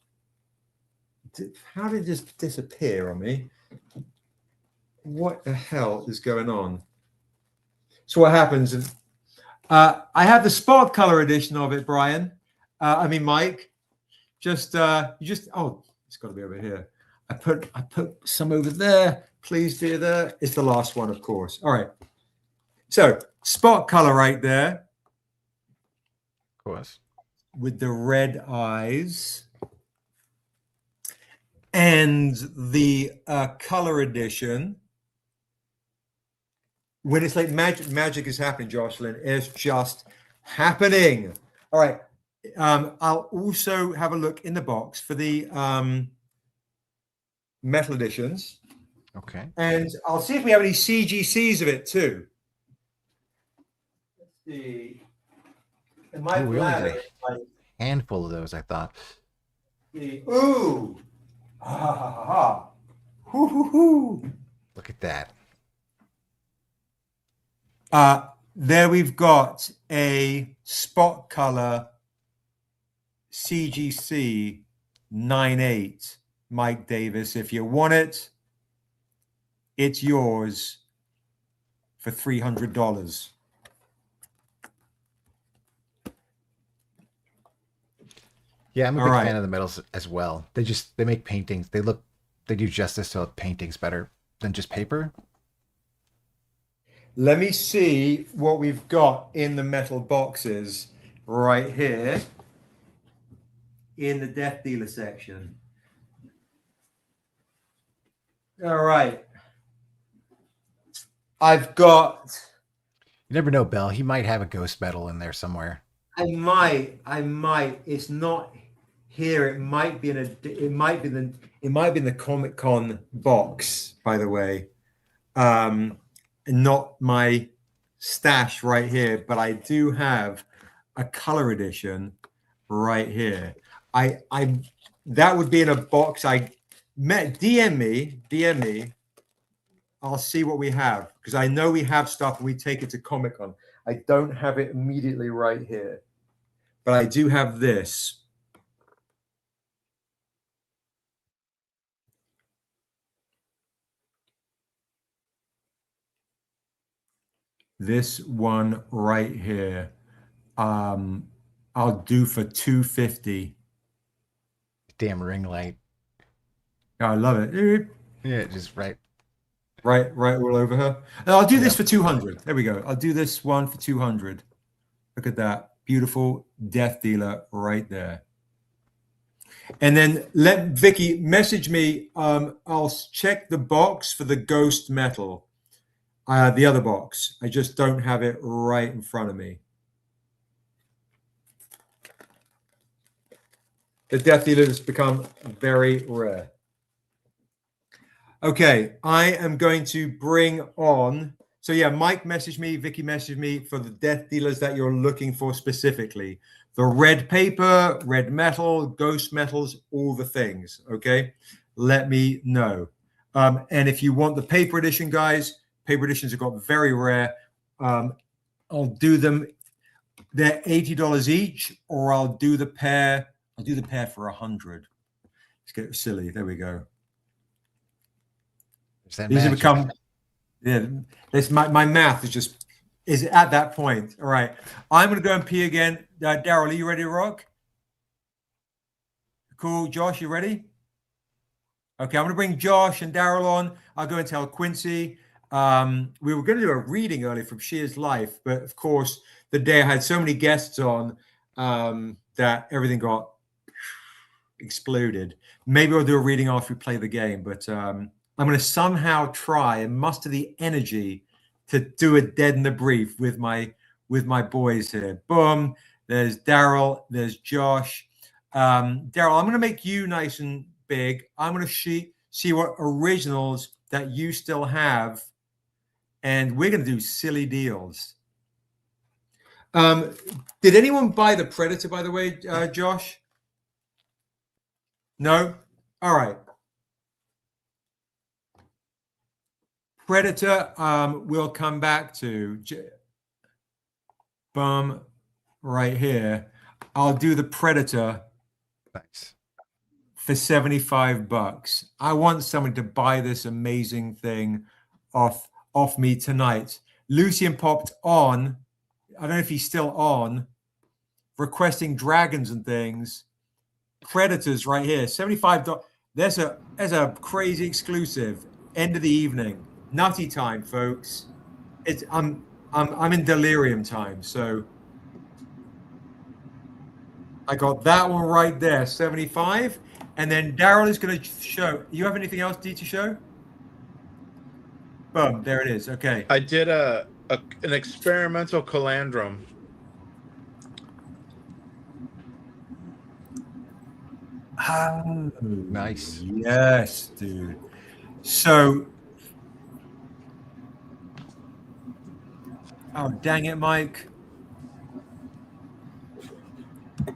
disappear on me? What the hell is going on? So what happens is I have the spot color edition of it, Brian. Mike. Oh, it's got to be over here. I put some over there. Please, dear, there. It's the last one, of course. All right. So spot color right there. Of course. With the red eyes. And the color edition. When it's like magic is happening, Jocelyn. It's just happening. All right. I'll also have a look in the box for the metal editions. Okay. And I'll see if we have any CGCs of it too. Let's see. In my we only bladder, did a handful of those, I thought. Ooh. Ha ha ha ha. Hoo hoo hoo. Look at that. There we've got a spot color CGC 98 Mike Davis. If you want it, it's yours for $300. Yeah, I'm a big fan of the metals as well. They make paintings. They do justice to paintings better than just paper. Let me see what we've got in the metal boxes right here in the Death Dealer section. All right. I've got. You never know, Bell. He might have a ghost medal in there somewhere. I might. It's not here. It might be in a. It might be in the Comic-Con box, by the way. Not my stash right here, but I do have a color edition right here. That would be in a box. DM me. I'll see what we have, because I know we have stuff and we take it to Comic-Con. I don't have it immediately right here, but I do have this. This one right here. I'll do for $250. Damn ring light. I love it. Yeah, just right all over her. And I'll do this for 200. There we go. I'll do this one for 200. Look at that beautiful Death Dealer right there. And then let Vicky message me. I'll check the box for the Ghost Metal. The other box. I just don't have it right in front of me. The Death Dealer has become very rare. Okay, I am going to bring on. So yeah, Mike messaged me, Vicky messaged me for the Death Dealers that you're looking for specifically. The red paper, red metal, ghost metals, all the things. Okay, let me know. And if you want the paper edition, guys, paper editions have got very rare. I'll do them. They're $80 each, or I'll do the pair. I'll do the pair for $100. Let's get silly. There we go. These have become, yeah. This my math is at that point. All right, I'm going to go and pee again. Daryl, are you ready to rock? Cool, Josh, you ready? Okay, I'm going to bring Josh and Daryl on. I'll go and tell Quincy. We were going to do a reading earlier from Shear's life, but of course, the day I had so many guests on that everything got exploded. Maybe I'll do a reading after we play the game, but I'm going to somehow try and muster the energy to do a Dead in the Brief with my boys here. Boom. There's Daryl. There's Josh. Daryl, I'm going to make you nice and big. I'm going to see what originals that you still have, and we're going to do silly deals. Did anyone buy the Predator, by the way, Josh? No? All right. Predator, we'll come back to. Boom, right here. I'll do the Predator. Nice. For $75. I want someone to buy this amazing thing off me tonight. Lucian popped on. I don't know if he's still on. Requesting dragons and things. Predators right here. $75. There's a crazy exclusive. End of the evening. Nutty time, folks. I'm in delirium time, so I got that one right there, 75. And then Daryl is going to show. You have anything else, D, to show? Boom, there it is. Okay. I did an experimental Calandrum. Oh, nice. Yes, dude. So, oh, dang it, Mike.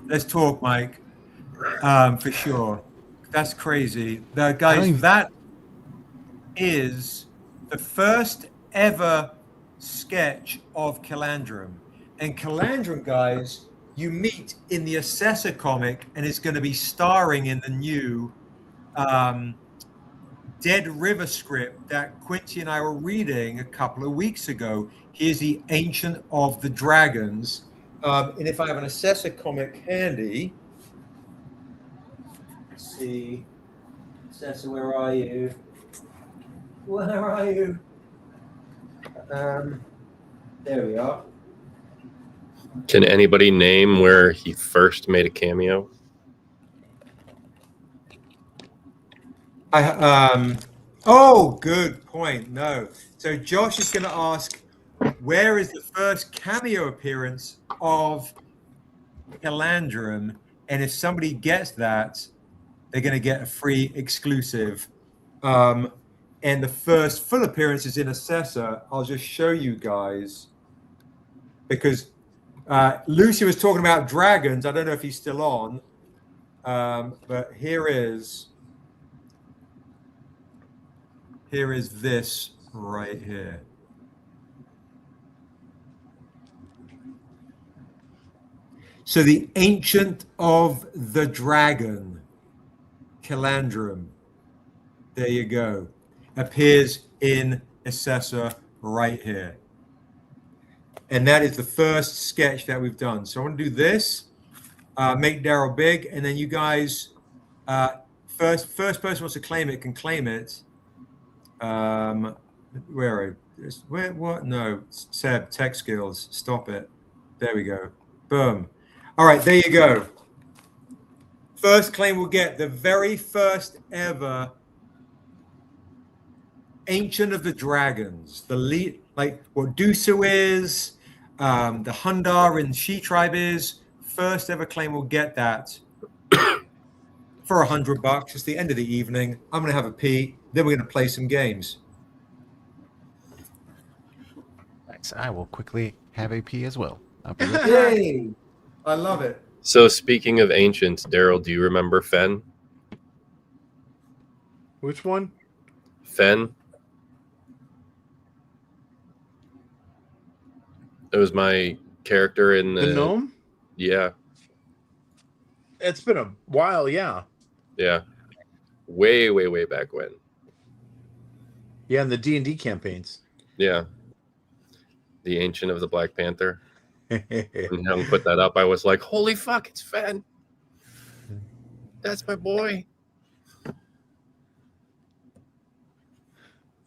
Let's talk, Mike. For sure. That's crazy. Guys, that is the first ever sketch of Calandrum. And Calandrum, guys, you meet in the Assessor comic, and it's going to be starring in the new Dead River script that Quincy and I were reading a couple of weeks ago. Here's the Ancient of the Dragons. And if I have an Assessor comic handy, let's see. Assessor, where are you? Where are you? There we are. Can anybody name where he first made a cameo? Oh, good point. No. So Josh is going to ask, where is the first cameo appearance of Calandrum? And if somebody gets that, they're going to get a free exclusive. And the first full appearance is in Assessor. I'll just show you guys because Lucy was talking about dragons. I don't know if he's still on, but here is this right here. So the Ancient of the Dragon, Calandrum, there you go, appears in Assessor right here. And that is the first sketch that we've done. So I want to do this, make Daryl big, and then you guys, first person wants to claim it can claim it. Where what? No, Seb, tech skills, stop it. There we go. Boom. All right, there you go. First claim will get the very first ever Ancient of the Dragons, the lead, like what Dusu is, the Hundar and She Tribe is. First ever claim will get that for $100. It's the end of the evening. I'm going to have a pee. Then we're going to play some games. Nice. I will quickly have a pee as well. I'll be right back. Yay! I love it. So speaking of ancients, Daryl, do you remember Fen? Which one? Fen? It was my character in The gnome? Yeah. It's been a while, yeah. Yeah. Way, way, way back when. Yeah, in the D&D campaigns. Yeah. The Ancient of the Black Panther. When Hyoung put that up, I was like, holy fuck, it's Fen. That's my boy.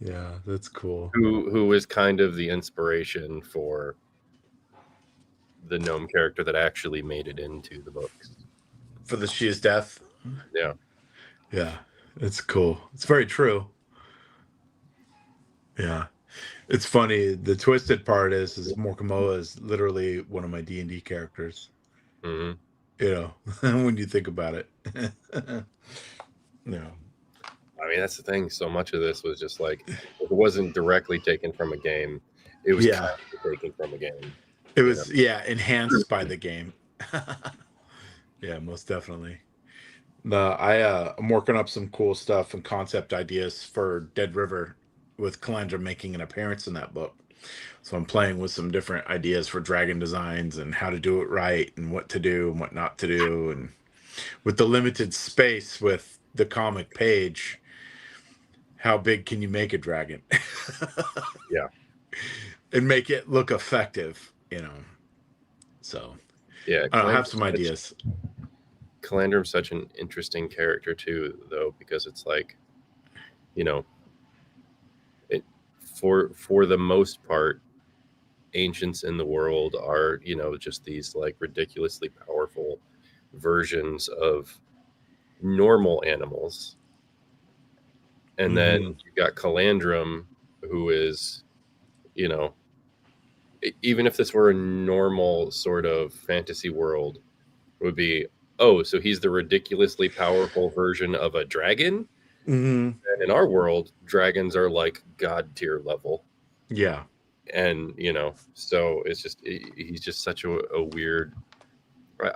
Yeah, that's cool. Who was kind of the inspiration for the gnome character that actually made it into the books. For the She is Death. Yeah. Yeah, it's cool. It's very true. Yeah. It's funny. The twisted part is Morkamoa is literally one of my D&D characters. Mm-hmm. You know, when you think about it. No. I mean, that's the thing. So much of this was just like, it wasn't directly taken from a game. It was kind of taken from a game. It was, enhanced by the game. Yeah, most definitely. I'm working up some cool stuff and concept ideas for Dead River with Calandra making an appearance in that book. So I'm playing with some different ideas for dragon designs and how to do it right and what to do and what not to do. And with the limited space with the comic page, how big can you make a dragon? Yeah. And make it look effective, you know. So yeah, I have some ideas. Calandrum's such an interesting character too, though, because it's like, you know, for the most part, ancients in the world are, you know, just these like ridiculously powerful versions of normal animals. And then you got Calandrum, who is, you know, even if this were a normal sort of fantasy world, it would be, oh, so he's the ridiculously powerful version of a dragon? Mm-hmm. And in our world, dragons are like god tier level. Yeah. And, you know, so it's just, he's just such a weird.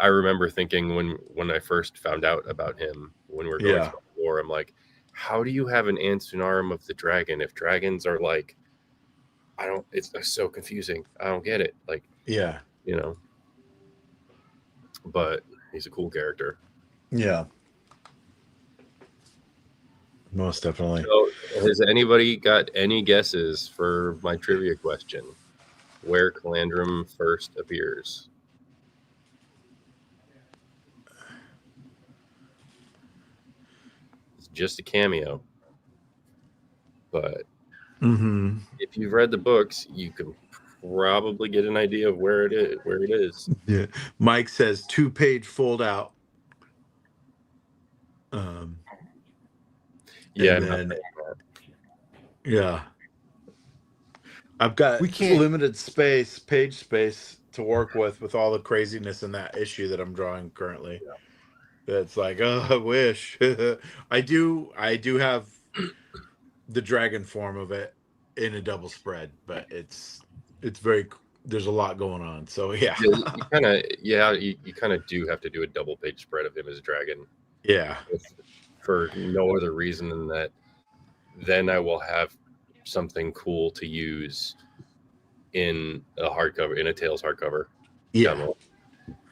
I remember thinking when I first found out about him, when we were going through the war, I'm like, how do you have an Ansunarum of the dragon if dragons are like, it's so confusing. I don't get it. Like, yeah, you know, but he's a cool character. Yeah. Most definitely. So, has anybody got any guesses for my trivia question? Where Calandrum first appears? It's just a cameo. But if you've read the books, you can probably get an idea of where it is. Yeah. Mike says 2-page fold out. Yeah. And then Yeah. I've got We can't- limited page space to work with all the craziness in that issue that I'm drawing currently. It's like, oh, I wish. I do have the dragon form of it in a double spread, but it's very, there's a lot going on. So yeah. You kind of do have to do a double page spread of him as a dragon. Yeah. For no other reason than that, then I will have something cool to use in a hardcover, in a Tales hardcover. Yeah.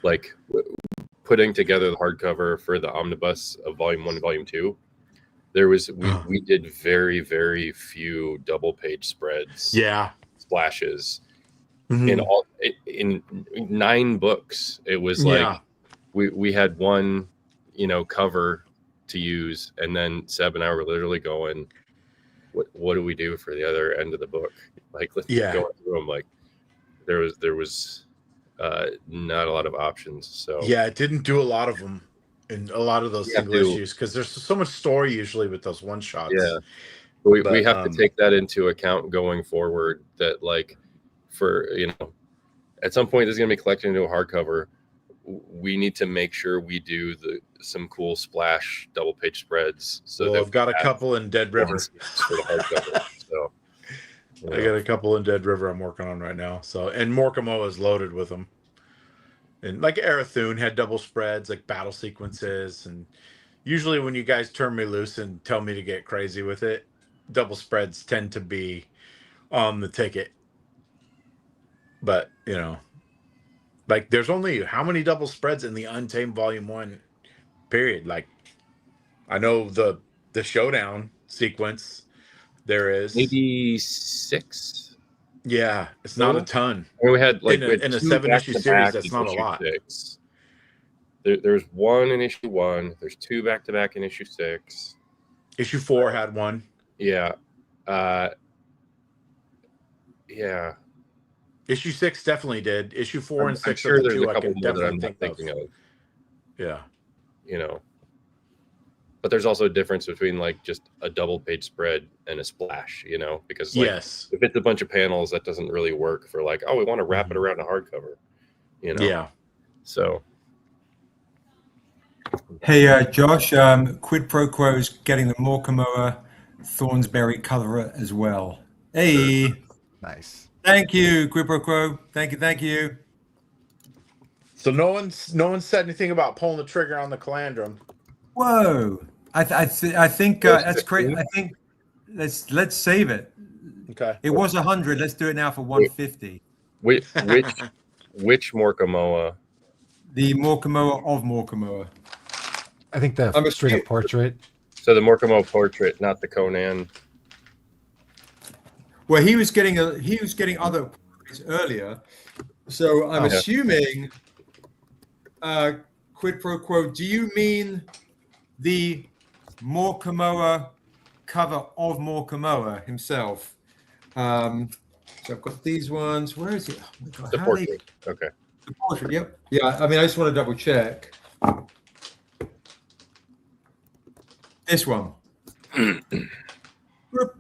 Like putting together the hardcover for the omnibus of Volume 1 and Volume 2. There was we did very, very few double page spreads. Yeah. Splashes. Mm-hmm. In 9 books. It was like we had one, cover to use, and then Seb and I were literally going, what do we do for the other end of the book? Like, let's go through them. Like, there was not a lot of options. So yeah, it didn't do a lot of them in a lot of those single issues because there's so much story usually with those one shots. Yeah, we have to take that into account going forward. That like for at some point this is gonna be collected into a hardcover. We need to make sure we do some cool splash double page spreads. So I've got a couple in Dead River for the hardcover. So I got a couple in Dead River I'm working on right now. So and Morkamoa is loaded with them. And like Arathune had double spreads, like battle sequences, and usually when you guys turn me loose and tell me to get crazy with it, double spreads tend to be on the ticket. But like there's only how many double spreads in the Untamed Volume 1 period? Like I know the showdown sequence there is maybe 6. Yeah, it's not a ton. I mean, we had like in a 7-issue series. That's not a lot. 6. There's 1 in issue 1. There's 2 back-to-back in issue 6. Issue 4 had 1. Yeah. Yeah. Issue 6 definitely did. Issue 4 and 6 I'm sure are the there's two a I couple can more that definitely I'm not thinking of. Yeah. But there's also a difference between like just a double page spread and a splash, because like, if it's a bunch of panels, that doesn't really work for like, we want to wrap it around a hardcover, Yeah. So. Hey, Josh, Quid Pro Quo is getting the Morkamoa Thornsberry cover as well. Hey. Nice. Thank you, Quid Pro Quo. Thank you. So no one said anything about pulling the trigger on the Calandrum. Whoa. I think that's great. I think let's save it. Okay. It was 100. Let's do it now for 150. Which Morkamoa? The Morkamoa of Morkamoa. I think the straight up portrait. So the Morkamoa portrait, not the Conan. Well, he was getting other portraits earlier. So I'm assuming Quid Pro Quo. Do you mean the Morkamoa cover of Morkamoa himself? So I've got these ones. Where is it? Oh my God, the portrait. Okay. The portrait. Yep. Yeah. I mean, I just want to double check. This one.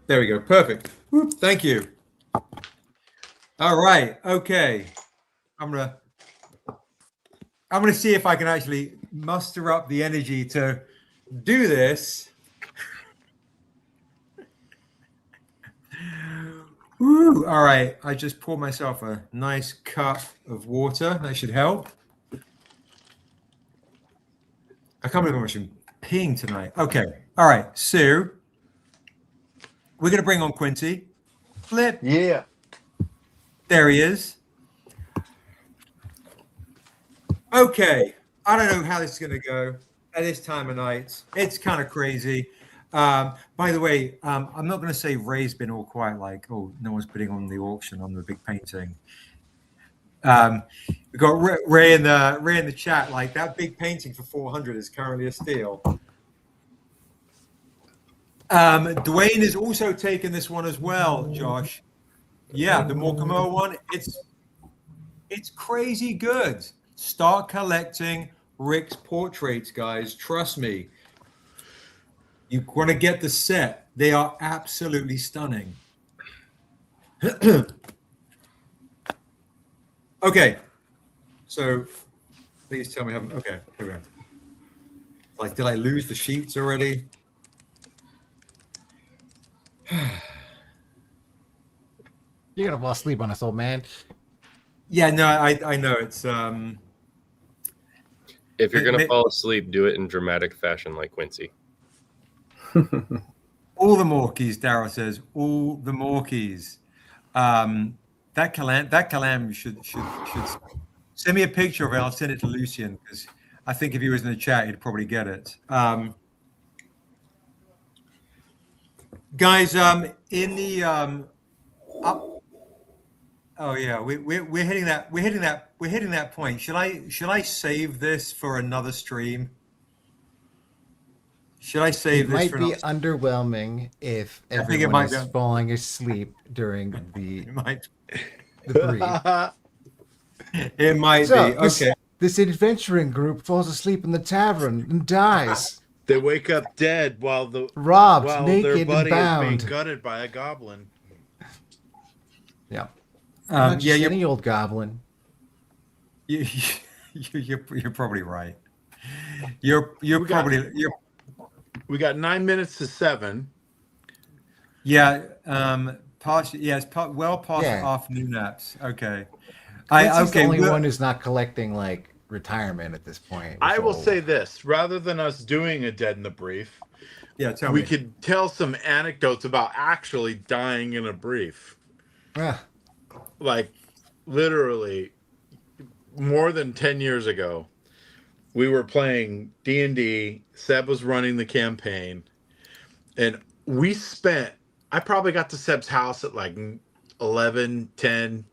There we go. Perfect. Thank you. All right. Okay. I'm gonna see if I can actually muster up the energy to do this. Woo. All right. I just poured myself a nice cup of water. That should help. I can't believe how much I'm peeing tonight. Okay. All right. So we're going to bring on Quincy. Flip. Yeah. There he is. Okay. I don't know how this is going to go at this time of night. It's kind of crazy. By the way, I'm not going to say Ray's been all quiet, like, oh, no one's putting on the auction on the big painting. We've got Ray in the chat, like that big painting for 400 is currently a steal. Dwayne is also taking this one as well, Josh. Yeah, the Morkamoa one. It's crazy good. Start collecting Rick's portraits, guys. Trust me. You want to get the set. They are absolutely stunning. Okay. So please tell me. Okay, here we go. Like, did I lose the sheets already? You're gonna fall asleep on us, old man. Yeah, no, I know it's If you're gonna fall asleep, do it in dramatic fashion like Quincy. all the Morkies, Daryl says, all the Morkies. That Calam should send me a picture of it. I'll send it to Lucian because I think if he was in the chat, he'd probably get it. Guys, in the up. Oh yeah, we're hitting that point. Should I save this for another stream? Should I save It this might for be another? underwhelming if I think it everyone might is be. falling asleep during the It might. brief. It might So, be. Okay. This adventuring group falls asleep in the tavern and dies. They wake up dead while Robbed, their naked, buddy and is bound. being gutted by a goblin. Yeah. Not Yeah, just any old goblin. You're probably right. You're We got 9 minutes to 7. Yeah. Past well past Yeah. afternoon naps. Okay. Quincy's the Okay. only one who's not collecting like retirement at this point. I will So- say this: rather than us doing a dead in the brief, Yeah, tell we me. could tell some anecdotes about actually dying in a brief. Yeah. Like literally, more than 10 years ago, we were playing D&D. Seb was running the campaign, and I probably got to Seb's house at like 11, 10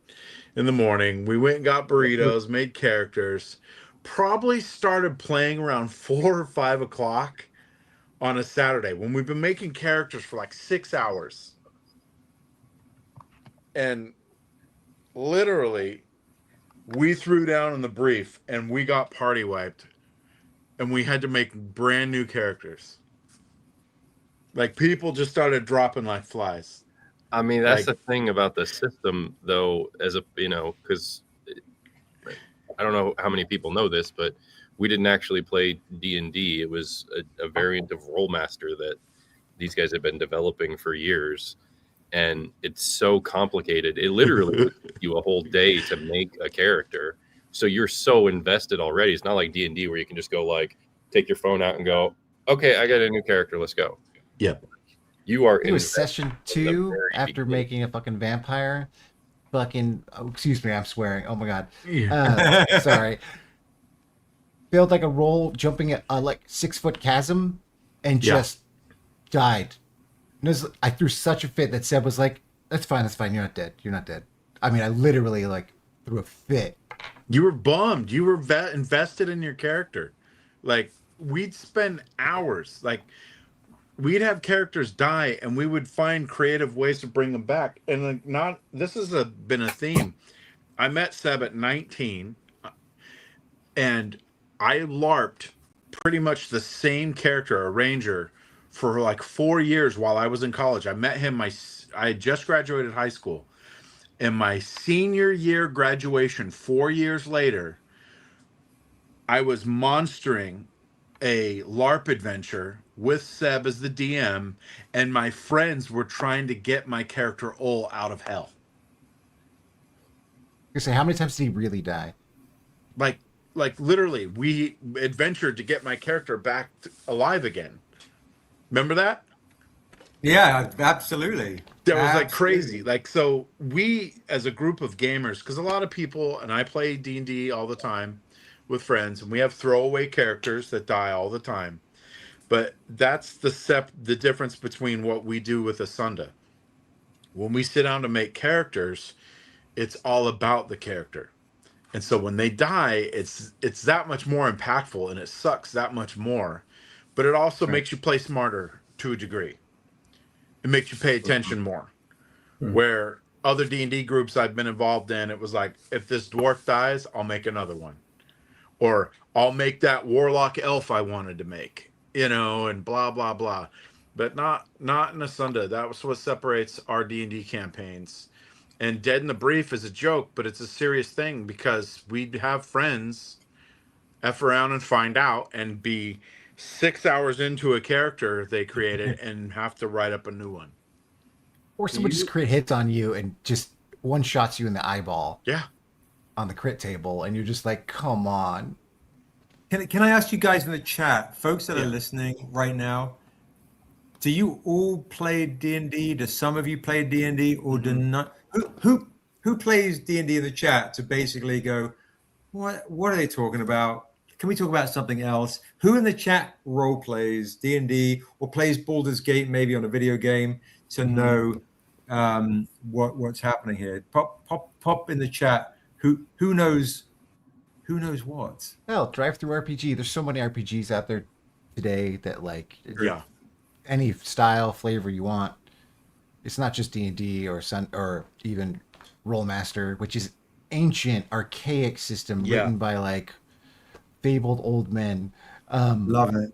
in the morning. We went and got burritos, made characters, probably started playing around 4 or 5 o'clock on a Saturday when we've been making characters for like 6 hours. And literally, we threw down in the brief and we got party wiped, and we had to make brand new characters. Like, people just started dropping like flies. I mean, that's Like- the thing about the system, though, because I don't know how many people know this, but we didn't actually play D&D. It was a variant of Rollmaster that these guys have been developing for years, and it's so complicated. It literally would take you a whole day to make a character, so you're so invested already. It's not like D&D where you can just go like take your phone out and go, okay, I got a new character, let's go. Yep. You are It was invested session from the 2 very after beginning. making a fucking vampire. Excuse me, I'm swearing. Oh my god. Sorry. Failed like a roll jumping at a like 6-foot chasm and Yeah. just died. And I threw such a fit that Seb was like, that's fine, you're not dead. You're not dead. I mean, I literally like threw a fit. You were bummed. You were invested in your character. Like, we'd spend hours. Like, we'd have characters die, and we would find creative ways to bring them back. And like, this has been a theme. I met Seb at 19, and I LARPed pretty much the same character, a ranger, for like 4 years while I was in college. I met him. I had just graduated high school. In my senior year graduation, 4 years later, I was monstering a LARP adventure with Seb as the DM, and my friends were trying to get my character Ol out of hell. I say, how many times did he really die? Like literally, we adventured to get my character back alive again. Remember that? Yeah, absolutely. That was like Absolutely. crazy. Like, so we as a group of gamers, because a lot of people, and I play D&D all the time with friends, and we have throwaway characters that die all the time. But that's the difference between what we do with Asunda. When we sit down to make characters, it's all about the character. And so when they die, it's that much more impactful, and it sucks that much more. But it also makes you play smarter to a degree. It makes you pay attention more. Where other D&D groups I've been involved in, it was like, if this dwarf dies, I'll make another one. Or I'll make that warlock elf I wanted to make. and blah blah blah, but not in Asunda. That was what separates our D&D campaigns. And Dead in the Brief is a joke, but it's a serious thing because we'd have friends F around and find out and be 6 hours into a character they created and have to write up a new one. Or someone just crit hits on you and just one shots you in the eyeball. Yeah. On the crit table, and you're just like, come on. Can I ask you guys in the chat, folks that are listening right now, do you all play D&D? Do some of you play D&D, or do not? Who plays D&D in the chat to basically go, what are they talking about? Can we talk about something else? Who in the chat role plays D&D or plays Baldur's Gate maybe on a video game to know what's happening here? Pop in the chat. Who knows what? Hell, Drive Through RPG. There's so many RPGs out there today that any style, flavor you want. It's not just D&D or even Rollmaster, which is ancient, archaic system written by like fabled old men. Love it.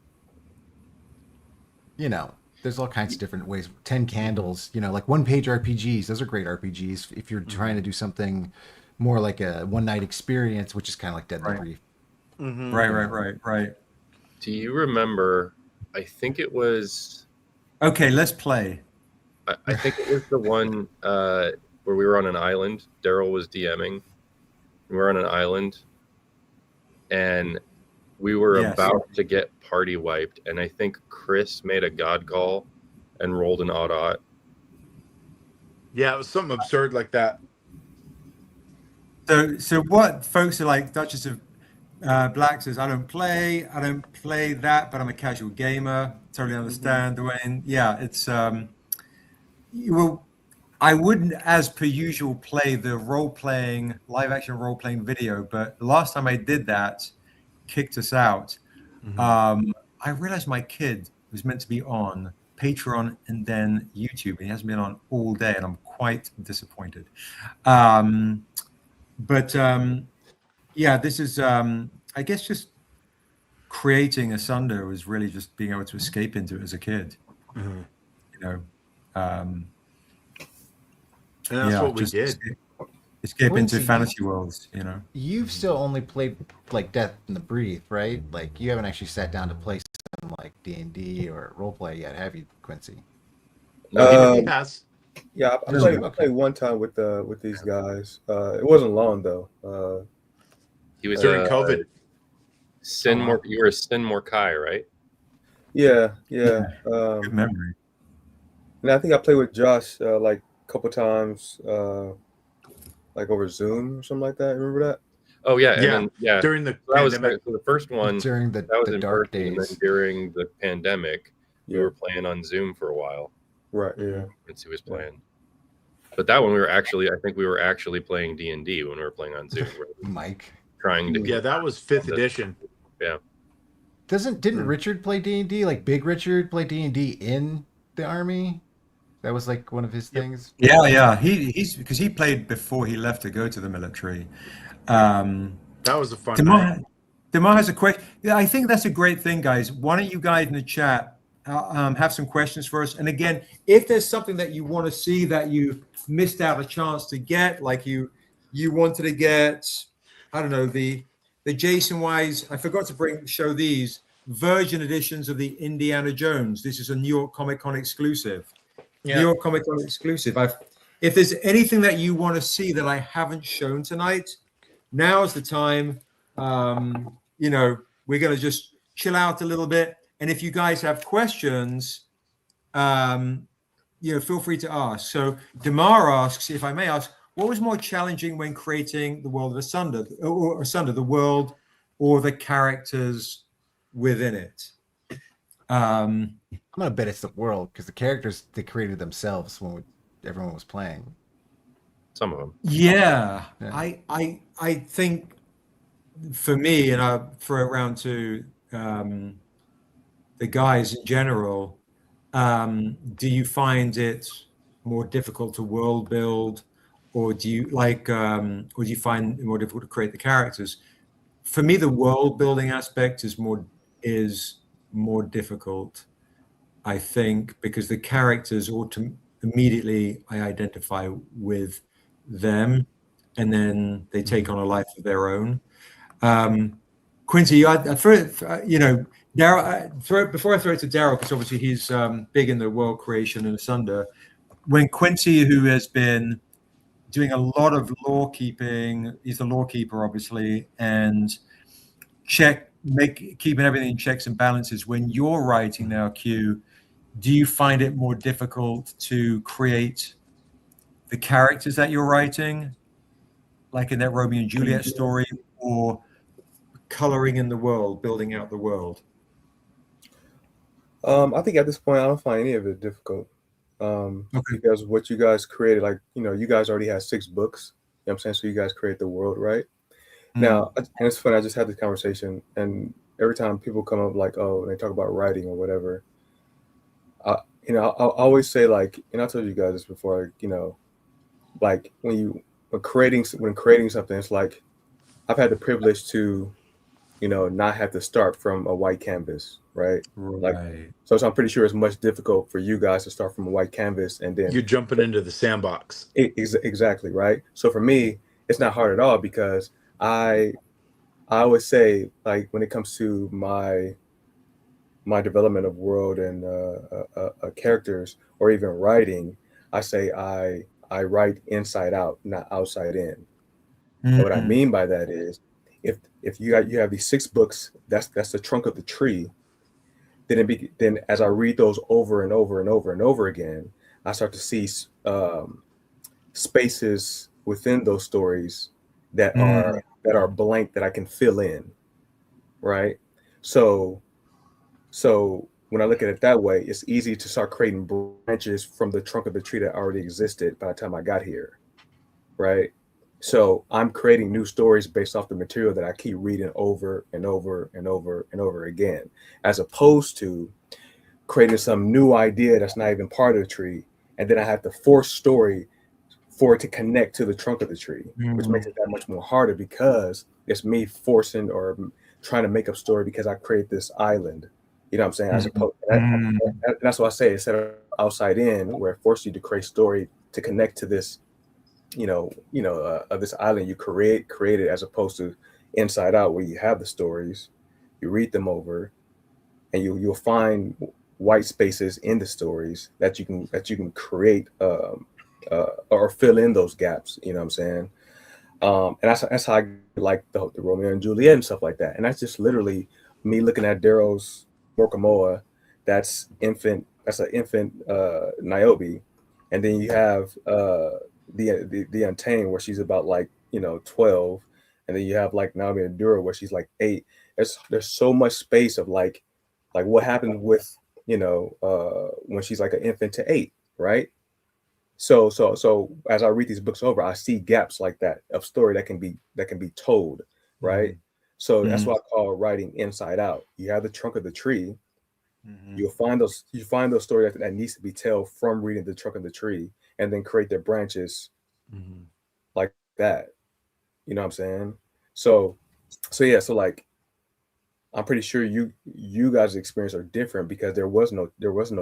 There's all kinds of different ways. 10 Candles, like one-page RPGs. Those are great RPGs if you're trying to do something more like a one-night experience, which is kind of like Dead in the Brief. Right. Do you remember? I think it was. Okay, let's play. I think it was the one where we were on an island. Daryl was DMing. We were on an island, and we were about to get party wiped. And I think Chris made a god call and rolled an odd. Yeah, it was something absurd like that. So what folks are like, Duchess of Black says, I don't play that, but I'm a casual gamer. Totally understand, Dwayne. Yeah, it's I wouldn't, as per usual, play the live action role playing video, but the last time I did that, kicked us out. I realized my kid was meant to be on Patreon and then YouTube, and he hasn't been on all day, and I'm quite disappointed. But this is, I guess, just creating Asunda was really just being able to escape into it as a kid. And that's what we did. Escape into fantasy worlds, You've still only played like Death in the Brief, right? Like you haven't actually sat down to play something like D&D or roleplay yet, have you, Quincy? No, he has. Yeah, I played one time with these guys. It wasn't long though. He was during COVID. You were a Sin Morkai, right? Yeah. Good memory. And I think I played with Josh like a couple times, like over Zoom or something like that. Remember that? Oh yeah, and then, during the that was the first one during the dark days. And then during the pandemic, we were playing on Zoom for a while. Right. Yeah. Quincy was playing, but that one I think we were actually playing D&D when we were playing on Zoom. Mike trying to that was 5th edition. Yeah. Didn't Richard play D&D? Like Big Richard play D&D in the army? That was like one of his things. Yeah. He's because he played before he left to go to the military. That was a fun Demar has a question. Yeah, I think that's a great thing, guys. Why don't you guys in the chat have some questions for us? And again, if there's something that you want to see that you missed out a chance to get, like you wanted to get, I don't know, the Jaycen Wise. I forgot to show these version editions of the Indiana Jones. This is a New York Comic Con exclusive. New York Comic Con exclusive. If there's anything that you want to see that I haven't shown tonight, now is the time. We're going to just chill out a little bit. And if you guys have questions, feel free to ask. So Demar asks, if I may ask, what was more challenging when creating the world of Asunda, the world or the characters within it? I'm gonna bet it's the world because the characters they created themselves when everyone was playing. Some of them. Yeah. I think for me, and I'll throw it around to the guys in general. Do you find it more difficult to world build, or do you find it more difficult to create the characters? For me, the world building aspect is more difficult, I think, because the characters immediately I identify with them, and then they take on a life of their own. Quincy, you know, Daryl. Before I throw it to Daryl, because obviously he's big in the world creation and Asunder. When Quincy, who has been doing a lot of law keeping, he's a law keeper, obviously, and keeping everything in checks and balances. When you're writing now, Q, do you find it more difficult to create the characters that you're writing, like in that Romeo and Juliet story, or coloring in the world, building out the world? I think at this point, I don't find any of it difficult. Because what you guys created, like, you know, you guys already had 6 books. You know what I'm saying? So you guys create the world, right? Now, and it's funny, I just had this conversation, and every time people come up like, oh, and they talk about writing or whatever, you know, I always say, like, and I told you guys this before, like, you know, like when creating something, it's like I've had the privilege to, you know, not have to start from a white canvas, right? Like, so I'm pretty sure it's much difficult for you guys to start from a white canvas and then you're jumping into the sandbox. Exactly, right? So for me, it's not hard at all, because I always say, like, when it comes to my development of world and characters, or even writing, I say I write inside out, not outside in. And what I mean by that is, if you have these 6 books, that's the trunk of the tree. Then as I read those over and over and over and over again, I start to see spaces within those stories that are blank, that I can fill in, right? So when I look at it that way, it's easy to start creating branches from the trunk of the tree that already existed by the time I got here, right? So I'm creating new stories based off the material that I keep reading over and over and over and over again, as opposed to creating some new idea that's not even part of the tree, and then I have to force story for it to connect to the trunk of the tree, which makes it that much more harder, because it's me forcing or trying to make up story because I create this island. You know what I'm saying? As opposed, that's why I say, instead of outside in, where it forces you to create story to connect to this, this island you created, as opposed to inside out, where you have the stories, you read them over, and you'll find white spaces in the stories that you can create or fill in those gaps. You know what I'm saying? And that's how I like the Romeo and Juliet and stuff like that. And that's just literally me looking at Darrow's Morkamoa. That's an infant Niobe, and then you have the Untamed, where she's about, like, 12, and then you have like Naomi Endura, where she's like 8. There's so much space of like what happens with when she's like an infant to 8, right? So as I read these books over, I see gaps like that of story that can be told, right? So that's what I call writing inside out. You have the trunk of the tree. You find those stories that needs to be told from reading the trunk of the tree, and then create their branches like that. You know what I'm saying? So yeah, so like, I'm pretty sure you guys' experience are different, because there was no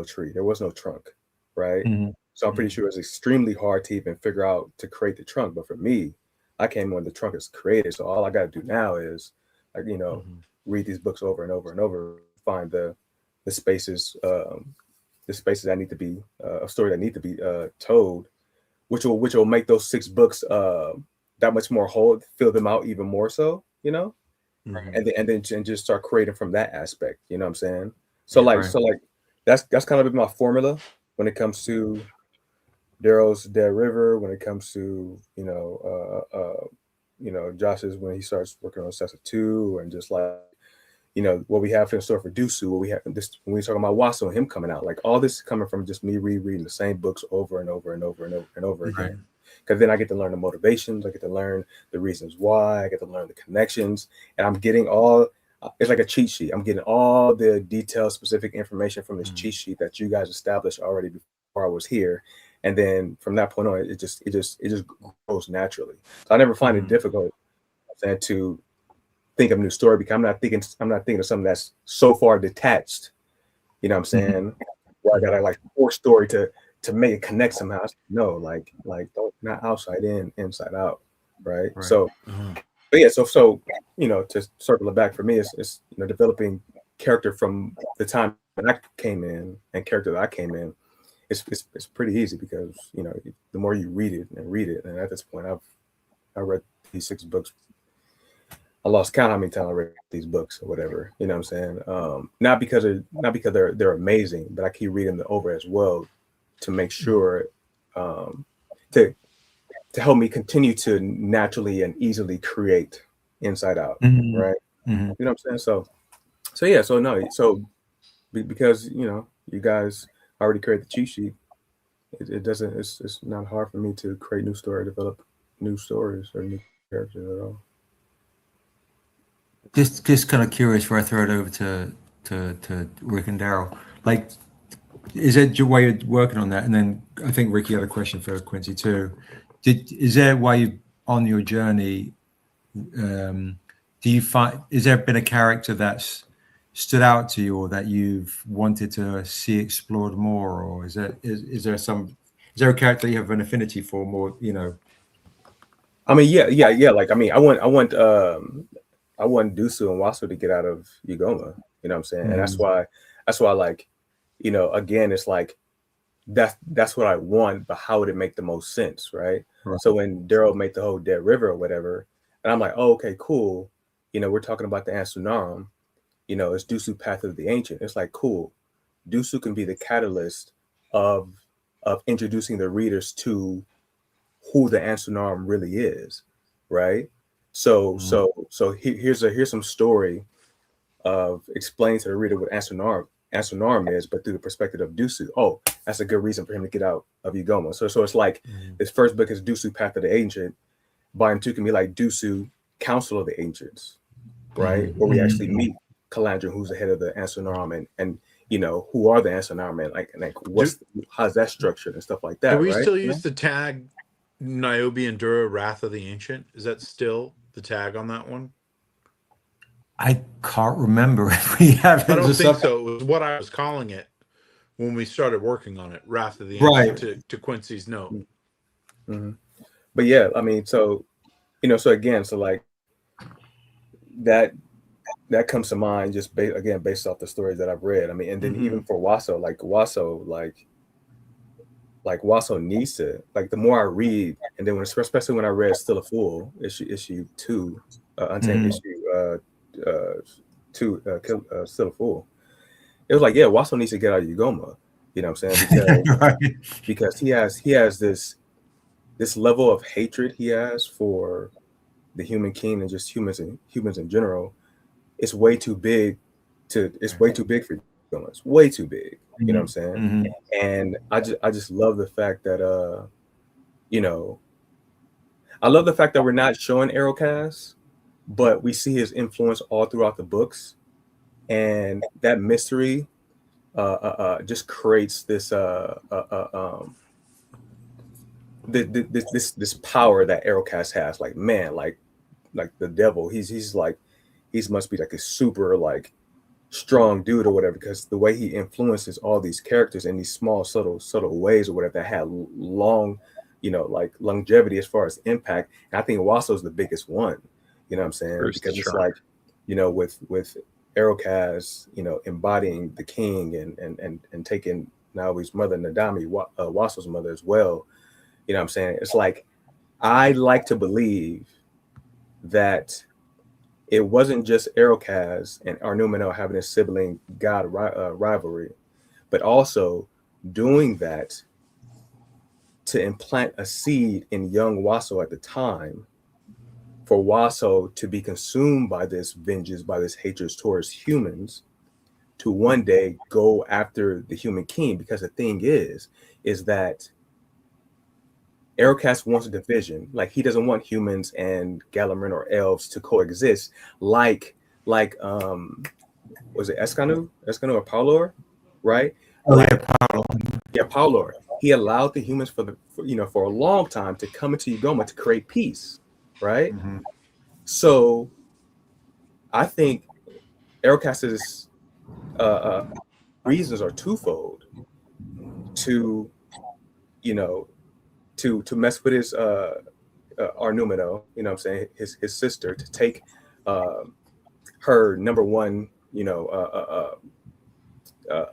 tree, there was no trunk, right? So I'm pretty sure it's extremely hard to even figure out to create the trunk. But for me, I came when the trunk is created. So all I got to do now is, like, read these books over and over and over, find the spaces that need to be a story that need to be told, which will make those 6 books that much more whole, fill them out even more so, and then just start creating from that aspect. You know what I'm saying? So that's kind of been my formula when it comes to Darrow's Dead River, when it comes to Josh's, when he starts working on Sessa 2, and just like what we have in store for Dusu, what we have this when we talking about Wasso and him coming out, like all this is coming from just me rereading the same books over and over and over and over and over again. Because then I get to learn the motivations, I get to learn the reasons why, I get to learn the connections, and I'm getting it's like a cheat sheet. I'm getting all the detailed, specific information from this cheat sheet that you guys established already before I was here. And then from that point on, it just grows naturally. So I never find it difficult to think of a new story because I'm not thinking of something that's so far detached. You know what I'm saying? Where I gotta like force story to make it connect somehow. No, like don't, not outside in, inside out, right? So, but yeah, so you know, to circle it back for me, it's you know, developing character from the time that I came in and character that I came in. It's pretty easy because you know, the more you read it, and at this point, I read these 6 books. I lost count how many times I read these books or whatever. You know what I'm saying? Not because they're amazing, but I keep reading them over as well to make sure to help me continue to naturally and easily create inside out, right? You know what I'm saying? So because you know you guys already created the cheat sheet, it's not hard for me to create new story, develop new stories or new characters at all. Just kind of curious before I throw it over to Rick and Daryl. Like, is that your way of working on that? And then I think Ricky had a question for Quincy too. Is there why you on your journey? Do you find is there been a character that's stood out to you or that you've wanted to see explored more, or is there a character you have an affinity for more? You know. I mean, yeah. Like, I mean, I want Dusu and Waso to get out of Ugoma. You know what I'm saying? And that's why, like, you know, again, it's like that's what I want, but how would it make the most sense, right? So when Daryl made the whole Dead River or whatever, and I'm like, oh, okay, cool. You know, we're talking about the Ansunarum. You know, it's Dusu Path of the Ancient. It's like, cool. Dusu can be the catalyst of introducing the readers to who the Ansunarum really is, right? So here's some story of explaining to the reader what Ansunarum is, but through the perspective of Dusu. Oh, that's a good reason for him to get out of Ugoma. So it's like this first book is Dusu Path of the Ancient. Volume 2 can be like Dusu Council of the Ancients, right? Where we actually meet Calandra, who's the head of the Ansunarum, and you know, who are the Ansunarum, and like how's that structured and stuff like that. Do we right? still use the tag Niobe and Dura Wrath of the Ancient? Is that still the tag on that one? I can't remember if we have. I don't think so. It was what I was calling it when we started working on it. Wrath of the Ancient to Quincy's note. But yeah, I mean, so you know, so again, so like that comes to mind just based off the stories that I've read. I mean, and then even for Waso, like Waso needs to, like, the more I read, and then especially when I read Still a Fool, issue 2, Untamed issue 2, Still a Fool. It was like, yeah, Waso needs to get out of Ugoma. You know what I'm saying? Because he has this level of hatred he has for the Human King and just humans in general. It's way too big for Ugoma. It's way too big. You know what I'm saying? And I just love the fact that you know, I love the fact that we're not showing Arrowcast, but we see his influence all throughout the books, and that mystery just creates this this power that Arrowcast has. Like, man, like the devil, he must be like a super like strong dude or whatever, because the way he influences all these characters in these small subtle ways or whatever that had long, you know, like longevity as far as impact. And I think Waso's the biggest one, you know what I'm saying? Because it's like, you know, with Arrowcast, you know, embodying the king and taking Naomi's mother, Nadami, Waso's mother as well. You know what I'm saying? It's like, I like to believe that it wasn't just Arrowcast and Arnumino having a sibling god rivalry, but also doing that to implant a seed in young Waso at the time, for Waso to be consumed by this vengeance, by this hatred towards humans, to one day go after the Human King. Because the thing is that Arrowcast wants a division. Like, he doesn't want humans and Galamin or elves to coexist. Like was it Eskanu or Paulor, right? Paulor. He allowed the humans for a long time to come into Ugoma to create peace, right? So I think Aerocast's reasons are twofold. To, you know, to mess with his Arnumino, you know what I'm saying, his sister, to take her number one,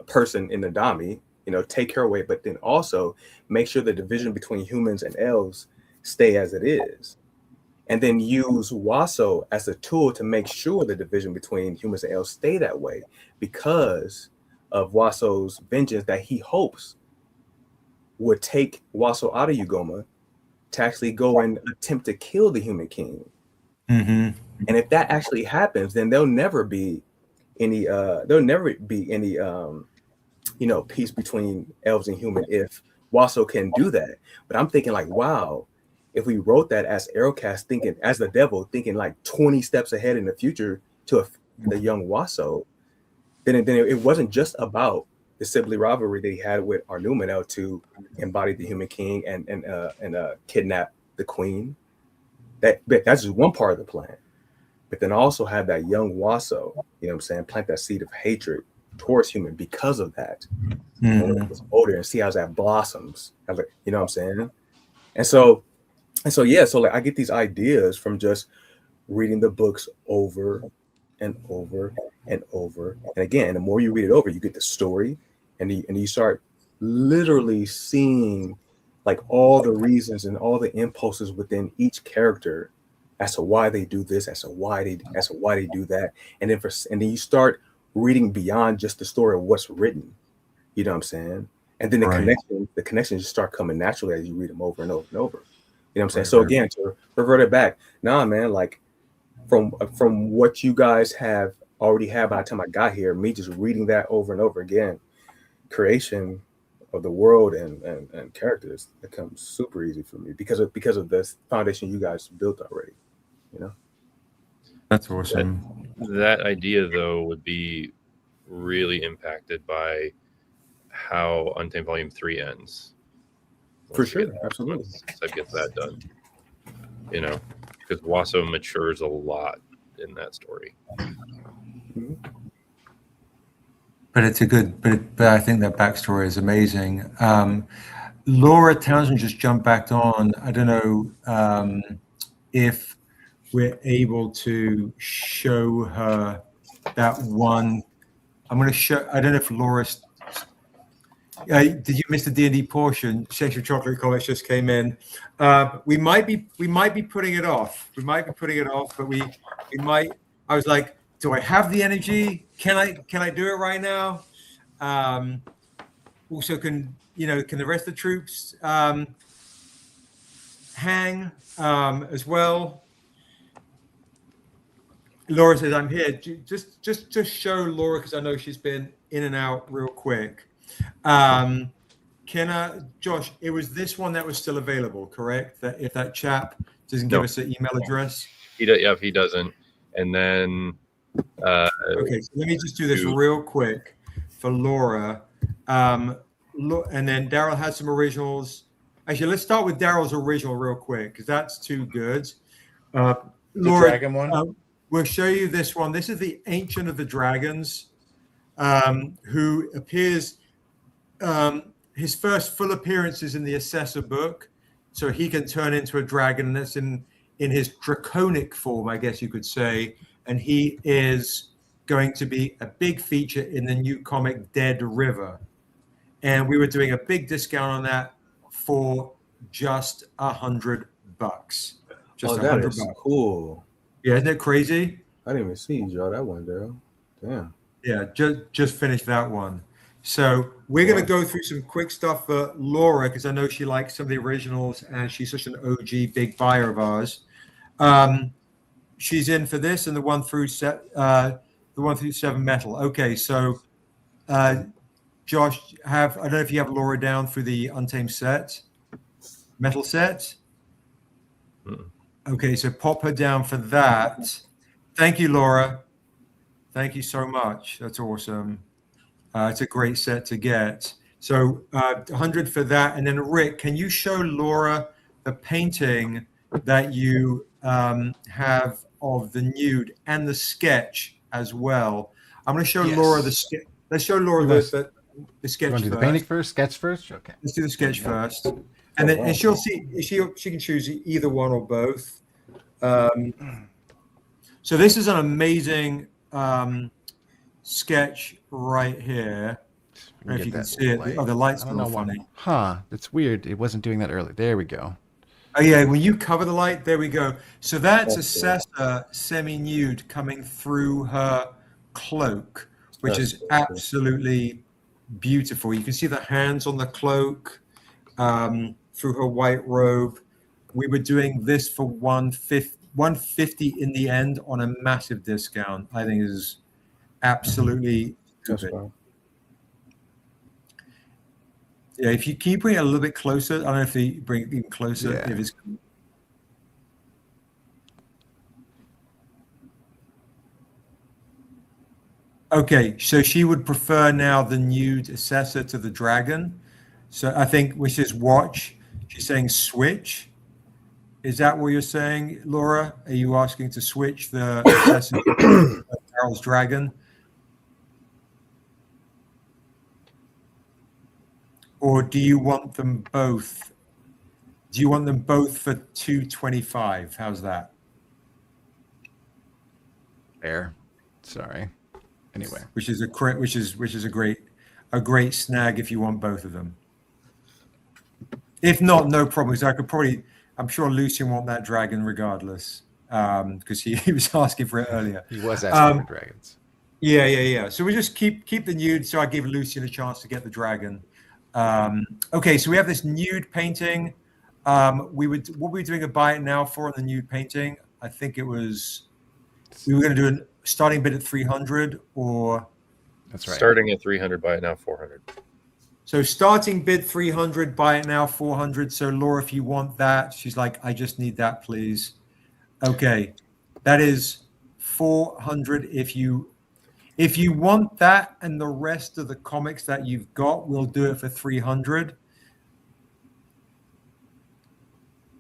person in Nadami, take her away, but then also make sure the division between humans and elves stay as it is. And then use Waso as a tool to make sure the division between humans and elves stay that way, because of Waso's vengeance that he hopes would take Waso out of Ugoma to actually go and attempt to kill the Human King. Mm-hmm. And if that actually happens, then there'll never be any peace between elves and human if Waso can do that. But I'm thinking like, wow, if we wrote that as Aerocast, thinking as the devil, thinking like 20 steps ahead in the future to the young Waso, then it wasn't just about the sibling rivalry that he had with Arnumino to embody the Human King and kidnap the Queen. That's just one part of the plan. But then also have that young Waso, plant that seed of hatred towards human because of that. Mm-hmm. When it gets older, and see how that blossoms. You know what I'm saying? And so like I get these ideas from just reading the books over and over and over. And again, the more you read it over, you get the story, and you start literally seeing like all the reasons and all the impulses within each character as to why they do this, as to why they do that. And then you start reading beyond just the story of what's written. You know what I'm saying? And then the connections just start coming naturally as you read them over and over and over. You know what I'm saying? So again, to revert it back, man, like from what you guys have already had by the time I got here, me just reading that over and over again, creation of the world and characters becomes super easy for me because of the foundation you guys built already. That's awesome. That idea though would be really impacted by how Untamed Volume 3 ends. For sure, absolutely. Once I get that done, because Waso matures a lot in that story. Mm-hmm. But it's a good, but I think that backstory is amazing. Laura Townsend just jumped back on. I don't know if we're able to show her that one. I'm going to show. I don't know if Laura's. Did you miss the D&D portion? Sexual Chocolate Comments just came in. We might be putting it off. But we might. I was like, do I have the energy? Can I do it right now? Also, can the rest of the troops hang as well? Laura says, I'm here. Just show Laura, because I know she's been in and out real quick. Josh, it was this one that was still available, correct? That if that chap doesn't give us an email address? If he doesn't. And then... okay, so let me just do this real quick for Laura. And then Daryl has some originals. Actually, let's start with Daryl's original real quick, because that's too good. Laura, the dragon one? We'll show you this one. This is the Ancient of the Dragons, who appears, his first full appearance is in the Assessor book, so he can turn into a dragon. That's in his draconic form, I guess you could say, and he is going to be a big feature in the new comic Dead River. And we were doing a big discount on that for just $100. Just $100. Cool. Yeah, isn't it crazy? I didn't even see you draw that one, Daryl. Damn. Yeah, just finished that one. So we're going to go through some quick stuff for Laura, because I know she likes some of the originals and she's such an OG big buyer of ours. She's in for this and the 1 through 7 metal. Okay, so Josh, I don't know if you have Laura down through the Untamed set, metal set. Okay, so pop her down for that. Thank you, Laura. Thank you so much. That's awesome. It's a great set to get. So 100 for that. And then Rick, can you show Laura the painting that you have of the nude and the sketch as well. I'm going to show Yes. Laura the sketch. Let's show Laura You want- the sketch You want to do the first. painting first? Sketch first? Okay. Let's do the sketch first, and then wow. and she'll see she can choose either one or both. So this is an amazing sketch right here. I don't know if you can see it. Oh, the light's a little funny. Huh. That's weird. It wasn't doing that earlier. There we go. Oh yeah, when you cover the light, there we go. So that's That's Assessor semi-nude coming through her cloak, which That's is cool. absolutely beautiful. You can see the hands on the cloak through her white robe. We were doing this for $150 in the end on a massive discount. I think is absolutely That's stupid. fine. Yeah, if you keep bring it a little bit closer, I don't know if they bring it even closer. Yeah. If it's okay, so she would prefer now the nude Assessor to the dragon. So I think, which is watch. She's saying switch. Is that what you're saying, Laura? Are you asking to switch the Assessor to Daryl's dragon? Or do you want them both? Do you want them both for $225? How's that? Fair. Sorry. Anyway. Which is a great snag if you want both of them. If not, no problem. Because I'm sure Lucian want that dragon regardless, because he was asking for it earlier. He was asking for dragons. Yeah. So we just keep the nude. So I give Lucian a chance to get the dragon. Okay, so we have this nude painting. What were we doing a buy it now for on the nude painting? I think it was we were going to do a starting bid at 300 or That's right. Starting at 300, buy it now 400. so starting bid 300, buy it now 400. So Laura, if you want that, she's like, I just need that, please. Okay, that is 400. If you want that and the rest of the comics that you've got, we'll do it for 300.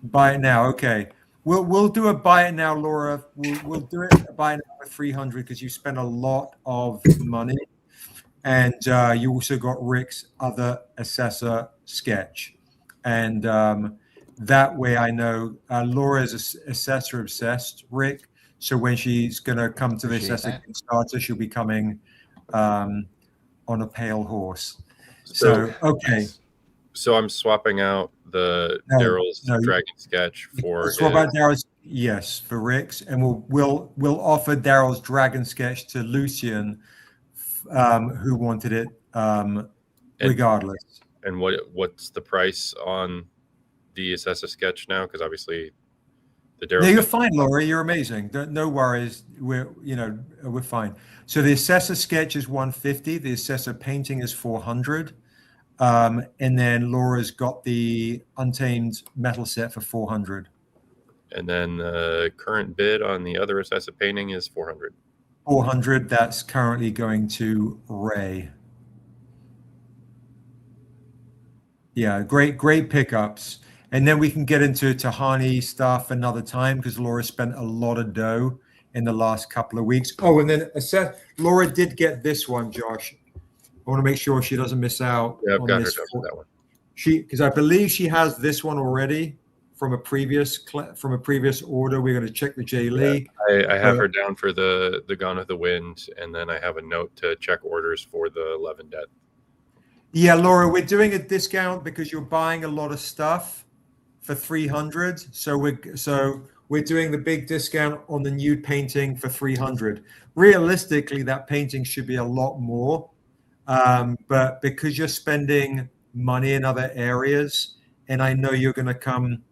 Buy it now. Okay. We'll do a buy it now, Laura. We'll do it a buy it now for 300 because you spent a lot of money. And you also got Rick's other Assessor sketch. And that way I know Laura's Assessor obsessed, Rick. So when she's going to come to the Assessor Kickstarter, she'll be coming on a pale horse. So, okay. So I'm swapping out the Daryl's dragon sketch for Swap out Daryl's, yes, for Rick's, and we'll offer Daryl's dragon sketch to Lucian, who wanted it regardless. And what's the price on the Assessor sketch now? Because obviously the Daryl. Yeah, you're fine, Laura. You're amazing. No worries. We're fine. So the Assessor sketch is 150. The Assessor painting is 400. And then Laura's got the Untamed metal set for 400. And then the current bid on the other Assessor painting is 400. 400. That's currently going to Ray. Yeah, great pickups. And then we can get into Tehani stuff another time because Laura spent a lot of dough in the last couple of weeks. Oh, and then Laura did get this one, Josh. I want to make sure she doesn't miss out. Yeah, I've on got her this down for that one. because I believe she has this one already from a previous order. We're going to check the J League. I have her down for the Gone with the Wind, and then I have a note to check orders for the 11 Dead. Yeah, Laura, we're doing a discount because you're buying a lot of stuff for 300. So we're doing the big discount on the nude painting for 300. Realistically, that painting should be a lot more. But because you're spending money in other areas, and I know you're going to come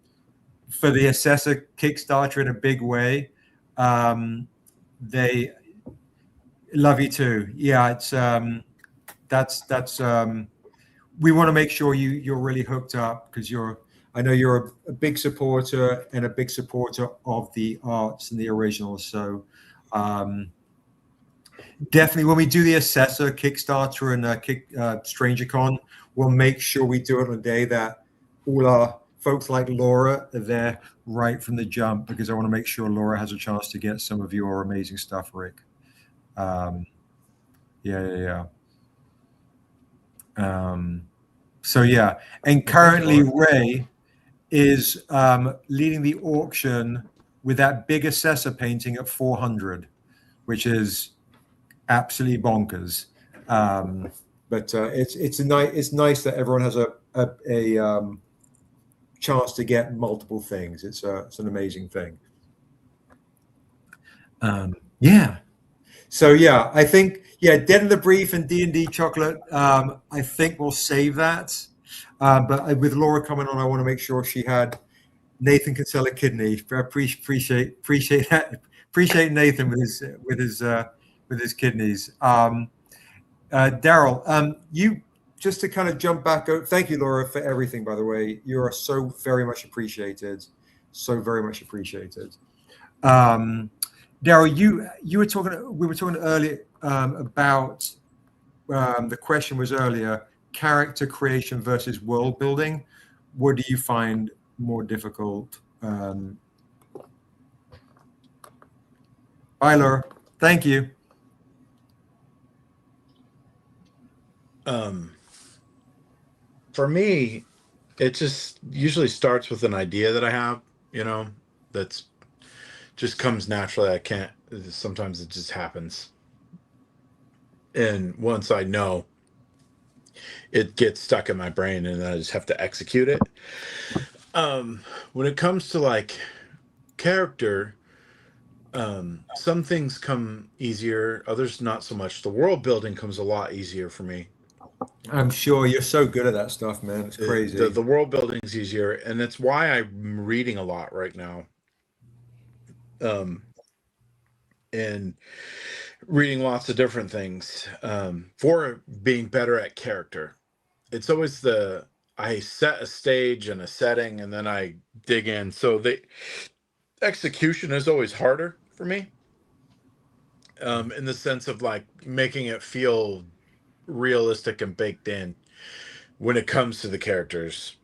for the Assessor Kickstarter in a big way, they love you too. Yeah, it's that's we want to make sure you're really hooked up because I know you're a big supporter and a big supporter of the arts and the originals. So definitely when we do the Assessor Kickstarter and Strangercon, we'll make sure we do it on a day that all our folks like Laura are there right from the jump, because I want to make sure Laura has a chance to get some of your amazing stuff, Rick. Yeah. So yeah, and currently Ray is leading the auction with that big assessor painting at 400, which is absolutely bonkers. But it's nice that everyone has a chance to get multiple things. It's an amazing thing. Yeah. So yeah, I think Dead in the Brief and D&D Chocolate. I think we'll save that. But with Laura coming on, I want to make sure she had Nathan can sell a kidney. I appreciate that. Appreciate Nathan with his kidneys. Daryl, you just to kind of jump back. Thank you, Laura, for everything. By the way, you are so very much appreciated. So very much appreciated. Daryl, you were talking. We were talking earlier about the question was earlier: character creation versus world building. What do you find more difficult? Bye, Laura. Thank you. For me, it just usually starts with an idea that I have, that's just comes naturally. Sometimes it just happens. And once I know, it gets stuck in my brain and I just have to execute it. When it comes to like character, some things come easier, others not so much. The world building comes a lot easier for me. I'm sure you're so good at that stuff, man. It's crazy. The world building is easier, and that's why I'm reading a lot right now. And reading lots of different things for being better at character. It's always I set a stage and a setting, and then I dig in. So the execution is always harder for me, in the sense of like making it feel realistic and baked in when it comes to the characters.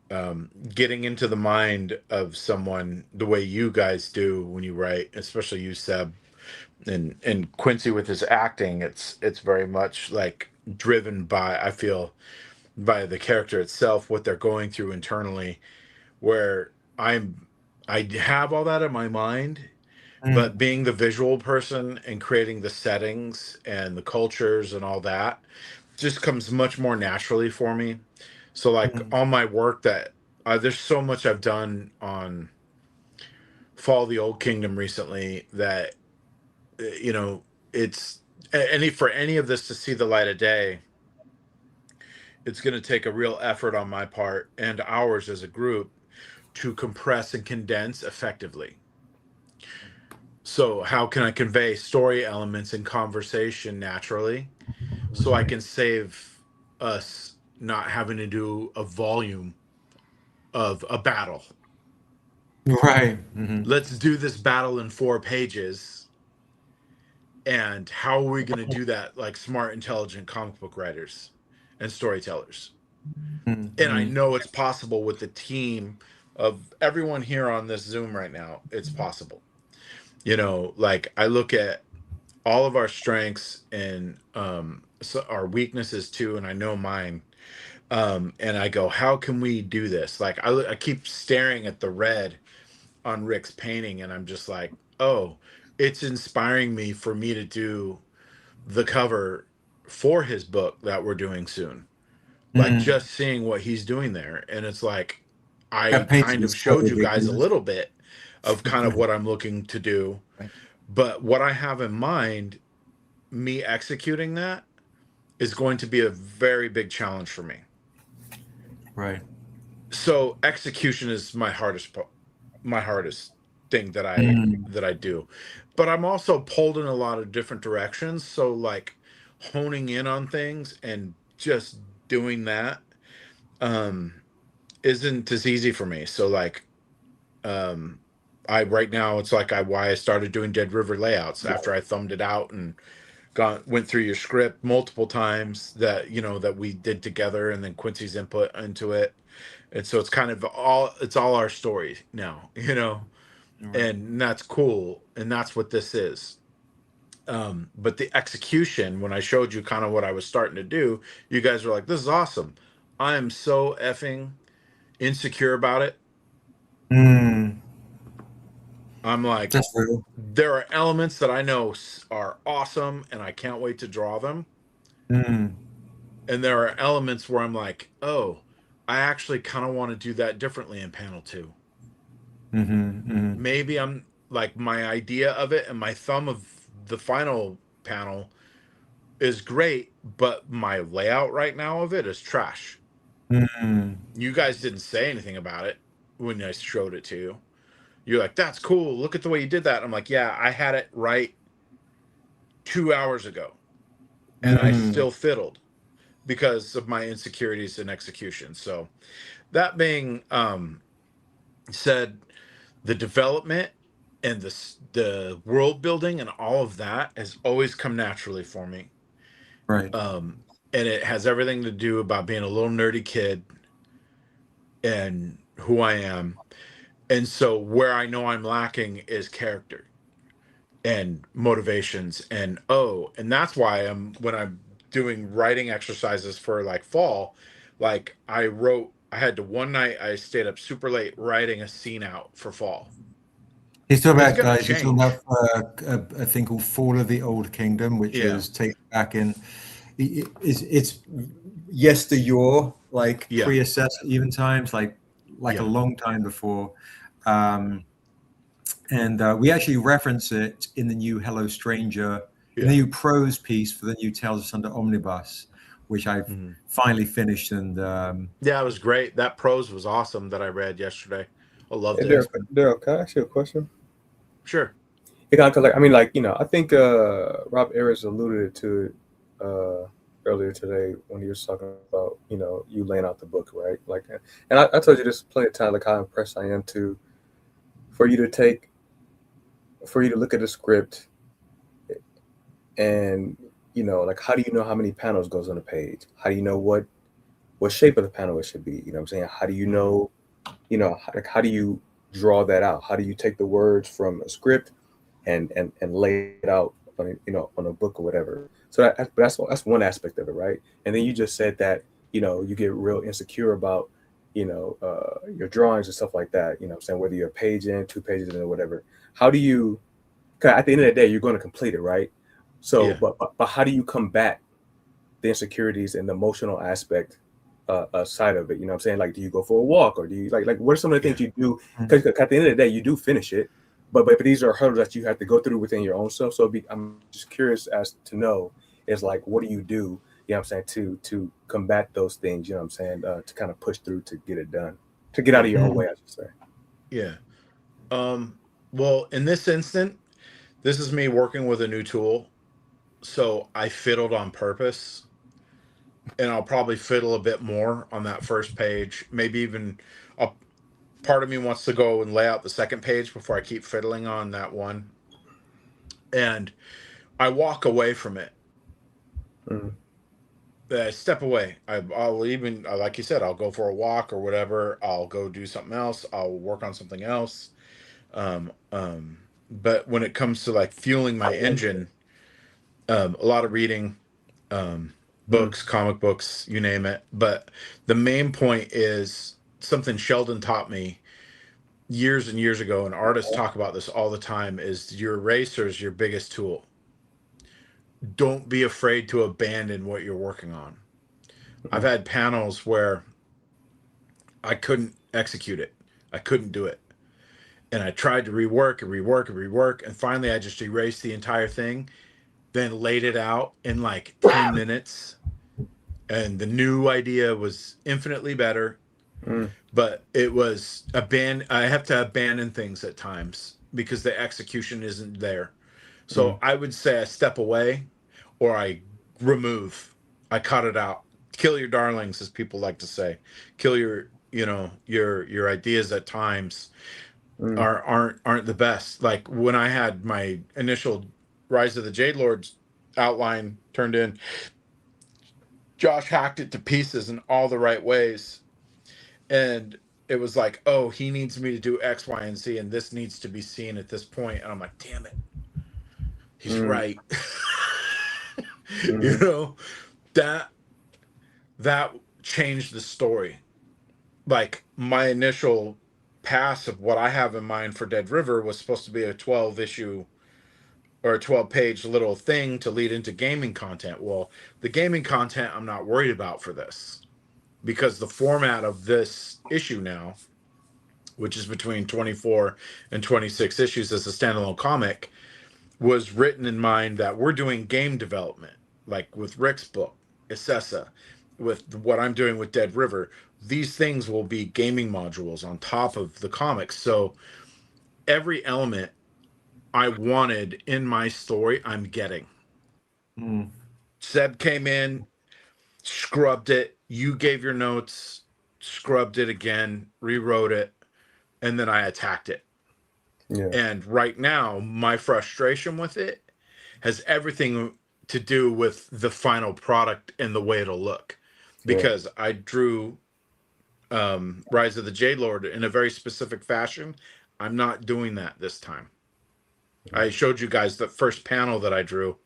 Getting into the mind of someone the way you guys do when you write, especially you, Seb, and Quincy with his acting. It's very much like driven by, I feel, by the character itself, what they're going through internally, where I have all that in my mind, but being the visual person and creating the settings and the cultures and all that just comes much more naturally for me. So like all my work that there's so much I've done on Fall of the Old Kingdom recently that it's for any of this to see the light of day, it's going to take a real effort on my part and ours as a group to compress and condense effectively. So how can I convey story elements and conversation naturally so I can save us not having to do a volume of a battle? Right. Let's do this battle in 4 pages. And how are we going to do that like smart, intelligent comic book writers and storytellers? And I know it's possible with the team of everyone here on this Zoom right now. It's possible. Like I look at all of our strengths and so our weaknesses too, and I know mine. And I go, how can we do this? Like I keep staring at the red on Rick's painting, and I'm just like, oh, it's inspiring me for me to do the cover for his book that we're doing soon. Like just seeing what he's doing there, and it's like I kind of showed you guys a little bit of kind of what I'm looking to do, but what I have in mind, me executing that is going to be a very big challenge for me. Right. So execution is my hardest thing that I do, but I'm also pulled in a lot of different directions. So like honing in on things and just doing that isn't as easy for me. So like right now it's like why I started doing Dead River layouts after I thumbed it out and went through your script multiple times that we did together, and then Quincy's input into it. And so it's kind of all our story now, you know, and that's cool. And that's what this is. But the execution, when I showed you kind of what I was starting to do, you guys were like, this is awesome. I am so effing insecure about it. I'm like, That's real. there are elements that I know are awesome and I can't wait to draw them. And there are elements where I'm like, oh, I actually kind of want to do that differently in panel 2. Maybe I'm like, my idea of it and my thumb of the final panel is great, but my layout right now of it is trash. You guys didn't say anything about it when I showed it to you. You're like, that's cool. Look at the way you did that. I'm like, yeah, I had it right 2 hours ago. And I still fiddled because of my insecurities in execution. So that being said, the development and the world building and all of that has always come naturally for me. Right. And it has everything to do about being a little nerdy kid and who I am. And so where I know I'm lacking is character and motivations and that's why when I'm doing writing exercises for like fall, like I had to one night I stayed up super late writing a scene out for fall. He's talking It's about, gonna guys, he's talking about a thing called Fall of the Old Kingdom, which is taken back in, it's yesteryear, like pre-assessed even times, like a long time before. And we actually reference it in the new Hello Stranger, in the new prose piece for the new Tales of Thunder Omnibus, which I've finally finished. And yeah, it was great. That prose was awesome that I read yesterday. I loved it. Daryl, can I ask you a question? Sure. Because like, I mean, like, you know, I think Rob Ayers alluded to it earlier today when he was talking about, you know, you laying out the book, right? Like, and I told you this plenty of time, like how impressed I am for you to look at the script and, you know, like, how do you know how many panels goes on a page? How do you know what shape of the panel it should be? You know what I'm saying? How do you know, like, how do you draw that out? How do you take the words from a script and lay it out on, you know, on a book or whatever? So that's one aspect of it, right? And then you just said that, you know, you get real insecure about, you know, your drawings and stuff like that, you know what I'm saying, whether you're a page in, 2 pages in, or whatever. How do you, cause at the end of the day, you're going to complete it, right? So, but how do you combat the insecurities and the emotional aspect side of it? You know what I'm saying? Like, do you go for a walk, or do you like what are some of the things you do? Because at the end of the day, you do finish it, but these are hurdles that you have to go through within your own self. So I'm just curious as to know is like, what do you do? You know what I'm saying, to combat those things, you know what I'm saying, to kind of push through to get it done, to get out of your own way, I should say. Yeah. Well, in this instant, this is me working with a new tool. So I fiddled on purpose, and I'll probably fiddle a bit more on that first page. Maybe even part of me wants to go and lay out the second page before I keep fiddling on that one. And I walk away from it. I step away. I'll even, like you said, I'll go for a walk or whatever. I'll go do something else. I'll work on something else. But when it comes to like fueling my engine, a lot of reading, books, comic books, you name it. But the main point is something Sheldon taught me years and years ago, and artists talk about this all the time, is your eraser is your biggest tool. Don't be afraid to abandon what you're working on. I've had panels where I couldn't execute it. I couldn't do it. And I tried to rework. And finally I just erased the entire thing, then laid it out in like 10 minutes. And the new idea was infinitely better. But it was I have to abandon things at times because the execution isn't there. So I would say I step away, or I remove. I cut it out. Kill your darlings, as people like to say. Kill your ideas at times aren't the best. Like when I had my initial Rise of the Jade Lords outline turned in, Josh hacked it to pieces in all the right ways. and it was like, oh, he needs me to do X, Y, and Z, and this needs to be seen at this point. And I'm like, damn it, he's right. You know, that changed the story. Like, my initial pass of what I have in mind for Dead River was supposed to be a 12 issue or a 12-page little thing to lead into gaming content. Well, the gaming content I'm not worried about for this, because the format of this issue now, which is between 24 and 26 issues as a standalone comic, was written in mind that we're doing game development, like with Rick's book, Issessa, with what I'm doing with Dead River. These things will be gaming modules on top of the comics. So every element I wanted in my story, I'm getting. Seb came in, scrubbed it. You gave your notes, scrubbed it again, rewrote it, and then I attacked it. Yeah. And right now, my frustration with it has everything to do with the final product and the way it'll look. Because I drew Rise of the Jade Lord in a very specific fashion. I'm not doing that this time. I showed you guys the first panel that I drew.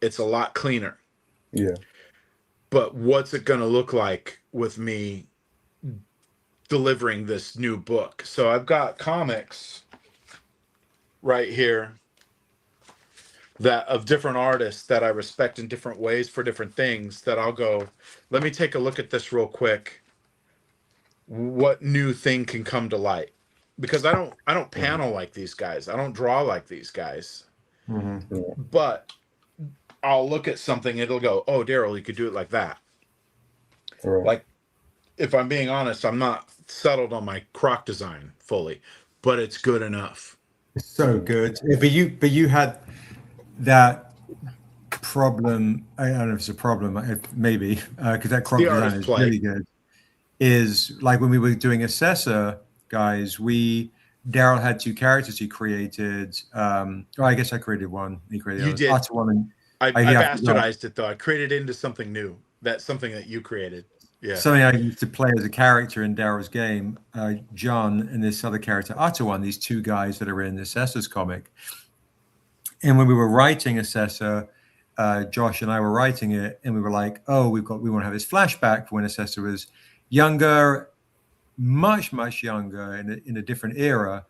It's a lot cleaner. Yeah. But what's it going to look like with me delivering this new book? So I've got comics right here that of different artists that I respect in different ways for different things that I'll go, let me take a look at this real quick. What new thing can come to light? Because I don't panel like these guys. I don't draw like these guys. But I'll look at something, it'll go, oh, Daryl, you could do it like that. Like, if I'm being honest, I'm not settled on my croc design fully, but it's good enough. It's so good. Yeah, but you had that problem. I don't know if it's a problem, maybe, because that croc design is really good. Is like when we were doing Assessor, guys, Daryl had two characters he created. I guess I created one. He created you did. One. I bastardized it though. I created it into something new. That's something that you created. Yeah. Something I used to play as a character in Daryl's game, John and this other character, One, these two guys that are in Assessor's comic. And when we were writing Assessor, Josh and I were writing it, and we were like, oh, we want to have this flashback when Assessor was younger, much younger in a different era,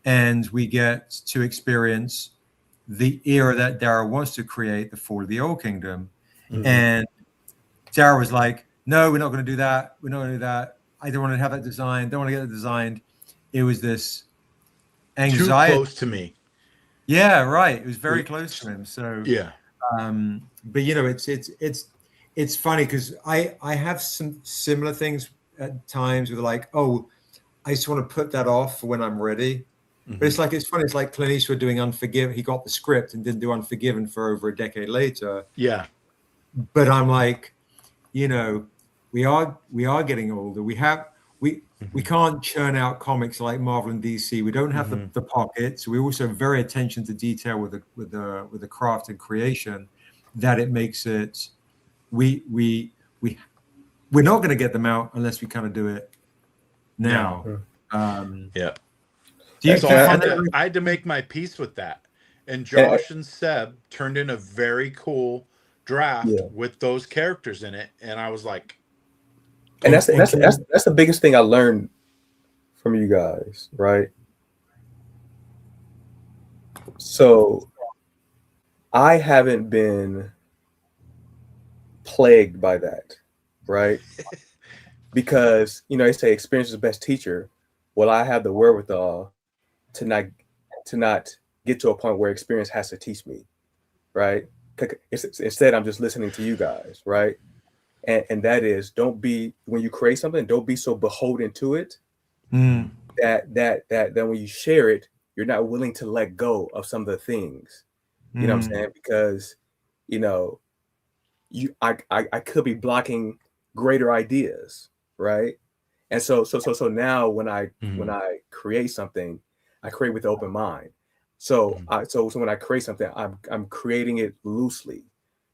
and we get to experience the era that Daryl wants to create, the Fall of the Old Kingdom. And Daryl was like, no, we're not going to do that. We're not going to do that. I don't want to have that design. Don't want to get it designed. It was this anxiety. Too close to me. Yeah, right. It was very close to him. So yeah. But you know, it's funny because I have some similar things at times with like, oh, I just want to put that off for when I'm ready. But it's funny. It's like Clint Eastwood doing Unforgiven. He got the script and didn't do Unforgiven for over a decade later. Yeah. But I'm like, you know, we are getting older. We can't churn out comics like Marvel and DC. We don't have the pockets. We also have very attention to detail with the craft and creation that it makes it. We're not going to get them out unless we kind of do it now. Yeah. So I had to make my peace with that. And Josh and Seb turned in a very cool draft with those characters in it, and I was like, and that's the biggest thing I learned from you guys, right? So I haven't been plagued by that, right? Because, you know, they say experience is the best teacher. Well, I have the wherewithal to not get to a point where experience has to teach me, right? Instead, I'm just listening to you guys, right? And that is, when you create something, don't be so beholden to it that when you share it, you're not willing to let go of some of the things. You know what I'm saying? Because, you know, I could be blocking greater ideas, right? And so now when I create something, I create with an open mind. So when I create something, I'm creating it loosely,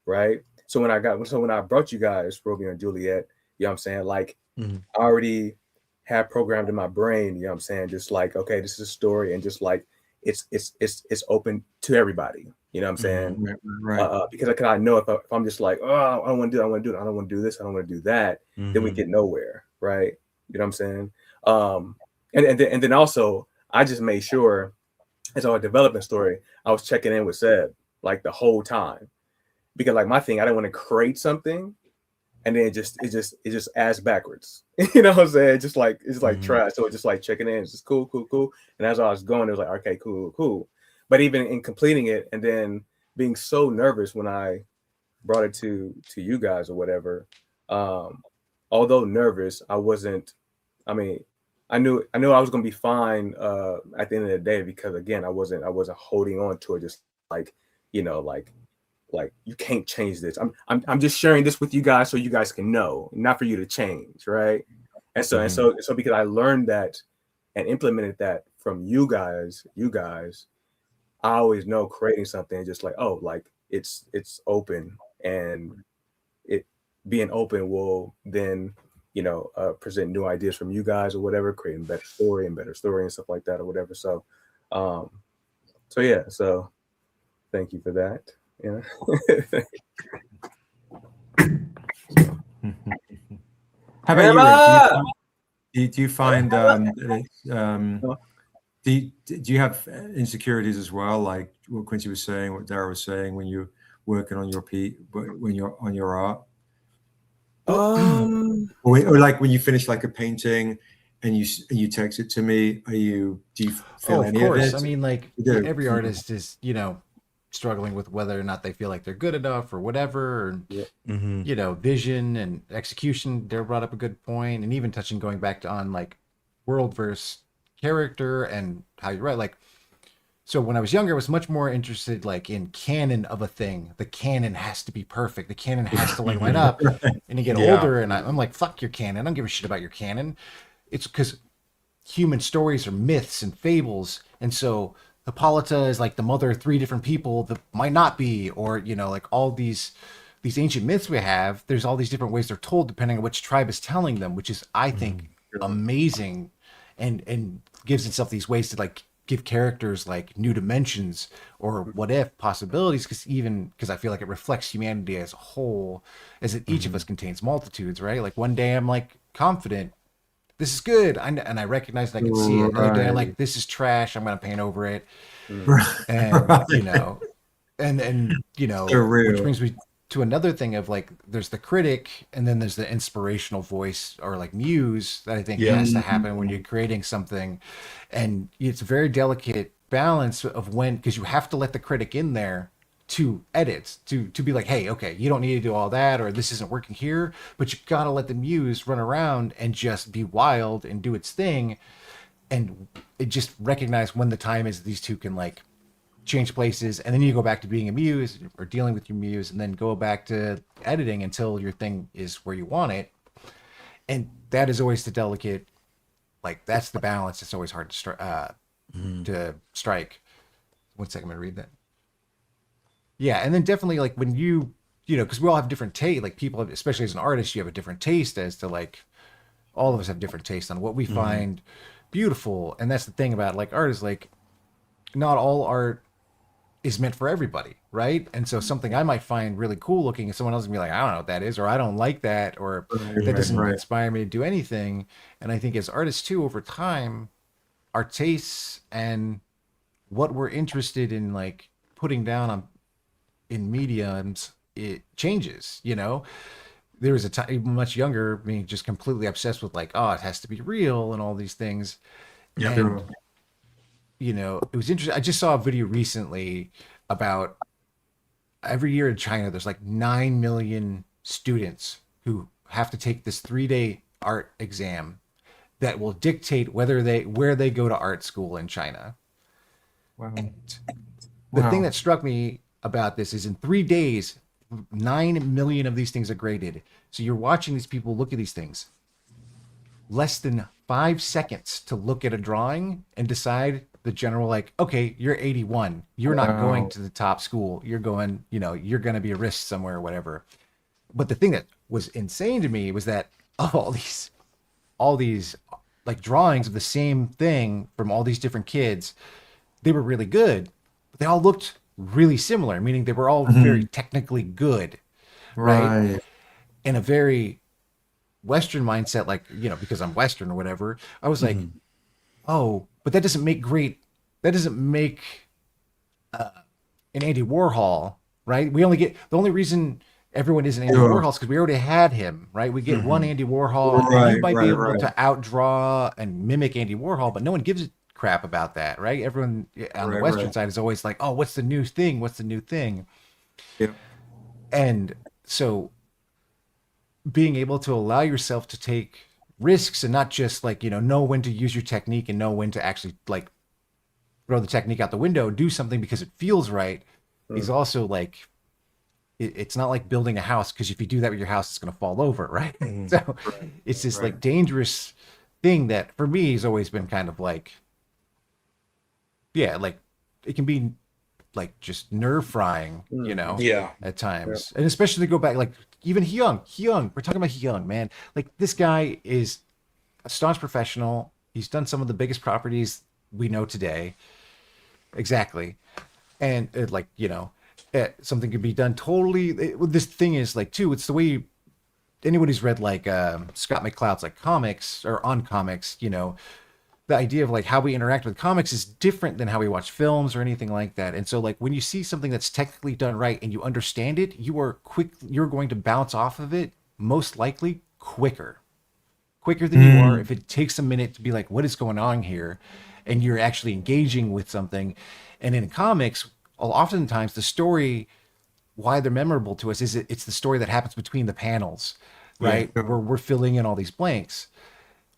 right? So when I brought you guys Romeo and Juliet, you know what I'm saying? Like I already have programmed in my brain, you know what I'm saying? Just like, okay, this is a story, and just like it's open to everybody. You know what I'm saying? Right. Because I know if I'm just like, oh, I don't want to do it, I want to do it, I don't want to do this, I don't want to do that, then we get nowhere, right? You know what I'm saying? And then also, I just made sure as I was developing the story, I was checking in with Seb like the whole time, because like my thing, I didn't want to create something and then it just ass backwards. You know what I'm saying? Just like it's like trash. So it's just like checking in. It's just cool. And as I was going, it was like, okay, cool. But even in completing it and then being so nervous when I brought it to you guys or whatever, although nervous, I wasn't. I mean, I knew I was gonna be fine at the end of the day, because again, I wasn't holding on to it, just like, you know, like you can't change this. I'm just sharing this with you guys so you guys can know, not for you to change, right? And so because I learned that and implemented that from you guys, I always know creating something just like, oh, like it's open, and it being open will then, you know, present new ideas from you guys or whatever, creating better story and stuff like that or whatever. So yeah, so thank you for that. Yeah. How about you? Do you find do you have insecurities as well, like what Quincy was saying, what Dara was saying, when you're working on your when you're on your art? Or like when you finish like a painting and you text it to me, do you feel any of it? I mean, like every artist is, you know, struggling with whether or not they feel like they're good enough or whatever, or you know, vision and execution. Dare brought up a good point, and even going back on like world versus character and how you write. Like, so when I was younger, I was much more interested like in canon of a thing. The canon has to be perfect. The canon has to like line up. And you get older, and I'm like, fuck your canon. I don't give a shit about your canon. It's because human stories are myths and fables, and so Hippolyta is like the mother of 3 different people that might not be, or, you know, like all these ancient myths we have, there's all these different ways they're told depending on which tribe is telling them, which is, I think, amazing, and gives itself these ways to like give characters like new dimensions or what if possibilities, because I feel like it reflects humanity as a whole, as that each of us contains multitudes, right? Like one day I'm like confident, this is good, and I recognize and I can see it. Another day I'm like, this is trash, I'm gonna paint over it. And you know, and you know, which brings me to another thing of like, there's the critic, and then there's the inspirational voice or like muse that I think has to happen when you're creating something. And it's a very delicate balance of when, because you have to let the critic in there to edit, to be like, hey, okay, you don't need to do all that, or this isn't working here, but you've got to let the muse run around and just be wild and do its thing. And it just recognize when the time is these two can like change places, and then you go back to being a muse or dealing with your muse, and then go back to editing until your thing is where you want it. And that is always the delicate, like that's the balance. It's always hard to strike. 1 second, I'm gonna read that. Yeah, and then definitely like when you know, because we all have different taste, like people, especially as an artist, you have a different taste as to like, all of us have different taste on what we find beautiful. And that's the thing about like art, is like not all art is meant for everybody, right? And so something I might find really cool looking, and someone else will be like, I don't know what that is, or I don't like that, or that doesn't inspire me to do anything. And I think as artists too, over time, our tastes and what we're interested in like putting down on in mediums, it changes. You know, there was a time much younger, being just completely obsessed with like, oh, it has to be real and all these things. And you know, it was interesting. I just saw a video recently about every year in China, there's like 9 million students who have to take this 3-day art exam that will dictate where they go to art school in China. Wow. And the thing that struck me about this is in 3 days, 9 million of these things are graded. So you're watching these people look at these things. Less than 5 seconds to look at a drawing and decide the general, like, okay, you're 81. You're not going to the top school. You're going, you know, you're going to be a risk somewhere or whatever. But the thing that was insane to me was that all these like drawings of the same thing from all these different kids. They were really good, but they all looked really similar, meaning they were all very technically good, right? In a very Western mindset, like, you know, because I'm Western or whatever, I was like, oh, but that doesn't make an Andy Warhol, right? We only get, the only reason everyone is an Andy Warhol is because we already had him, right? We get one Andy Warhol, and you might be able to outdraw and mimic Andy Warhol, but no one gives a crap about that, right? Everyone on the Western side is always like, oh, what's the new thing? What's the new thing? Yeah. And so being able to allow yourself to take risks and not just like, you know when to use your technique and know when to actually like throw the technique out the window, do something because it feels right, is also like, it's not like building a house, because if you do that with your house, it's going to fall over, right? So it's this like dangerous thing that for me has always been kind of like, yeah, like it can be like just nerve frying, you know, at times. And especially to go back, like even Hyoung, we're talking about Hyoung, man. Like this guy is a staunch professional. He's done some of the biggest properties we know today. Exactly. And like, you know, something can be done totally. This thing is like, too, it's the way anyone who's read like Scott McCloud's like comics or on comics, you know, the idea of like how we interact with comics is different than how we watch films or anything like that. And so like when you see something that's technically done right and you understand it, you're going to bounce off of it most likely quicker than you are if it takes a minute to be like, what is going on here? And you're actually engaging with something. And in comics, oftentimes the story, why they're memorable to us is it's the story that happens between the panels, right? Where we're filling in all these blanks,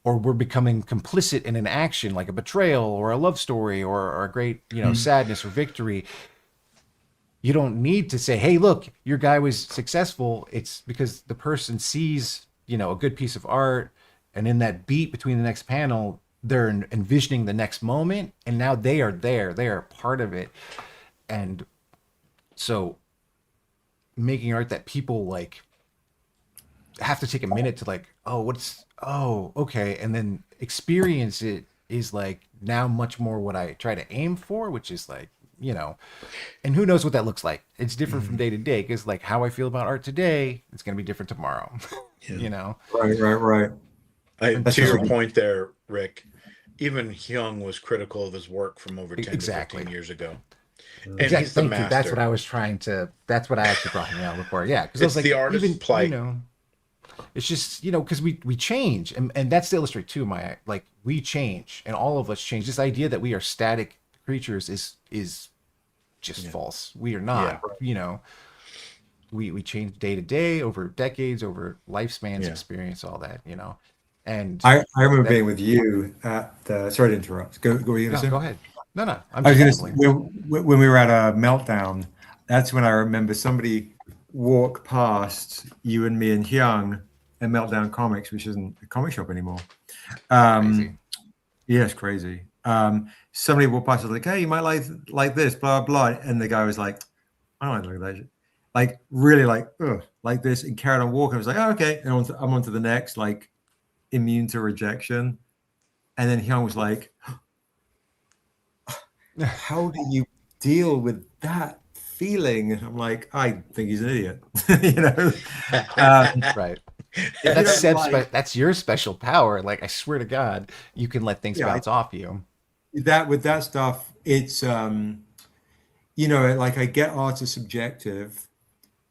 or we're becoming complicit in an action like a betrayal or a love story or a great, you know, sadness or victory. You don't need to say, hey, look, your guy was successful. It's because the person sees, you know, a good piece of art, and in that beat between the next panel, they're envisioning the next moment, and now they are there. They are part of it. And so making art that people like have to take a minute to like, okay, and then experience it is like now much more what I try to aim for, which is like, you know, and who knows what that looks like. It's different from day to day, because like how I feel about art today, it's going to be different tomorrow. You know? Right. To your point there, Rick, even Hyoung was critical of his work from over 10 to 15 years ago. And he's the master. That's what I was that's what I actually brought him out before. Yeah. Because I was like, the artist's even, plight. You know, it's just, you know, because we change. And that's to illustrate too, like we change, and all of us change. This idea that we are static creatures is just false. We are not, you know, we change day to day, over decades, over lifespans, experience, all that, you know. And I remember being with you at sorry to interrupt. Go ahead. No. I was going to say, when we were at a meltdown, that's when I remember somebody walked past you and me and Hyoung at Meltdown Comics, which isn't a comic shop anymore. Crazy. Yeah, it's crazy. Somebody walked past, like, hey, you might like this, blah blah, and the guy was like, I don't like that shit. Like really like this, and carried on walking. I was like, oh, okay, and I'm on to the next, like immune to rejection. And then Hyoung was like, how do you deal with that feeling? And I'm like, I think he's an idiot. You know? Right. That's your special power. Like, I swear to God, you can let things bounce off you. With that stuff, it's you know, like I get art is subjective.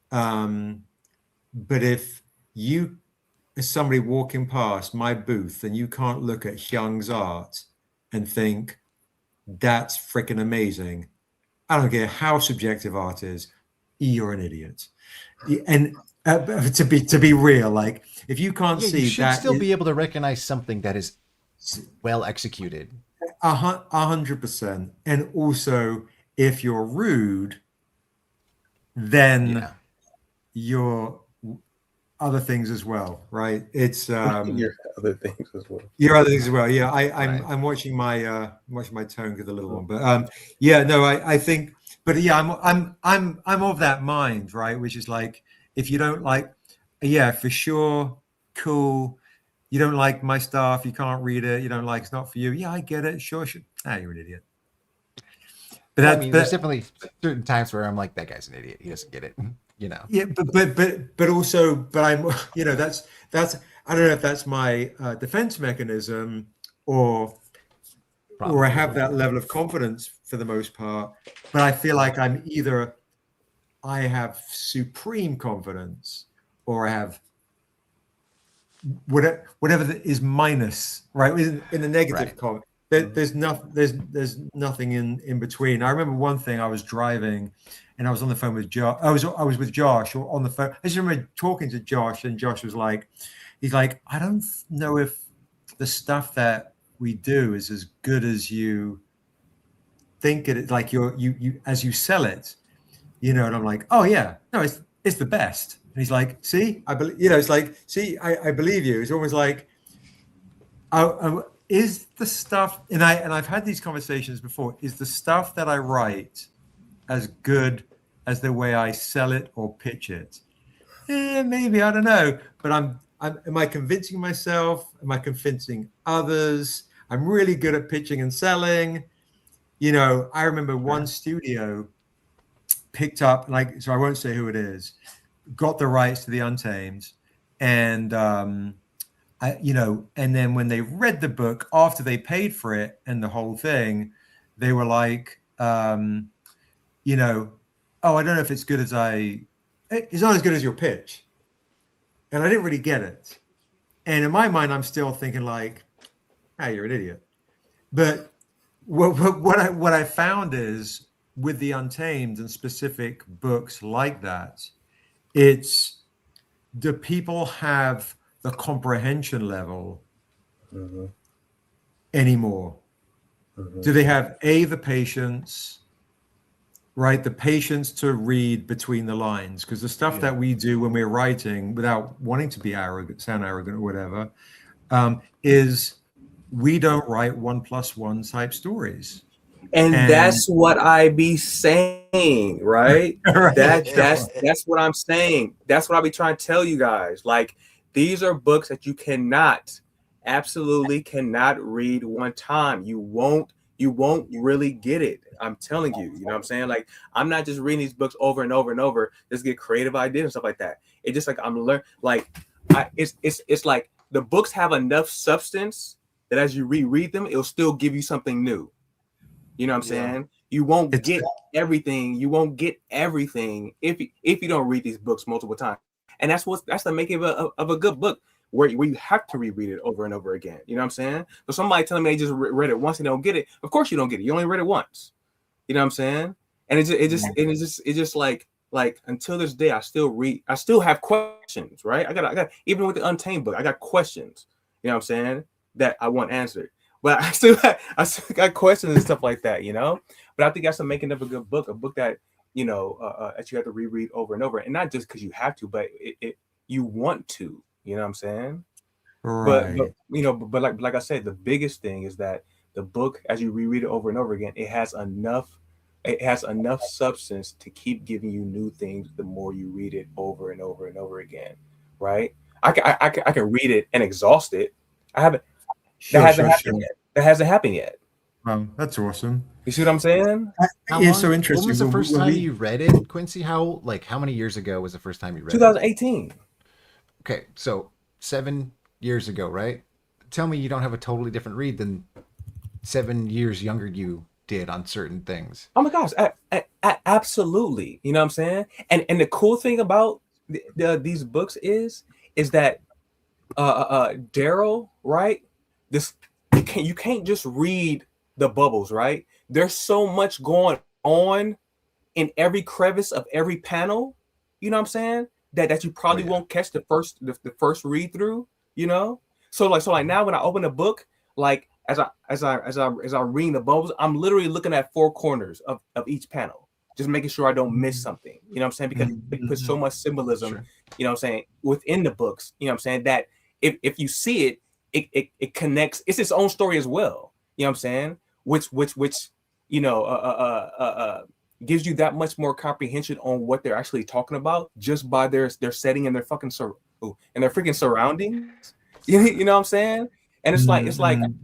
But if you as somebody walking past my booth and you can't look at Hyoung's art and think that's freaking amazing, I don't care how subjective art is, you're an idiot. And to be real, like if you can't see you should that, still be able to recognize something that is well executed. 100%. And also, if you're rude, then you're other things as well, right? It's your other things as well. Your other things as well. Yeah, I'm watching my tone with the little one, but I think, but yeah, I'm of that mind, right? Which is like, if you don't like, yeah, for sure, cool, you don't like my stuff, you can't read it, you don't like, it's not for you. Yeah, I get it. Sure. You're an idiot. But I mean, there's definitely certain times where I'm like, that guy's an idiot. He doesn't get it. You know. Yeah, but also, but I'm, you know, that's I don't know if that's my defense mechanism or I have that level of confidence for the most part. But I feel like I have supreme confidence, or I have whatever is minus, right? In the negative column. There's nothing in between. I remember one thing. I was driving, and I was on the phone with Josh. I was with Josh on the phone. I just remember talking to Josh, and Josh was like, he's like, I don't know if the stuff that we do is as good as you think it is. Like you as you sell it, you know. And I'm like, oh yeah, no, it's the best. And he's like, see, I believe, you know, it's like, see, I believe you. It's almost like, is the stuff, and I've had these conversations before, is the stuff that I write as good as the way I sell it or pitch it? Maybe, I don't know. But am I convincing myself? Am I convincing others? I'm really good at pitching and selling. You know, I remember one studio picked up, like, so I won't say who it is, got the rights to the Untamed, and you know, and then when they read the book after they paid for it and the whole thing, they were like, you know, oh, I don't know if it's good as it's not as good as your pitch. And I didn't really get it. And in my mind, I'm still thinking like, hey, you're an idiot. But what I found is with the Untamed and specific books like that, it's, do people have the comprehension level anymore? Do they have the patience, right? The patience to read between the lines? Because the stuff that we do when we're writing, without wanting to be arrogant, sound arrogant or whatever, is we don't write 1+1 type stories. And that's what I be saying, right? Right. That's what I'm saying. That's what I be trying to tell you guys. Like, these are books that you absolutely cannot read one time. You won't really get it. I'm telling you, you know what I'm saying? Like, I'm not just reading these books over and over and over, just get creative ideas and stuff like that. It's just like I'm learning, like, it's like the books have enough substance that as you reread them, it'll still give you something new. You know what I'm saying? You won't get everything. You won't get everything if you don't read these books multiple times. And that's the making of a good book, where you have to reread it over and over again. You know what I'm saying? So somebody telling me they just read it once and don't get it. Of course you don't get it. You only read it once. You know what I'm saying? And it's just like until this day, I still have questions, right? I got even with the Untamed book, I got questions. You know what I'm saying? That I want answered. But I still got questions and stuff like that, you know. But I think that's the making of a good book, a book that, you know, that you have to reread over and over, and not just because you have to, but you want to. You know what I'm saying? Right. But you know, but like I said, the biggest thing is that the book, as you reread it over and over again, it has enough substance to keep giving you new things the more you read it over and over and over again, right? I can read it and exhaust it. I haven't. That hasn't happened yet. That's awesome. You see what I'm saying? It's so interesting. When was the first time you read it, Quincy? How many years ago was the first time you read 2018. it? Okay, so 7 years ago, right? Tell me you don't have a totally different read than 7 years younger you did on certain things. Oh my gosh, absolutely. You know what I'm saying? And the cool thing about these books is that Daryl, right? You can't just read the bubbles, right? There's so much going on in every crevice of every panel. You know what I'm saying? That you probably won't catch the first read through. You know, so like now when I open a book, like as I read the bubbles, I'm literally looking at 4 corners of each panel, just making sure I don't miss something. You know what I'm saying? Because it puts so much symbolism, you know what I'm saying, within the books. You know what I'm saying? That if you see it, it connects. It's its own story as well. You know what I'm saying? Which you know gives you that much more comprehension on what they're actually talking about just by their setting and their freaking surroundings. You know what I'm saying? And it's like Mhm.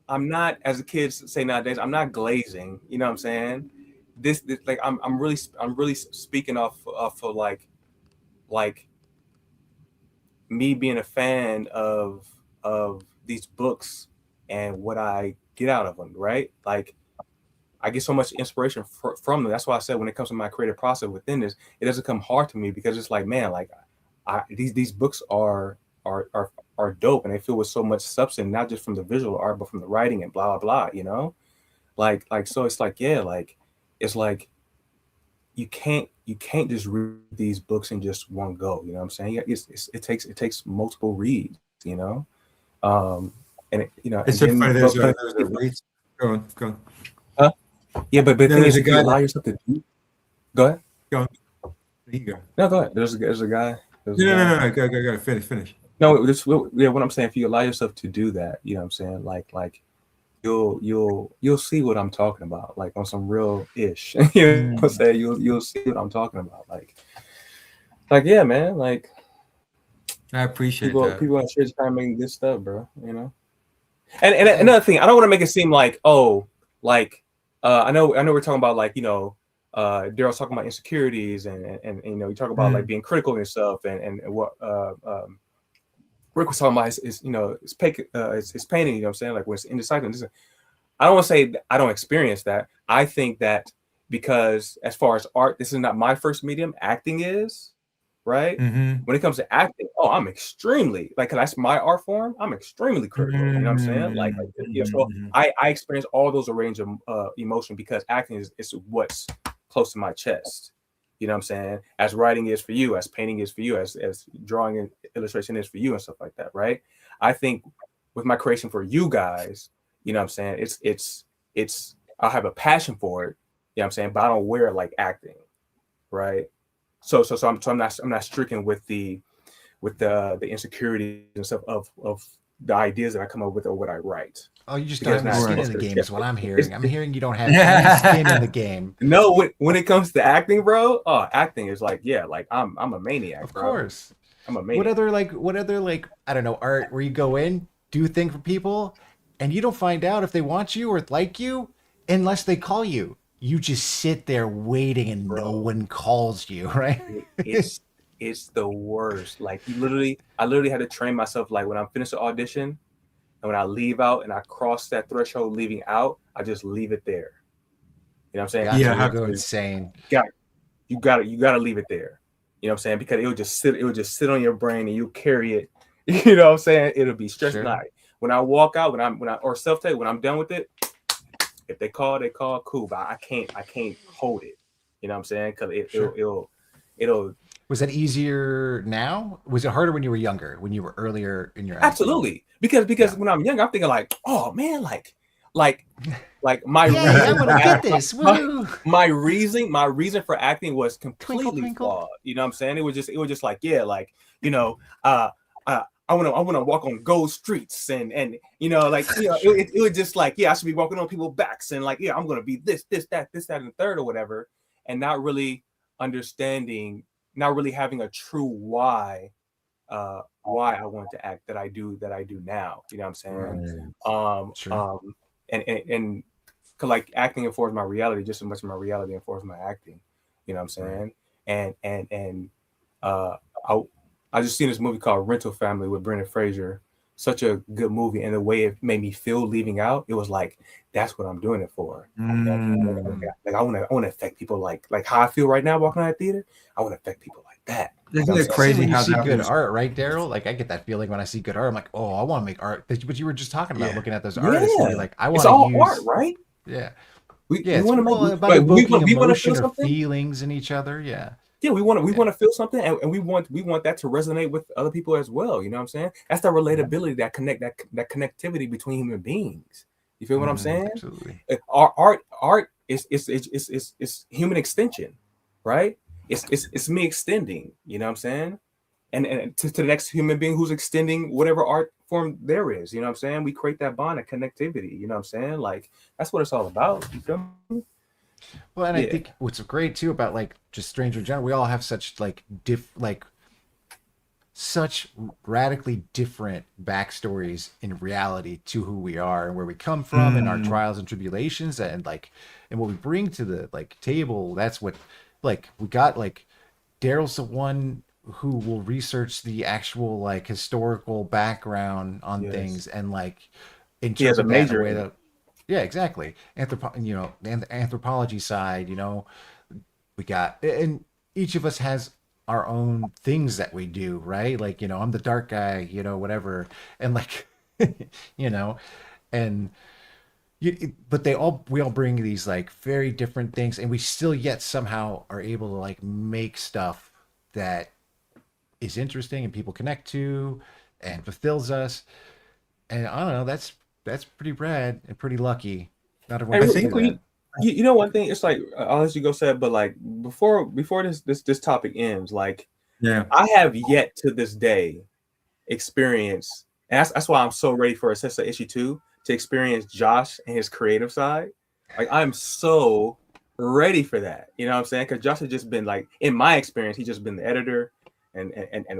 I'm not as the kids say nowadays, I'm not glazing. You know what I'm saying? This like I'm really speaking off of like me being a fan of these books and what I get out of them, right? Like I get so much inspiration from them. That's why I said when it comes to my creative process within this, it doesn't come hard to me because it's like, man, like these books are dope and they feel with so much substance, not just from the visual art, but from the writing and blah blah blah. You know, like so it's like yeah, like it's like you can't just read these books in just one go. You know what I'm saying? Yeah, it takes multiple reads. You know, and you know, It's and so then funny. There's a race. Go on, go on. huh? Yeah, but the thing There's is, a if you guy. allow yourself to do, go ahead. Go on. There you go. No, go ahead. There's a guy. There's a No, guy. no. Go. Finish. No, this yeah. What I'm saying, if you allow yourself to do that, you know what I'm saying, like you'll see what I'm talking about, like on some real ish. You know what I'm saying? You'll see what I'm talking about, like yeah, man, like I appreciate people that. on Strangercon kind of making good stuff, bro. You know. And another thing, I don't want to make it seem like like I know we're talking about like Daryl's talking about insecurities and you know you talk about like being critical of yourself and what Rick was talking about is you know it's painting, you know what I'm saying, like when it's indecisive. I don't want to say I don't experience that. I think that because as far as art, this is not my first medium. Acting is, right? Mm-hmm. When it comes to acting, I'm extremely like, 'cause that's my art form. I'm extremely critical. You know what I'm saying? Like yeah, so I experience all those range of emotion because acting is what's close to my chest. You know what I'm saying? As writing is for you, as painting is for you, as drawing and illustration is for you, and stuff like that, right? I think with my creation for you guys, you know what I'm saying? It's I have a passion for it. You know what I'm saying? But I don't wear it like acting, right? So I'm not stricken with the insecurities and stuff of the ideas that I come up with or what I write. Oh, you just don't have any skin in the game is what I'm hearing. I'm hearing you don't have Yeah. any skin in the game. No, when it comes to acting, bro, acting is like, yeah, like I'm a maniac, Of bro. course. I'm a maniac. What other like I don't know, art where you go in, do a thing for people, and you don't find out if they want you or like you unless they call you. You just sit there waiting and no one calls you, right? It's the worst. Like I literally had to train myself. Like when I'm finished the audition, and when I leave out and I cross that threshold leaving out, I just leave it there. You know what I'm saying? Gotcha, Yeah, you go insane. You gotta leave it there. You know what I'm saying? Because it would just sit on your brain and you carry it. You know what I'm saying? It'll be stressed out. When I walk out, when I or self-tape, when I'm done with it, if they call, cool. But I can't hold it. You know what I'm saying? Because it'll. Was that easier now? Was it harder when you were younger? When you were earlier in your acting? Absolutely, because when I'm young, I'm thinking like, oh man, like my I want to get this. My reason for acting was completely flawed. You know what I'm saying? It was just like, yeah, like I want to walk on gold streets and you know, like, you know, it was just like, yeah, I should be walking on people's backs and like, yeah, I'm gonna be this, that, and the third or whatever, and not really understanding, not really having a true why I want to act that I do now. You know what I'm saying? Sure. And cause like acting informs my reality just as much as my reality informs my acting. You know what I'm saying? And I just seen this movie called Rental Family with Brendan Fraser. Such a good movie, and the way it made me feel leaving out, it was like that's what I'm doing it for. Like I want to affect people like how I feel right now walking out of the theater. I want to affect people like that. Isn't it crazy when you how see that good was- art, right, Daryl? Like I get that feeling when I see good art. I'm like, oh, I want to make art. But you were just talking about looking at those artists and you're like, I want it's to all use art, right? Yeah. We it's want to all make about evoking we want to emotion feel or something. feelings in each other. Yeah. Yeah, we want to feel something, and we want that to resonate with other people as well. You know what I'm saying? That's the relatability, that connectivity between human beings. You feel what I'm saying? Absolutely. Art is human extension, right? It's me extending. You know what I'm saying? And to the next human being who's extending whatever art form there is. You know what I'm saying? We create that bond of connectivity. You know what I'm saying? Like that's what it's all about. You feel me? Well, and I think what's great too about like just Stranger in general, we all have such like such radically different backstories in reality to who we are and where we come from and our trials and tribulations and what we bring to the table. That's what we got. Daryl's the one who will research the actual historical background on things and he has a interpret that in major a way in it. that exactly. And the anthropology side, we got, and each of us has our own things that we do, right? I'm the dark guy, whatever. And and but we all bring these very different things, and we still yet somehow are able to make stuff that is interesting and people connect to and fulfills us. And I don't know, that's pretty rad and pretty lucky. Not everyone And can do that. you know one thing, it's I'll let you go say it, but before this topic ends, Yeah. I have yet to this day experience, and that's why I'm so ready for Assessor issue 2 to experience Josh and his creative side. I'm so ready for that. You know what I'm saying? Because Josh has just been in my experience, he's just been the editor and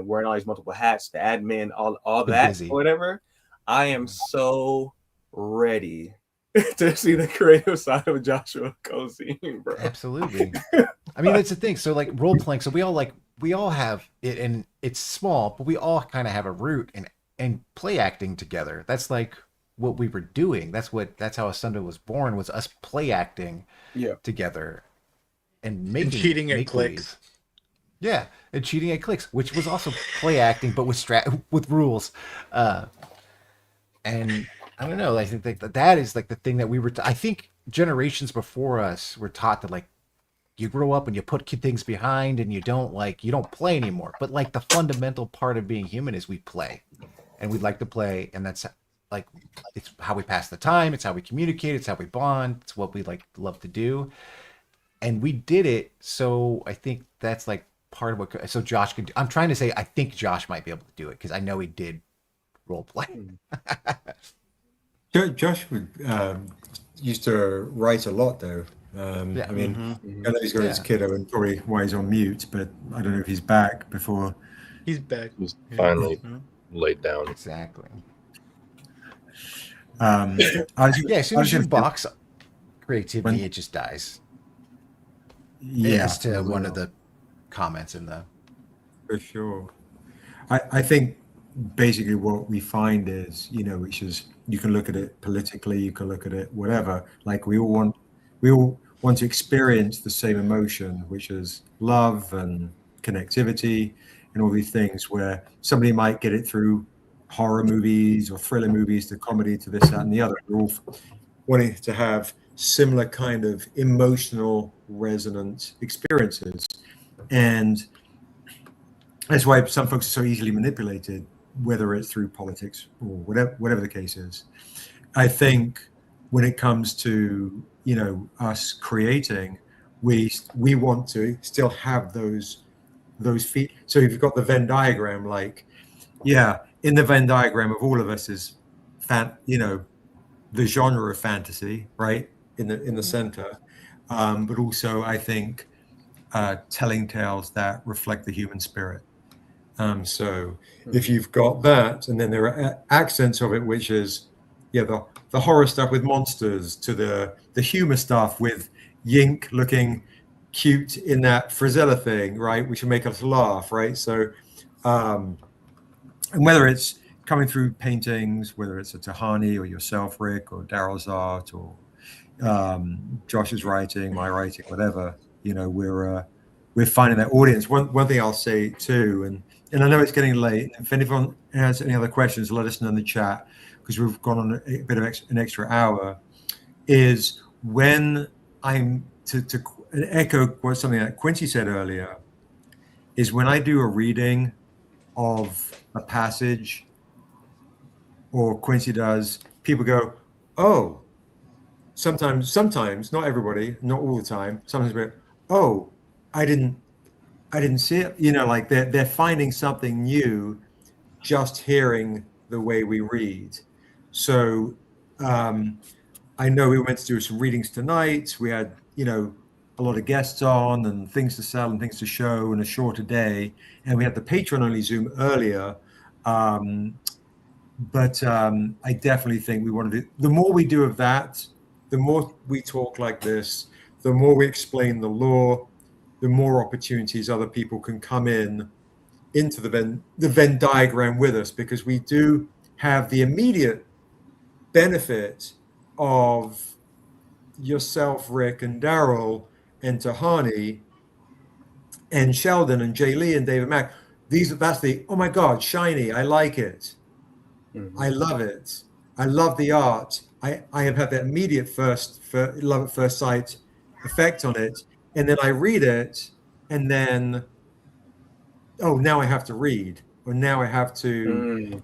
wearing all these multiple hats, the admin, all that busy. or whatever. I am so ready to see the creative side of Joshua Cosine, bro. Absolutely. I mean, that's the thing. So role playing. So we all have it, and it's small, but we all kind of have a root and play acting together. That's what we were doing. That's how Asunda was born, was us play acting together and making cheating at make clicks. Yeah, and cheating at clicks, which was also play acting, but with rules. And I don't know. I think that is the thing that we were. I think generations before us were taught that you grow up and you put things behind and you don't play anymore. But the fundamental part of being human is we play, and we like to play, and that's it's how we pass the time. It's how we communicate. It's how we bond. It's what we love to do, and we did it. So I think that's part of what. So Josh could. I'm trying to say I think Josh might be able to do it because I know he did role play. Josh would used to write a lot though. I mean, I know he's got his kiddo and probably why he's on mute, but I don't know if he's back before. He's back. He's finally laid down. Exactly. As soon as you box creativity, it just dies. Yeah, as to one of the comments in the. For sure. I think basically what we find is, which is you can look at it politically, you can look at it whatever. We all want to experience the same emotion, which is love and connectivity and all these things, where somebody might get it through horror movies or thriller movies to comedy to this, that, and the other. We're all wanting to have similar kind of emotional resonant experiences. And that's why some folks are so easily manipulated, whether it's through politics or whatever the case is. I think when it comes to us creating, we want to still have those feet. So if you've got the Venn diagram, in the Venn diagram of all of us is the genre of fantasy, right, in the center, but also I think telling tales that reflect the human spirit. So if you've got that, and then there are accents of it, which is the horror stuff with monsters to the humor stuff with Yink looking cute in that Frizella thing, right, which will make us laugh, right? So and whether it's coming through paintings, whether it's a Tehani or yourself, Rick, or Daryl's art, or Josh's writing, my writing, whatever, we're finding that audience. One thing I'll say too, and I know it's getting late. If anyone has any other questions, let us know in the chat, because we've gone on a bit of an extra hour. Is when I'm to echo something that Quincy said earlier, is when I do a reading of a passage, or Quincy does, people go, oh, sometimes, not everybody, not all the time, sometimes we go, oh, I didn't see it. They're finding something new just hearing the way we read. So I know we went to do some readings tonight. We had, a lot of guests on and things to sell and things to show and a shorter day. And we had the Patreon only Zoom earlier. But I definitely think we want to do, the more we do of that, the more we talk like this, the more we explain the law, the more opportunities other people can come into the Venn diagram with us, because we do have the immediate benefit of yourself, Rick, and Daryl, and Tehani, and Sheldon, and Jay Lee, and David Mack. That's the, oh my God, shiny, I like it. I love it. I love the art. I have had that immediate love at first sight effect on it. And then I read it, and then, oh, now I have to read. Or now I have to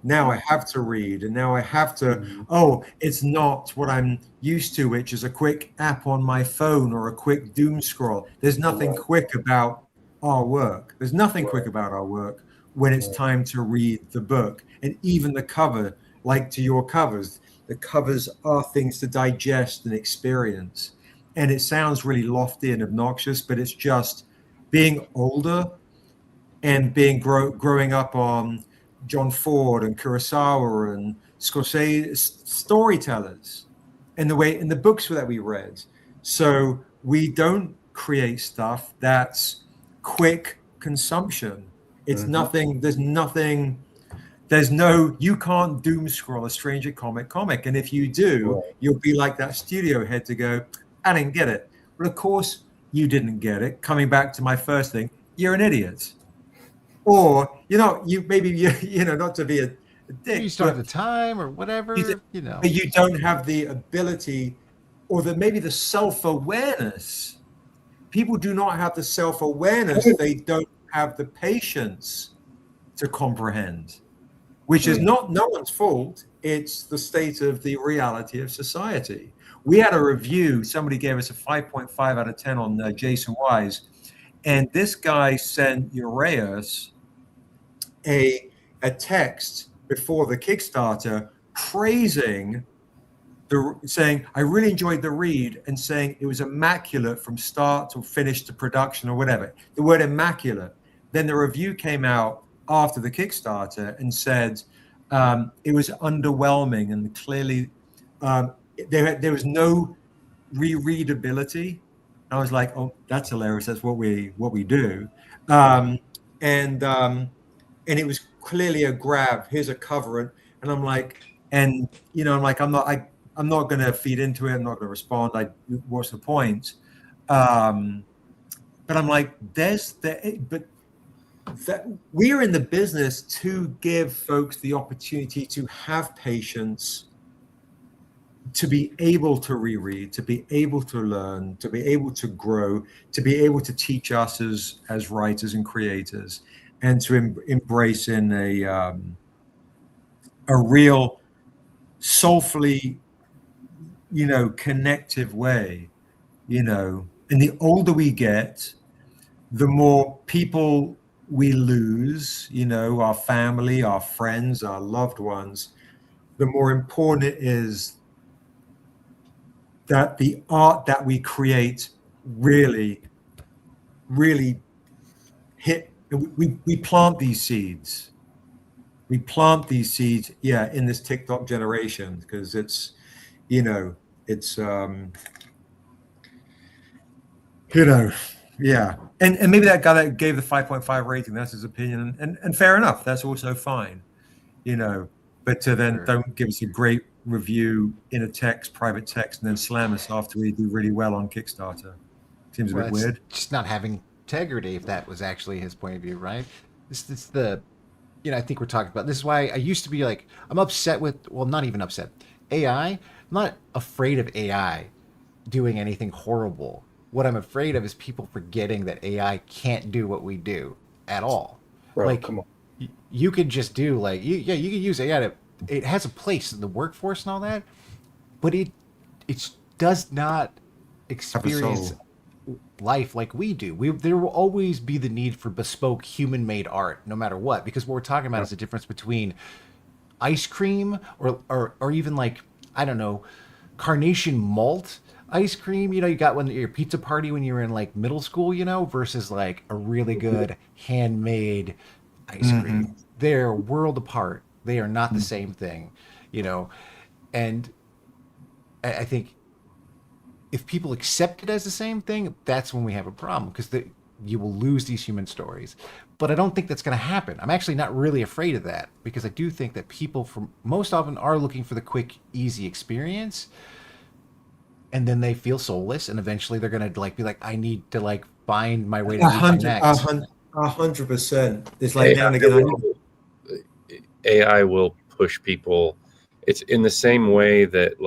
read. And now I have to, oh, it's not what I'm used to, which is a quick app on my phone or a quick doom scroll. There's nothing quick about our work. There's nothing quick about our work when it's time to read the book. And even the cover, like to your covers, the covers are things to digest and experience. And it sounds really lofty and obnoxious, but it's just being older and being growing up on John Ford and Kurosawa and Scorsese storytellers, and the books that we read. So we don't create stuff that's quick consumption. It's nothing. You can't doom scroll a Stranger comic. And if you do, you'll be like that studio head to go, I didn't get it. But of course you didn't get it. Coming back to my first thing, you're an idiot. Or, not to be a dick. You start the time or whatever, But you don't have the ability or maybe the self-awareness. People do not have the self-awareness. They don't have the patience to comprehend, which is not no one's fault. It's the state of the reality of society. We had a review. Somebody gave us a 5.5 out of 10 on Jaycen Wise. And this guy sent Uraeus a text before the Kickstarter praising saying, I really enjoyed the read, and saying it was immaculate from start to finish to production or whatever. The word immaculate. Then the review came out after the Kickstarter and said it was underwhelming, and clearly there was no rereadability. I was like, oh, that's hilarious. That's what we do. And it was clearly a grab. Here's a cover, and I'm like, I'm not going to feed into it. I'm not going to respond. What's the point? But I'm like, we're in the business to give folks the opportunity to have patience, to be able to reread, to be able to learn, to be able to grow, to be able to teach us as writers and creators, and to embrace in a real soulfully, connective way, and the older we get, the more people we lose, our family, our friends, our loved ones, the more important it is that the art that we create really, really hit. We plant these seeds. We plant these seeds, in this TikTok generation, because it's, and maybe that guy that gave the 5.5 rating, that's his opinion, and fair enough. That's also fine, but to then don't give us a great review in a private text, and then slam us after we do really well on Kickstarter. Seems a bit weird. Just not having integrity, if that was actually his point of view, right? This is the, I think we're talking about. This is why I used to be like, I'm upset with, well, not even upset. AI, I'm not afraid of AI doing anything horrible. What I'm afraid of is people forgetting that AI can't do what we do at all. Bro, come on. You could just do you can use AI it has a place in the workforce and all that, but it does not experience life like we do. There will always be the need for bespoke human-made art, no matter what, because what we're talking about is the difference between ice cream or even I don't know, carnation malt ice cream, you got when your pizza party when you were in like middle school, versus like a really good handmade ice cream. They're world apart. They are not the same thing, and I think if people accept it as the same thing, that's when we have a problem, because you will lose these human stories. But I don't think that's going to happen. I'm actually not really afraid of that, because I do think that people most often are looking for the quick, easy experience, and then they feel soulless, and eventually they're going to be like, I need to find my way to meet my next. 100%. It's like now and again. AI will push people. It's in the same way that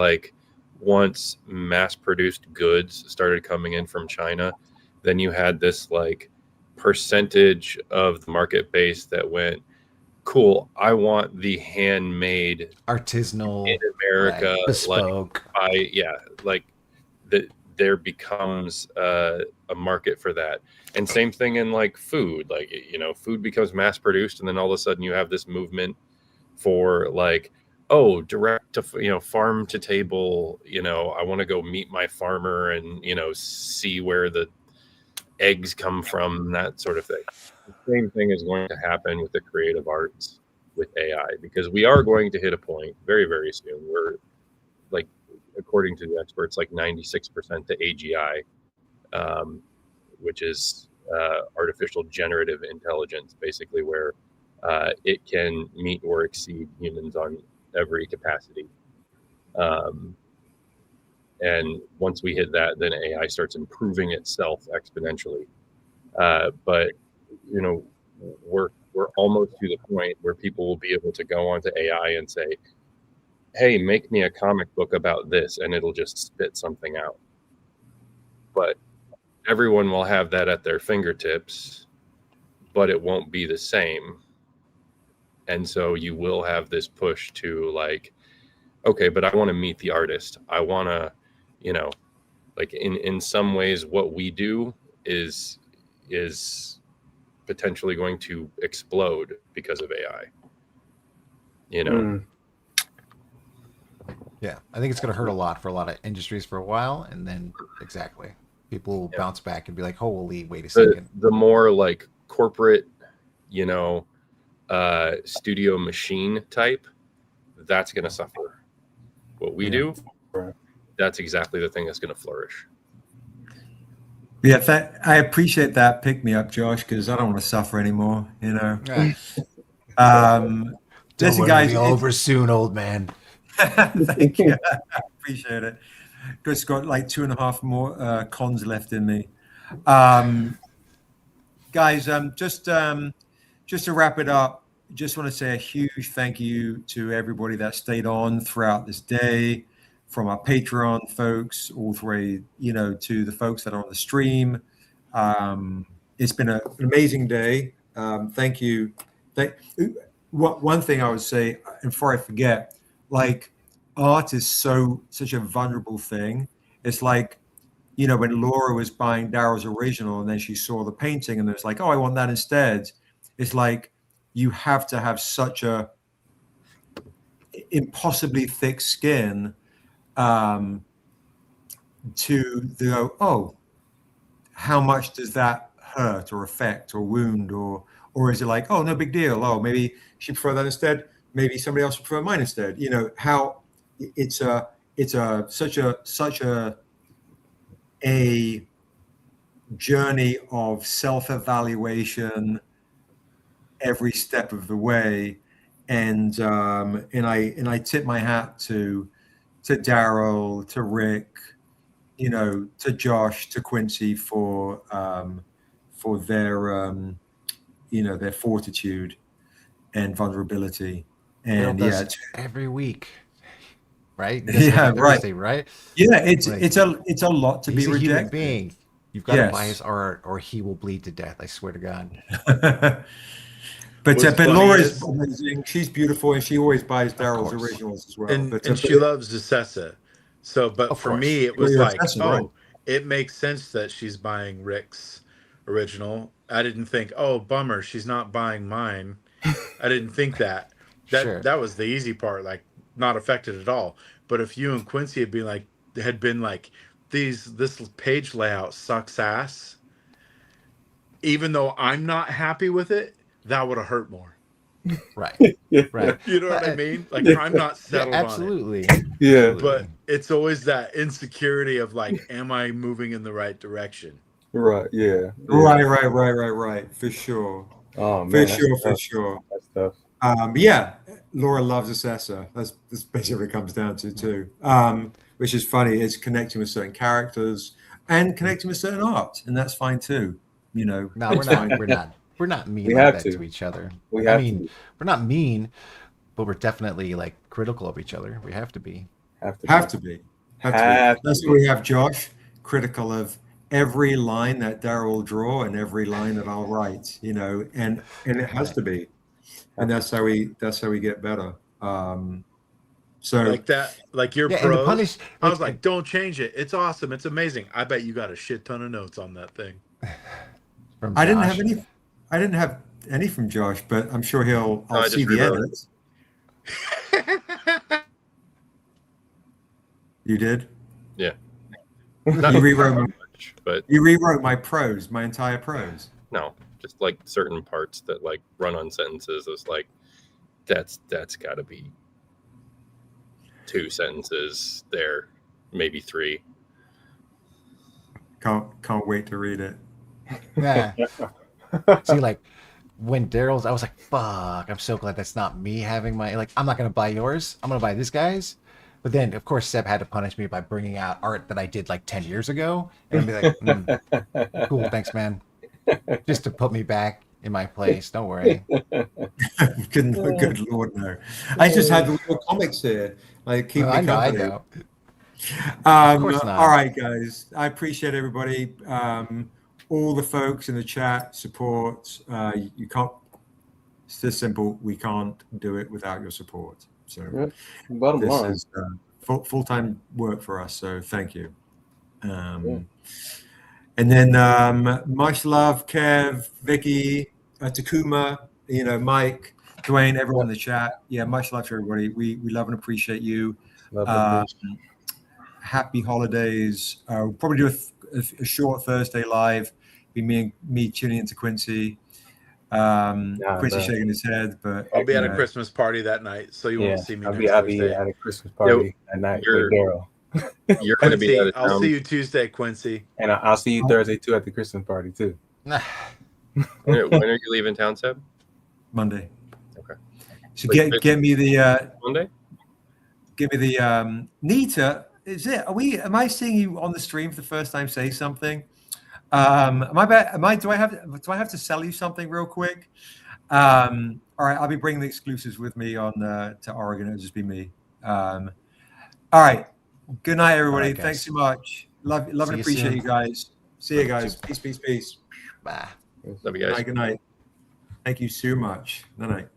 once mass-produced goods started coming in from China, then you had this percentage of the market base that went, cool, I want the handmade, artisanal, in America, bespoke. That there becomes a market for that. And same thing in food. Food becomes mass-produced, and then all of a sudden you have this movement for direct to farm to table. I want to go meet my farmer and see where the eggs come from, that sort of thing. The same thing is going to happen with the creative arts with AI, because we are going to hit a point very, very soon where, according to the experts, 96% to AGI, which is artificial generative intelligence, basically, where it can meet or exceed humans on every capacity. And once we hit that, then AI starts improving itself exponentially. But we're almost to the point where people will be able to go onto AI and say, hey, make me a comic book about this, and it'll just spit something out. But everyone will have that at their fingertips, but it won't be the same. And so you will have this push to okay, but I want to meet the artist. I want to, in some ways, what we do is potentially going to explode because of AI. Yeah, I think it's going to hurt a lot for a lot of industries for a while, and then people will bounce back and be like, holy, wait a second. The more corporate, studio machine type, that's going to suffer. What we do, that's exactly the thing that's going to flourish. Yeah, I appreciate that pick me up, Josh, because I don't want to suffer anymore. Don't Listen, worry, guys, it'll be over soon, old man. Thank you. I appreciate it. Just got 2.5 more cons left in me. Guys, just to wrap it up, just want to say a huge thank you to everybody that stayed on throughout this day, from our Patreon folks all the way, to the folks that are on the stream. It's been an amazing day. Thank you. One thing I would say, and before I forget, art is such a vulnerable thing. It's when Laura was buying Daryl's original and then she saw the painting and it's oh, I want that instead. It's you have to have such a impossibly thick skin to go, oh, how much does that hurt or affect or wound, or is it oh, no big deal, oh, maybe she prefer that instead, maybe somebody else would prefer mine instead. How it's such a journey of self-evaluation every step of the way, and I tip my hat to Daryl, to Rick, to Josh, to Quincy for their their fortitude and vulnerability. And every week, right? Yeah, Thursday, right? Yeah, it's a lot to be rejected. Human being. You've got to buy his art, or he will bleed to death. I swear to God. But Laura is amazing. She's beautiful, and she always buys Daryl's originals as well. And she loves Zecessa. So, but for me, it was it makes sense that she's buying Rick's original. I didn't think, oh, bummer, she's not buying mine. I didn't think that. That was the easy part, not affected at all. But if you and Quincy had been this page layout sucks ass. Even though I'm not happy with it, that would have hurt more. Right. Yeah. Right. You know what I mean? Like Yeah. I'm not Yeah, settled on it. absolutely. Yeah. Absolutely. But it's always that insecurity of like, am I moving in the right direction? Right. Yeah. Right. For sure. Oh man. For that's sure. For tough. sure. That's tough. Yeah, Laura loves Assessor. That's basically what it comes down to too. Which is funny. It's connecting with certain characters and connecting with certain art, and that's fine too. You know, No, we're it's not. fine. We're not mean We like have that to. to each other. We I have mean, to. we're not mean, but we're definitely like critical of each other. We have to be. Have to. Have to be. Have That's to why be. we have Josh critical of every line that Daryl will draw and every line that I'll write. You know, and it has to be, and that's how we get better. So Like that, like your Yeah, and the prose. punish. I was like, don't change it. It's awesome. It's amazing. I bet you got a shit ton of notes on that thing. From I didn't Josh. have any. I didn't have any from Josh, but I'm sure I'll I just see the rewrote it. edits. You did? Yeah. You rewrote my, Much, but you rewrote my prose, my entire prose. no, just like certain parts that like run on sentences. It was like, that's got to be 2 sentences there, maybe 3. Can't wait to read it. Yeah. See, like when Daryl's, I was like, "Fuck!" I'm so glad that's not me having my like. I'm not gonna buy yours. I'm gonna buy this guy's. But then, of course, Seb had to punish me by bringing out art that I did like 10 years ago, and be like, "Cool, thanks, man," just to put me back in my place. Don't worry. Good Lord, no. I just had the little comics here. Like keep me I know. I company. know. Of course not. All right, guys. I appreciate everybody. All the folks in the chat support. You can't. It's this simple. We can't do it without your support. So Bottom this line. is full-time work for us. So thank you. And then much love, Kev, Vicky, Takuma. You know, Mike, Dwayne, everyone in the chat. Yeah, much love to everybody. We love and appreciate you. Love and Happy holidays. We'll probably do a short Thursday live. Be me tuning into Quincy. Quincy no. shaking his head, but I'll be at a Christmas party that night, so you won't see me I'll next be Thursday. at a Christmas party at night with Daryl. You're going to be out of I'll town. see you Tuesday, Quincy. And I'll see you Thursday too at the Christmas party too. When are you leaving town, Seb? Monday. Okay. So Wait, get me the Monday? give me the Nita. Is it? Am I seeing you on the stream for the first time? Say something. Do I have to sell you something real quick? All right, I'll be bringing the exclusives with me on to Oregon. It'll just be me. All right. Good night, everybody. All right, Thanks so much. Love and you appreciate soon. you guys. See you guys. Peace. Bye. Love you guys. Good night. Thank you so much. Good night.